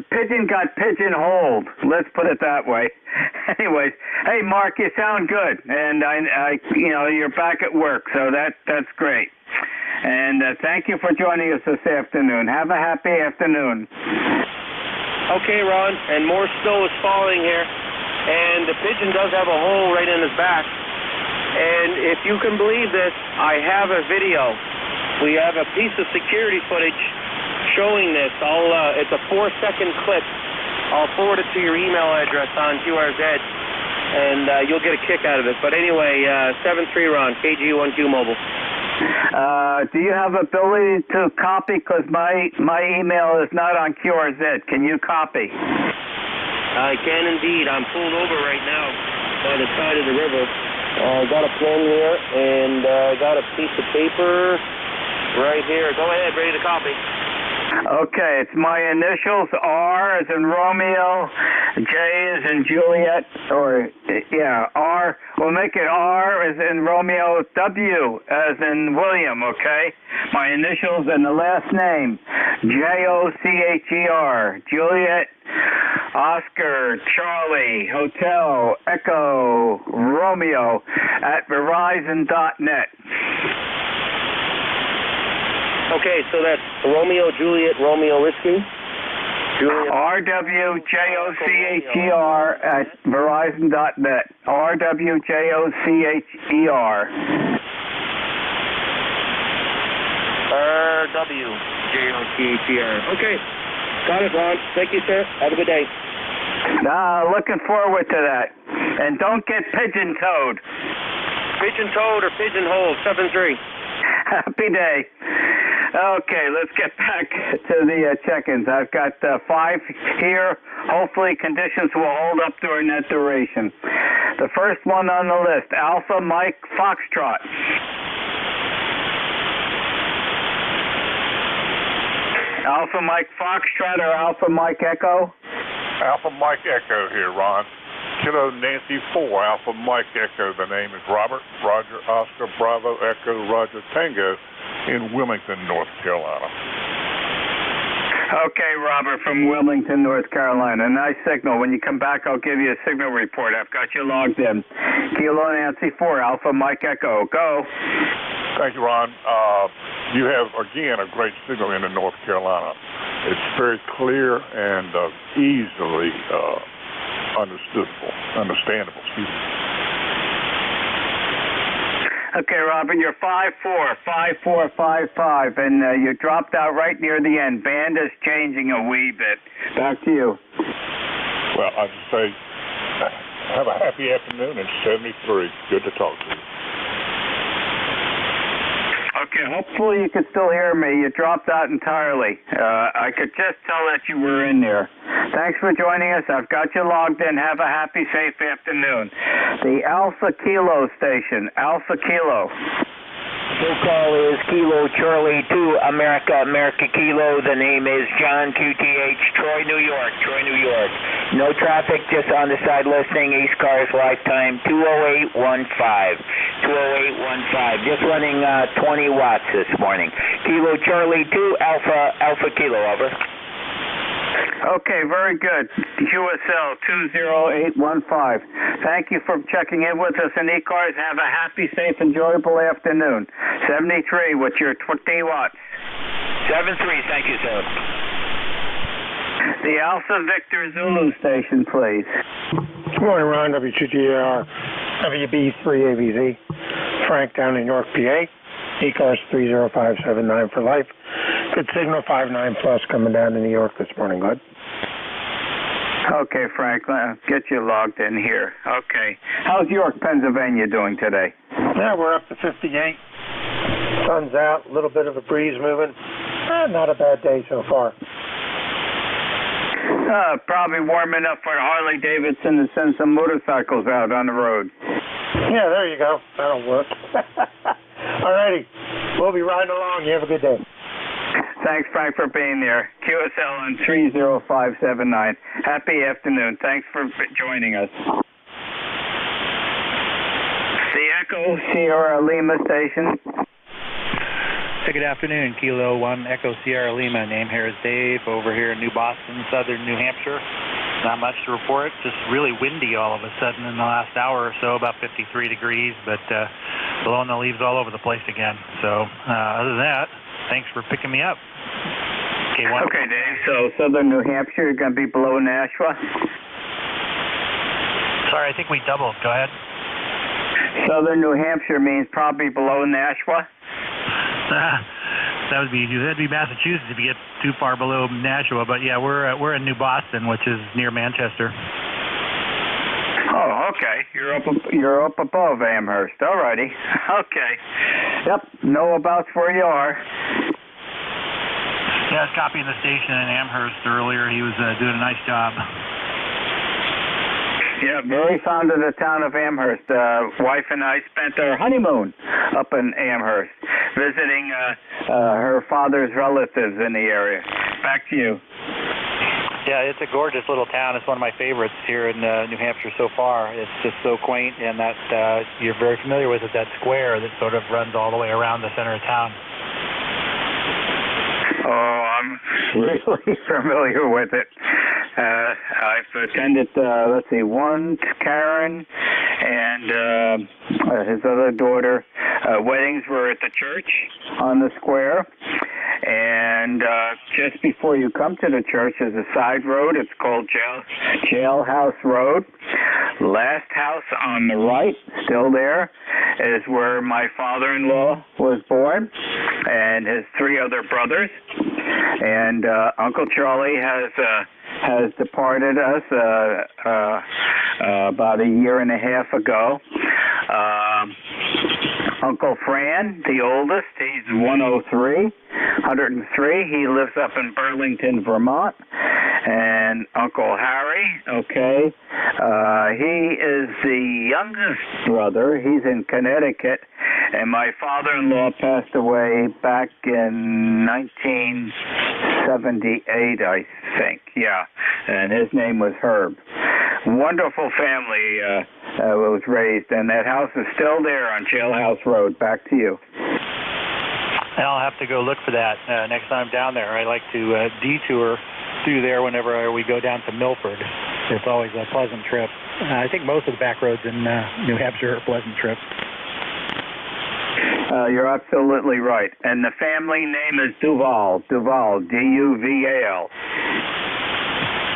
pigeon got pigeonholed. Let's put it that way. Anyways, hey Mark, you sound good, and I you're back at work, so that's great. And thank you for joining us this afternoon. Have a happy afternoon. Okay, Ron, and more snow is falling here, and the pigeon does have a hole right in his back. And if you can believe this, I have a video. We have a piece of security footage showing this. It's a 4-second clip. I'll forward it to your email address on QRZ. and you'll get a kick out of it. But anyway, 7-3 Ron, KG1Q Mobile. Do you have ability to copy? Because my email is not on QRZ. Can you copy? I can indeed. I'm pulled over right now by the side of the river. I got a pen here, and I got a piece of paper right here. Go ahead, ready to copy. Okay, it's my initials, R as in Romeo, J as in Juliet, or, yeah, R. We'll make it R as in Romeo, W as in William, okay? My initials and the last name, Jocher, Juliet, Oscar, Charlie, Hotel, Echo, Romeo, at Verizon.net. Okay, so that's Romeo, Juliet, Romeo, Whiskey. RWJOCHER at Verizon.net. RWJOCHER. RWJOCHER. Okay, got it, Ron. Thank you, sir. Have a good day. Looking forward to that. And don't get pigeon-toed. Pigeon-toed or pigeon-holed, 7-3. Happy day. Okay, let's get back to the check-ins. I've got 5 here. Hopefully conditions will hold up during that duration. The first one on the list, Alpha Mike Foxtrot. Alpha Mike Foxtrot or Alpha Mike Echo? Alpha Mike Echo here, Ron. Kilo Nancy 4, Alpha Mike Echo. The name is Robert, Roger, Oscar, Bravo, Echo, Roger, Tango in Wilmington, North Carolina. Okay, Robert from Wilmington, North Carolina. Nice signal. When you come back, I'll give you a signal report. I've got you logged in. Kilo Nancy 4, Alpha Mike Echo. Go. Thank you, Ron. You have, again, a great signal in North Carolina. It's very clear and easily understandable. Excuse me. Okay, Robert, you're 5-4, 5-4, 5-5, and you dropped out right near the end. Band is changing a wee bit. Back to you. Well, I'd say have a happy afternoon. It's 73. Good to talk to you. Okay, hopefully you can still hear me. You dropped out entirely. I could just tell that you were in there. Thanks for joining us. I've got you logged in. Have a happy, safe afternoon. The Alpha Kilo station. Alpha Kilo. Full call is Kilo Charlie 2 America America Kilo. The name is John QTH, Troy, New York. Troy, New York. No traffic, just on the side listening. East Cars Lifetime 20815. 20815. Just running 20 watts this morning. Kilo Charlie 2 Alpha Kilo. Over. Okay, very good. QSL 20815. Thank you for checking in with us in E-Cars. Have a happy, safe, enjoyable afternoon. 73 with your 20 watts. 7-3, thank you, sir. The Alpha Victor Zulu station, please. Good morning, Ron. WGGR, WB3ABZ. Frank down in York, PA. E-Cars 30579 for life. Good signal, 59 plus coming down to New York this morning, bud. Okay, Frank, get you logged in here. Okay. How's York, Pennsylvania doing today? Yeah, we're up to 58. Sun's out, a little bit of a breeze moving. Not a bad day so far. Probably warm enough for Harley Davidson to send some motorcycles out on the road. Yeah, there you go. That'll work. All righty. We'll be riding along. You have a good day. Thanks, Frank, for being there. QSL on 30579. Happy afternoon. Thanks for joining us. The Echo Sierra Lima station. Hey, good afternoon. Kilo 1 Echo Sierra Lima. Name here is Dave, over here in New Boston, southern New Hampshire. Not much to report. Just really windy all of a sudden in the last hour or so, about 53 degrees, but blowing the leaves all over the place again. So other than that, thanks for picking me up. Okay, Dave. So southern New Hampshire, you're going to be below Nashua? Sorry, I think we doubled. Go ahead. Southern New Hampshire means probably below Nashua? That'd be Massachusetts if you get too far below Nashua. But yeah, we're in New Boston, which is near Manchester. Oh, Okay, you're up above Amherst. Alrighty. Okay. Yep. Know about where you are. Yeah, I was copying the station in Amherst earlier. He was doing a nice job. Yeah, very fond of the town of Amherst. Wife and I spent our honeymoon up in Amherst, visiting her father's relatives in the area. Back to you. Yeah, it's a gorgeous little town. It's one of my favorites here in New Hampshire so far. It's just so quaint, and that you're very familiar with it, that square that sort of runs all the way around the center of town. Oh, I'm really familiar with it. I've attended, Karen and his other daughter. Weddings were at the church on the square. And just before you come to the church is a side road. It's called Jailhouse Road. Last house on the right, still there, is where my father-in-law was born and his three other brothers. And Uncle Charlie has departed us about a year and a half ago. Uncle Fran, the oldest, he's 103. He lives up in Burlington, Vermont. And Uncle Harry, he is the youngest brother. He's in Connecticut. And my father-in-law passed away back in 1978, I think. Yeah. And his name was Herb. Wonderful family was raised, and that house is still there on Jailhouse Road. Back to you. I'll have to go look for that next time I'm down there. I like to detour through there whenever we go down to Milford. It's always a pleasant trip. I think most of the back roads in New Hampshire are pleasant trips. You're absolutely right. And the family name is Duval, D-U-V-A-L.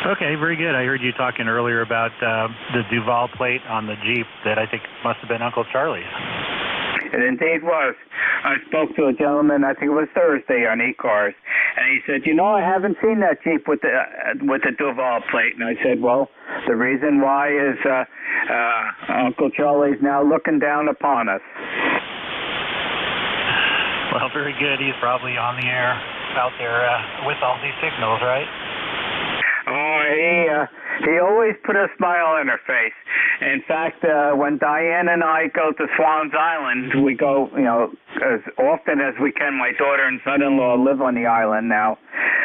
Okay, very good. I heard you talking earlier about the Duval plate on the Jeep that I think must have been Uncle Charlie's. It indeed was. I spoke to a gentleman, I think it was Thursday, on e-cars, and he said, I haven't seen that Jeep with the Duval plate. And I said, well, the reason why is Uncle Charlie's now looking down upon us. Well, very good. He's probably on the air out there with all these signals, right? Oh, he always put a smile on her face. In fact, when Diane and I go to Swan's Island, we go, as often as we can. My daughter and son-in-law live on the island now.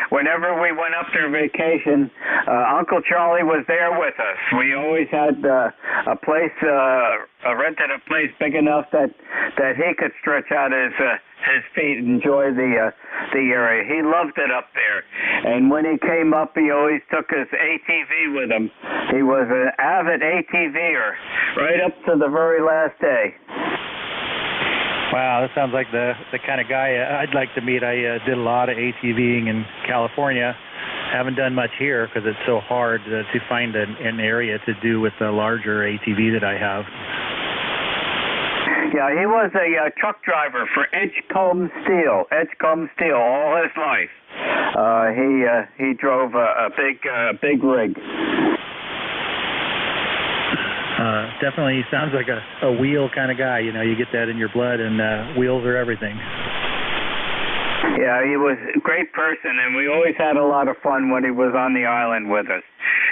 Whenever we went up there vacation, Uncle Charlie was there with us. We always had a place, rented a place big enough that he could stretch out his feet and enjoy the area. He loved it up there. And when he came up, he always took his ATV with him. He was an avid ATVer right up to the very last day. Wow, that sounds like the kind of guy I'd like to meet. I did a lot of ATVing in California. Haven't done much here because it's so hard to find an area to do with the larger ATV that I have. Yeah, he was a truck driver for Edgecombe Steel all his life. He drove a big rig. Definitely sounds like a wheel kind of guy. You get that in your blood, and wheels are everything. Yeah, he was a great person, and we always had a lot of fun when he was on the island with us.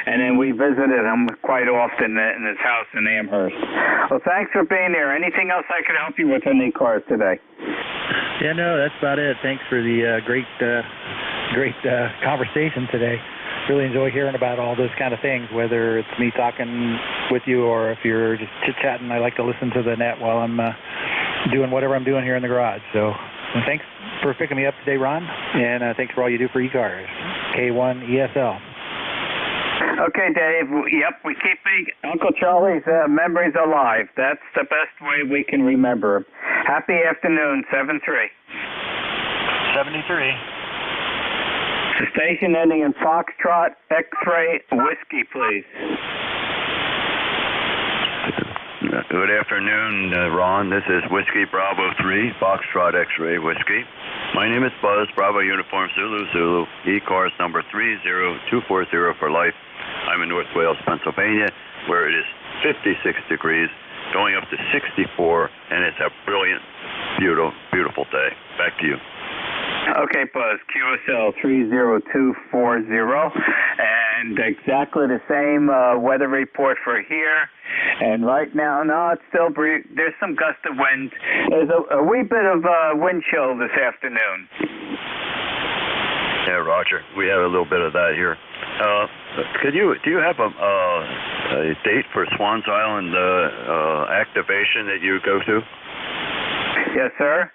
And then we visited him quite often in his house in Amherst. Well, thanks for being here. Anything else I could help you with in the cars today? Yeah, no, that's about it. Thanks for the great conversation today. Really enjoy hearing about all those kind of things, whether it's me talking with you or if you're just chit-chatting. I like to listen to the net while I'm doing whatever I'm doing here in the garage. So thanks for picking me up today, Ron, and thanks for all you do for e-cars. K1ESL. Okay, Dave. Yep, we keep Uncle Charlie's memories alive. That's the best way we can remember him. Happy afternoon, 7-3. 73. The station ending in Foxtrot, X-ray, whiskey, please. Good afternoon, Ron. This is Whiskey Bravo 3, Foxtrot X-ray Whiskey. My name is Buzz, Bravo Uniform Zulu, E-Cars number 30240 for life. I'm in North Wales, Pennsylvania, where it is 56 degrees, going up to 64, and it's a brilliant, beautiful day. Back to you. Okay, Buzz, QSL 30240, and exactly the same weather report for here. And right now, no, it's still there's some gust of wind. There's a wee bit of wind chill this afternoon. Yeah, Roger. We have a little bit of that here. Do you have a date for Swans Island activation that you go to? Yes, sir.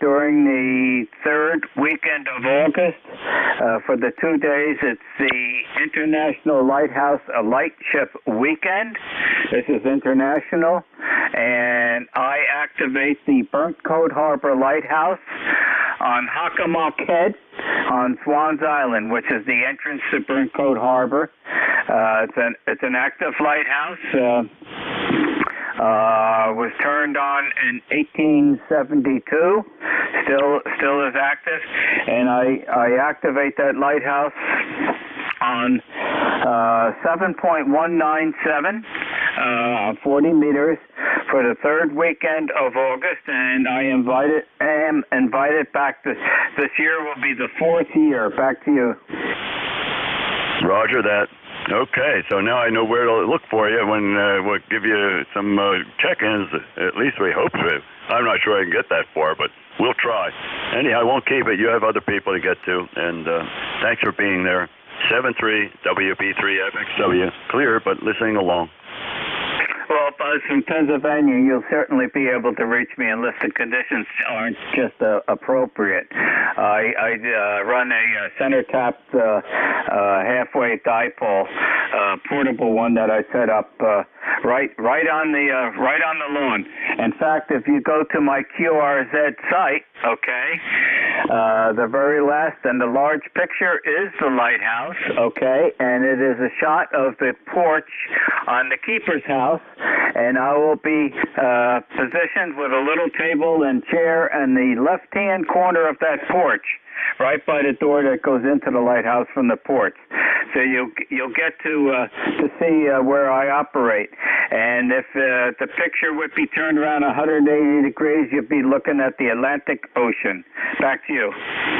During the third weekend of August, for the 2 days, it's the International Lighthouse Lightship Weekend. This is international, and I activate the Burnt Code Harbor Lighthouse on Hockomock Head on Swans Island, which is the entrance to Burnt Code Harbor. It's an active lighthouse. Was turned on in 1872, still is active, and I activate that lighthouse on 7.197, 40 meters for the third weekend of August, and I am invited back. This year will be the fourth year. Back to you. Roger that. Okay, so now I know where to look for you when we'll give you some check-ins. At least we hope to. I'm not sure I can get that far, but we'll try. Anyhow, I won't keep it. You have other people to get to, and thanks for being there. 73 WB3FXW. Clear, but listening along. Well, Buzz, from Pennsylvania, you'll certainly be able to reach me unless the conditions aren't just appropriate. I run a center-tapped halfway dipole, portable one that I set up right on the lawn. In fact, if you go to my QRZ site, okay, the very last and the large picture is the lighthouse, okay, and it is a shot of the porch on the keeper's house, and I will be positioned with a little table and chair in the left-hand corner of that porch, right by the door that goes into the lighthouse from the porch. So you'll get to see where I operate. And if the picture would be turned around 180 degrees, you'd be looking at the Atlantic Ocean. Back to you.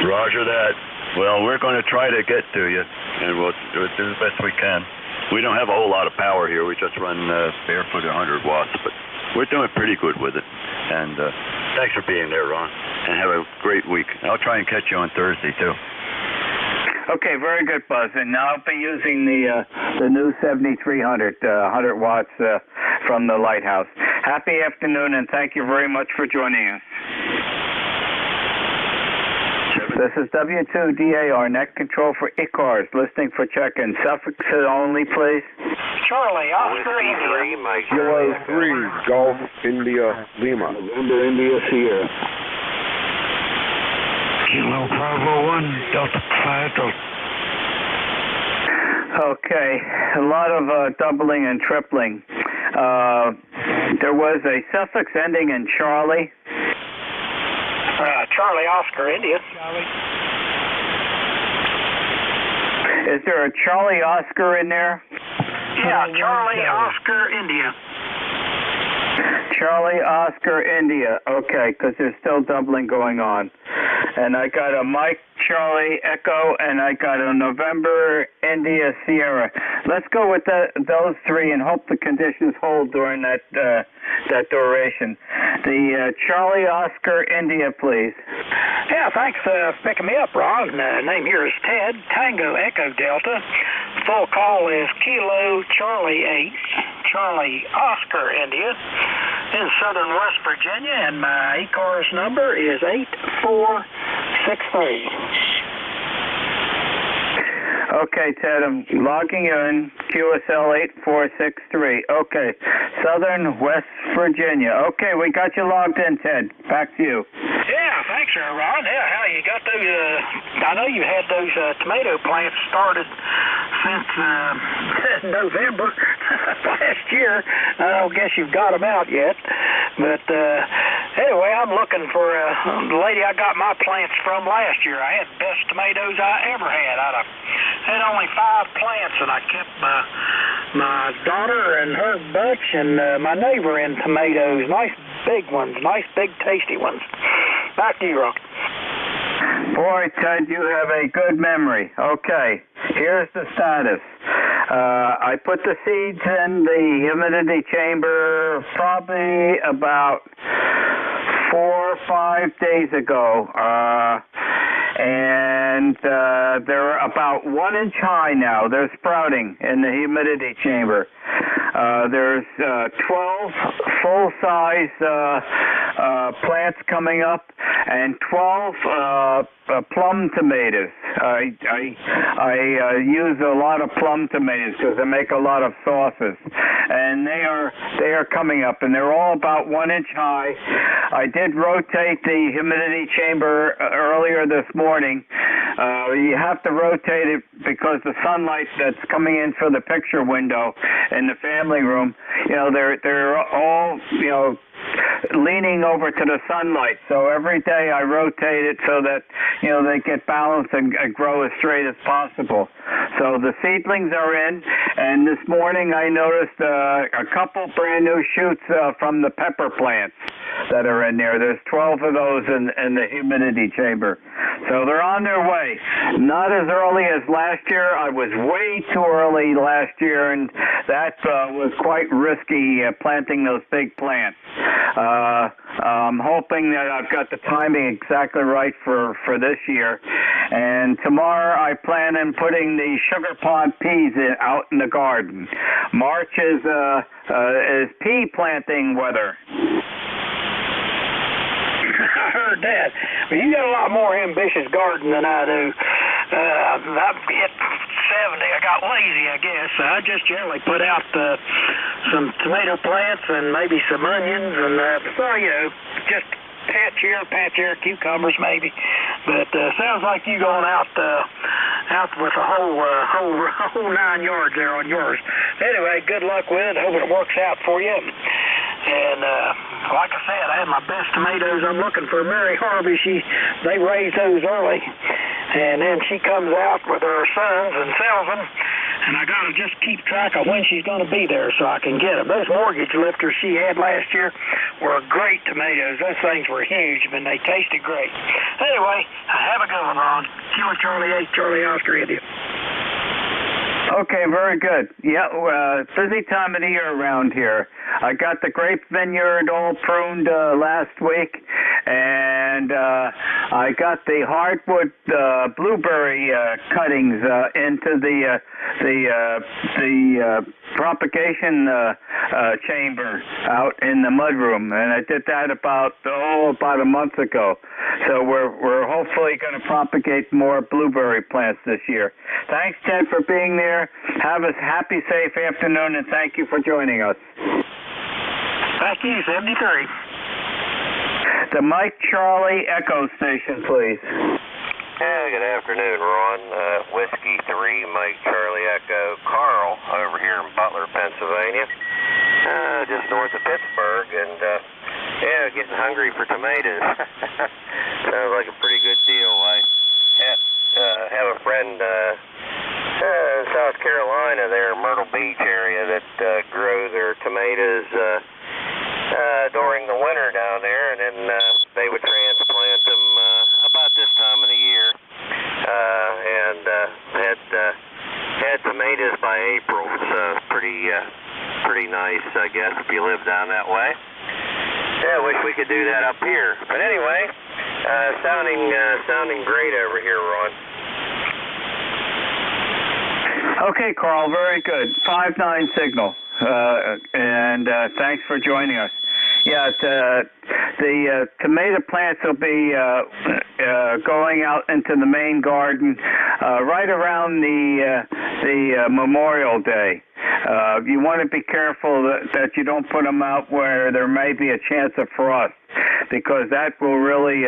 Roger that. Well, we're going to try to get to you, and we'll do the best we can. We don't have a whole lot of power here. We just run barefoot 100 watts, but we're doing pretty good with it. And thanks for being there, Ron, and have a great week. I'll try and catch you on Thursday, too. Okay, very good, Buzz. And now I'll be using the new 7300, 100 watts from the lighthouse. Happy afternoon, and thank you very much for joining us. This is W2DAR, net control for E-Cars, listening for check-in. Suffix only, please. Charlie, Oscar, India. Kilo 3, Golf, India, Lima. November, India, Sierra. Kilo Bravo 1, Delta Plato. Okay, a lot of doubling and tripling. There was a suffix ending in Charlie. Charlie, Oscar, India. Is there a Charlie Oscar in there? Yeah, Charlie, Oscar, India. Charlie, Oscar, India. Okay, because there's still doubling going on. And I got a Mike, Charlie, Echo, and I got a November, India, Sierra. Let's go with those three and hope the conditions hold during that duration. The Charlie, Oscar, India, please. Yeah, thanks for picking me up, Ron. Name here is Ted, Tango, Echo, Delta. Full call is Kilo, Charlie, 8, Charlie, Oscar, India, in southern West Virginia, and my E-Cars number is 8463. Okay, Ted, I'm logging in, QSL 8463. Okay, southern West Virginia. Okay, we got you logged in, Ted. Back to you. Yeah, thanks, Ron. Yeah, how you got those, I know you had those tomato plants started since November last year. I don't guess you've got them out yet. But anyway, I'm looking for the lady I got my plants from last year. I had the best tomatoes I ever had out of had only 5 plants, and I kept my daughter and her bunch and my neighbor in tomatoes. Nice big ones, nice big tasty ones. Back to you, Rock. Boy, Ted, you have a good memory. Okay, here's the status. I put the seeds in the humidity chamber probably about 4 or 5 days ago. And they're about 1 inch high now. They're sprouting in the humidity chamber. There's 12 full-size plants coming up and 12 plum tomatoes. I use a lot of plum tomatoes because I make a lot of sauces, and they are coming up, and they're all about 1 inch high. I did rotate the humidity chamber earlier this morning. You have to rotate it because the sunlight that's coming in through the picture window in the family room, they're all, leaning over to the sunlight. So every day I rotate it so that, they get balanced and grow as straight as possible. So the seedlings are in, and this morning I noticed a couple brand new shoots from the pepper plants that are in there. There's 12 of those in the humidity chamber. So they're on their way. Not as early as last year. I was way too early last year, and that was quite risky planting those big plants. I'm hoping that I've got the timing exactly right for this year. And tomorrow I plan on putting the sugar pond peas out in the garden. March is pea planting weather. I heard that. Well, you got a lot more ambitious garden than I do. I'm at 70. I got lazy, I guess. I just generally put out some tomato plants and maybe some onions and, just patch here, cucumbers maybe. But sounds like you going out with a whole 9 yards there on yours. Anyway, good luck with it. Hope it works out for you. And like I said, I had my best tomatoes. I'm looking for Mary Harvey. They raise those early, and then she comes out with her sons and sells them. And I got to just keep track of when she's going to be there so I can get them. Those mortgage lifters she had last year were great tomatoes. Those things were huge, but they tasted great. Anyway, have a good one, Ron. Kilo Charlie 8, Charlie Oscar, India. Okay, very good. Yeah, busy time of the year around here. I got the grape vineyard all pruned last week, and I got the hardwood blueberry cuttings into the propagation chamber out in the mudroom, and I did that about a month ago. So we're hopefully going to propagate more blueberry plants this year. Thanks, Ted, for being there. Have a happy, safe afternoon, and thank you for joining us. Thank you, 73. The Mike Charlie Echo Station, please. Good afternoon, Ron. Whiskey 3, Mike Charlie Echo. Carl over here in Butler, Pennsylvania, just north of Pittsburgh, and getting hungry for tomatoes. Sounds like a pretty good deal. I have a friend in South Carolina there, Myrtle Beach area, that grow their tomatoes during the winter down there, and then they would transplant them about this time of the year, and had tomatoes by April. So pretty nice, I guess, if you live down that way. Yeah, I wish we could do that up here. But anyway, sounding great over here, Ron. Okay, Carl, very good. 5-9 signal, and thanks for joining us. Yeah, the tomato plants will be going out into the main garden right around the Memorial Day. You want to be careful that you don't put them out where there may be a chance of frost, because that will really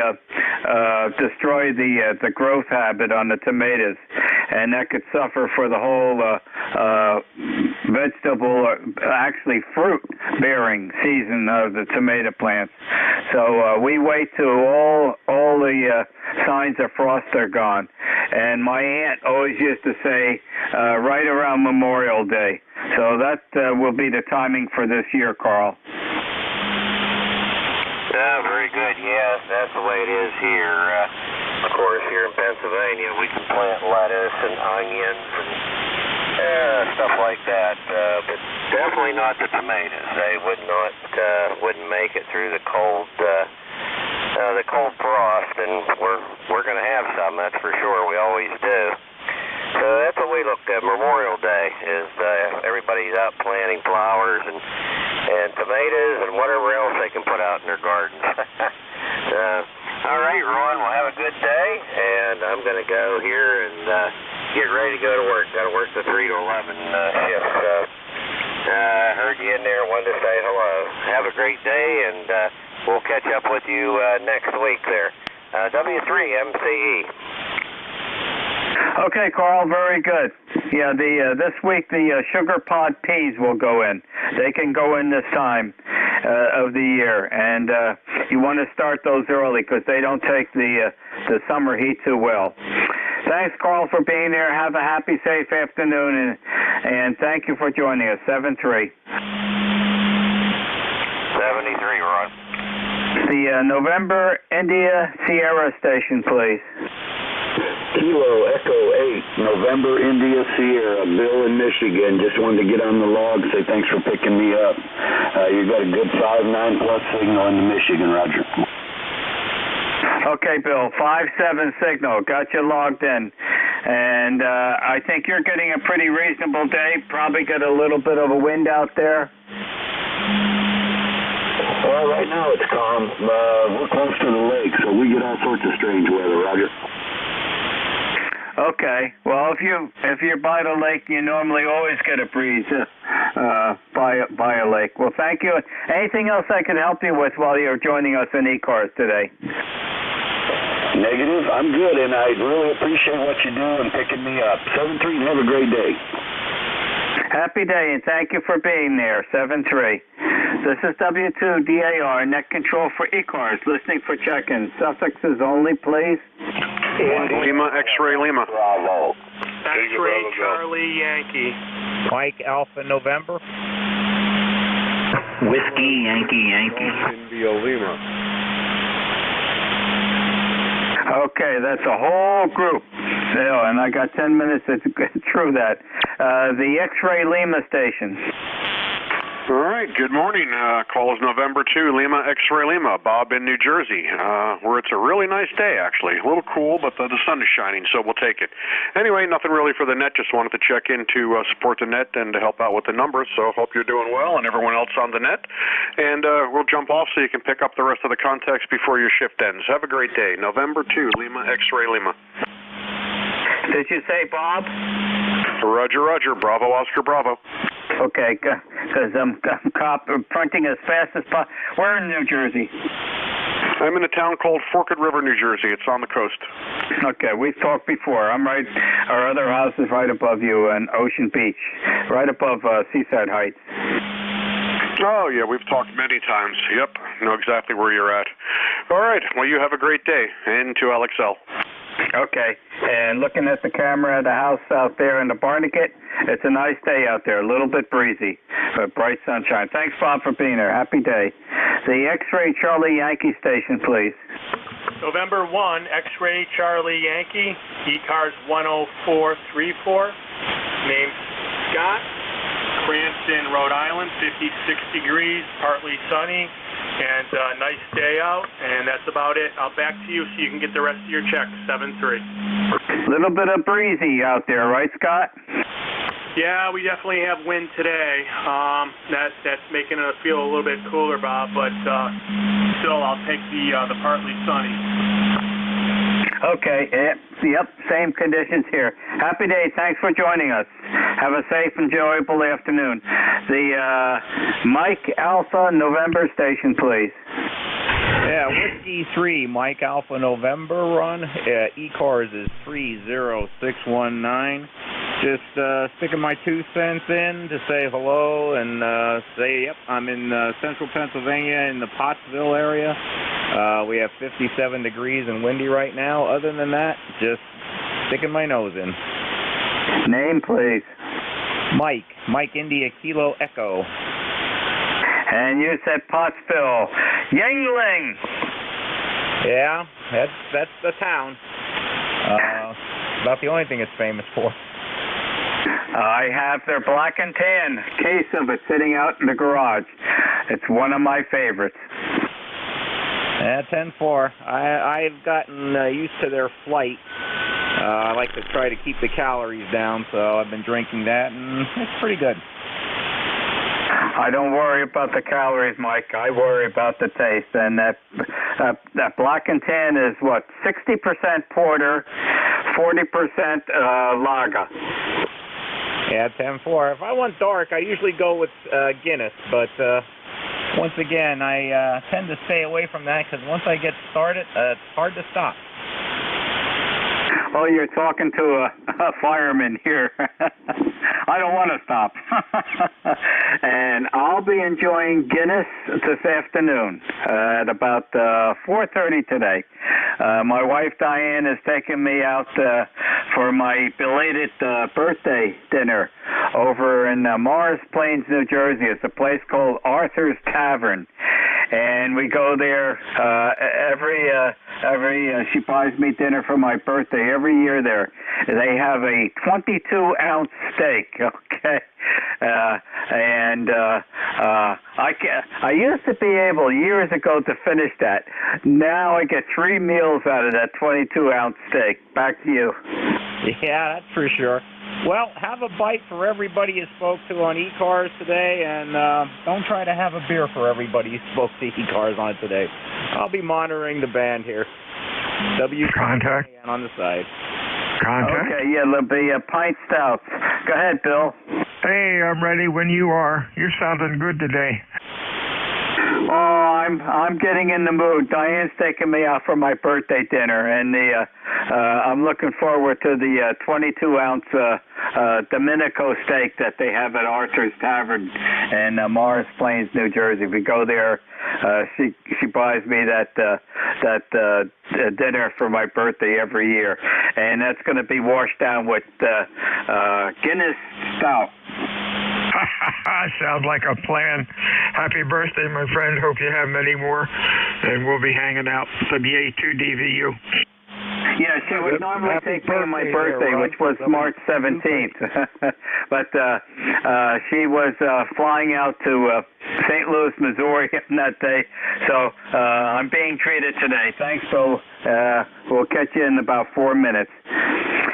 destroy the growth habit on the tomatoes, and that could suffer for the whole vegetable, actually fruit-bearing season of the tomato plants. So we wait till all the signs of frost are gone. And my aunt always used to say right around Memorial Day. So that will be the timing for this year, Carl. Very good. Yes, that's the way it is here. Of course, here in Pennsylvania, we can plant lettuce and onions and stuff like that, but definitely not the tomatoes. They wouldn't make it through the cold frost, and we're going to have some. That's for sure. We always do. So that's what we looked at. Memorial Day is everybody's out planting flowers and tomatoes and whatever else they can put out in their gardens. All right, Ron, well, have a good day, and I'm going to go here and get ready to go to work. Got to work the 3 to 11 shift. I heard you in there, wanted to say hello. Have a great day, and we'll catch up with you next week there. W3MCE. Okay, Carl, very good. Yeah, this week the sugar pod peas will go in. They can go in this time of the year, and you want to start those early because they don't take the summer heat too well. Thanks, Carl, for being there. Have a happy, safe afternoon, and thank you for joining us. 7-3. 73, Ron. The November India Sierra station, please. Kilo Echo 8, November India Sierra, Bill in Michigan. Just wanted to get on the log, say thanks for picking me up. You got a good 5-9 plus signal into Michigan, Roger. Okay, Bill, 5-7 signal. Got you logged in. And I think you're getting a pretty reasonable day. Probably get a little bit of a wind out there. Well, right now it's calm. We're close to the lake, so we get all sorts of strange weather, Roger. Okay. Well, if you're by the lake, you normally always get a breeze by a lake. Well, thank you. Anything else I can help you with while you're joining us in eCars today? Negative. I'm good, and I really appreciate what you do and picking me up. 7-3, have a great day. Happy day, and thank you for being there. 7-3. This is W2DAR, net control for eCars, listening for check-ins. Suffixes only, please. Lima, X-ray Lima. Bravo. X-ray Charlie Yankee. Mike Alpha November. Whiskey Yankee. India Lima. Okay, that's a whole group. And I got 10 minutes to get through that. The X-ray Lima station. All right, good morning. Call is November 2, Lima, X-ray Lima, Bob in New Jersey, where it's a really nice day, actually. A little cool, but the sun is shining, so we'll take it. Anyway, nothing really for the net. Just wanted to check in to support the net and to help out with the numbers, so hope you're doing well and everyone else on the net. And we'll jump off so you can pick up the rest of the context before your shift ends. Have a great day. November 2, Lima, X-ray Lima. Did you say Bob? Roger, Roger. Bravo, Oscar, Bravo. Okay, because I'm fronting as fast as possible. We're in New Jersey. I'm in a town called Forked River, New Jersey. It's on the coast. Okay, we've talked before. I'm right. Our other house is right above you in Ocean Beach, right above Seaside Heights. Oh, yeah, we've talked many times. Yep, know exactly where you're at. All right, well, you have a great day. Into LXL. Okay, and looking at the camera of the house out there in the Barnegat, it's a nice day out there, a little bit breezy, but bright sunshine. Thanks, Bob, for being there. Happy day. The X-ray Charlie Yankee station, please. November 1, X-ray Charlie Yankee, E-Cars 10434, named Scott, Cranston, Rhode Island, 56 degrees, partly sunny, and nice day out, and that's about it. I'll back to you so you can get the rest of your check. 7-3. Little bit of breezy out there, right, Scott? Yeah, we definitely have wind today. That's making it feel a little bit cooler, Bob, but still, I'll take the partly sunny. Okay, yep, same conditions here. Happy day, thanks for joining us. Have a safe, enjoyable afternoon. The Mike Alpha November station, please. Yeah, Whiskey 3, Mike Alpha November run. eCars is 30619. Just sticking my 2 cents in to say hello and say, yep, I'm in central Pennsylvania in the Pottsville area. We have 57 degrees and windy right now. Other than that, just sticking my nose in. Name, please. Mike India Kilo Echo. And you said Pottsville. Yingling! Yeah, that's the town. About the only thing it's famous for. I have their black and tan case of it sitting out in the garage. It's one of my favorites. Yeah, 10-4. I've gotten used to their flight. I like to try to keep the calories down, so I've been drinking that, and it's pretty good. I don't worry about the calories, Mike. I worry about the taste. And that black and tan is what, 60% porter, 40% lager. Yeah, 10-4. If I want dark, I usually go with Guinness, but once again, I tend to stay away from that because once I get started, it's hard to stop. Oh, you're talking to a fireman here. I don't want to stop. And I'll be enjoying Guinness this afternoon at about 4:30 today. My wife Diane is taking me out for my belated birthday dinner over in Morris Plains, New Jersey. It's a place called Arthur's Tavern. And we go there she buys me dinner for my birthday every year there. They have a 22-ounce steak, okay? I used to be able years ago to finish that. Now I get 3 meals out of that 22-ounce steak. Back to you. Yeah, that's for sure. Well, have a bite for everybody you spoke to on e-cars today, and don't try to have a beer for everybody you spoke to e-cars on today. I'll be monitoring the band here. Contact. On the side. Contact. Okay, yeah, there'll be pint stouts. Go ahead, Bill. Hey, I'm ready when you are. You're sounding good today. Oh, I'm getting in the mood. Diane's taking me out for my birthday dinner, and I'm looking forward to the 22-ounce Domenico steak that they have at Arthur's Tavern in Morris Plains, New Jersey. We go there. She buys me that dinner for my birthday every year, and that's going to be washed down with Guinness Stout. Sounds like a plan. Happy birthday, my friend. Hope you have many more, and we'll be hanging out some A2DVU. Yeah, she would normally take me on my birthday, which was March 17th. But she was flying out to St. Louis, Missouri on that day. So I'm being treated today. Thanks, Bill. We'll catch you in about 4 minutes.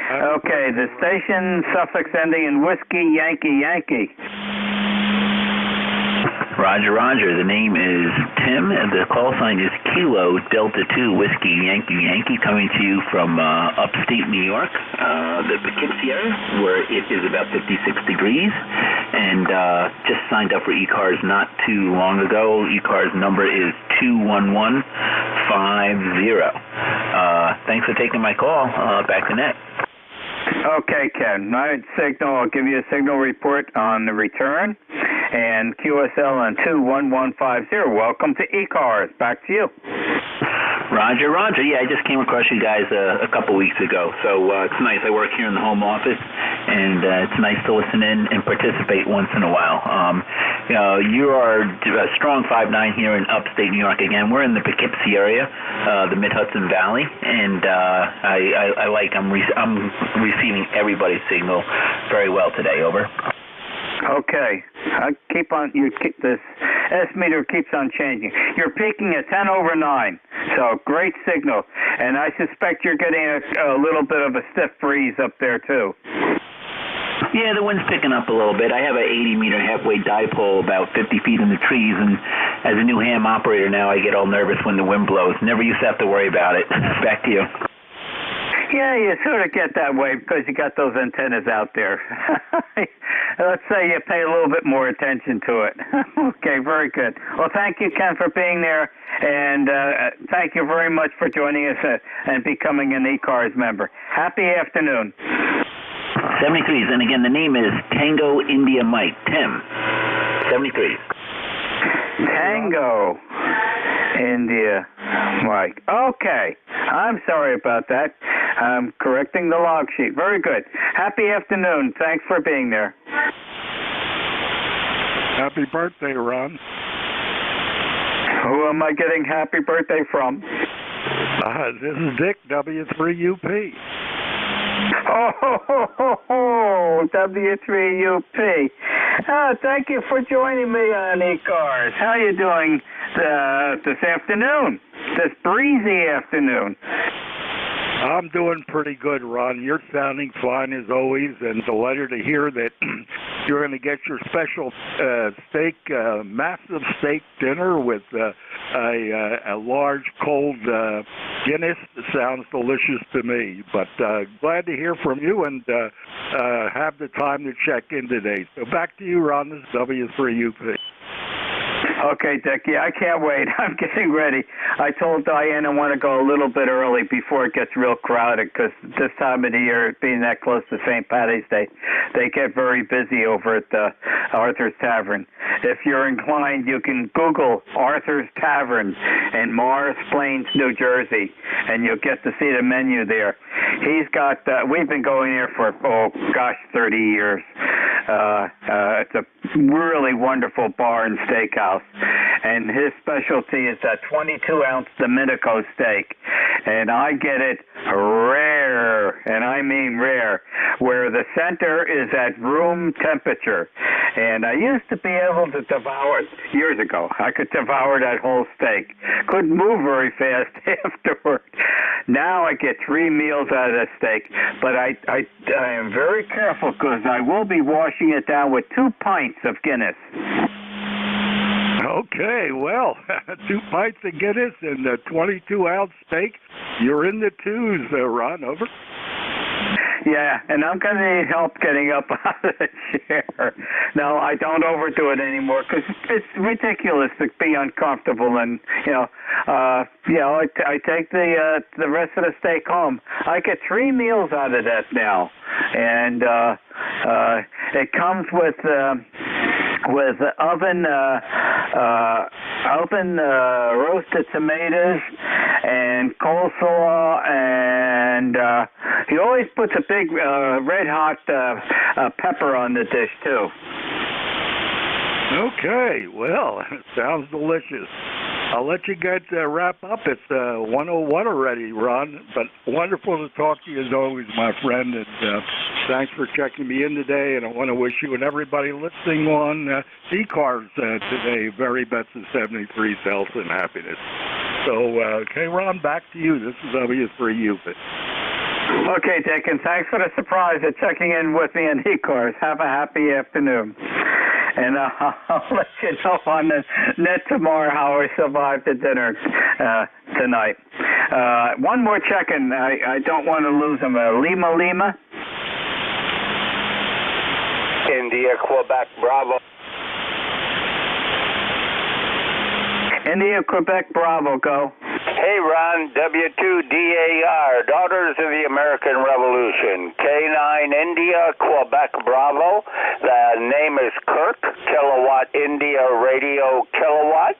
Okay, the station suffix ending in Whiskey, Yankee, Yankee. Roger, Roger. The name is Tim, and the call sign is Kilo Delta 2 Whiskey Yankee Yankee, coming to you from upstate New York, the Poughkeepsie area, where it is about 56 degrees, and just signed up for e-cars not too long ago. E-cars number is 21150. Thanks for taking my call. Back to net. Okay, Ken. My signal, I'll give you a signal report on the return. And QSL on 21150. Welcome to e-cars. Back to you. Roger, Roger. Yeah, I just came across you guys a couple weeks ago, so it's nice. I work here in the home office, and it's nice to listen in and participate once in a while. You are a strong 5'9" here in upstate New York. Again, we're in the Poughkeepsie area, the Mid-Hudson Valley, and I'm receiving everybody's signal very well today. Over. Okay. This S-meter keeps on changing. You're peaking at 10 over 9, so great signal. And I suspect you're getting a little bit of a stiff breeze up there, too. Yeah, the wind's picking up a little bit. I have an 80-meter halfway dipole about 50 feet in the trees, and as a new ham operator now, I get all nervous when the wind blows. Never used to have to worry about it. Back to you. Yeah, you sort of get that way because you got those antennas out there. Let's say you pay a little bit more attention to it. Okay, very good. Well, thank you, Ken, for being there, and thank you very much for joining us and becoming an e-cars member. Happy afternoon. 73s, and again, the name is Tango India Mike, Tim. 73s. Tango India Mike. Okay. I'm sorry about that. I'm correcting the log sheet. Very good. Happy afternoon. Thanks for being there. Happy birthday, Ron. Who am I getting happy birthday from? This is Dick, W3UP. Oh, W3UP. Thank you for joining me on eCars. How are you doing this afternoon, this breezy afternoon? I'm doing pretty good, Ron. You're sounding fine as always, and delighted to hear that you're going to get your special massive steak dinner with a large cold Guinness. It sounds delicious to me. But glad to hear from you and have the time to check in today. So back to you, Ron. This is W3UP. Okay, Dick. Yeah, I can't wait. I'm getting ready. I told Diane I want to go a little bit early before it gets real crowded because this time of the year, being that close to St. Patty's Day, they get very busy over at Arthur's Tavern. If you're inclined, you can Google Arthur's Tavern in Morris Plains, New Jersey, and you'll get to see the menu there. He's got, we've been going there for, 30 years. It's a really wonderful bar and steakhouse. And his specialty is that 22-ounce Domenico steak. And I get it rare, and I mean rare, where the center is at room temperature. And I used to be able to devour it years ago. I could devour that whole steak. Couldn't move very fast afterward. Now I get 3 meals out of that steak. But I am very careful because I will be washing it down with 2 pints of Guinness. Okay, well, 2 pints of Guinness and a 22-ounce steak. You're in the twos, Ron. Over. Yeah, and I'm going to need help getting up out of the chair. No, I don't overdo it anymore because it's ridiculous to be uncomfortable. And I take the rest of the steak home. I get 3 meals out of that now, and it comes with oven roasted tomatoes and coleslaw, and he always puts a big red hot pepper on the dish too. Okay, well, sounds delicious. I'll let you guys wrap up. It's 1:01 already, Ron, but wonderful to talk to you as always, my friend, and thanks for checking me in today, and I want to wish you and everybody listening on eCars today very best of 73 health and happiness. So, okay, Ron, back to you. This is W3UP. Okay, Dick, and thanks for the surprise of checking in with me on eCars. Have a happy afternoon. And I'll let you know on the net tomorrow how I survived the dinner tonight. One more check-in. I don't want to lose him. Lima? India, Quebec, Bravo. India, Quebec, Bravo, go. Hey, Ron, W2DAR, Daughters of the American Revolution, K9 India, Quebec, Bravo. The name is Kirk, Kilowatt India Radio Kilowatt.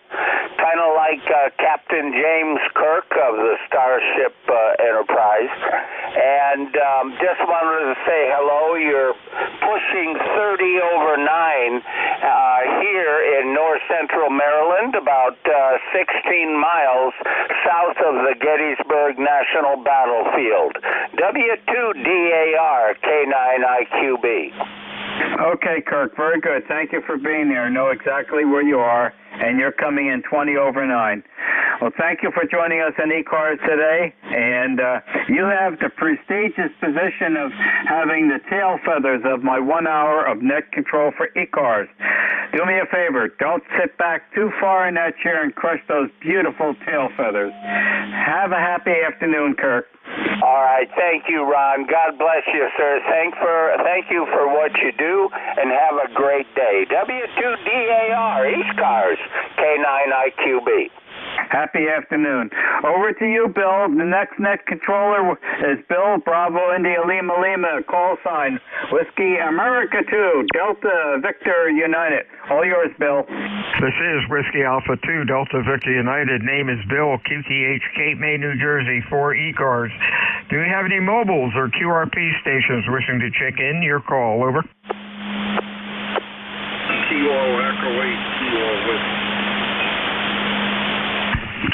Kind of like Captain James Kirk of the Starship Enterprise. And just wanted to say hello. You're pushing 30 over 9 here in north central Maryland, about 16 miles south of the Gettysburg National Battlefield. W2DAR K9IQB. Okay, Kirk, very good. Thank you for being there. I know exactly where you are, and you're coming in 20 over 9. Well, thank you for joining us on eCars today, and you have the prestigious position of having the tail feathers of my 1 hour of net control for eCars. Do me a favor, don't sit back too far in that chair and crush those beautiful tail feathers. Have a happy afternoon, Kirk. All right, thank you, Ron. God bless you, sir. Thank you for what you do, and have a great day. W2DAR, eCars, K9IQB. Happy afternoon. Over to you, Bill. The next net controller is Bill, Bravo, India, Lima, Lima, call sign, Whiskey, America 2, Delta, Victor, United. All yours, Bill. This is Whiskey Alpha 2, Delta Victor United. Name is Bill, QTH, Cape May, New Jersey, 4 E-cars. Do you have any mobiles or QRP stations wishing to check in? Your call, over. Kilo Echo 8, Kilo Whiskey.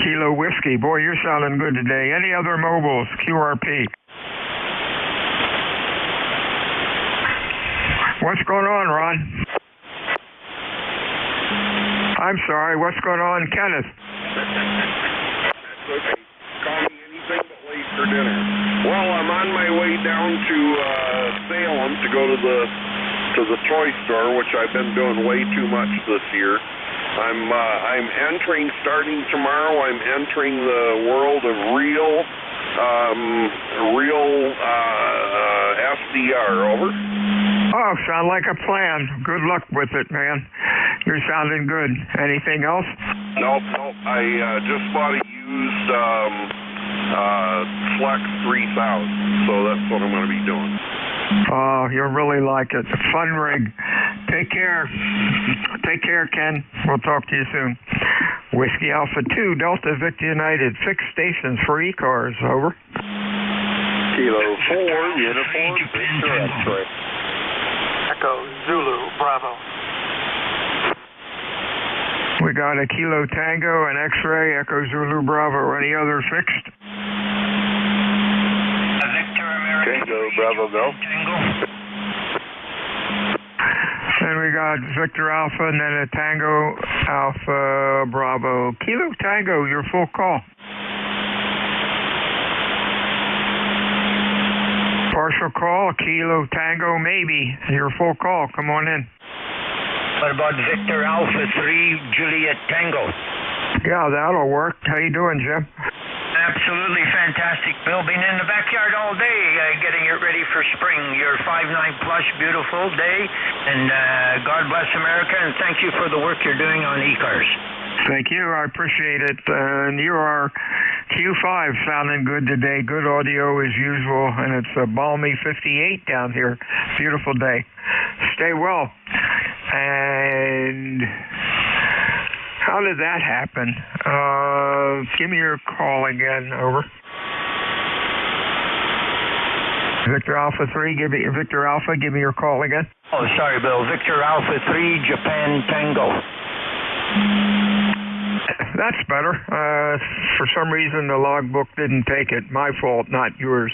Kilo Whiskey. Boy, you're sounding good today. Any other mobiles? QRP. What's going on, Ron? I'm sorry. What's going on, Kenneth? That's okay. Call me anything but late for dinner. Well, I'm on my way down to Salem to go to the toy store, which I've been doing way too much this year. I'm entering, starting tomorrow, I'm entering the world of real SDR, over. Oh, sound like a plan. Good luck with it, man. You're sounding good. Anything else? Nope. I just bought a used Flex 3000, so that's what I'm going to be doing. Oh, you'll really like it. Fun rig. Take care. Take care, Ken. We'll talk to you soon. Whiskey Alpha 2, Delta Victor United. Fixed stations for E-cars. Over. Kilo 4, uniform, Victor X-ray. Echo, Zulu, Bravo. We got a Kilo Tango, an X-ray, Echo Zulu Bravo. Any other fixed? Tango, Bravo, go. Then we got Victor Alpha and then a Tango Alpha Bravo. Kilo Tango, your full call. Partial call, Kilo Tango, maybe. Your full call. Come on in. What about Victor Alpha 3 Juliet Tango? Yeah, that'll work. How you doing, Jim? Absolutely fantastic, Bill. Been in the backyard all day getting it ready for spring. Your 5.9 plus, beautiful day. And God bless America, and thank you for the work you're doing on E-cars. Thank you. I appreciate it. And you are Q5 sounding good today. Good audio as usual. And it's a balmy 58 down here. Beautiful day. Stay well. And how did that happen? Give me your call again. Over. Victor Alpha 3, give me your call again. Oh, sorry, Bill. Victor Alpha 3, Japan Tango. That's better. For some reason, the logbook didn't take it. My fault, not yours.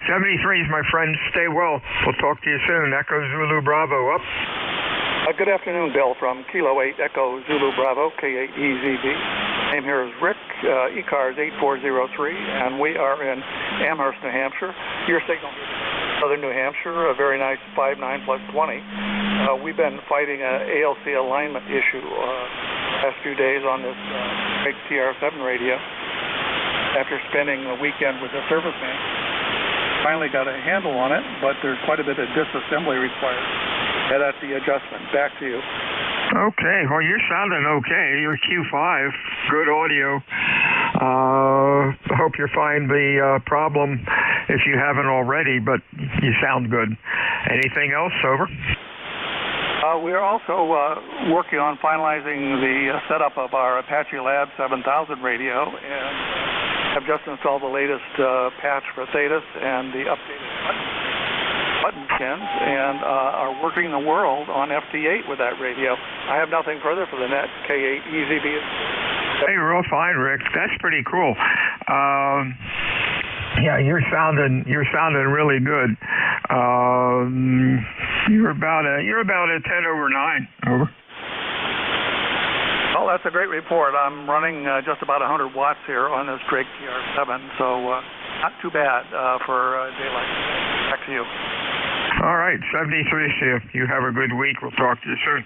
73 is my friend. Stay well. We'll talk to you soon. Echo Zulu Bravo, up. Good afternoon, Bill, from Kilo 8 Echo Zulu Bravo, K8EZB. Name here is Rick, E-Cars 8403, and we are in Amherst, New Hampshire. Your signal is Southern New Hampshire, a very nice 5.9 plus 20. We've been fighting an ALC alignment issue last few days on this big TR7 radio. After spending the weekend with the service man, finally got a handle on it, but there's quite a bit of disassembly required. And that's the adjustment. Back to you. Okay. Well, you're sounding okay. You're Q5. Good audio. Hope you find the problem if you haven't already, but you sound good. Anything else? Over. We are also working on finalizing the setup of our Apache Lab 7000 radio, and have just installed the latest patch for Thetis and the updated button pins, and are working the world on FT8 with that radio. I have nothing further for the net. K8EZB. Hey, real fine, Rick. That's pretty cool. Yeah, you're sounding really good. You're about a 10/9. Over. Well, that's a great report. I'm running just about 100 watts here on this Drake TR7, so not too bad for a day like this. Back to you. All right, 73 shift. You have a good week. We'll talk to you soon.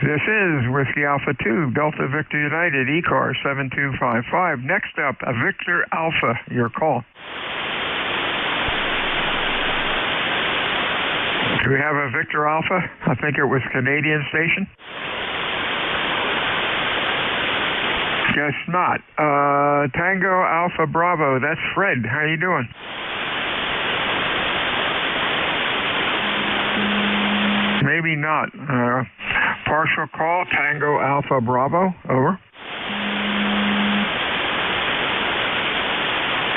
This is Whiskey Alpha 2, Delta Victor United, ECAR 7255. Next up, a Victor Alpha, your call. Do we have a Victor Alpha? I think it was Canadian station. Guess not. Tango Alpha Bravo, that's Fred. How you doing? Maybe not. Partial call, Tango Alpha Bravo, over.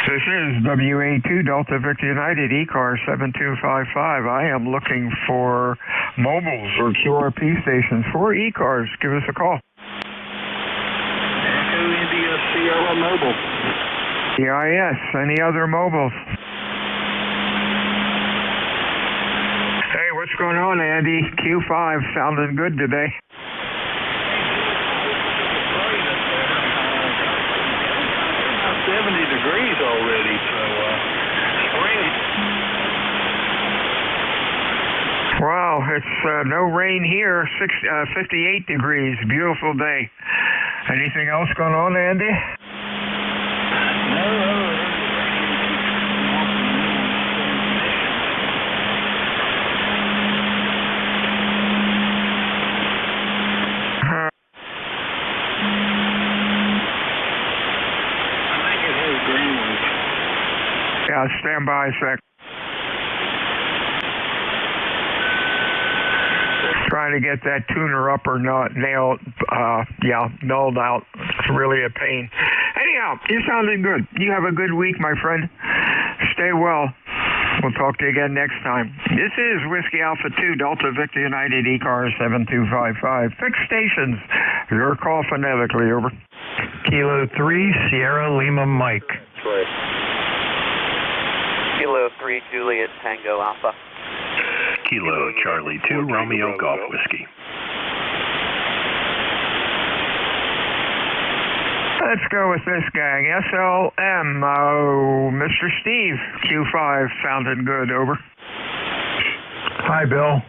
This is WA2 Delta Victor United, ECAR 7255. I am looking for mobiles or QRP stations for ECARs. Give us a call. Echo India Sierra Mobile. EIS, any other mobiles? Hey, what's going on, Andy? Q5 sounding good today. About 70 degrees already, so spring. Wow, it's no rain here. 58 degrees, beautiful day. Anything else going on, Andy? Yeah, stand by a sec. Trying to get that tuner up or not nailed, nulled out. It's really a pain. Anyhow, you're sounding good. You have a good week, my friend. Stay well. We'll talk to you again next time. This is Whiskey Alpha 2, Delta Victor United, ECAR 7255. Fixed stations. Your call phonetically, over. Kilo 3, Sierra Lima Mike. That's right. Kilo 3, Juliet Tango Alpha. Kilo Charlie 2, Romeo Golf Whiskey. Let's go with this gang. SLM, Mr. Steve, Q5, sounded good, over. Hi, Bill.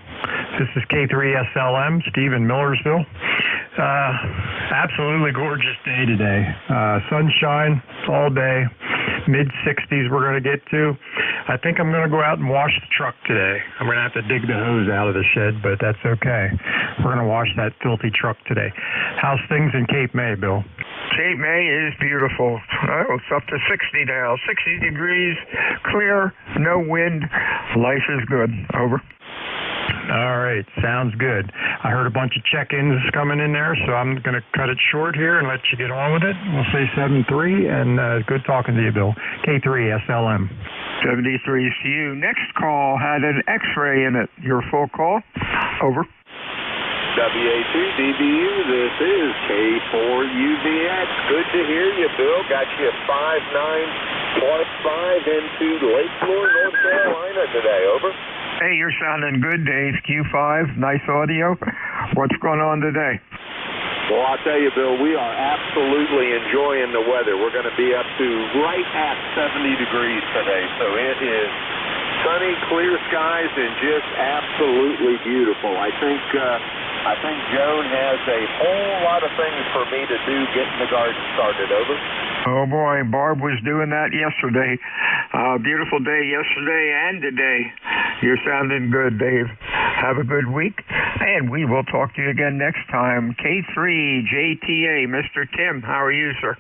This is K3SLM, Steve in Millersville. Absolutely gorgeous day today. Sunshine all day. Mid-60s we're going to get to. I think I'm going to go out and wash the truck today. I'm going to have to dig the hose out of the shed, but that's okay. We're going to wash that filthy truck today. How's things in Cape May, Bill? Cape May is beautiful. Oh, it's up to 60 now. 60 degrees, clear, no wind. Life is good. Over. All right, sounds good. I heard a bunch of check-ins coming in there, so I'm going to cut it short here and let you get on with it. We'll say 7-3, and good talking to you, Bill. K3 SLM. 73 to you. Next call had an X-ray in it. Your full call. Over. WA2 DBU, this is K4UVX. Good to hear you, Bill. Got you 5-9+5 into Lake Lure, North Carolina today. Over. Hey, you're sounding good, Dave. Q5, nice audio. What's going on today? Well, I'll tell you, Bill, we are absolutely enjoying the weather. We're going to be up to right at 70 degrees today, so it is sunny, clear skies, and just absolutely beautiful. I think Joan has a whole lot of things for me to do getting the garden started. Over. Oh boy, Barb was doing that yesterday. Beautiful day yesterday and today. You're sounding good, Dave. Have a good week, and we will talk to you again next time. K3JTA, Mr. Tim, how are you, sir?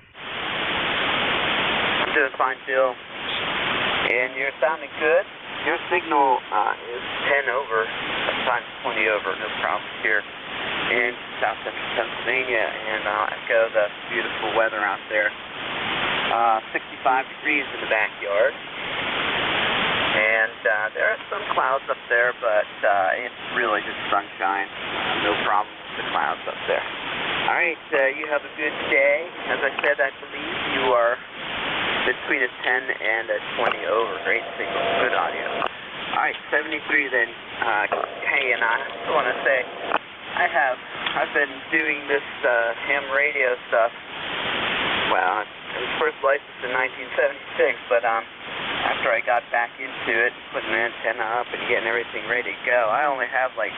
I'm doing fine, Bill. And you're sounding good. Your signal is 10 over, sometimes 20 over, no problem here in South Central Pennsylvania, and I'll echo the beautiful weather out there. 65 degrees in the backyard, and there are some clouds up there, but it's really just sunshine. No problem with the clouds up there. All right, you have a good day. As I said, I believe you are between a 10 and a 20 over. Great signal, good audio. All right, 73 then. Hey, and I just want to say, I've been doing this ham radio stuff. Well, I was first licensed in 1976, but after I got back into it, putting an antenna up and getting everything ready to go, I only have like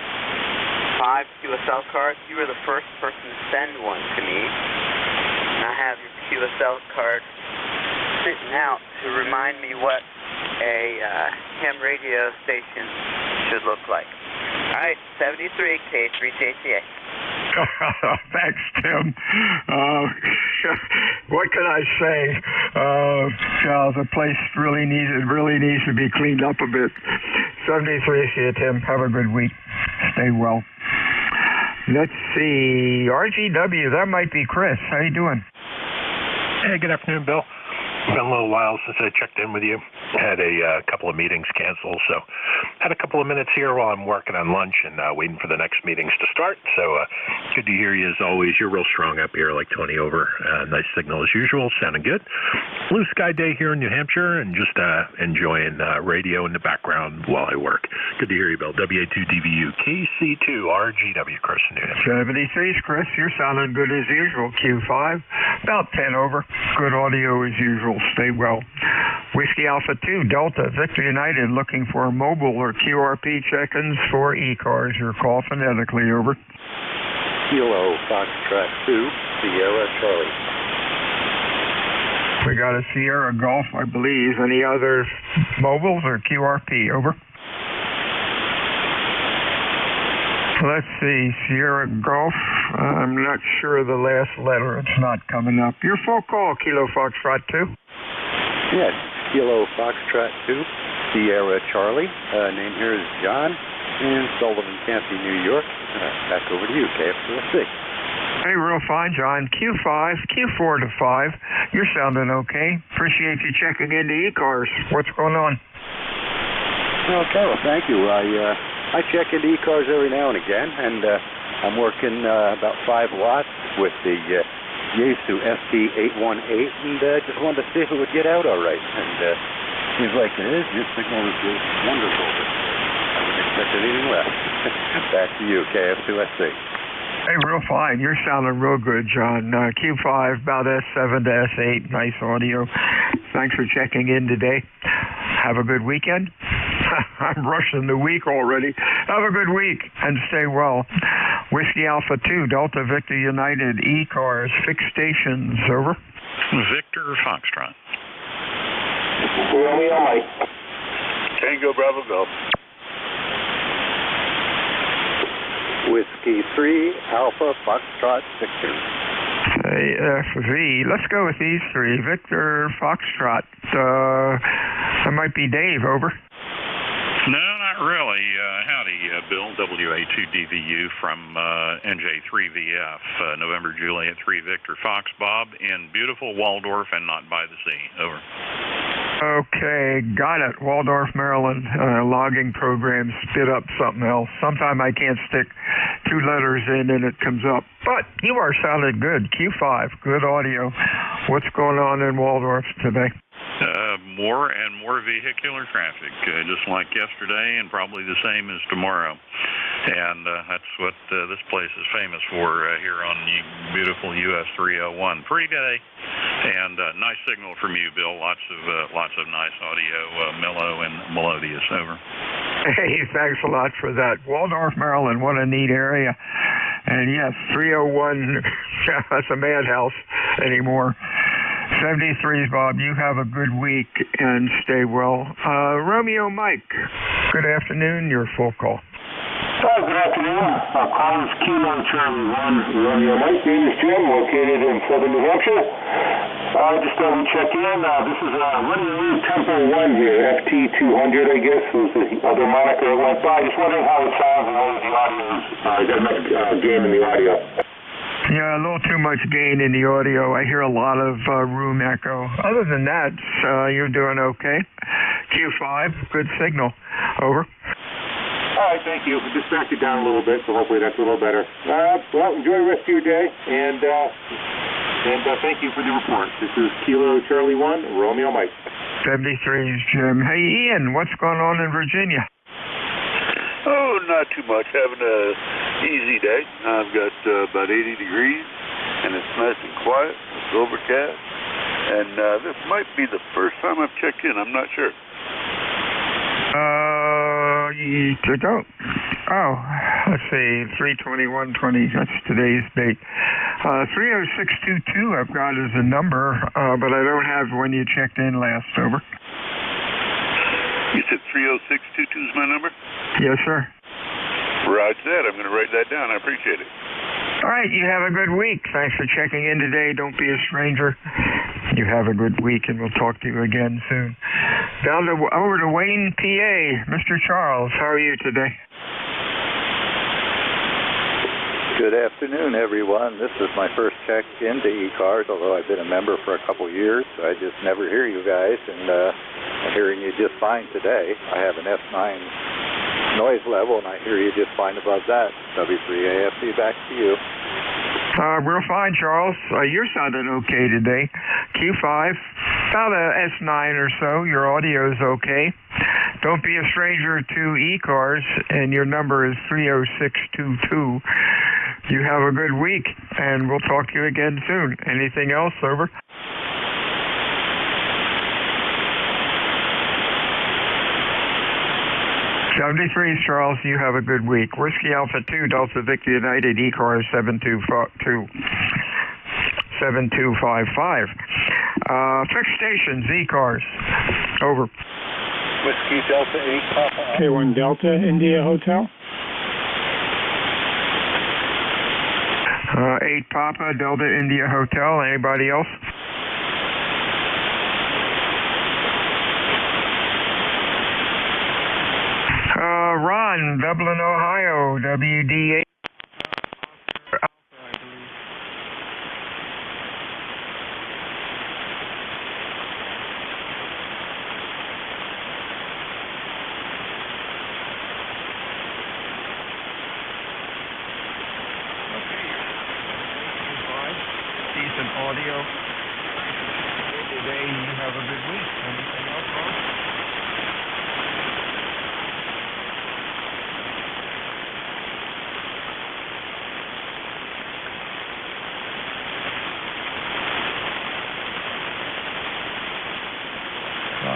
5 QSL cards. You were the first person to send one to me. And I have your QSL card sitting out to remind me what a ham radio station should look like. All right, 73 K3JTA. Thanks, Tim. What can I say? The place really needs to be cleaned up a bit. 73, see you, Tim. Have a good week. Stay well. Let's see. RGW, that might be Chris. How you doing? Hey, good afternoon, Bill. It's been a little while since I checked in with you. Had a couple of meetings canceled, so had a couple of minutes here while I'm working on lunch and waiting for the next meetings to start. So good to hear you as always. You're real strong up here, like Tony over. Nice signal as usual, sounding good. Blue sky day here in New Hampshire, and just enjoying radio in the background while I work. Good to hear you, Bill. WA2DVU KC2 RGW, Chris in New Hampshire. 73's Chris. You're sounding good as usual. Q5, about 10 over. Good audio as usual. Stay well. Whiskey Alpha 2 Delta Victor United looking for mobile or QRP check-ins for e-cars. Your call phonetically, over. Kilo Foxtrot 2 Sierra Charlie. We got a Sierra Golf, I believe. Any other mobiles or QRP, over? Let's see, Sierra Golf. I'm not sure of the last letter. It's not coming up. Your full call, Kilo Foxtrot 2. Yes, Kilo Foxtrot 2 Sierra Charlie. Name here is John in Sullivan County, New York. Back over to you, KF2S6. Hey, real fine, John. Q5, Q4 to 5. You're sounding okay. Appreciate you checking into e-cars. What's going on? Okay, well, thank you. I check into e-cars every now and again, and I'm working about 5 watts with the Yaesu FT818, and just wanted to see if it would get out all right. And seems like it is. Your signal is wonderful, but I wouldn't expect anything less. Back to you, KF2SC. Hey, real fine. You're sounding real good, John. Q5, about S7 to S8. Nice audio. Thanks for checking in today. Have a good weekend. I'm rushing the week already. Have a good week and stay well. Whiskey Alpha 2, Delta Victor United, E-Cars, fixed stations, over. Victor Foxtrot. Romeo Mike. Tango Bravo Golf. Whiskey 3 Alpha Foxtrot Victor. AFV. Let's go with these three. Victor Foxtrot. That might be Dave, over. No, not really. Howdy, Bill, WA2DVU from NJ3VF, November Juliet 3 Victor Fox Bob in beautiful Waldorf and not by the sea. Over. Okay, got it. Waldorf, Maryland. Logging program spit up something else. Sometime I can't stick 2 letters in and it comes up. But you are sounding good. Q5, good audio. What's going on in Waldorf today? More and more vehicular traffic, just like yesterday and probably the same as tomorrow. And that's what this place is famous for here on beautiful US 301. Pretty day, and nice signal from you, Bill. Lots of nice audio, mellow and melodious. Over. Hey, thanks a lot for that. Waldorf, Maryland, what a neat area. And yes, 301, that's a madhouse anymore. 73s, Bob, you have a good week and stay well. Romeo Mike, good afternoon, your full call. Good afternoon. Call is Kilo Charlie 1 Romeo Mike. Name is Jim, located in southern New Hampshire. Just thought we'd check in. This is Radio Tempo 1 here, FT200, I guess, was the other moniker it went by. Just wondering how it sounds and what the audio is. Got much gain in the audio. Yeah, a little too much gain in the audio. I hear a lot of room echo. Other than that, you're doing okay. Q5, good signal. Over. All right, thank you. Just backed it down a little bit, so hopefully that's a little better. Well, enjoy the rest of your day, and thank you for the report. This is Kilo Charlie 1, Romeo Mike. 73's Jim. Hey, Ian, what's going on in Virginia? Oh, not too much. Having a easy day. I've got about 80 degrees, and it's nice and quiet. It's overcast, and this might be the first time I've checked in. I'm not sure. You don't. Oh, let's see, 321.20. That's today's date. 30622 I've got as a number, but I don't have when you checked in last. Over. You said 30622 is my number? Yes, sir. Roger that. I'm going to write that down. I appreciate it. All right, you have a good week. Thanks for checking in today. Don't be a stranger. You have a good week, and we'll talk to you again soon. Over to Wayne, PA. Mr. Charles, how are you today? Good afternoon, everyone. This is my first check into eCars, although I've been a member for a couple years. I just never hear you guys, and I'm hearing you just fine today. I have an F9 noise level, and I hear you just fine above that. W3AFC, back to you. We're fine, Charles. You're sounding okay today. Q5, about a S9 or so. Your audio's okay. Don't be a stranger to eCars, and your number is 30622. You have a good week, and we'll talk to you again soon. Anything else? Over. 73, Charles, you have a good week. Whiskey Alpha 2, Delta Victor United, eCars 7255. Fixed stations, eCars. Over. Whiskey Delta 8 Papa. K1 Delta, India Hotel. 8 Papa, Delta India Hotel. Anybody else? Ron, Dublin, Ohio, WD8. Decent audio. Today, you have a good week. Anything else, Ron?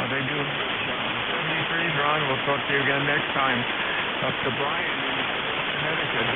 They do a good job. 73's Ron. We'll talk to you again next time. Up to Brian in Connecticut.